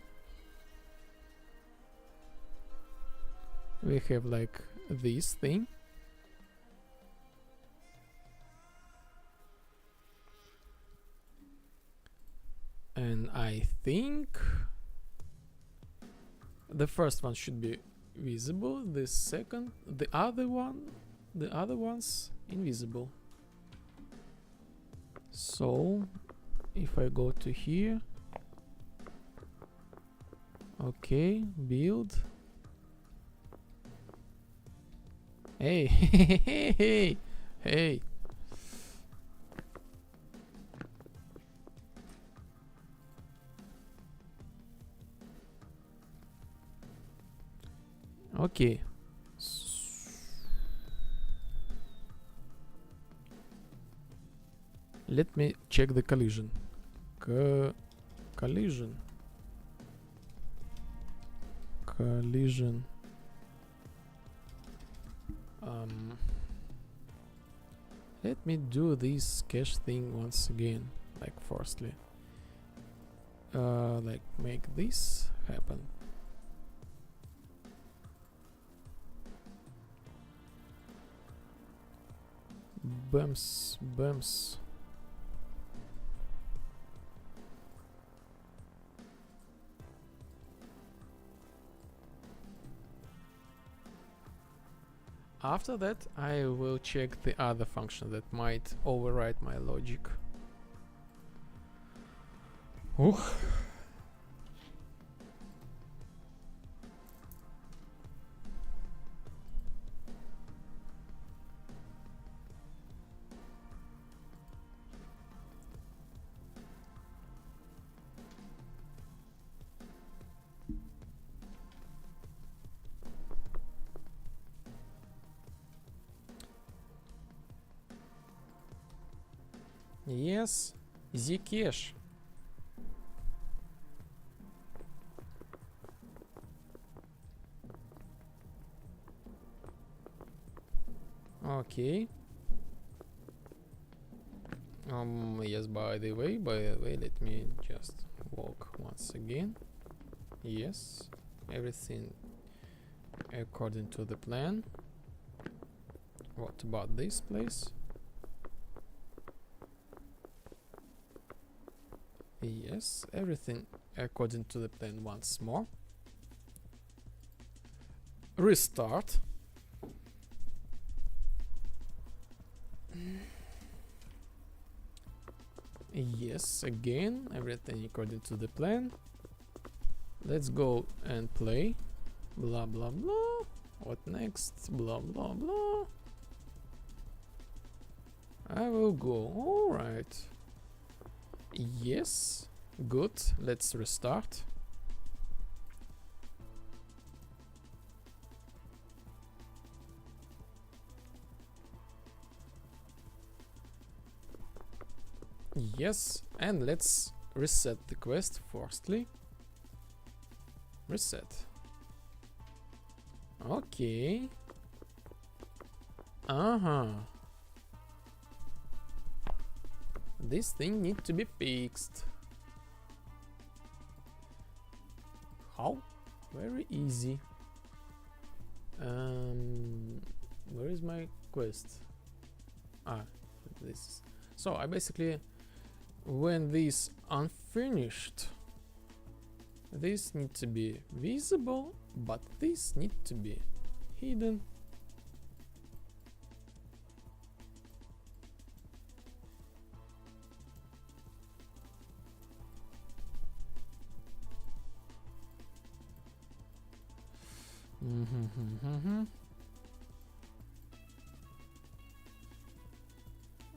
We have like this thing. And I think the first one should be visible, the second, the other ones invisible. So if I go to here, okay, build. Hey. Okay. Let me check the collision. Collision. Let me do this cache thing once again. Like firstly. Like make this happen. Bums, bums. After that, I will check the other function that might override my logic. Ooh. Yes, the cache. Okay. Yes, by the way, let me just walk once again. Yes, everything according to the plan. What about this place? Yes, everything according to the plan once more. Restart. Yes, again, everything according to the plan. Let's go and play. Blah blah blah. What next? Blah blah blah. I will go. Alright. Yes, good. Let's restart. Yes, and let's reset the quest firstly. Reset. Okay. This thing needs to be fixed. How? Very easy. Where is my quest? This. So I basically, when this unfinished, this needs to be visible, but this needs to be hidden.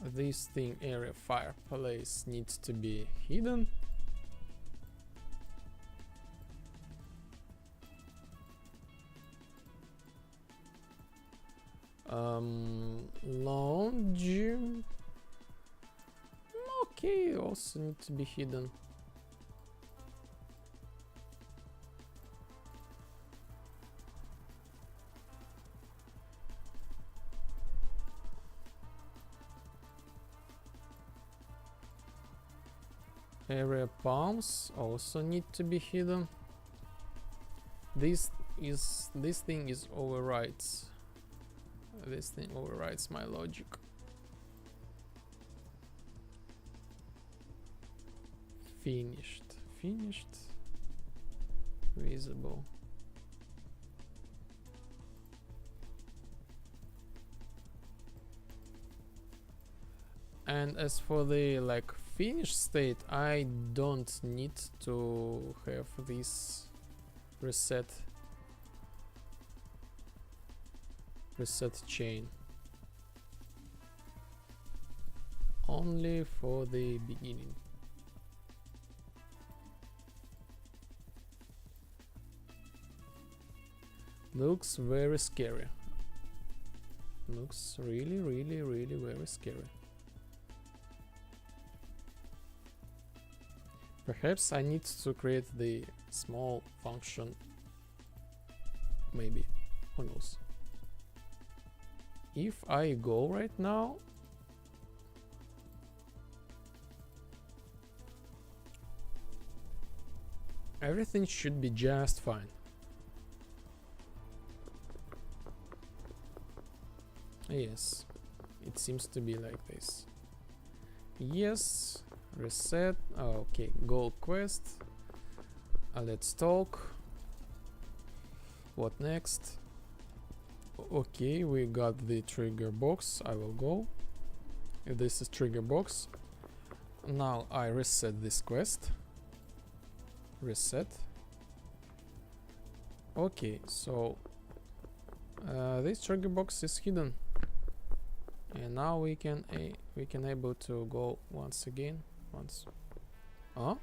This thing area fireplace needs to be hidden. Lounge. Okay, also need to be hidden. Area palms also need to be hidden. This thing is overrides. This thing overrides my logic. Finished. Visible. And as for the like finished state, I don't need to have this reset chain. Only for the beginning. Looks very scary. Looks really very scary. Perhaps I need to create the small function. Maybe. Who knows? If I go right now, Everything should be just fine. Yes, it seems to be like this. Yes, reset. Oh, okay, gold quest. Let's talk. What next? Okay, we got the trigger box. I will go. If this is trigger box. Now I reset this quest. Reset. Okay, so this trigger box is hidden, and now we can able to go once again. Huh?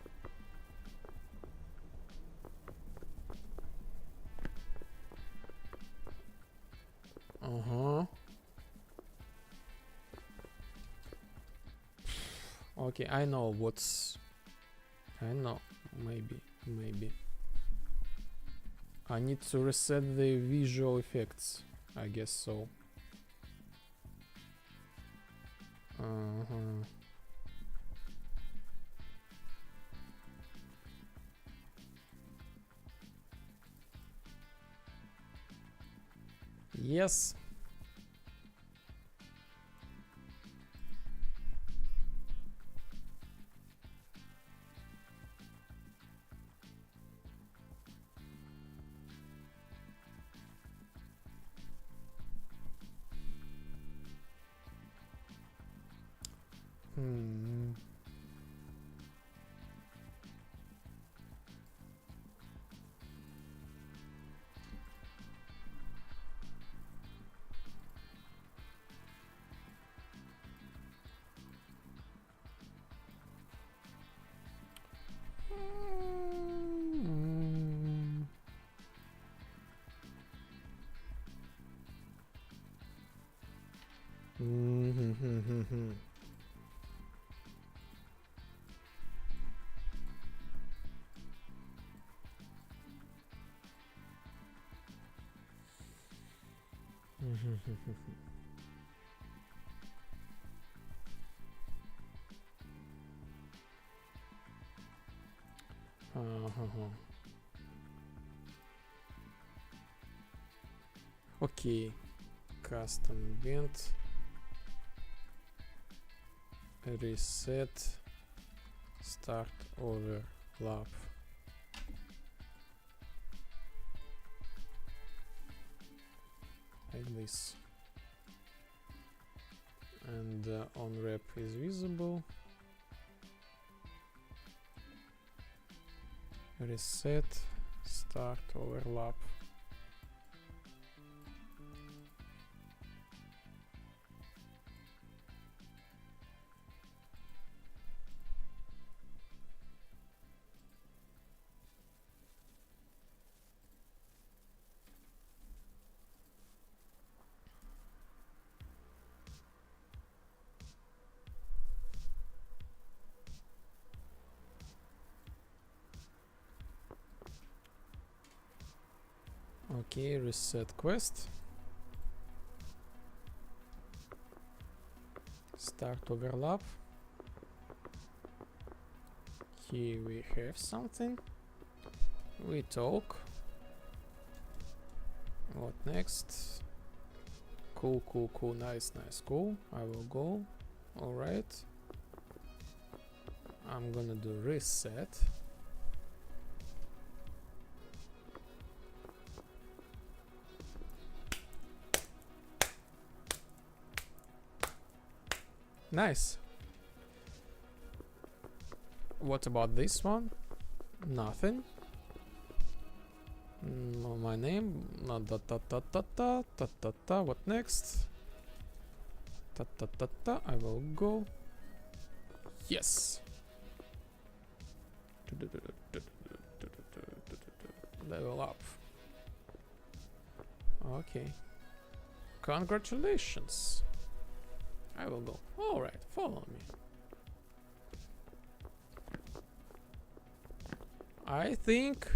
Okay, I know what's... I know, maybe. I need to reset the visual effects, I guess so. Yes. Okay, custom event, reset, start overlap. Like this. And on rep is visible. Reset, start overlap. Okay, reset quest. Start overlap. Here we have something. We talk. What next? Cool, nice, cool. I will go. Alright. I'm gonna do reset. Nice. What about this one? Nothing. My name. What next? I will go. Yes. Level up. Okay. Congratulations. I will go. Alright, follow me. I think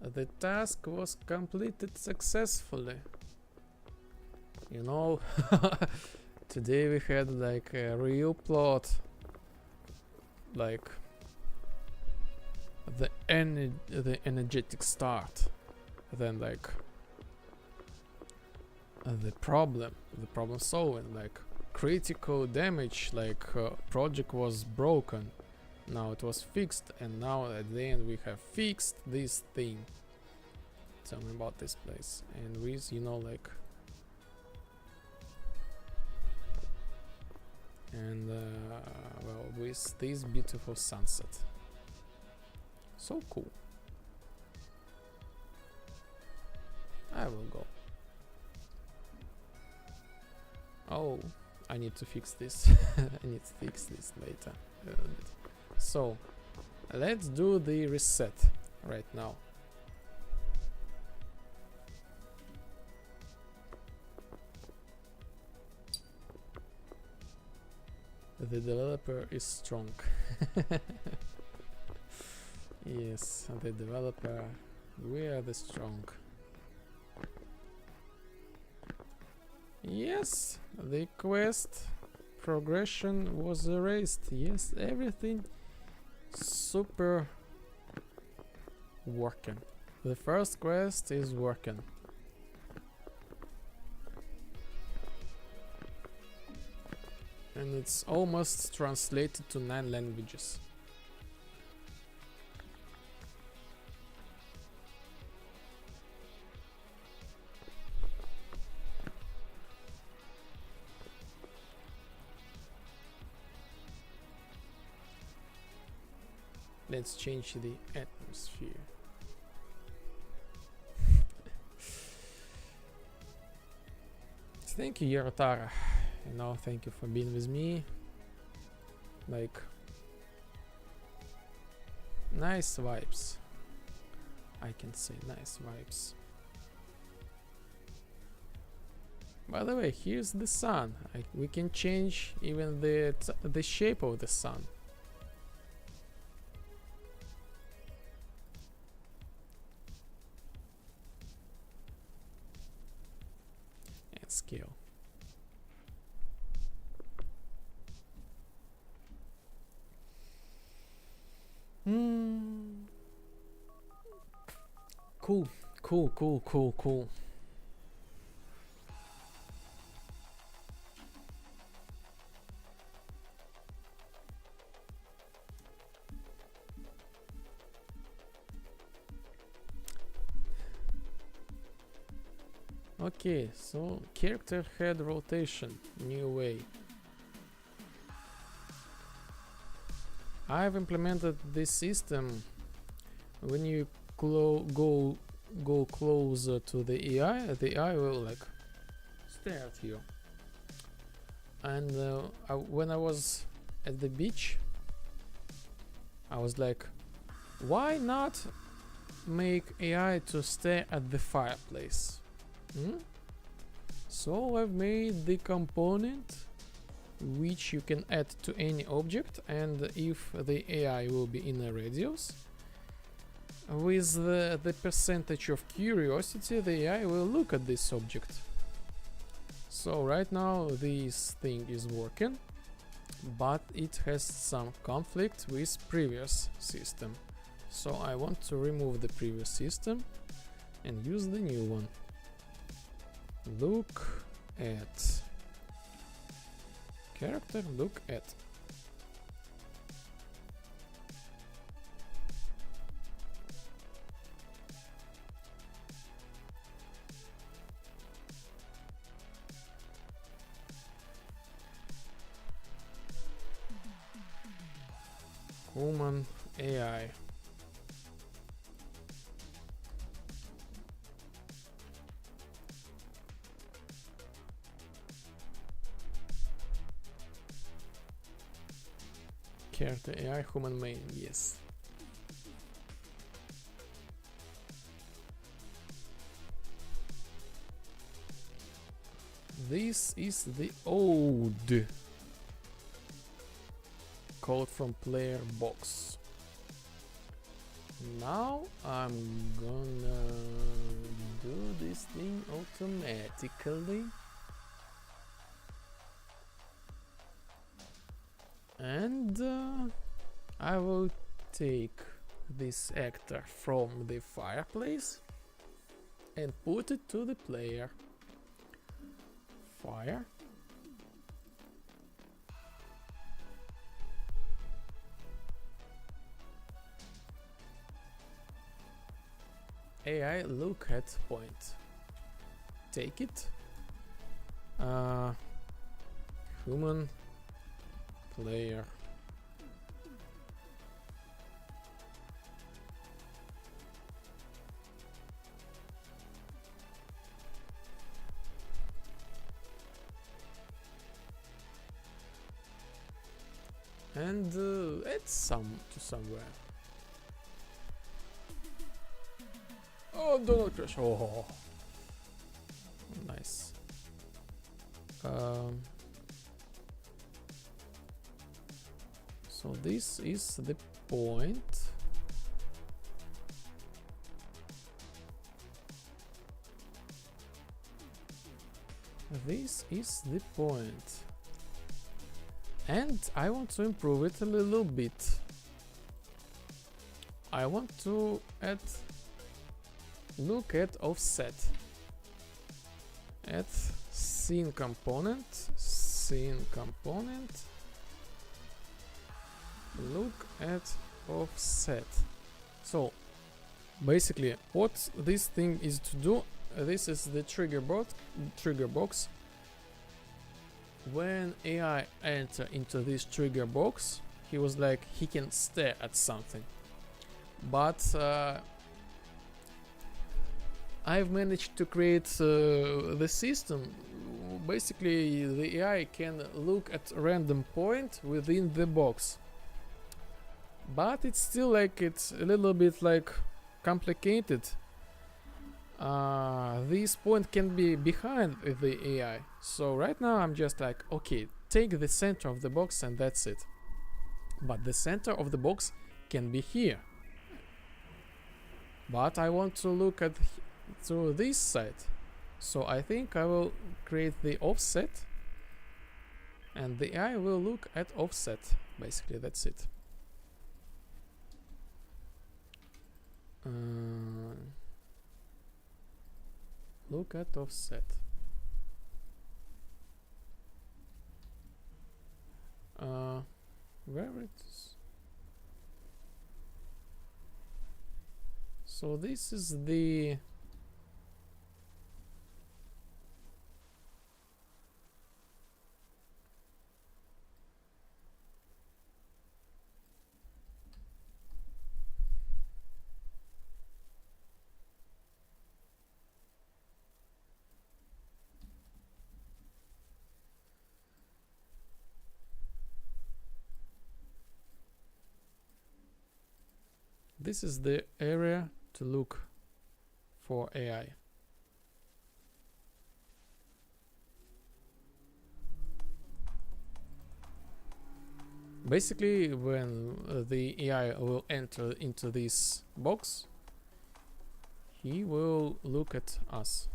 the task was completed successfully. You know, today we had like a real plot. Like, the energetic start, then like the problem solving, like critical damage, like project was broken, now it was fixed, and now at the end we have fixed this thing. Tell me about this place. And with, you know, like, and well, with this beautiful sunset. So cool. I will go. Oh, I need to fix this. I need to fix this later a little bit. So let's do the reset right now. The developer is strong. Yes, the developer, we are the strong. Yes, the quest progression was erased. Yes, everything super working. The first quest is working. And it's almost translated to 9 languages. Let's change the atmosphere. Thank you, Yorotara. You know, thank you for being with me. Like, nice vibes. I can say nice vibes. By the way, here's the sun. We can change even the shape of the sun. And scale. Cool. Okay, so character head rotation, new way. I've implemented this system. When you go closer to the AI will like stare at you. And when I was at the beach, I was like, why not make AI to stare at the fireplace? So I've made the component which you can add to any object, and if the AI will be in a radius, with the percentage of curiosity, the AI will look at this object. So right now this thing is working, but it has some conflict with previous system. So I want to remove the previous system and use the new one. Look at character, look at. Human AI. Character AI human main, yes. This is the old code from player box. Now I'm gonna do this thing automatically. And I will take this actor from the fireplace and put it to the player. Fire. AI look at point. Take it. Human player. And add some to somewhere. Oh, do not crash. Oh, nice. So this is the point. This is the point. And I want to improve it a little bit. I want to add look at offset. Add scene component, look at offset. So basically what this thing is to do, this is the trigger box. When AI enter into this trigger box, he was like, he can stare at something. But I've managed to create the system. Basically, the AI can look at a random point within the box. But it's still like, it's a little bit like complicated. This point can be behind the AI. So right now I'm just like, okay, take the center of the box and that's it. But the center of the box can be here. But I want to look at to this side. So I think I will create the offset and the AI will look at offset. Basically, that's it. Look at offset. Where it is? So this is the this is the area to look for AI. Basically, when the AI will enter into this box, he will look at us.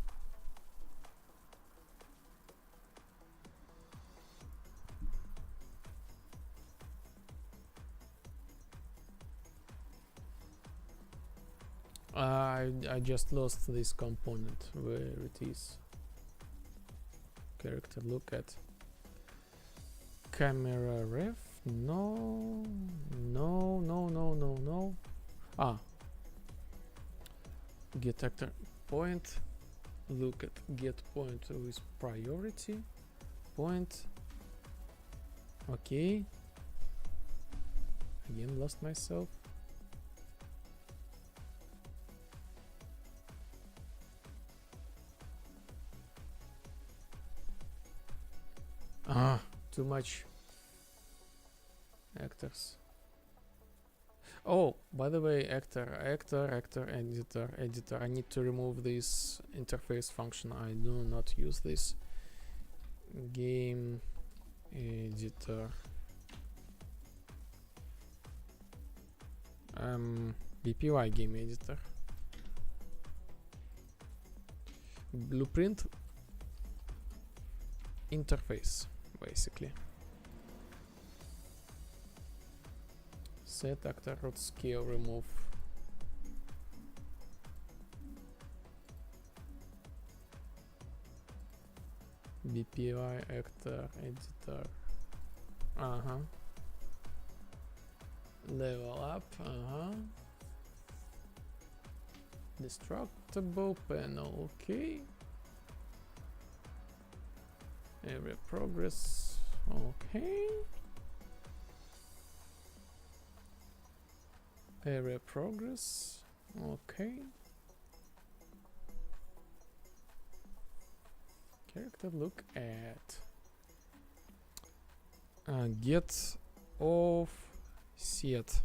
I just lost this component. Where it is? Character look at. Camera ref? No. Get actor point. Look at get point with priority. Point. Okay. Again, lost myself. Too much actors. Oh, by the way, actor, editor. I need to remove this interface function. I do not use this. Game editor. BPY game editor. Blueprint interface, basically. Set actor root scale remove. BPY actor editor. Level up. Destructible panel. Okay. Area progress. Okay. Area progress. Okay. Character look at. Get offset.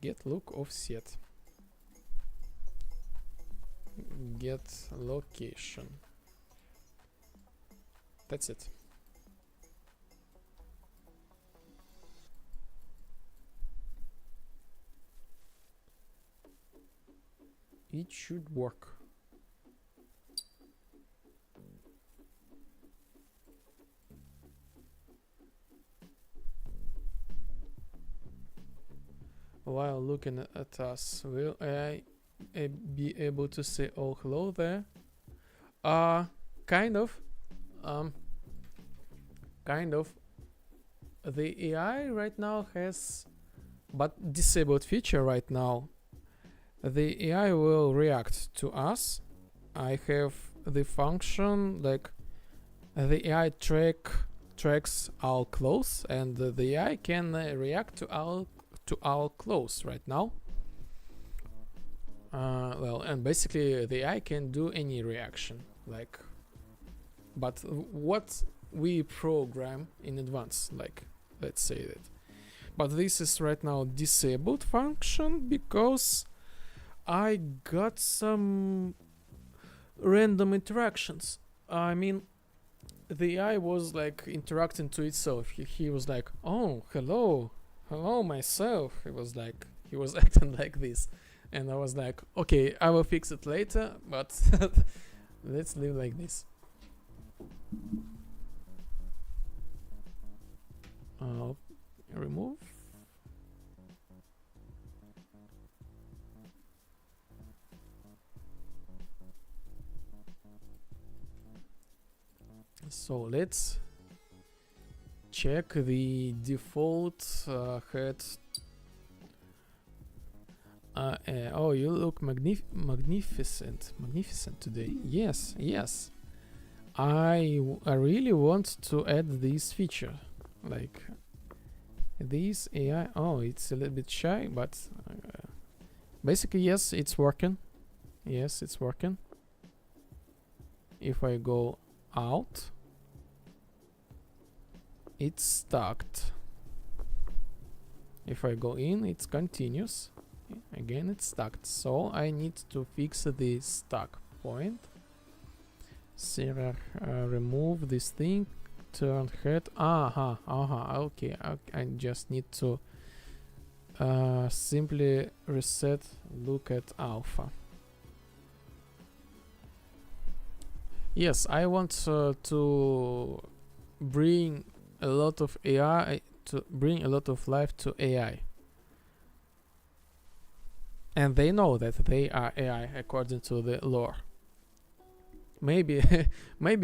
Get look offset. Get location. That's it. It should work. While looking at us, will I be able to say, oh, hello there? Kind of. The AI right now has but disabled feature right now. The AI will react to us. I have the function like the AI tracks our clothes, and the AI can react to our clothes right now. Well, and basically the AI can do any reaction, like, but what we program in advance, like, let's say that. But this is right now disabled function because I got some random interactions. I mean, the AI was like interacting to itself. He was like, oh, hello myself. He was acting like this. And I was like, okay, I will fix it later, but let's live like this. Remove. So let's check the default head. Oh, you look magnificent today. Yes. I really want to add this feature, like this AI. Oh, it's a little bit shy, but basically yes, it's working. Yes, it's working. If I go out, it's stuck. If I go in, it's continuous. Again, it's stuck. So I need to fix the stuck point. Sarah, remove this thing. Turn head. Okay. I just need to simply reset look at alpha. Yes, I want to bring a lot of AI, to bring a lot of life to AI. And they know that they are AI according to the lore. Maybe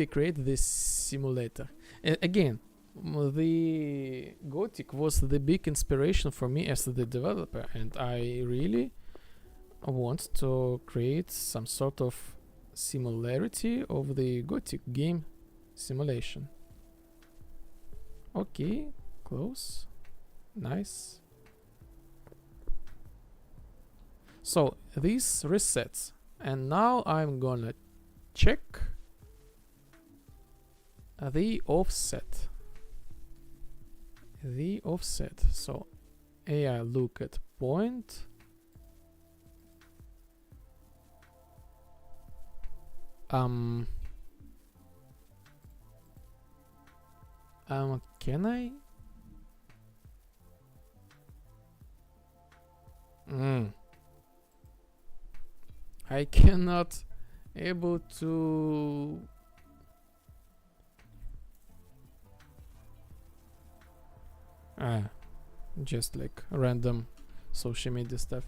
create this simulator. Again, the Gothic was the big inspiration for me as the developer, and I really want to create some sort of similarity of the Gothic game simulation. Okay, close. Nice. So this resets, and now I'm gonna check the offset. So AI look at point. Can I? I cannot able to. Just like random social media stuff.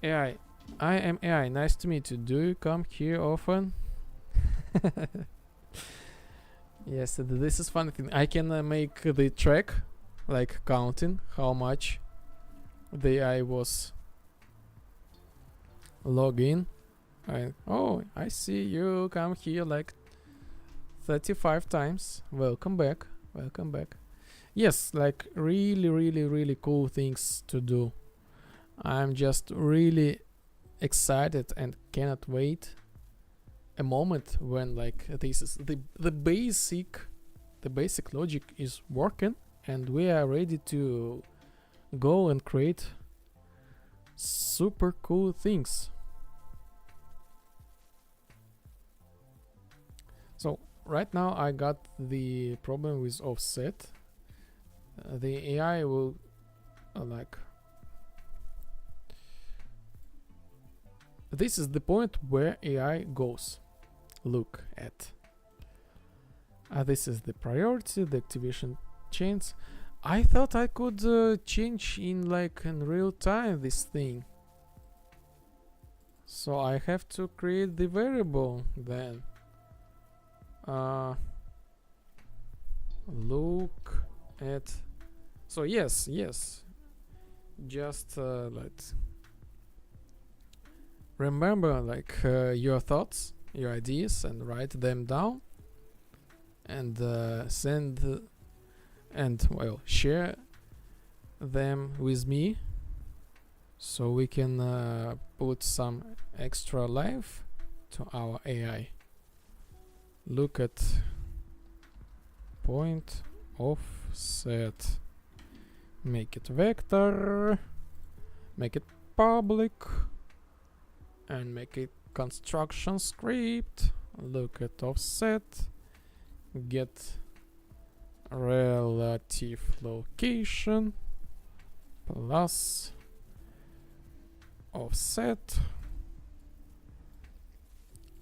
AI, I am AI. Nice to meet you. Do you come here often? Yes, this is funny thing. I can make the track, like counting how much the AI was log in. Oh, I see you come here like 35 times. Welcome back. Welcome back. Yes, like really cool things to do. I'm just really excited and cannot wait a moment when like this is the basic logic is working and we are ready to go and create super cool things. So right now I got the problem with offset. The AI will like this is the point where AI goes. Look at this is the priority, the activation chains. I thought I could change in like in real time this thing, so I have to create the variable then. Look at, so yes, just let's remember like your thoughts, your ideas, and write them down and send and well share them with me so we can put some extra life to our AI. Look at point offset, make it vector, make it public, and make it construction script. Look at offset, get relative location plus offset,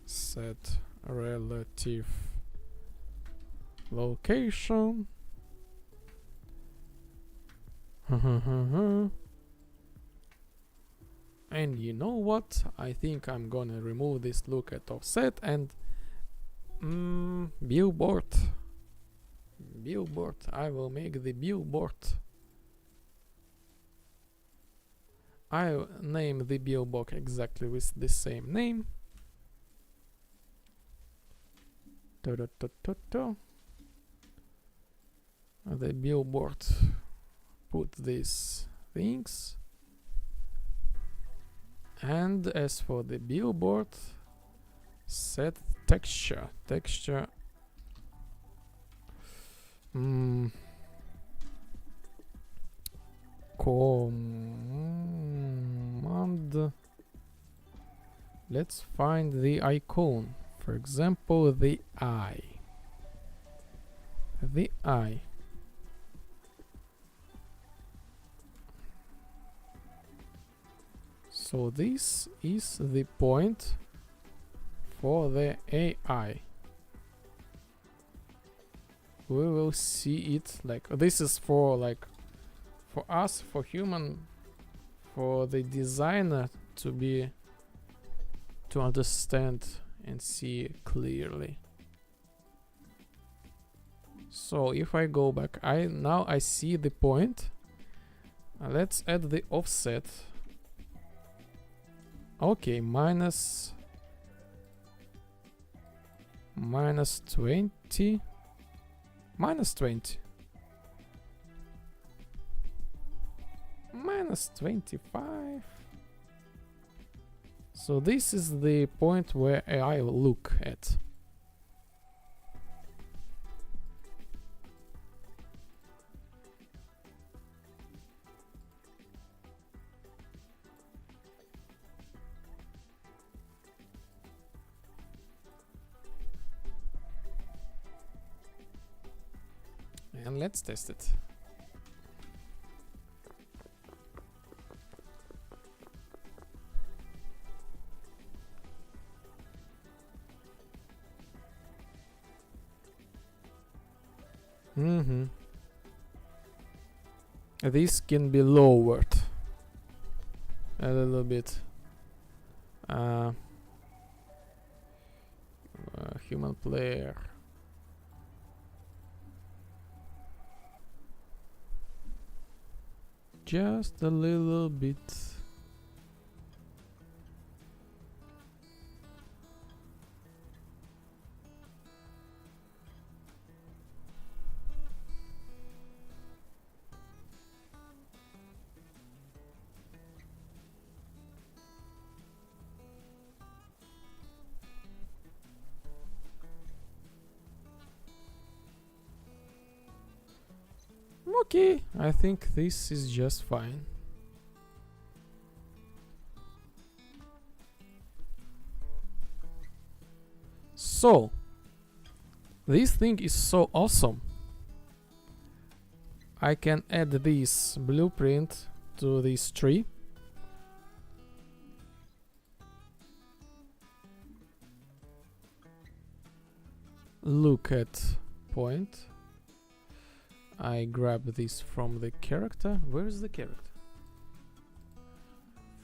set relative location. And you know what? I think I'm gonna remove this look at offset and billboard. I will make the billboard. I name the billboard exactly with the same name. The billboard put these things, and as for the billboard, set texture command. Let's find the icon, for example the eye. So this is the point for the AI. We will see it like this is for like for us, for human, for the designer to understand and see clearly. So if I go back, now I see the point. Let's add the offset. Okay, minus 20, minus 20, minus 25. So this is the point where AI will look at. And let's test it. This can be lowered a little bit. Human player. Just a little bit. Okay, I think this is just fine. So, this thing is so awesome. I can add this blueprint to this tree. Look at point. I grab this from the character. Where is the character?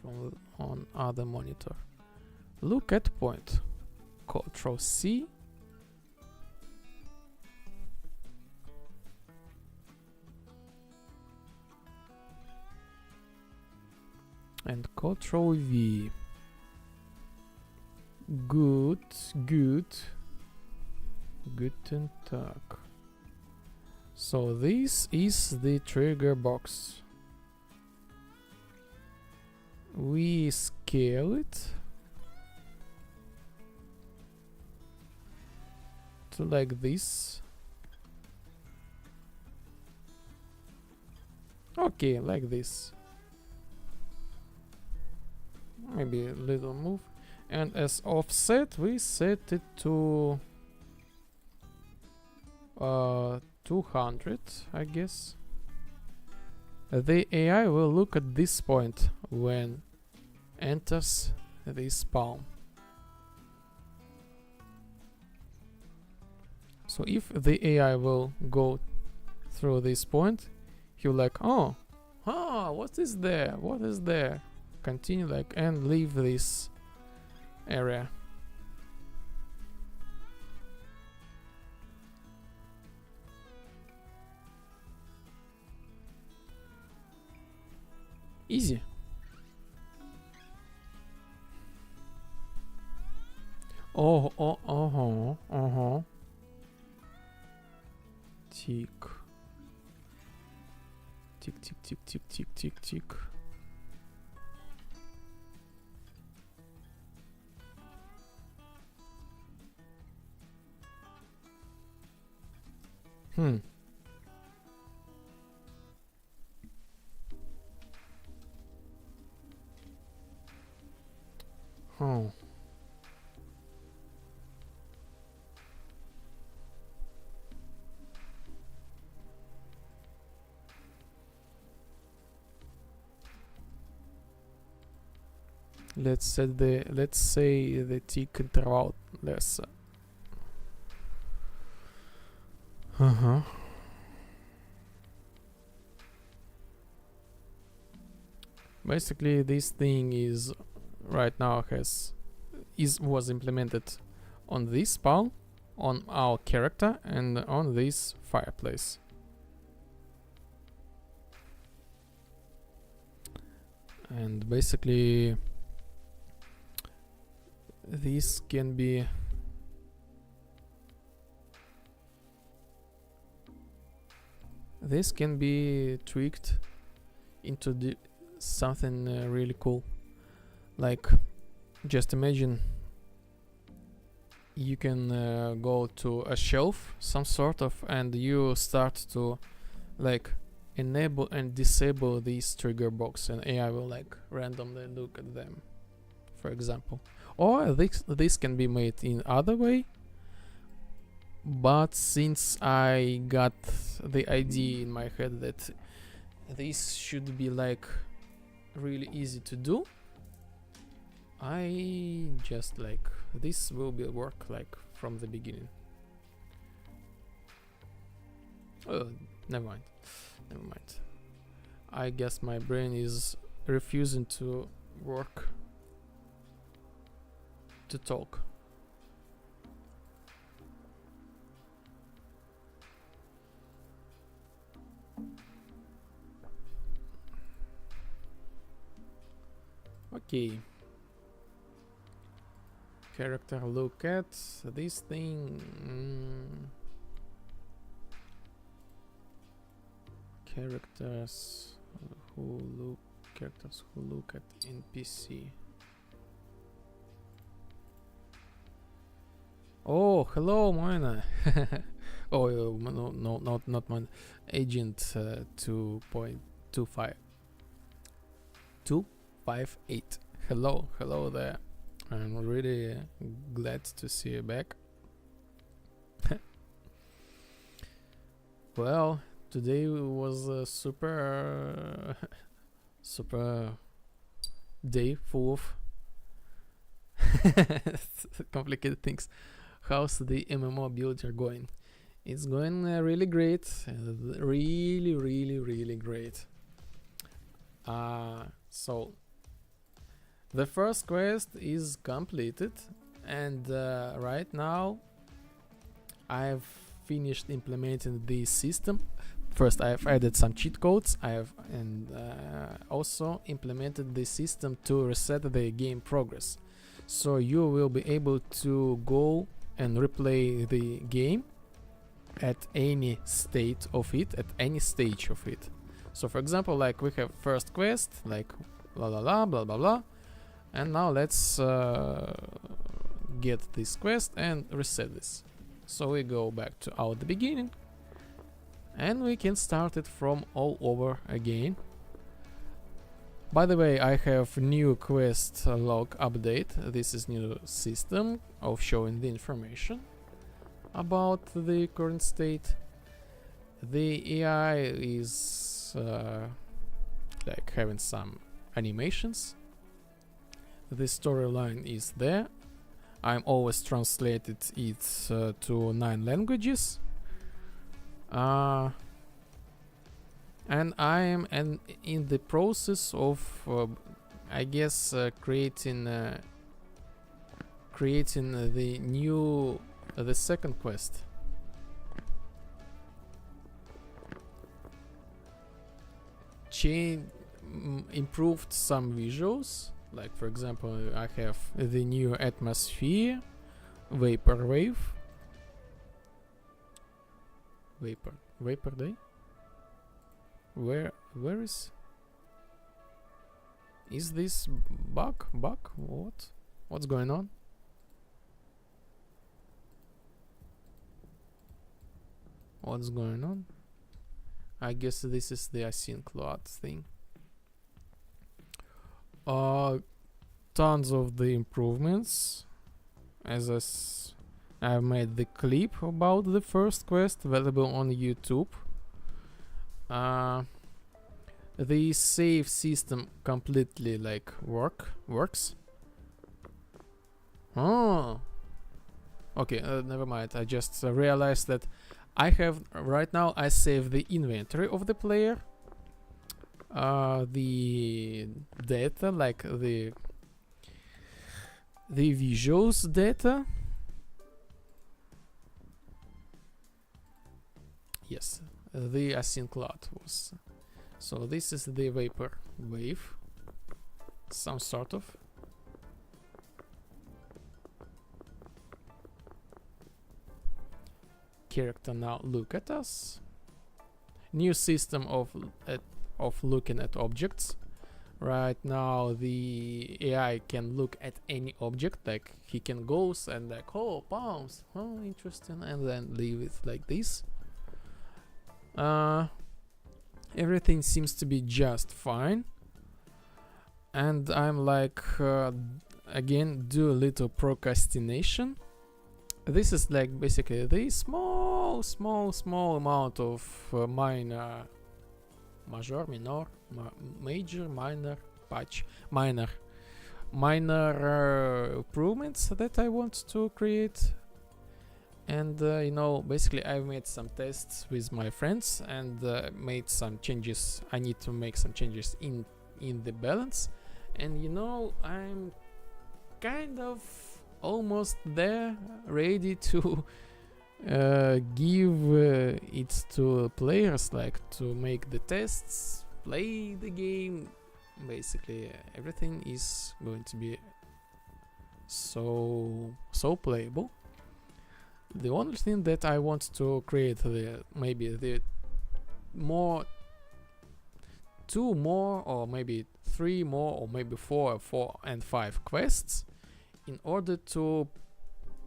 From on other monitor. Look at point. Ctrl C. And Ctrl V. Good. Guten Tag. So this is the trigger box. We scale it to like this. Okay, like this. Maybe a little move. And as offset, we set it to 200, I guess. The AI will look at this point when enters this palm. So if the AI will go through this point, he'll like, oh, what is there? What is there? Continue like and leave this area. Easy. Tick. Tick, tick, tick, tick, tick, tick, tick. Oh. Let's say the tick interval less. Basically, this thing is right now was implemented on this palm, on our character, and on this fireplace. And basically, this can be tweaked into something really cool. Like, just imagine you can go to a shelf, some sort of, and you start to like enable and disable these trigger box, and AI will like randomly look at them, for example. Or this can be made in other way, but since I got the idea in my head that this should be like really easy to do, I just like this will be work like from the beginning. Oh, never mind. I guess my brain is refusing to work, to talk. Okay. Character look at this thing. Characters who look at NPC. Oh, hello, Moina. Oh, no, not mine. Agent 2.25 258. Hello there. I'm really glad to see you back. Well, today was a super day full of complicated things. How's the MMO builder going? It's going really great, really great. So the first quest is completed, and right now I've finished implementing the system. First, I've added some cheat codes. Also implemented the system to reset the game progress. So you will be able to go and replay the game at any state of it, at any stage of it. So for example, like we have first quest, like blah blah blah, and now let's get this quest and reset this. So we go back to our the beginning, and we can start it from all over again. By the way, I have new quest log update. This is new system of showing the information about the current state. The AI is like having some animations. The storyline is there. I'm always translated it to 9 languages. And I am in the process of, I guess, creating the second quest. Improved some visuals, like for example, I have the new atmosphere, vaporwave, vapor day. Where is this bug? What's going on? What's going on? I guess this is the async load thing. Tons of the improvements. As I've made the clip about the first quest available on YouTube. The save system completely like works. Oh, okay, never mind. I just realized that I have right now I save the inventory of the player, the data, like the visuals data. Yes, the async load was. So this is the vapor wave, some sort of. Character now look at us. New system of looking at objects. Right now the AI can look at any object, like he can go and like, oh, palms, oh, interesting, and then leave it like this. Everything seems to be just fine, and I'm like again do a little procrastination. This is like basically the small amount of major, minor improvements that I want to create. And you know, basically I've made some tests with my friends and made some changes. I need to make some changes in the balance, and you know, I'm kind of almost there, ready to give it to players, like to make the tests, play the game, basically everything is going to be so playable. The only thing that I want to create maybe the two more, or maybe three more, or maybe four and five quests in order to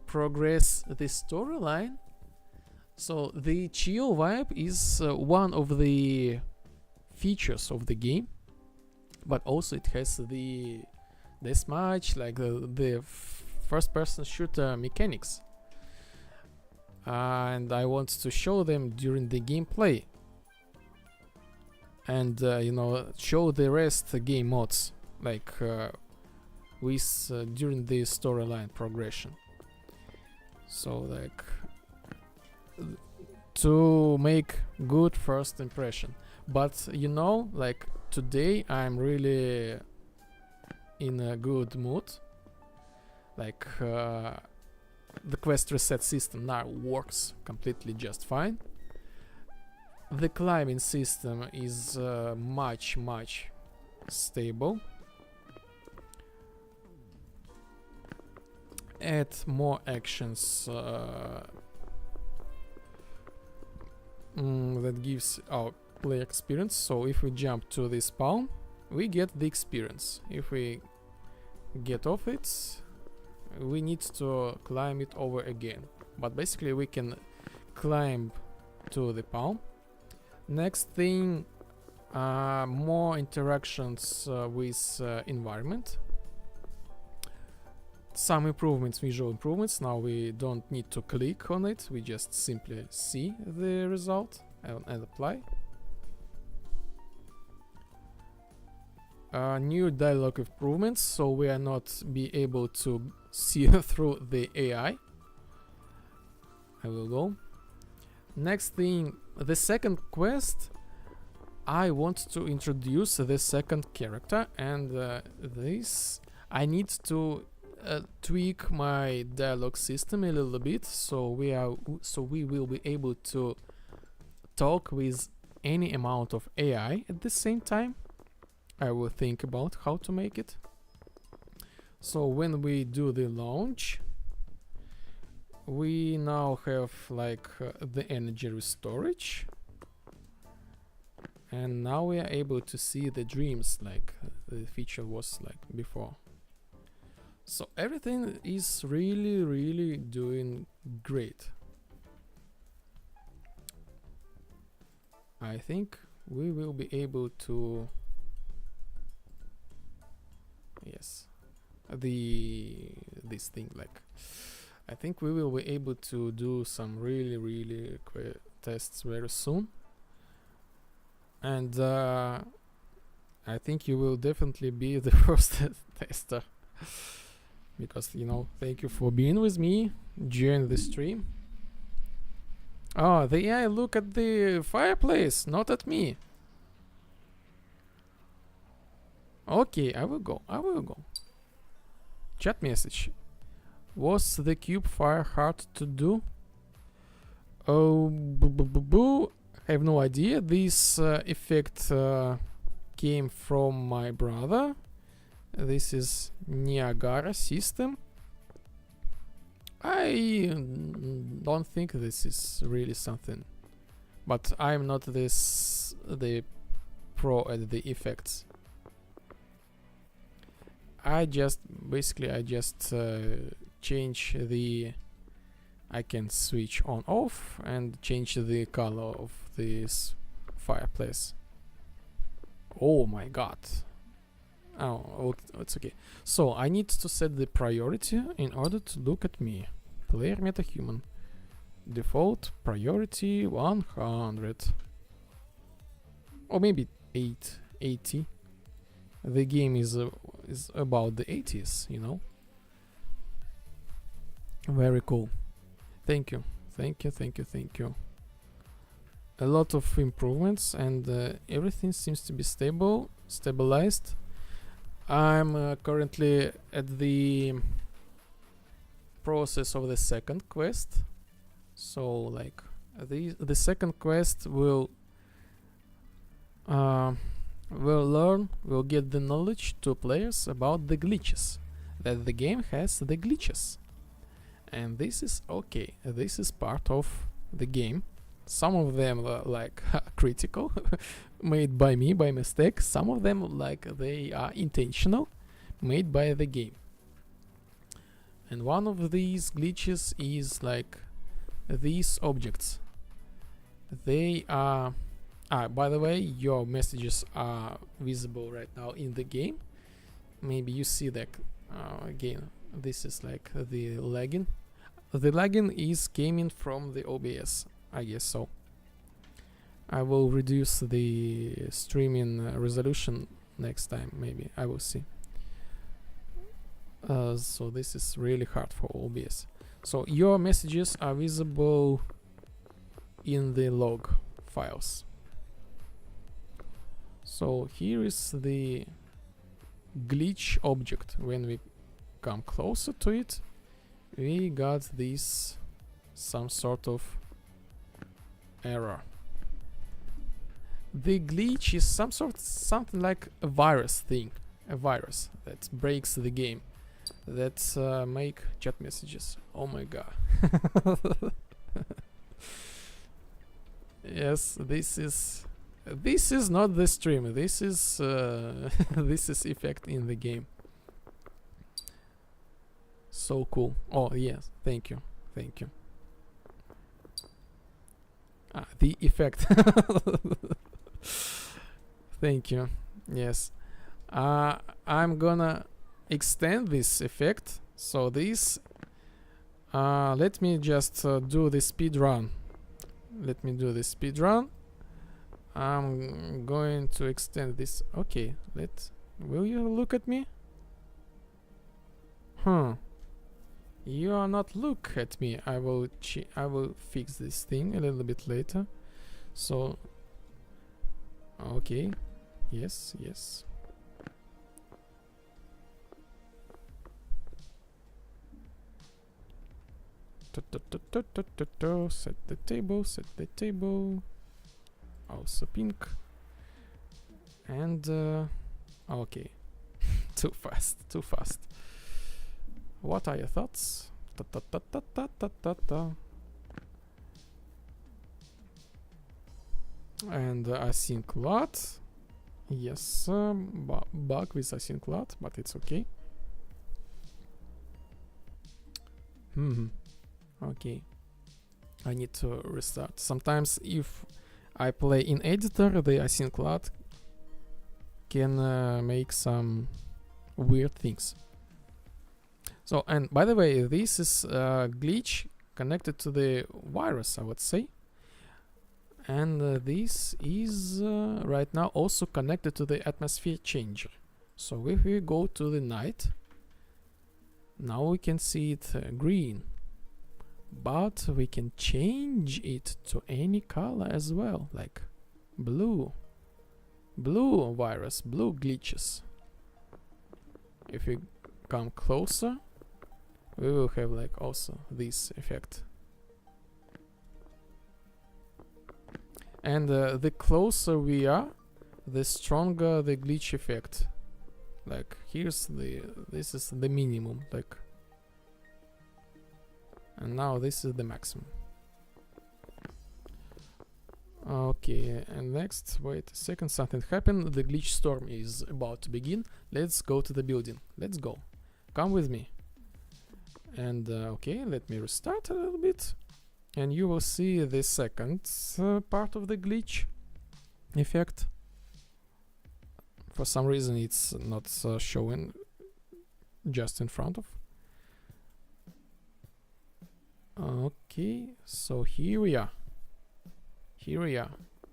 progress the storyline. So the chill vibe is one of the features of the game, but also it has the deathmatch, like the first person shooter mechanics, and I want to show them during the gameplay, and show the rest game modes, like with during the storyline progression. So like to make good first impression. But like today I'm really in a good mood. Like the quest reset system now works completely just fine. The climbing system is much stable. Add more actions that gives our player experience. So if we jump to the spawn, we get the experience. If we get off it, we need to climb it over again. But basically we can climb to the palm. Next thing, more interactions with environment. Some improvements, visual improvements. Now we don't need to click on it, we just simply see the result and apply. New dialogue improvements, so we are not be able to see through the AI. I will go. Next thing, the second quest, I want to introduce the second character, and this I need to tweak my dialogue system a little bit, so we will be able to talk with any amount of AI at the same time. I will think about how to make it. So when we do the launch, we now have like the energy storage, and now we are able to see the dreams like the feature was like before. So everything is really doing great. I think we will be able to, yes, this thing, like I think we will be able to do some really tests very soon, and I think you will definitely be the first tester, because thank you for being with me during the stream. Oh, the AI look at the fireplace, not at me. Okay, I will go. Chat message. Was the cube fire hard to do? Oh, I have no idea. This effect came from my brother. This is Niagara system. I don't think this is really something, but I'm not the pro at the effects. I just change the, I can switch on off and change the color of this fireplace. Oh my god. Oh, it's okay. So I need to set the priority in order to look at me. Player metahuman. Default priority 100. Or maybe 80. The game is about the 80s, Very cool. Thank you. A lot of improvements, and everything seems to be stabilized. I'm currently at the process of the second quest. So like the second quest will we'll get the knowledge to players about the glitches, that the game has the glitches. And this is okay, this is part of the game. Some of them are like critical, made by me by mistake. Some of them like they are intentional, made by the game. And one of these glitches is like these objects. They are by the way, your messages are visible right now in the game. Maybe you see that again. This is like the lagging. The lagging is coming from the OBS, I guess so. I will reduce the streaming resolution next time, maybe. I will see. So this is really hard for OBS. So your messages are visible in the log files. So here is the glitch object. When we come closer to it, we got this some sort of error. The glitch is something like a virus thing, a virus that breaks the game, that make chat messages. Oh my god. Yes, this is not the stream. This is this is effect in the game. So cool. Oh yes, thank you. The effect. Thank you. Yes. I'm gonna extend this effect. So this let me just do the speed run. I'm going to extend this. Okay, will you look at me? You are not look at me. I will fix this thing a little bit later. So okay. Yes. Set the table. Also pink. And okay. Too fast. What are your thoughts? And async lot. Yes, bug with async lot, but it's okay. Okay. I need to restart. Sometimes if I play in editor, the async lot can make some weird things. So, and by the way, this is a glitch connected to the virus, I would say. And this is right now also connected to the atmosphere changer. So if we go to the night, now we can see it green. But we can change it to any color as well, like blue virus, blue glitches. If we come closer, we will have like also this effect. And the closer we are, the stronger the glitch effect. Like this is the minimum, like. And now this is the maximum. Okay, and next, wait a second, something happened. The glitch storm is about to begin. Let's go to the building. Let's go. Come with me. And okay, let me restart a little bit. And you will see the second part of the glitch effect. For some reason it's not showing just in front of. Okay, so here we are.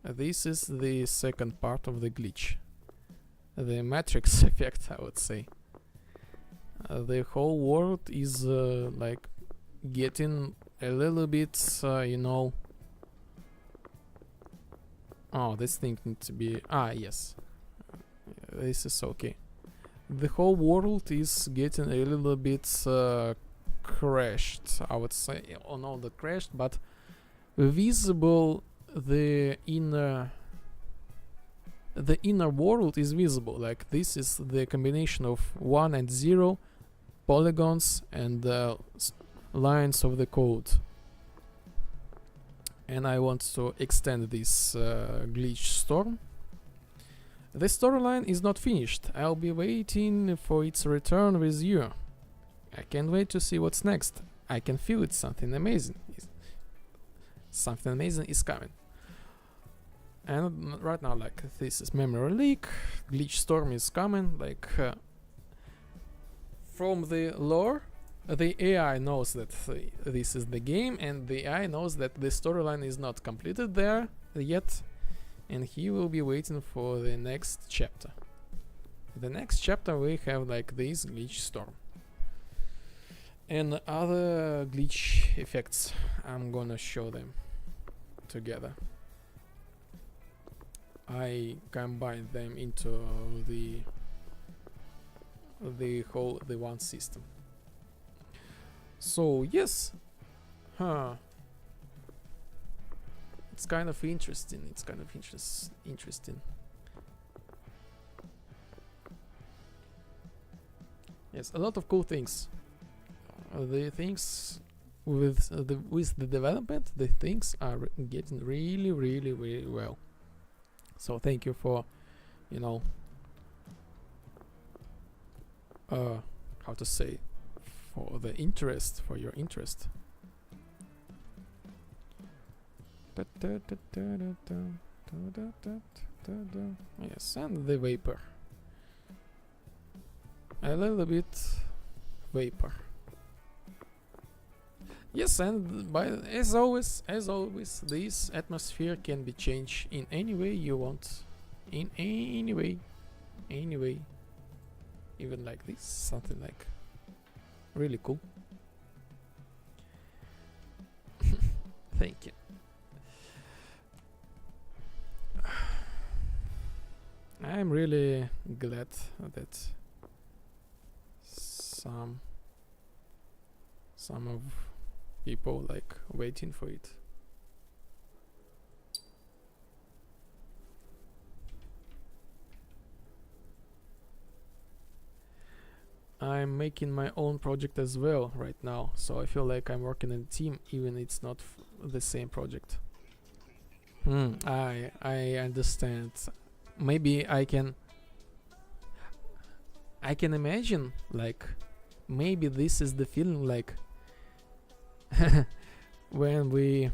This is the second part of the glitch. The matrix effect, I would say. The whole world is like getting a little bit, you know. Oh, this thing needs to be. Yes. This is okay. The whole world is getting a little bit crashed, I would say. Oh no, not crashed, but visible the the inner world is visible. Like this is the combination of 1 and 0 polygons and lines of the code. And I want to extend this glitch storm. The storyline is not finished. I'll be waiting for its return with you. I can't wait to see what's next. I can feel it. Something amazing is coming. And right now, like, this is memory leak. Glitch storm is coming. Like, from the lore, the AI knows that this is the game, and the AI knows that the storyline is not completed there yet, and he will be waiting for the next chapter. The next chapter we have like this glitch storm and other glitch effects. I'm gonna show them together. I combined them into the one system. So yes, it's kind of interesting. Interesting. Yes, a lot of cool things. The things with the development, the things are getting really, really, really well. So thank you for, you know, how to say, for the interest, for your interest. Yes, and the vapor. A little bit vapor. Yes, and as always, this atmosphere can be changed in any way you want. In any way. Even like this, something like really cool. Thank you. I'm really glad that some of people like waiting for it. I'm making my own project as well right now, so I feel like I'm working in a team, even it's not the same project. I understand. Maybe I can imagine, like, maybe this is the feeling like when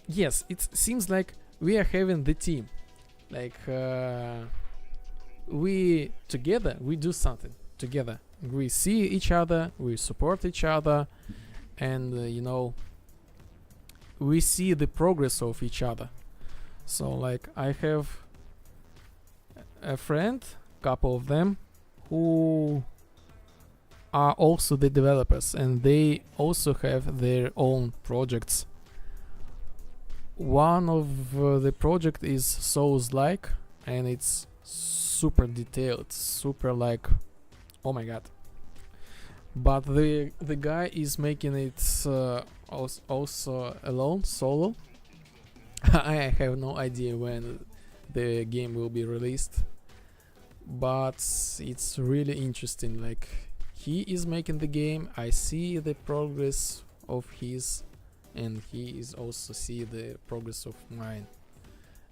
yes, it seems like we are having the team, like we together, we do something together, we see each other, we support each other, and you know, we see the progress of each other. So like I have a friend, couple of them, who are also the developers, and they also have their own projects. One of the project is Souls-like, and it's super detailed, super like, oh my god. But the guy is making it also alone, solo. I have no idea when the game will be released, but it's really interesting. Like, he is making the game, I see the progress of his, and he is also see the progress of mine.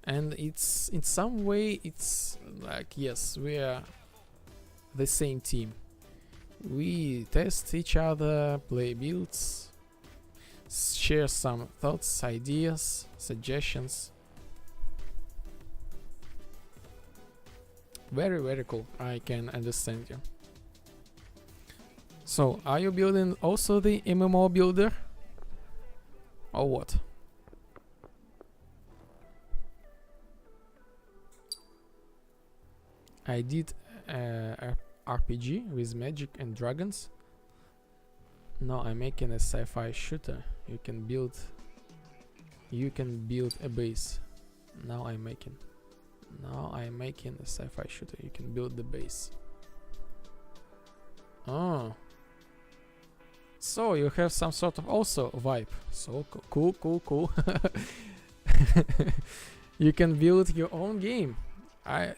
And it's in some way, it's like, yes, we are the same team. We test each other, play builds, share some thoughts, ideas, suggestions. Very, very cool. I can understand you. So, are you building also the MMO builder? Or what? I did RPG with magic and dragons. Now I'm making a sci-fi shooter. You can build a base. Now I'm making a sci-fi shooter. You can build the base. Oh, so you have some sort of also vibe. So cool. You can build your own game.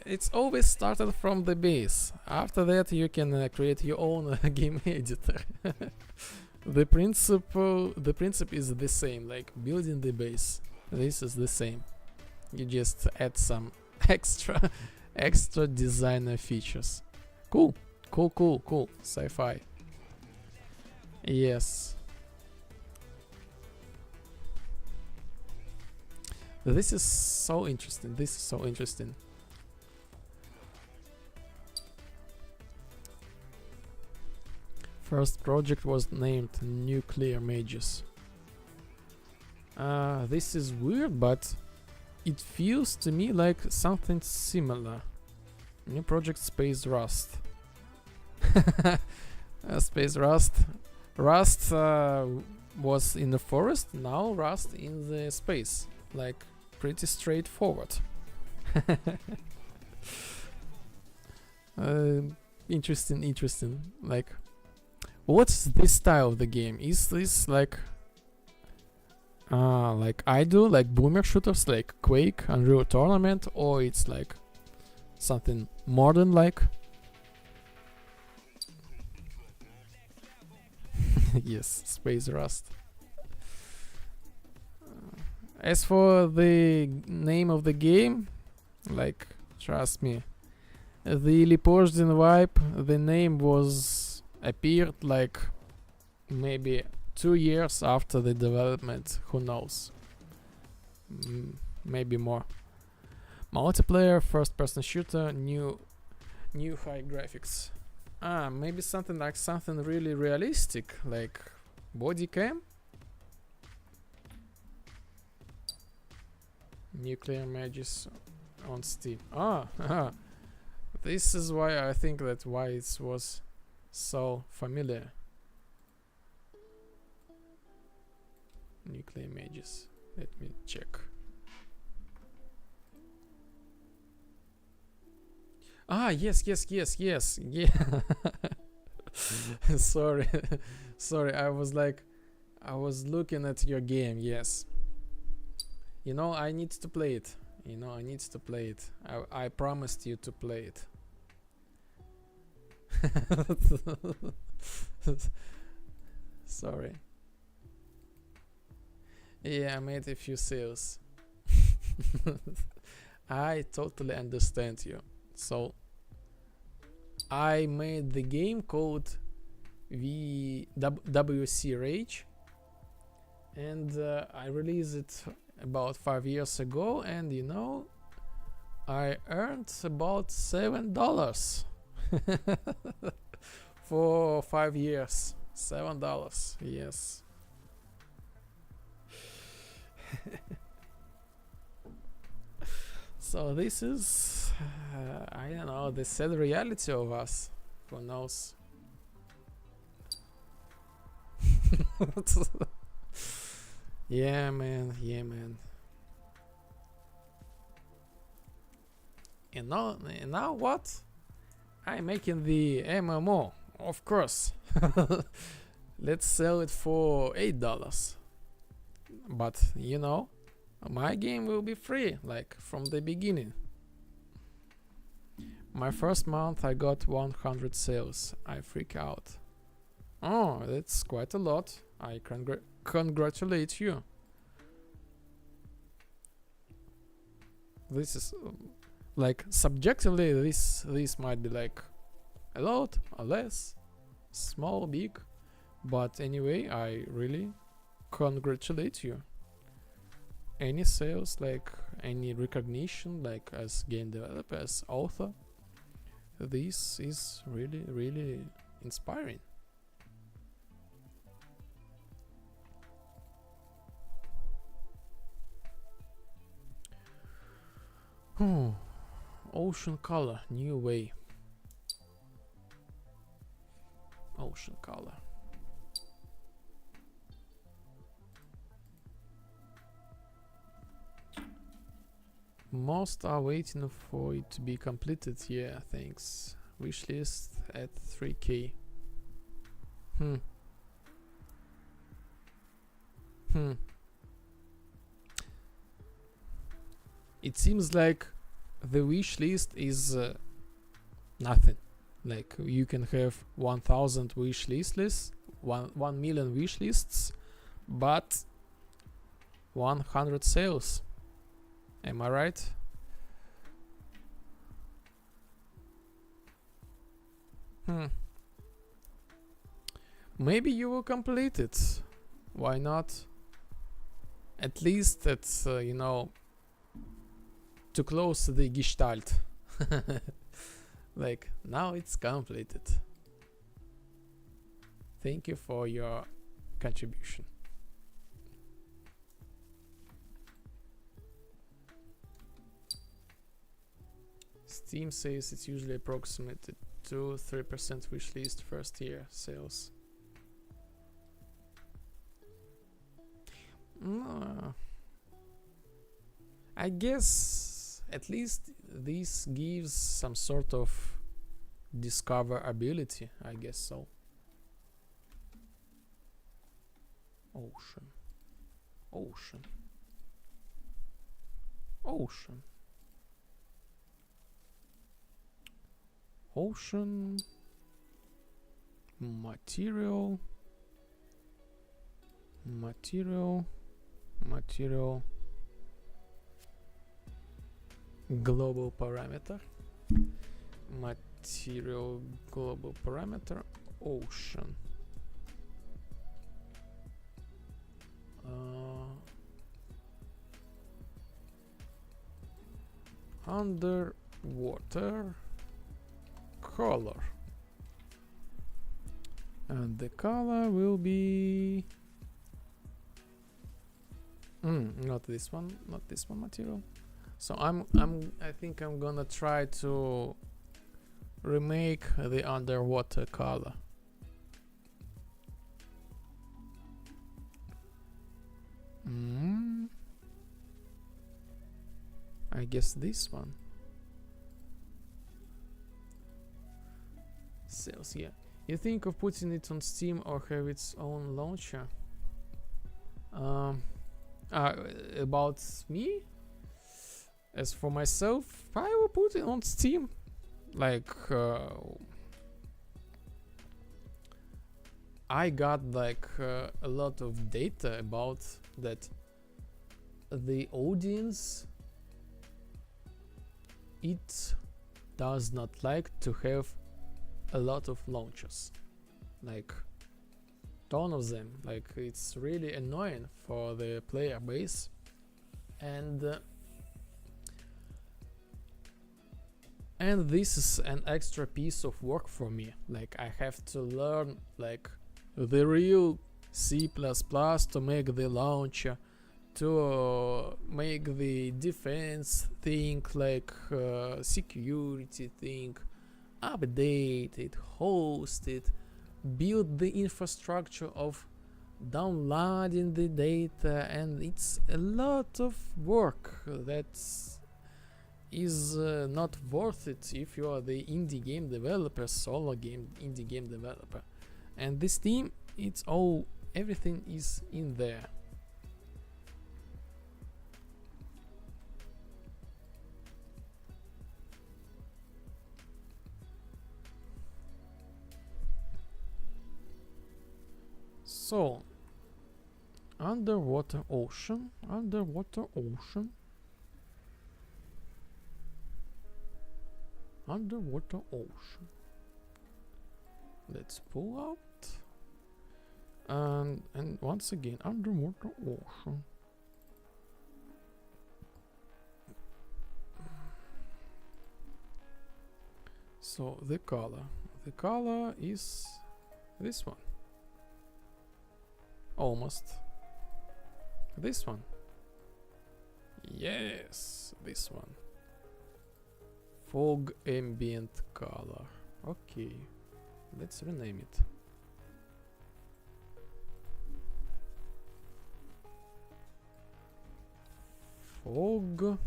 It's always started from the base. After that, you can create your own game editor. The principle is the same, like building the base. This is the same. You just add some extra designer features. Cool. Sci-fi. Yes. This is so interesting. First project was named Nuclear Mages. This is weird, but it feels to me like something similar. New project Space Rust. Space Rust. Rust was in the forest, now Rust in the space. Like, pretty straightforward. Interesting. Like, what's this style of the game? Is this like I do, like boomer shooters like Quake, Unreal Tournament, or it's like something modern like? Yes, Space Rust. As for the name of the game, like, trust me, the Lipozdin vibe, the name appeared like maybe 2 years after the development, who knows, maybe more. Multiplayer, first-person shooter, new high graphics. Maybe something really realistic, like body cam. Nuclear Mages on Steam. This is why I think that why it was so familiar. Nuclear Mages. Let me check. Yes. Yeah. Sorry. I was looking at your game. Yes. You know, I need to play it. I promised you to play it. Sorry. Yeah, I made a few sales. I totally understand you. So, I made the game called WC Rage, and I released it about 5 years ago, and you know, I earned about $7 for 5 years. $7, yes. So this is, I don't know, the sad reality of us. Who knows? Yeah, man. And now what? I'm making the MMO, of course. Let's sell it for $8. But you know, my game will be free, like from the beginning. My first month I got 100 sales. I freak out. Oh, that's quite a lot. I congratulate you. This is like subjectively this might be like a lot, a less, small, big, but anyway, I really congratulate you. Any sales, like any recognition, like as game developer, as author, this is really inspiring. Ocean color, new way. Ocean color. Most are waiting for it to be completed. Yeah, thanks. Wishlist at 3K. It seems like the wish list is nothing. Like you can have 1,000 wish lists, 1 million wish lists, but 100 sales. Am I right? Maybe you will complete it. Why not? At least it's, you know, to close the gestalt. Like, now it's completed. Thank you for your contribution. Steam says it's usually approximated 2-3% wishlist first year sales. I guess at least this gives some sort of discoverability, I guess so. Ocean. Ocean. Ocean. Ocean. Material. Material. Material. Global parameter. Material global parameter. Ocean. Underwater color, and the color will be not this one material. So I think I'm gonna try to remake the underwater color. I guess this one. Sales, yeah. You think of putting it on Steam or have its own launcher? About me? As for myself, I will put it on Steam. Like, I got like a lot of data about that. The audience, it does not like to have a lot of launches, like ton of them. Like, it's really annoying for the player base, and this is an extra piece of work for me. Like, I have to learn like the real C++ to make the launcher, to make the defense think, like security think, update it, host it, build the infrastructure of downloading the data, and it's a lot of work that is not worth it if you are the indie game developer, solo game indie game developer. And this team, it's all, everything is in there. So, underwater ocean, underwater ocean, underwater ocean. Let's pull out, and once again, underwater ocean. So the color is this one. Almost. This one. Yes, this one. Fog ambient color. Okay, let's rename it. Fog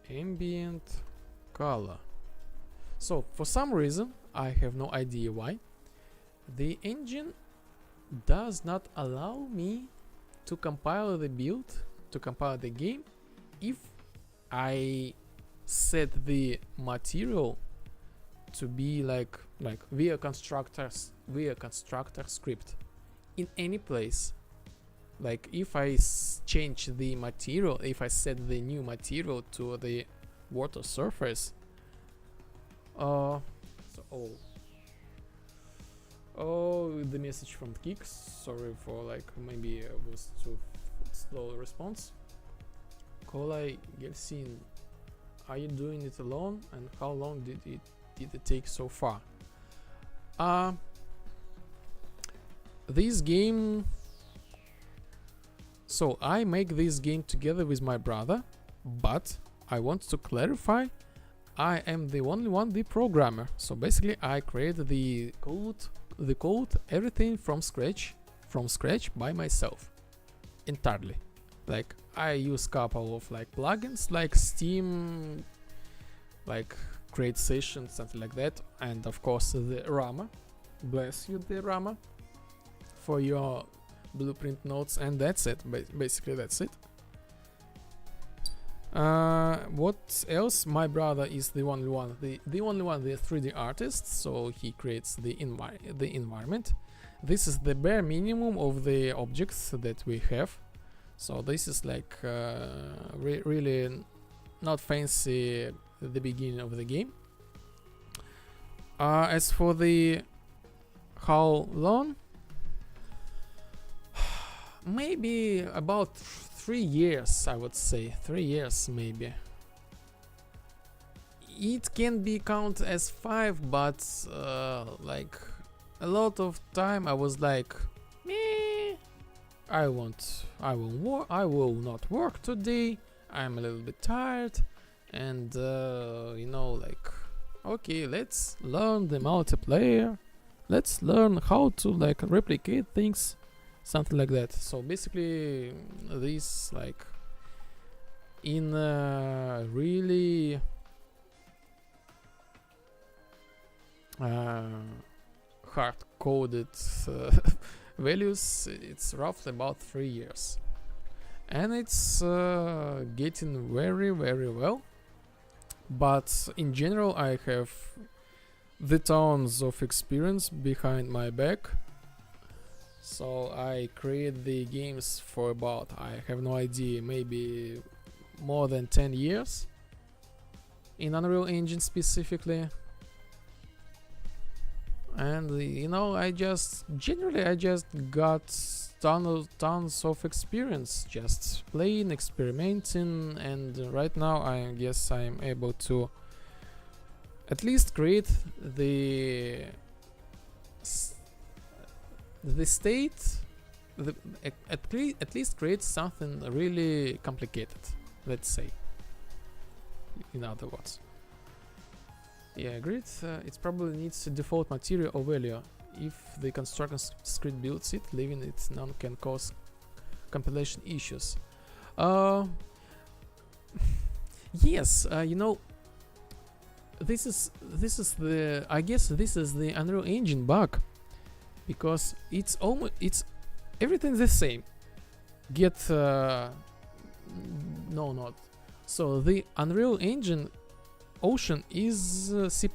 ambient color. So for some reason, I have no idea why, the engine does not allow me to compile the build, to compile the game, if I set the material to be like via constructor script in any place. Like if I change the material, if I set the new material to the water surface, oh, the message from Kix. Sorry for like maybe it was too slow response. Kolai Gelsin, are you doing it alone, and how long did it take so far? This game, so I make this game together with my brother, but I want to clarify, I am the only one, the programmer. So basically I created the code, everything from scratch by myself entirely. Like I use couple of like plugins like Steam, like create sessions, something like that, and of course the Rama, bless you the Rama, for your blueprint notes, and that's it. Basically that's it. What else? My brother is the only one, the 3D artist, so he creates the environment. This is the bare minimum of the objects that we have. So this is like really not fancy at the beginning of the game. As for the how long, maybe about 3 years, I would say. 3 years maybe. It can be counted as 5, but like a lot of time I was like, meh, I will not work today. I'm a little bit tired, and you know, like, okay, let's learn the multiplayer. Let's learn how to like replicate things, something like that. So basically, this like in really hard-coded values, it's roughly about 3 years, and it's getting very well. But in general, I have the tons of experience behind my back, so I create the games for about, I have no idea, maybe more than 10 years in Unreal Engine specifically. And you know, I just got tons of experience just playing, experimenting, and right now I guess I'm able to at least create the state, at least create something really complicated, let's say, in other words. Yeah, agreed. It probably needs a default material or value. If the construction script builds it, leaving it none can cause compilation issues. Yes, you know, this is the, I guess this is the Unreal Engine bug, because it's everything the same. So the Unreal Engine Ocean is C++,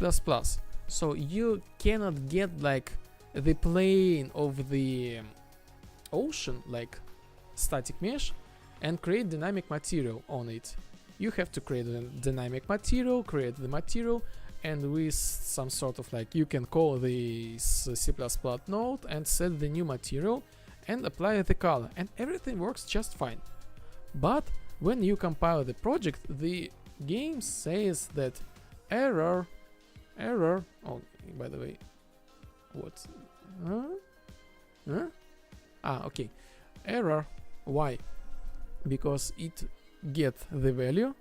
so you cannot get like the plane of the ocean, like static mesh, and create dynamic material on it. You have to create a dynamic material, create the material, and with some sort of like, you can call this C++ node and set the new material and apply the color, and everything works just fine. But when you compile the project, the game says that error. Oh, by the way, what? Okay, error. Why? Because it get the value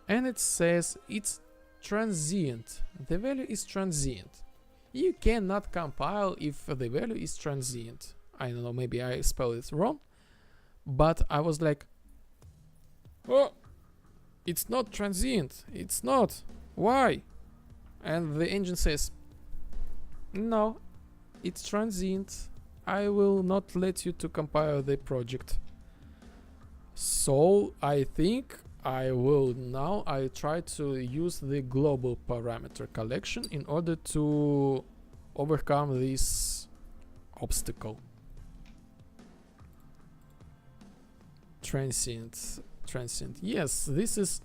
and it says it's transient. The value is transient. You cannot compile if the value is transient. I don't know, maybe I spelled it wrong, but I was like, oh, it's not transient, it's not, why? And the engine says, no, it's transient, I will not let you to compile the project. So I think I try to use the global parameter collection in order to overcome this obstacle. Transient. Yes, this is.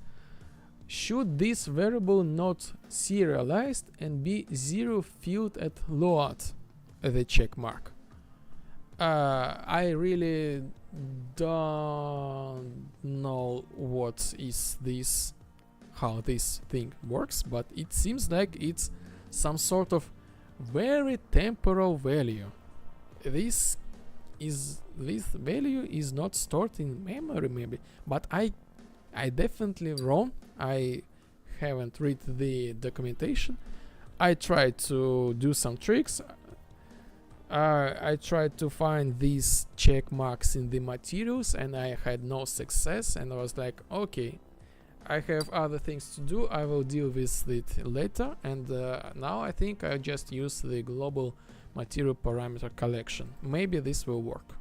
Should this variable not serialized and be zero field at load? The check mark. I really don't know what is this, how this thing works, but it seems like it's some sort of very temporal value. This value is not stored in memory, maybe, but I definitely wrong. I haven't read the documentation. I tried to do some tricks. I tried to find these check marks in the materials and I had no success, and I was like, okay, I have other things to do, I will deal with it later. And now I think I just use the global material parameter collection. Maybe this will work.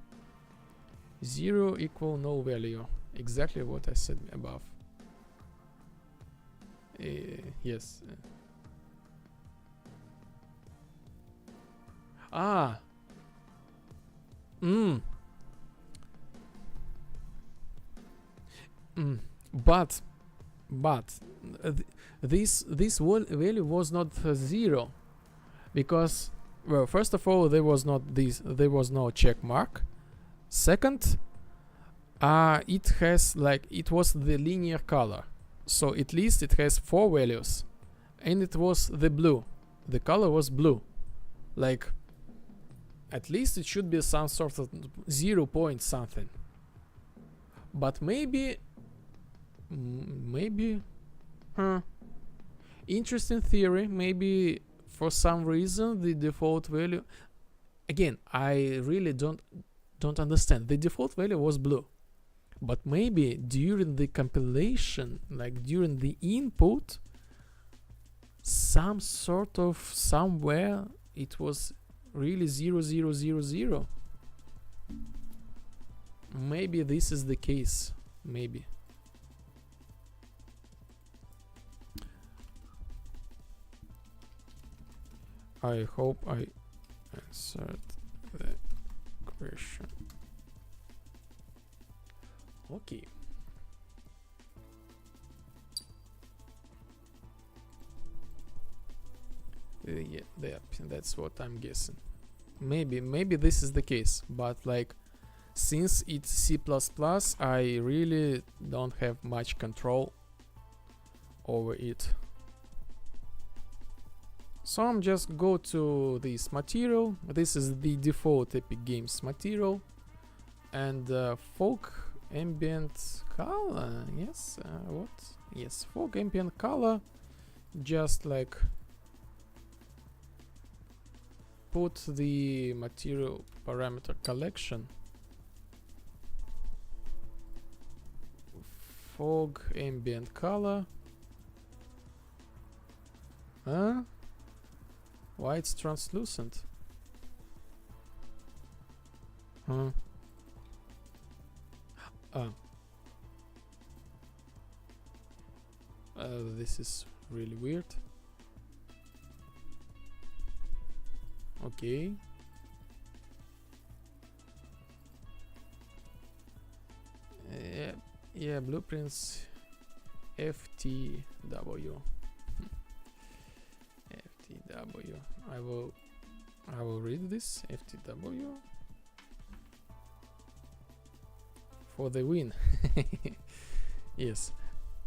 0 equal no value, exactly what I said above. Yes. But this value was not 0, because, well, first of all, there was no check mark. Second, it was the linear color, so at least it has 4 values, and it was the blue. The color was blue, like at least it should be some sort of 0 point something. But maybe, interesting theory. Maybe for some reason the default value. Again, I really don't understand. The default value was blue, but maybe during the compilation, like during the input, some sort of somewhere it was really 0 0 0 0. Maybe this is the case. Maybe. I hope I answered the question. Okay. Yeah, that's what I'm guessing. Maybe this is the case, but like, since it's C++, I really don't have much control over it. So I'm just go to this material. This is the default Epic Games material, and fog ambient color. Yes, what? Yes, fog ambient color. Just like put the material parameter collection. Fog ambient color. Why it's translucent? This is really weird. Okay. Yeah, blueprints FTW. FTW. I will read this. FTW for the win. Yes.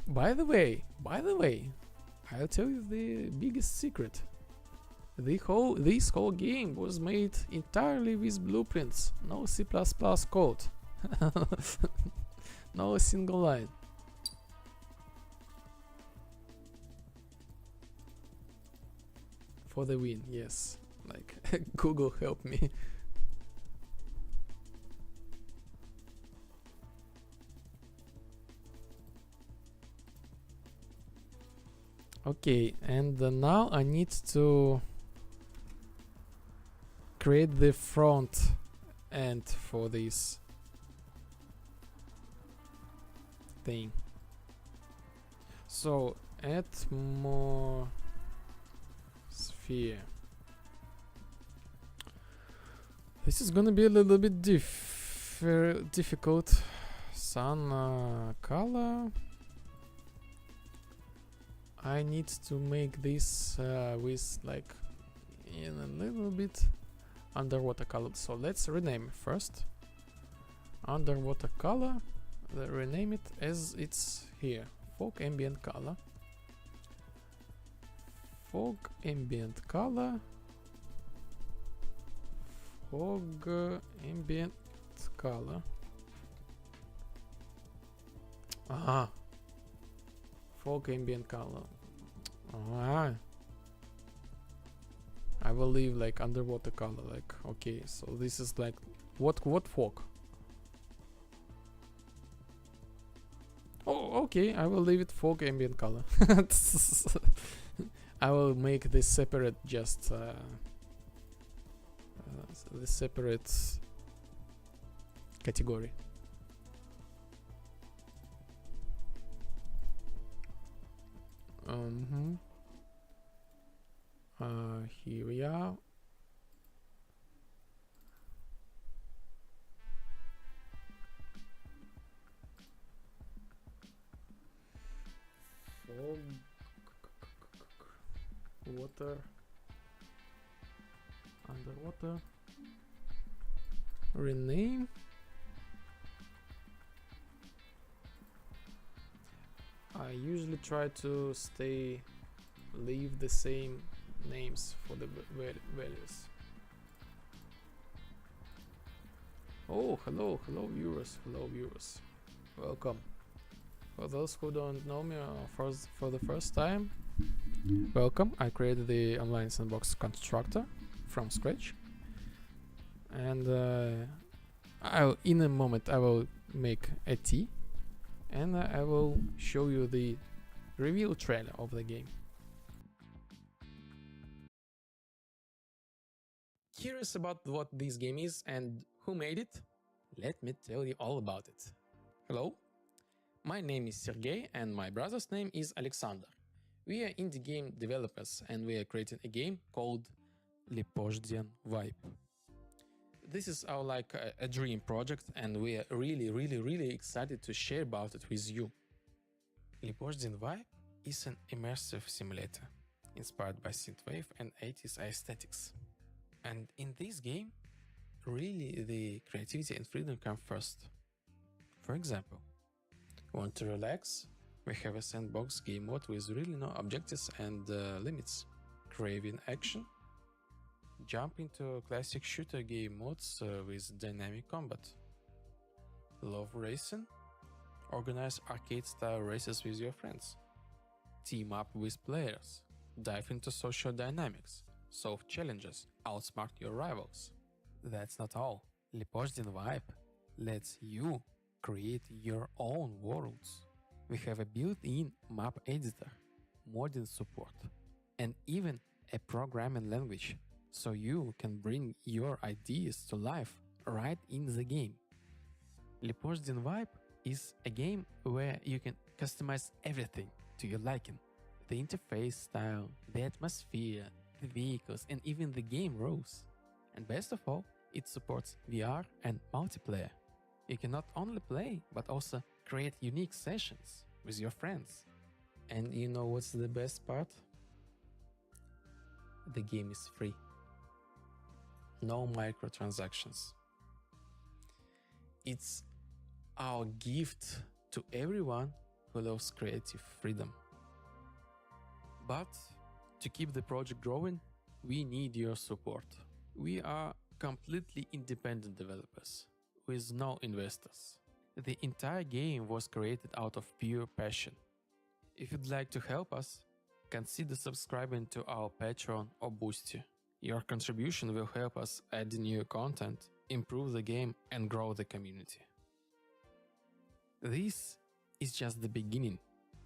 By the way, I'll tell you the biggest secret. This whole game was made entirely with blueprints. No C++ code. No single line. For the win, yes. Like, Google help me. Okay, and now I need to create the front end for this thing. So, atmosphere. This is gonna be a little bit difficult. Sun color. I need to make this with like in a little bit underwater color. So let's rename it first. Underwater color. Rename it as it's here. Fog ambient color. Fog ambient color. Fog ambient color. Aha. Fog ambient color. Ah. I will leave like underwater color. Like okay, so this is like what fog? Oh, okay. I will leave it fog ambient color. I will make this separate. Just the separate category. Here we are. Fog, water, underwater. Rename. I usually try to leave the same names for the values. Oh, hello viewers, welcome. For those who don't know me for the first time, welcome. I created the online sandbox constructor from scratch, and in a moment I will make a tea, and I will show you the reveal trailer of the game. Curious about what this game is and who made it? Let me tell you all about it. Hello, my name is Sergey and my brother's name is Alexander. We are indie game developers and we are creating a game called Prohibition Vibe. This is our a dream project and we are really excited to share about it with you. Prohibition Vibe is an immersive simulator inspired by synthwave and 80s aesthetics. And in this game, really the creativity and freedom come first. For example, want to relax? We have a sandbox game mode with really no objectives and limits. Craving action? Jump into classic shooter game modes with dynamic combat. Love racing? Organize arcade-style races with your friends. Team up with players. Dive into social dynamics. Solve challenges, outsmart your rivals. That's not all. Prohibition Vibe lets you create your own worlds. We have a built-in map editor, modding support, and even a programming language, so you can bring your ideas to life right in the game. Prohibition Vibe is a game where you can customize everything to your liking. The interface style, the atmosphere, the vehicles, and even the game rules. And best of all, it supports VR and multiplayer. You can not only play, but also create unique sessions with your friends. And you know what's the best part? The game is free. No microtransactions. It's our gift to everyone who loves creative freedom. But to keep the project growing, we need your support. We are completely independent developers, with no investors. The entire game was created out of pure passion. If you'd like to help us, consider subscribing to our Patreon or Boosty. Your contribution will help us add new content, improve the game and grow the community. This is just the beginning.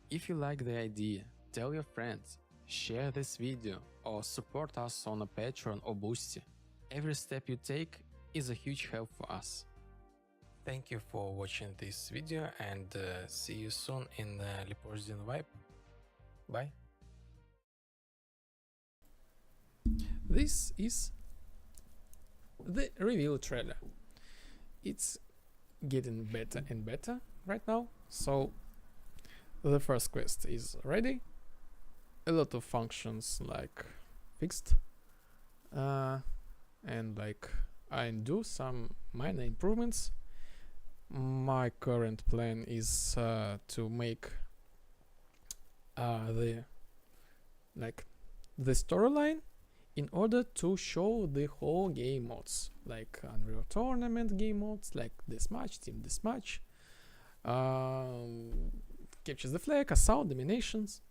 If you like the idea, tell your friends, share this video or support us on a Patreon or Boosty. Every step you take is a huge help for us. Thank you for watching this video and see you soon in Prohibition Vibe. Bye. This is the review trailer. It's getting better and better right now. So the first quest is ready. A lot of functions like fixed, and like I do some minor improvements. My current plan is to make the storyline in order to show the whole game modes, like Unreal Tournament game modes, like Deathmatch, Team Deathmatch, Captures the Flag, Assault, Dominations,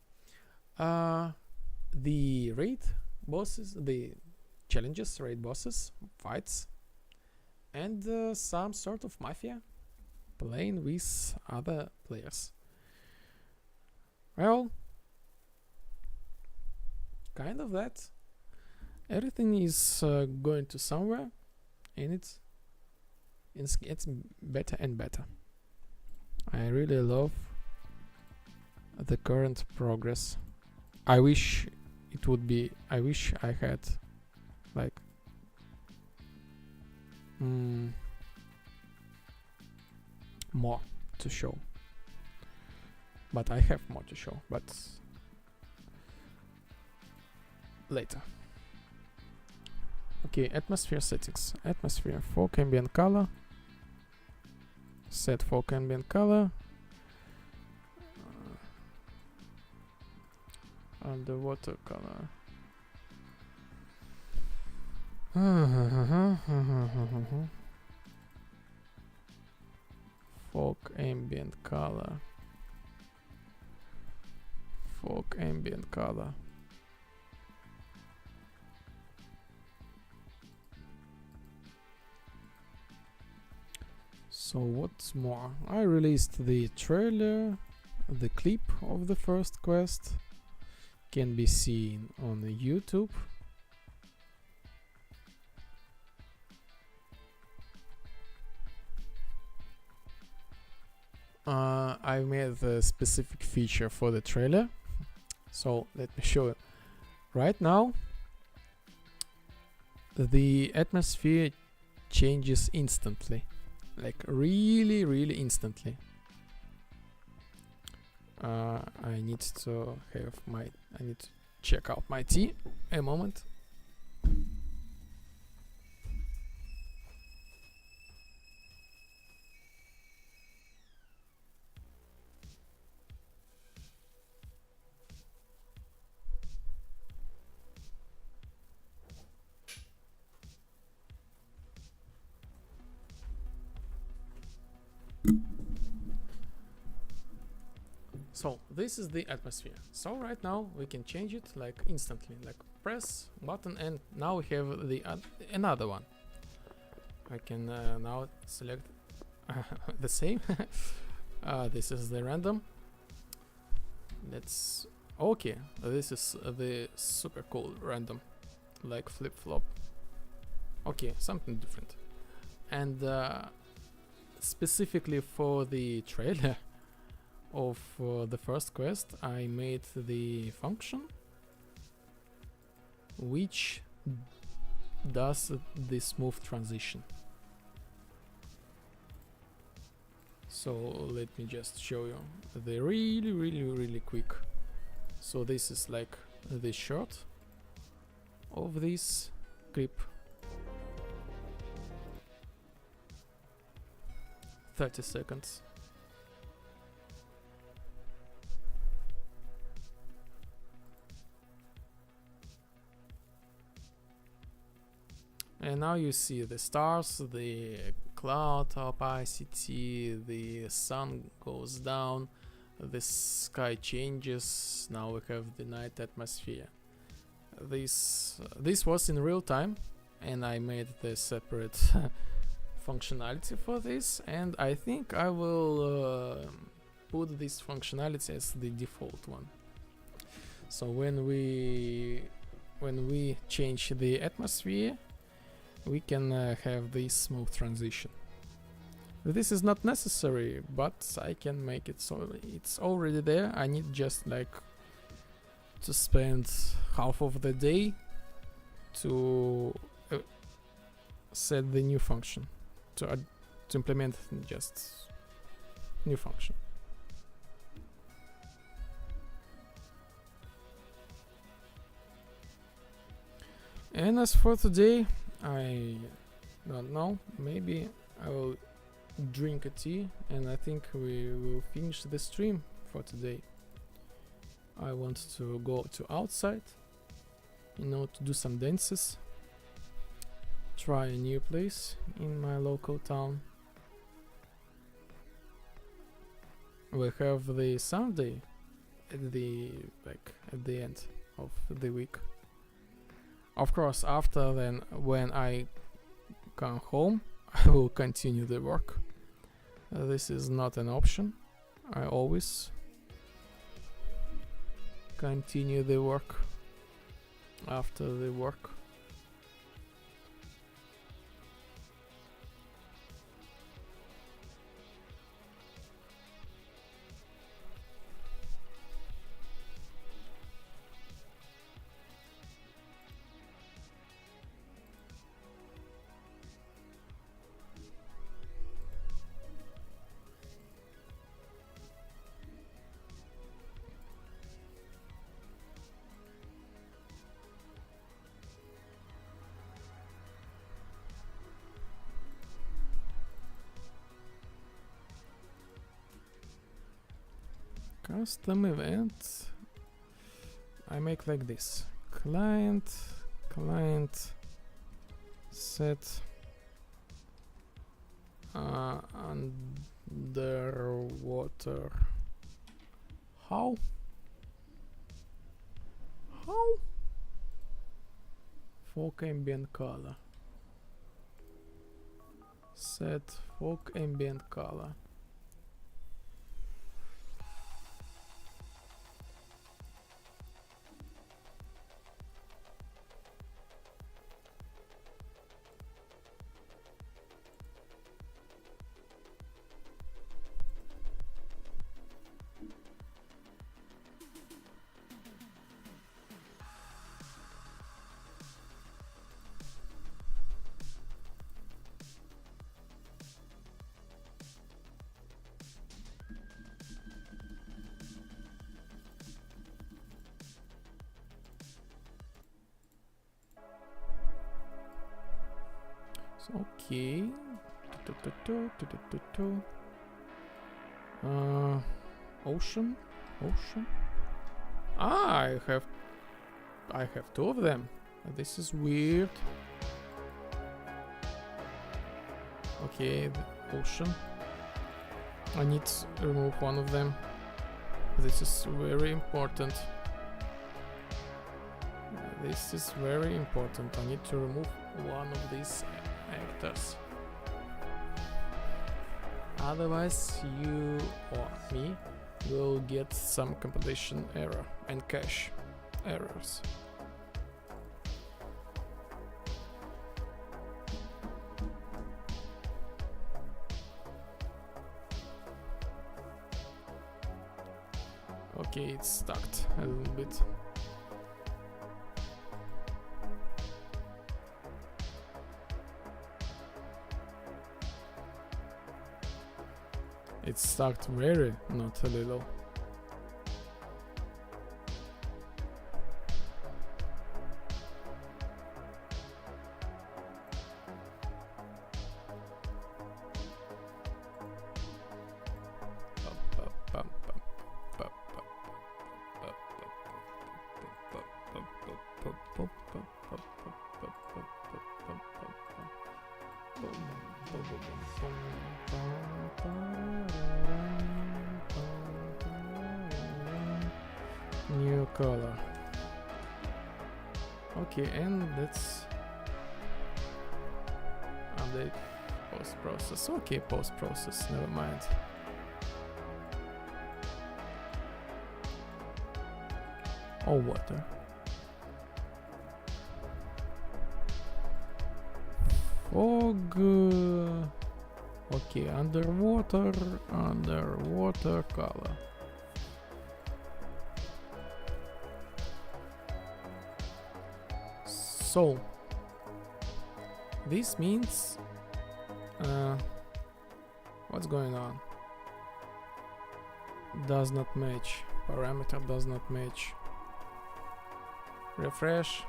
the raid bosses, the challenges, raid bosses, fights, and some sort of mafia, playing with other players. Well, kind of that. Everything is going to somewhere, and it's better and better. I really love the current progress. I wish it would be. I wish I had like more to show. But I have more to show, but later. Okay, atmosphere settings. Atmosphere, fog ambient color. Set fog ambient color. Underwater color. Fog ambient color. Fog ambient color. So what's more, I released the trailer, the clip of the first quest can be seen on YouTube. I made a specific feature for the trailer, so let me show you. Right now, the atmosphere changes instantly. Like really instantly. I need to check out my tea. A moment. So this is the atmosphere. So right now we can change it like instantly, like press button, and now we have the another one. I can now select the same. This is the random. Let's okay. This is the super cool random, like flip flop. Okay, something different. And specifically for the trailer of the first quest, I made the function which does the smooth transition. So let me just show you the really quick. So this is like the short of this clip. 30 seconds. And now you see the stars, the cloud opacity, the sun goes down, the sky changes. Now we have the night atmosphere. This was in real time, and I made the separate functionality for this, and I think I will put this functionality as the default one. So when we change the atmosphere, we can have this smooth transition. This is not necessary, but I can make it so it's already there. I need just like to spend half of the day to set the new function, to implement just new function. And as for today, I don't know, maybe I will drink a tea, and I think we will finish the stream for today. I want to go to outside, to do some dances, try a new place in my local town. We have the Sunday at the end of the week. Of course, after then, when I come home, I will continue the work. This is not an option. I always continue the work after the work. Custom event, I make like this: client set underwater. How fog ambient color, set fog ambient color. Okay. Ocean. I have two of them. This is weird. Okay, the ocean. I need to remove one of them. This is very important. This is very important. I need to remove one of these actors. Otherwise, you or me will get some compilation error and cache errors. Okay, it's stuck a little bit. It's stuck very, not a little. New color. Okay, and let's update post-process. Okay, post-process, never mind. Oh, water. Fog. Okay, underwater color. So this means what's going on? Does not match. Parameter does not match. Refresh.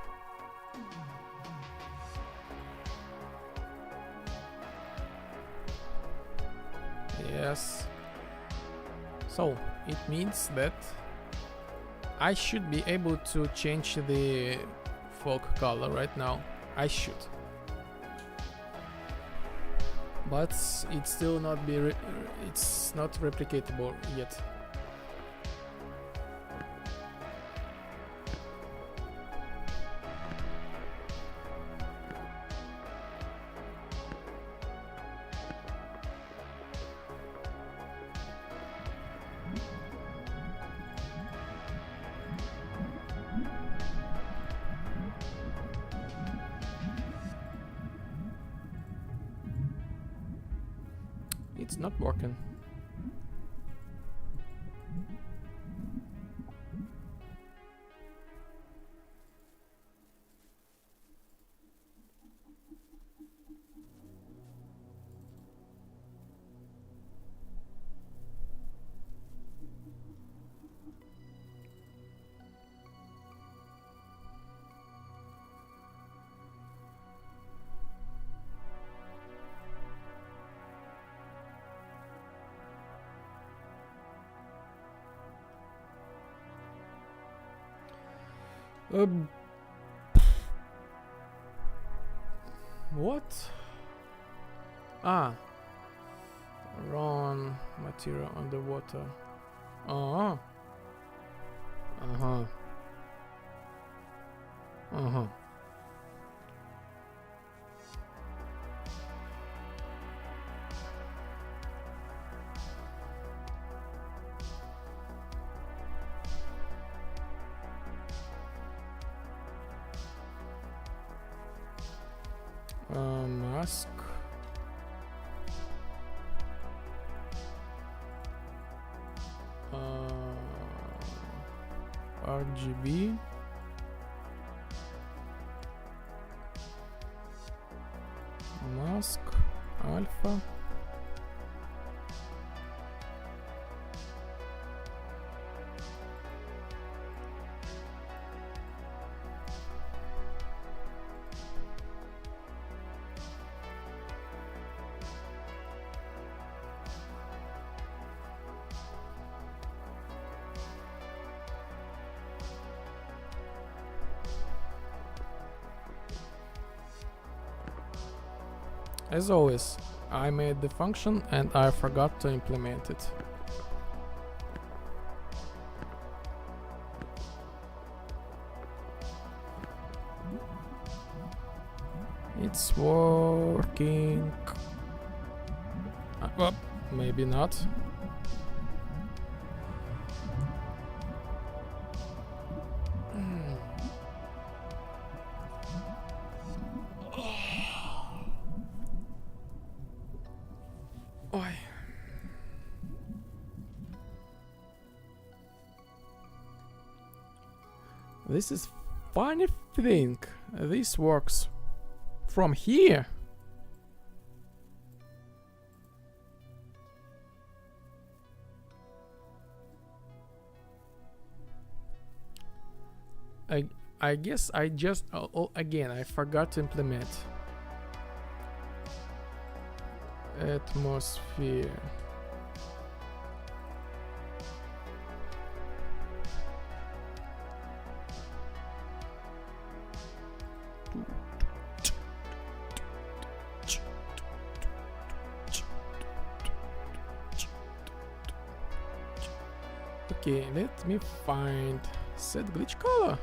Yes. So it means that I should be able to change the fog color right now. I should. But it's still not it's not replicatable yet. It's not working. What? Ah, run material underwater. Uh-huh. Uh-huh. Uh-huh. Mask. RGB. Mask. Alpha. As always, I made the function and I forgot to implement it. It's working. Well, maybe not. This is funny thing. This works from here. I guess I just again I forgot to implement atmosphere. Okay, let me find set glitch color.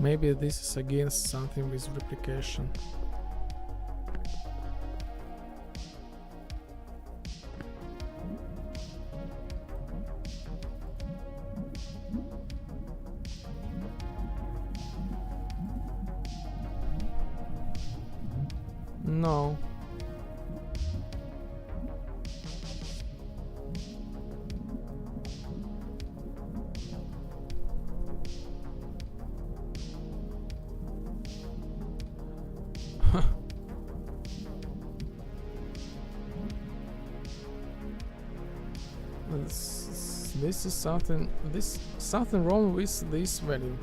Maybe this is against something with replication. No. This is something wrong with this value.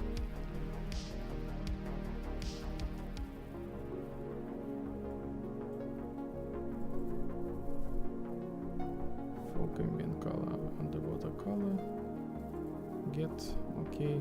Folk ambient color, underwater color. Get okay.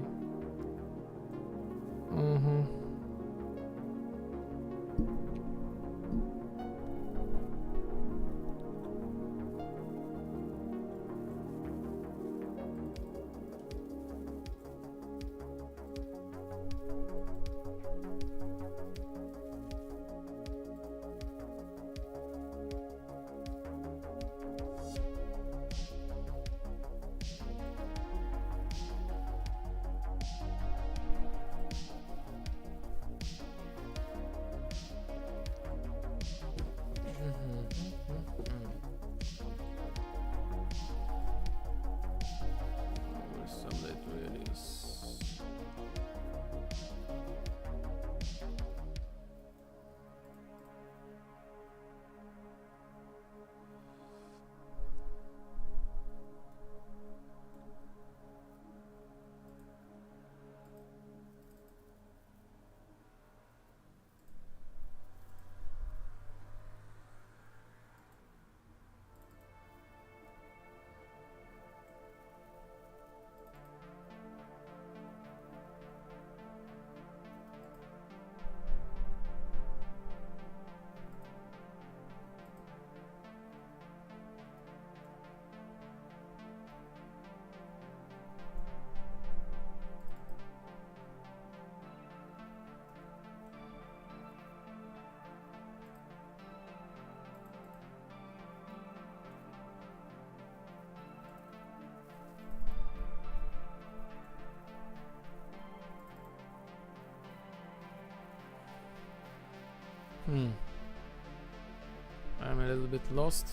I'm a little bit lost.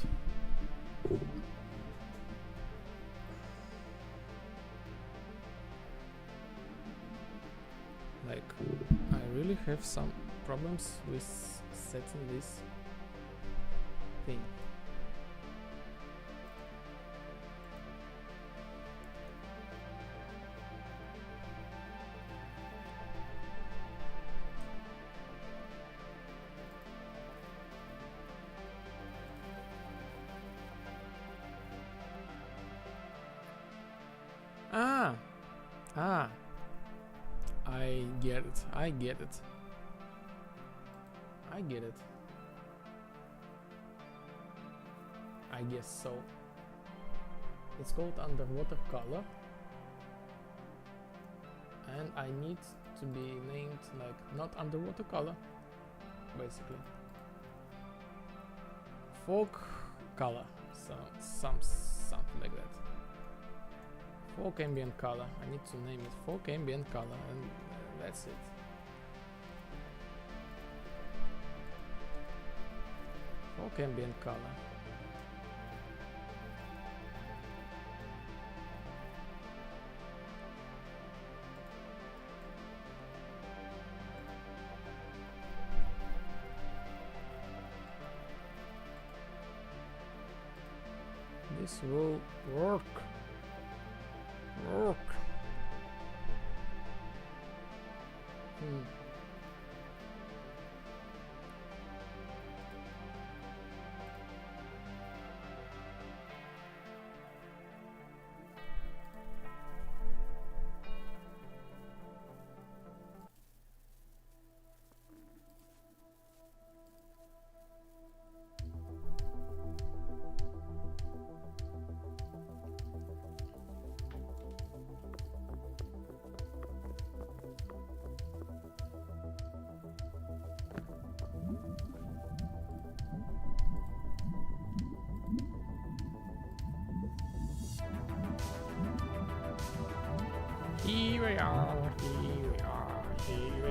Like, I really have some problems with setting this thing. I get it. I guess so. It's called underwater color, and I need to be named like not underwater color, basically. Folk color, so something like that. Folk ambient color. I need to name it folk ambient color, and that's it. Folk ambient color. This will work.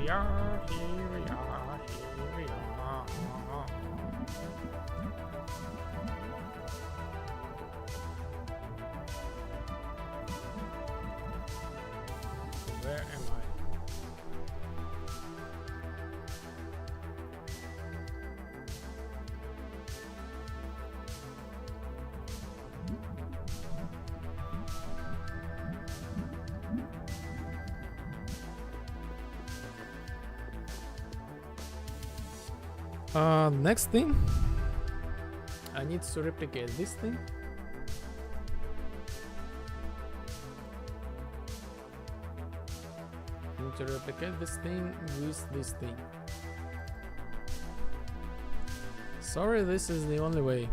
we are, here we are, here we are. Where am I? Next thing, I need to replicate this thing. I need to replicate this thing with this thing. Sorry, this is the only way.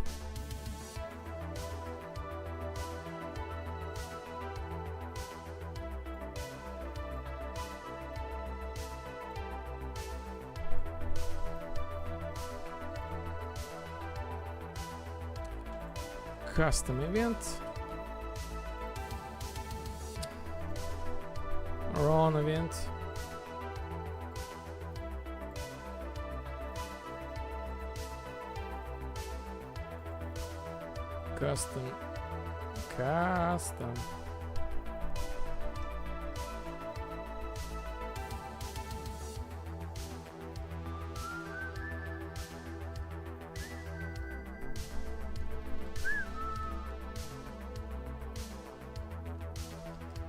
Custom event. Run event. Custom.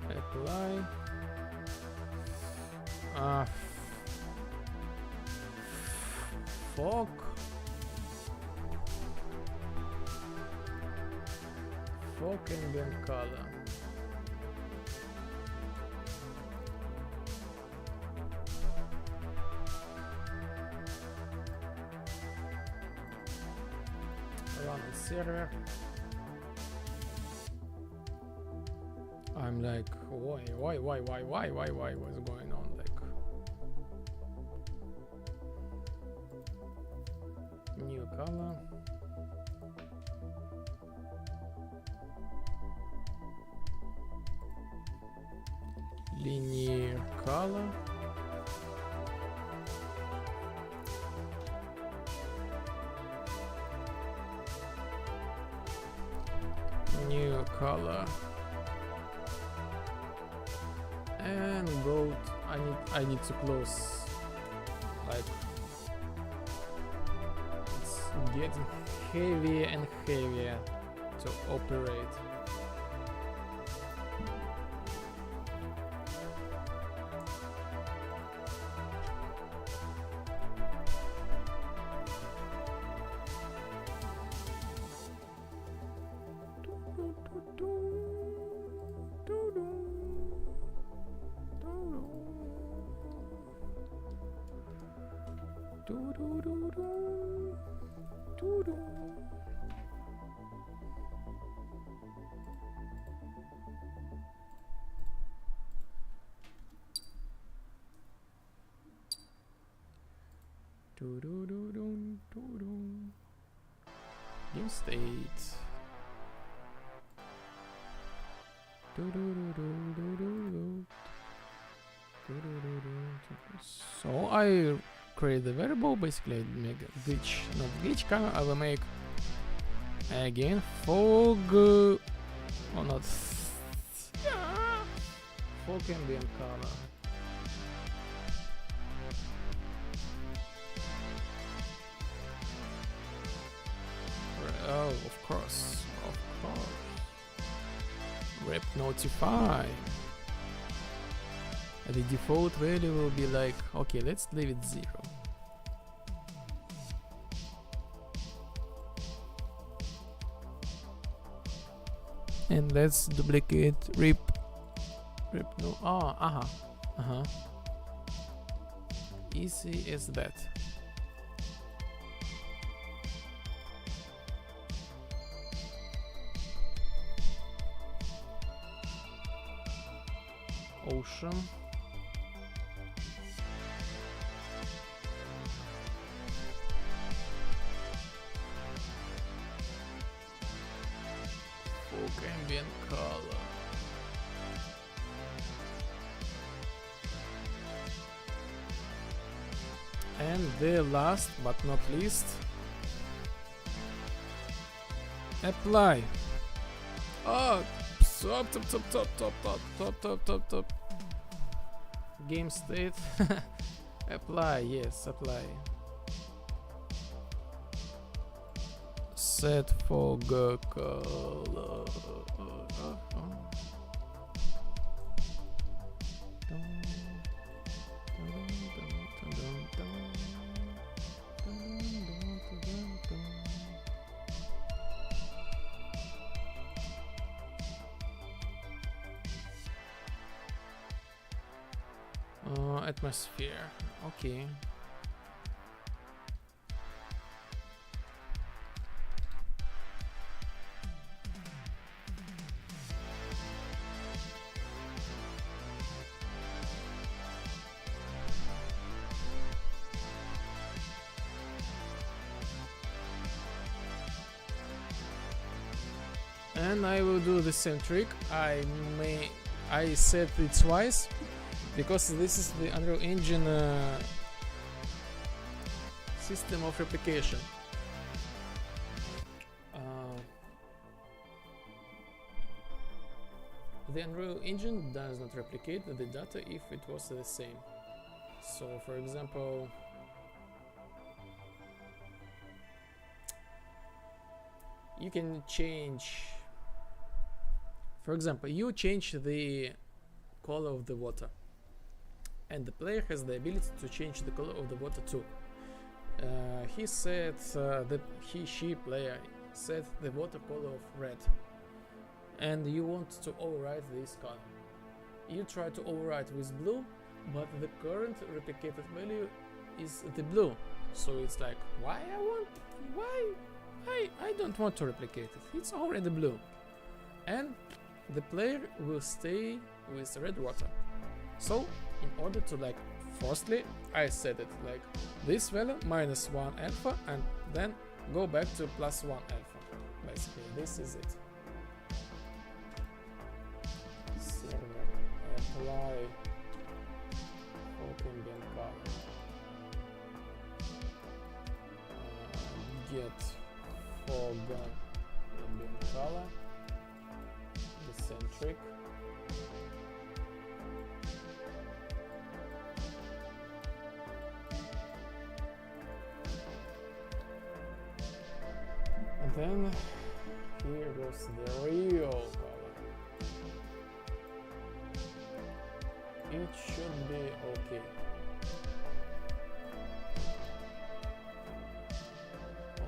Apply. Fog. Fog ambient color. Run the server. I'm like, why, what's going on? Like, new color. Linear color. New color. And gold. I need to close. Like, it's getting heavier and heavier to operate. Game state. So I create the variable, basically make a glitch, not glitch color. I will make again fog, or not fog ambient color. Oh, of course. Rep notify. The default value will be like, okay, let's leave it 0. And let's duplicate rep no. Easy as that. Ocean. Fog ambient color. And the last but not least, apply. Oh, top. Game state. Apply, yes, apply. Set fog color. Atmosphere. Okay. And I will do the same trick. I set it twice because this is the Unreal Engine system of replication. The Unreal Engine does not replicate the data if it was the same. So, for example, you can change. For example, you change the color of the water, and the player has the ability to change the color of the water too. She player set the water color of red, and you want to override this color. You try to override with blue, but the current replicated value is the blue. So it's like, I don't want to replicate it. It's already blue. And the player will stay with red water. So in order to, like, firstly I set it like this value -1 alpha and then go back to +1 alpha. Basically this is it. Server apply ambient color, get fog ambient color, the same trick. And then here goes the real color. It should be okay.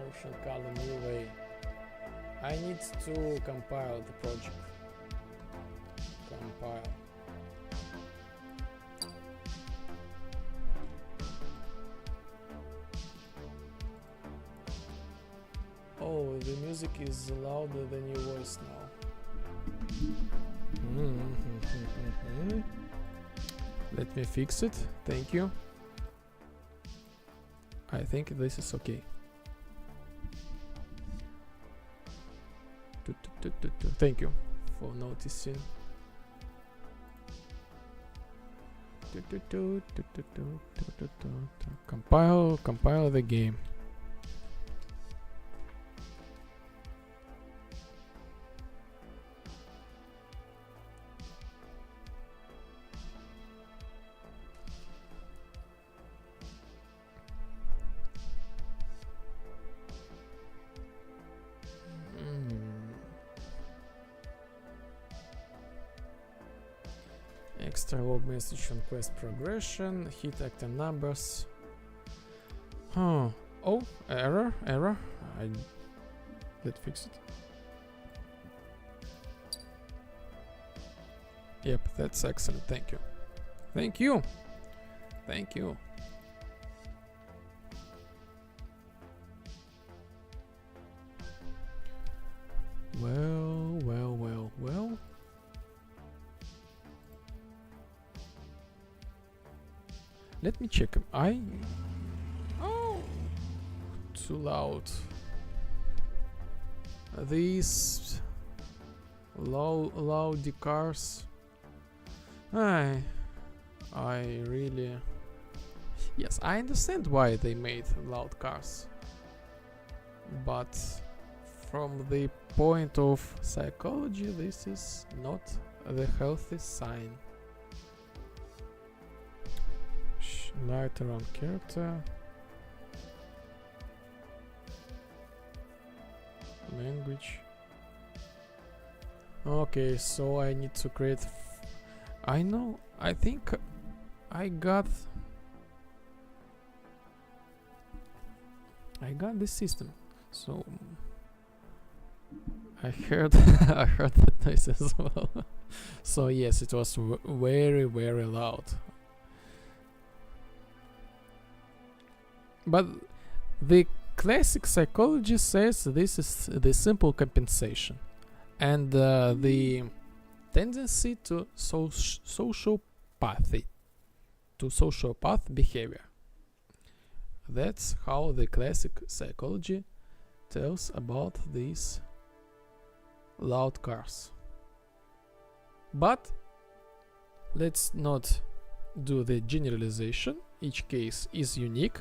Ocean color new way. I need to compile the project. Compile. Oh, the music is louder than your voice now. Let me fix it. Thank you. I think this is okay. Thank you for noticing. Compile the game. Extra log message on quest progression, hit item numbers. Oh, error. Let's fix it. Yep, that's excellent. Thank you. Well. Let me check. Too loud. These loud cars. I really. Yes, I understand why they made loud cars, but from the point of psychology, this is not the healthy sign. Lighter on character. Language. Okay, so I need to create. I know. I think I got this system. So I heard I heard that noise as well. So yes, it was very very loud. But the classic psychology says this is the simple compensation and the tendency to sociopathy, to sociopath behavior. That's how the classic psychology tells about these loud cars. But let's not do the generalization. Each case is unique.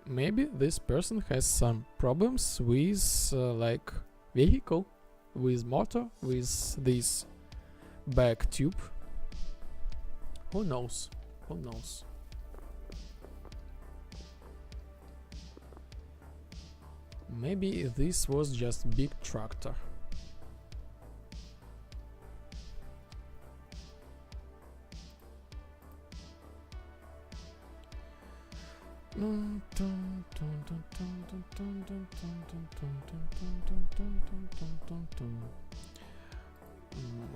Maybe this person has some problems with like vehicle, with motor, with this back tube. Who knows? Who knows? Maybe this was just big tractor.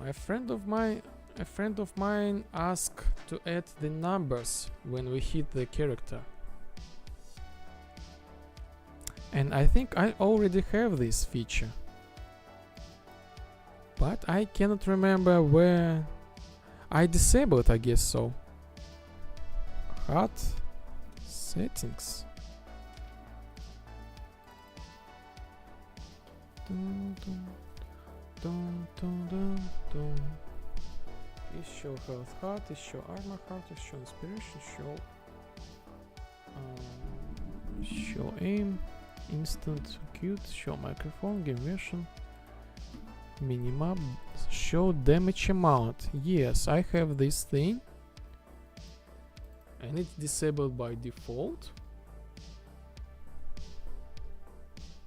A friend of mine asked to add the numbers when we hit the character. And I think I already have this feature. But I cannot remember where I disabled, I guess so. HUD settings. Is show health heart, is show armor heart, is show inspiration, show aim, instant cute, show microphone, game version, minimap, show damage amount. Yes, I have this thing. And it's disabled by default.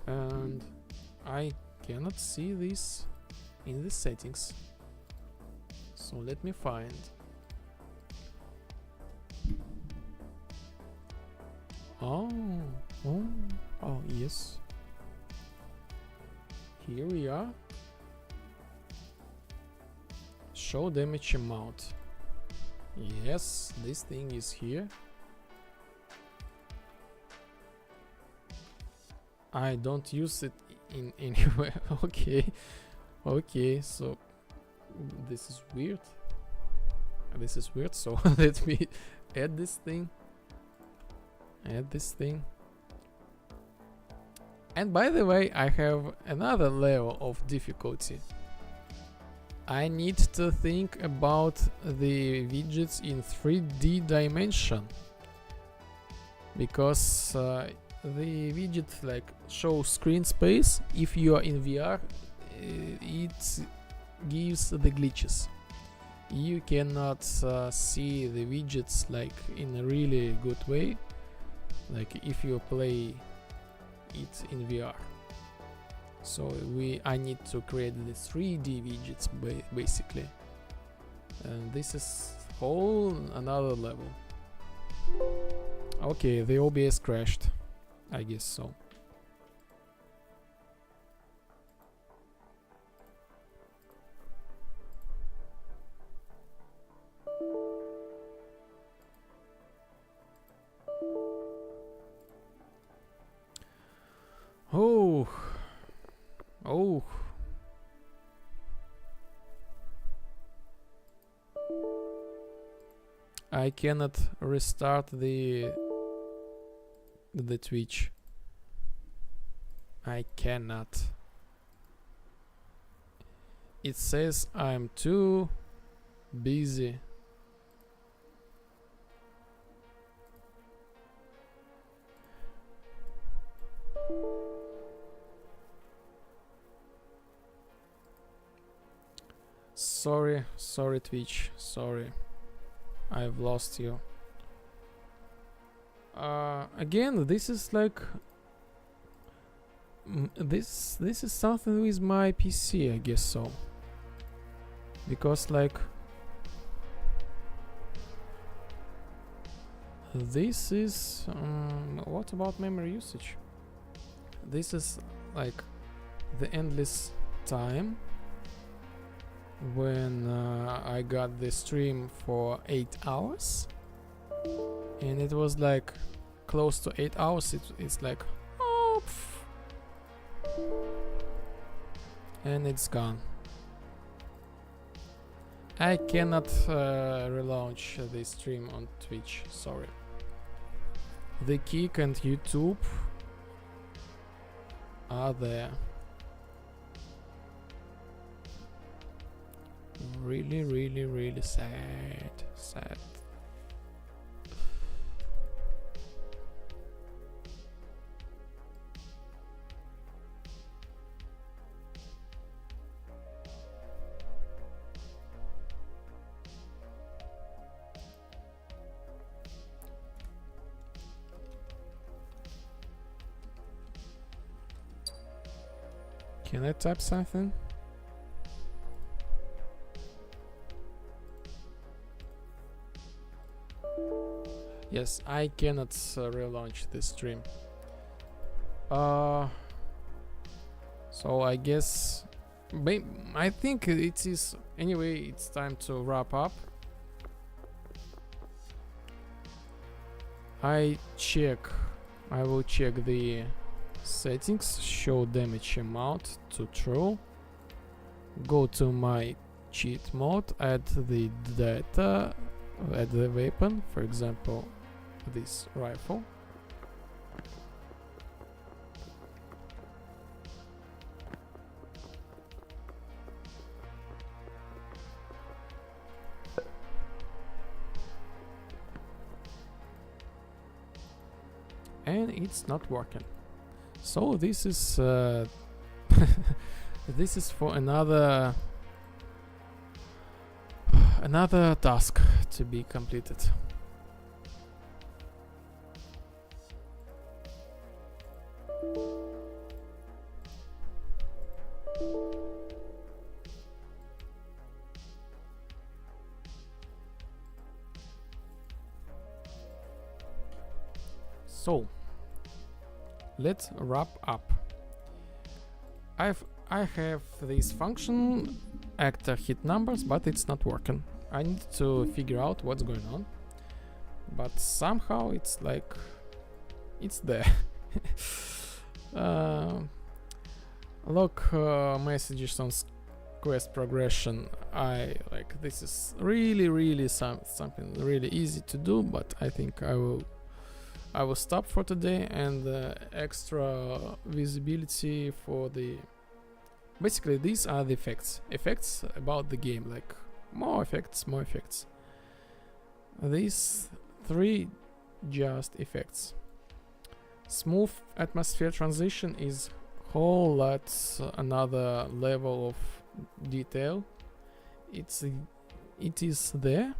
And I cannot see this in the settings. So let me find. Oh, yes. Here we are. Show damage amount. Yes, this thing is here. I don't use it in anywhere. Okay, so this is weird. So let me add this thing. And by the way, I have another level of difficulty. I need to think about the widgets in 3D dimension, because the widget like shows screen space. If you are in VR, it gives the glitches. You cannot see the widgets like in a really good way, like if you play it in VR. So I need to create the 3D widgets basically, and this is whole another level. Okay, the OBS crashed, I guess so. Oh. I cannot restart the Twitch. I cannot. It says I'm too busy. sorry, Twitch, sorry, I've lost you. Again, this is like this is something with my PC, I guess so, because like this is what about memory usage? This is like the endless time when I got the stream for 8 hours, and it was like close to 8 hours. It's like oh, and it's gone. I cannot relaunch the stream on Twitch, sorry. The Kick and YouTube are there. Really, really, really sad. Can I type something? Yes, I cannot relaunch this stream. So I guess I think it is anyway. It's time to wrap up. I will check the settings, show damage amount to true, go to my cheat mode, add the data, add the weapon, for example this rifle, and it's not working. So this is this is for another task to be completed. So let's wrap up. I have this function actor hit numbers, but it's not working. I need to figure out what's going on, but somehow it's like it's there. Log messages on quest progression. I like this is really something really easy to do, but I think I will stop for today. And extra visibility for the basically these are the effects about the game, like more effects. These three just effects. Smooth atmosphere transition is whole lot another level of detail. It is there.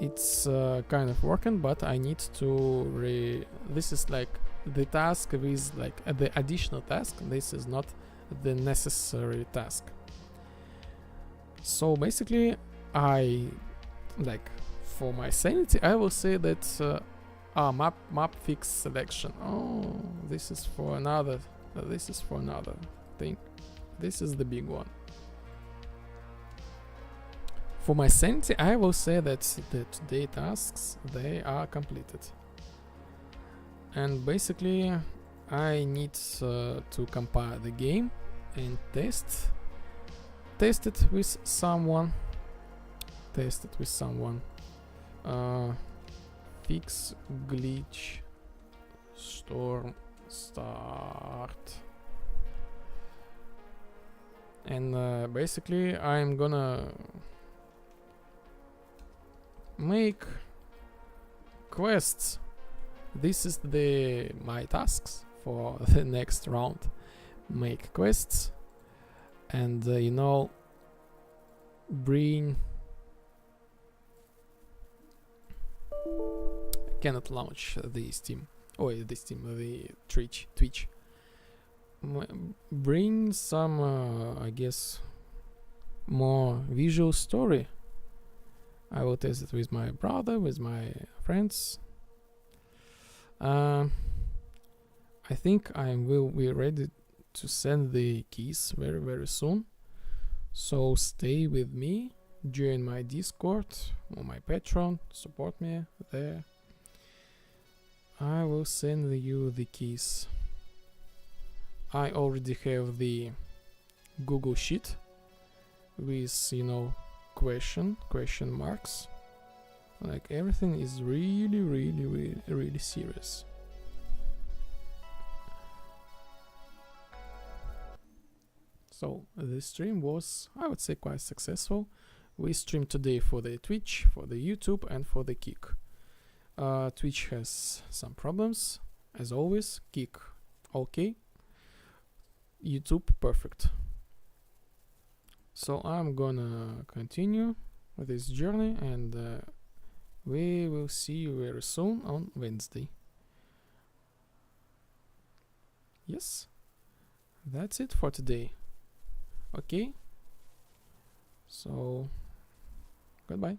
It's kind of working, but I need to this is like the task with like the additional task. This is not the necessary task. So basically I like for my sanity I will say that map fix selection. Oh, this is for another thing. This is the big one. For my sanity, I will say that the today tasks, they are completed. And basically, I need to compile the game and test it with someone. Fix glitch storm start. And basically, I'm gonna make quests. This is my tasks for the next round. Make quests, and bring. I cannot launch the Steam. Oh, the Steam, the Twitch. Bring some, I guess, more visual story. I will test it with my brother, with my friends. I think I will be ready to send the keys very, very soon. So stay with me, join my Discord or my Patreon, support me there. I will send you the keys. I already have the Google Sheet with, you know, question marks. Like, everything is really serious. So the stream was, I would say, quite successful. We streamed today for the Twitch, for the YouTube, and for the Kick. Twitch has some problems, as always. Kick, okay. YouTube, perfect. So I'm gonna continue with this journey, and we will see you very soon on Wednesday. Yes, that's it for today. Okay, so goodbye.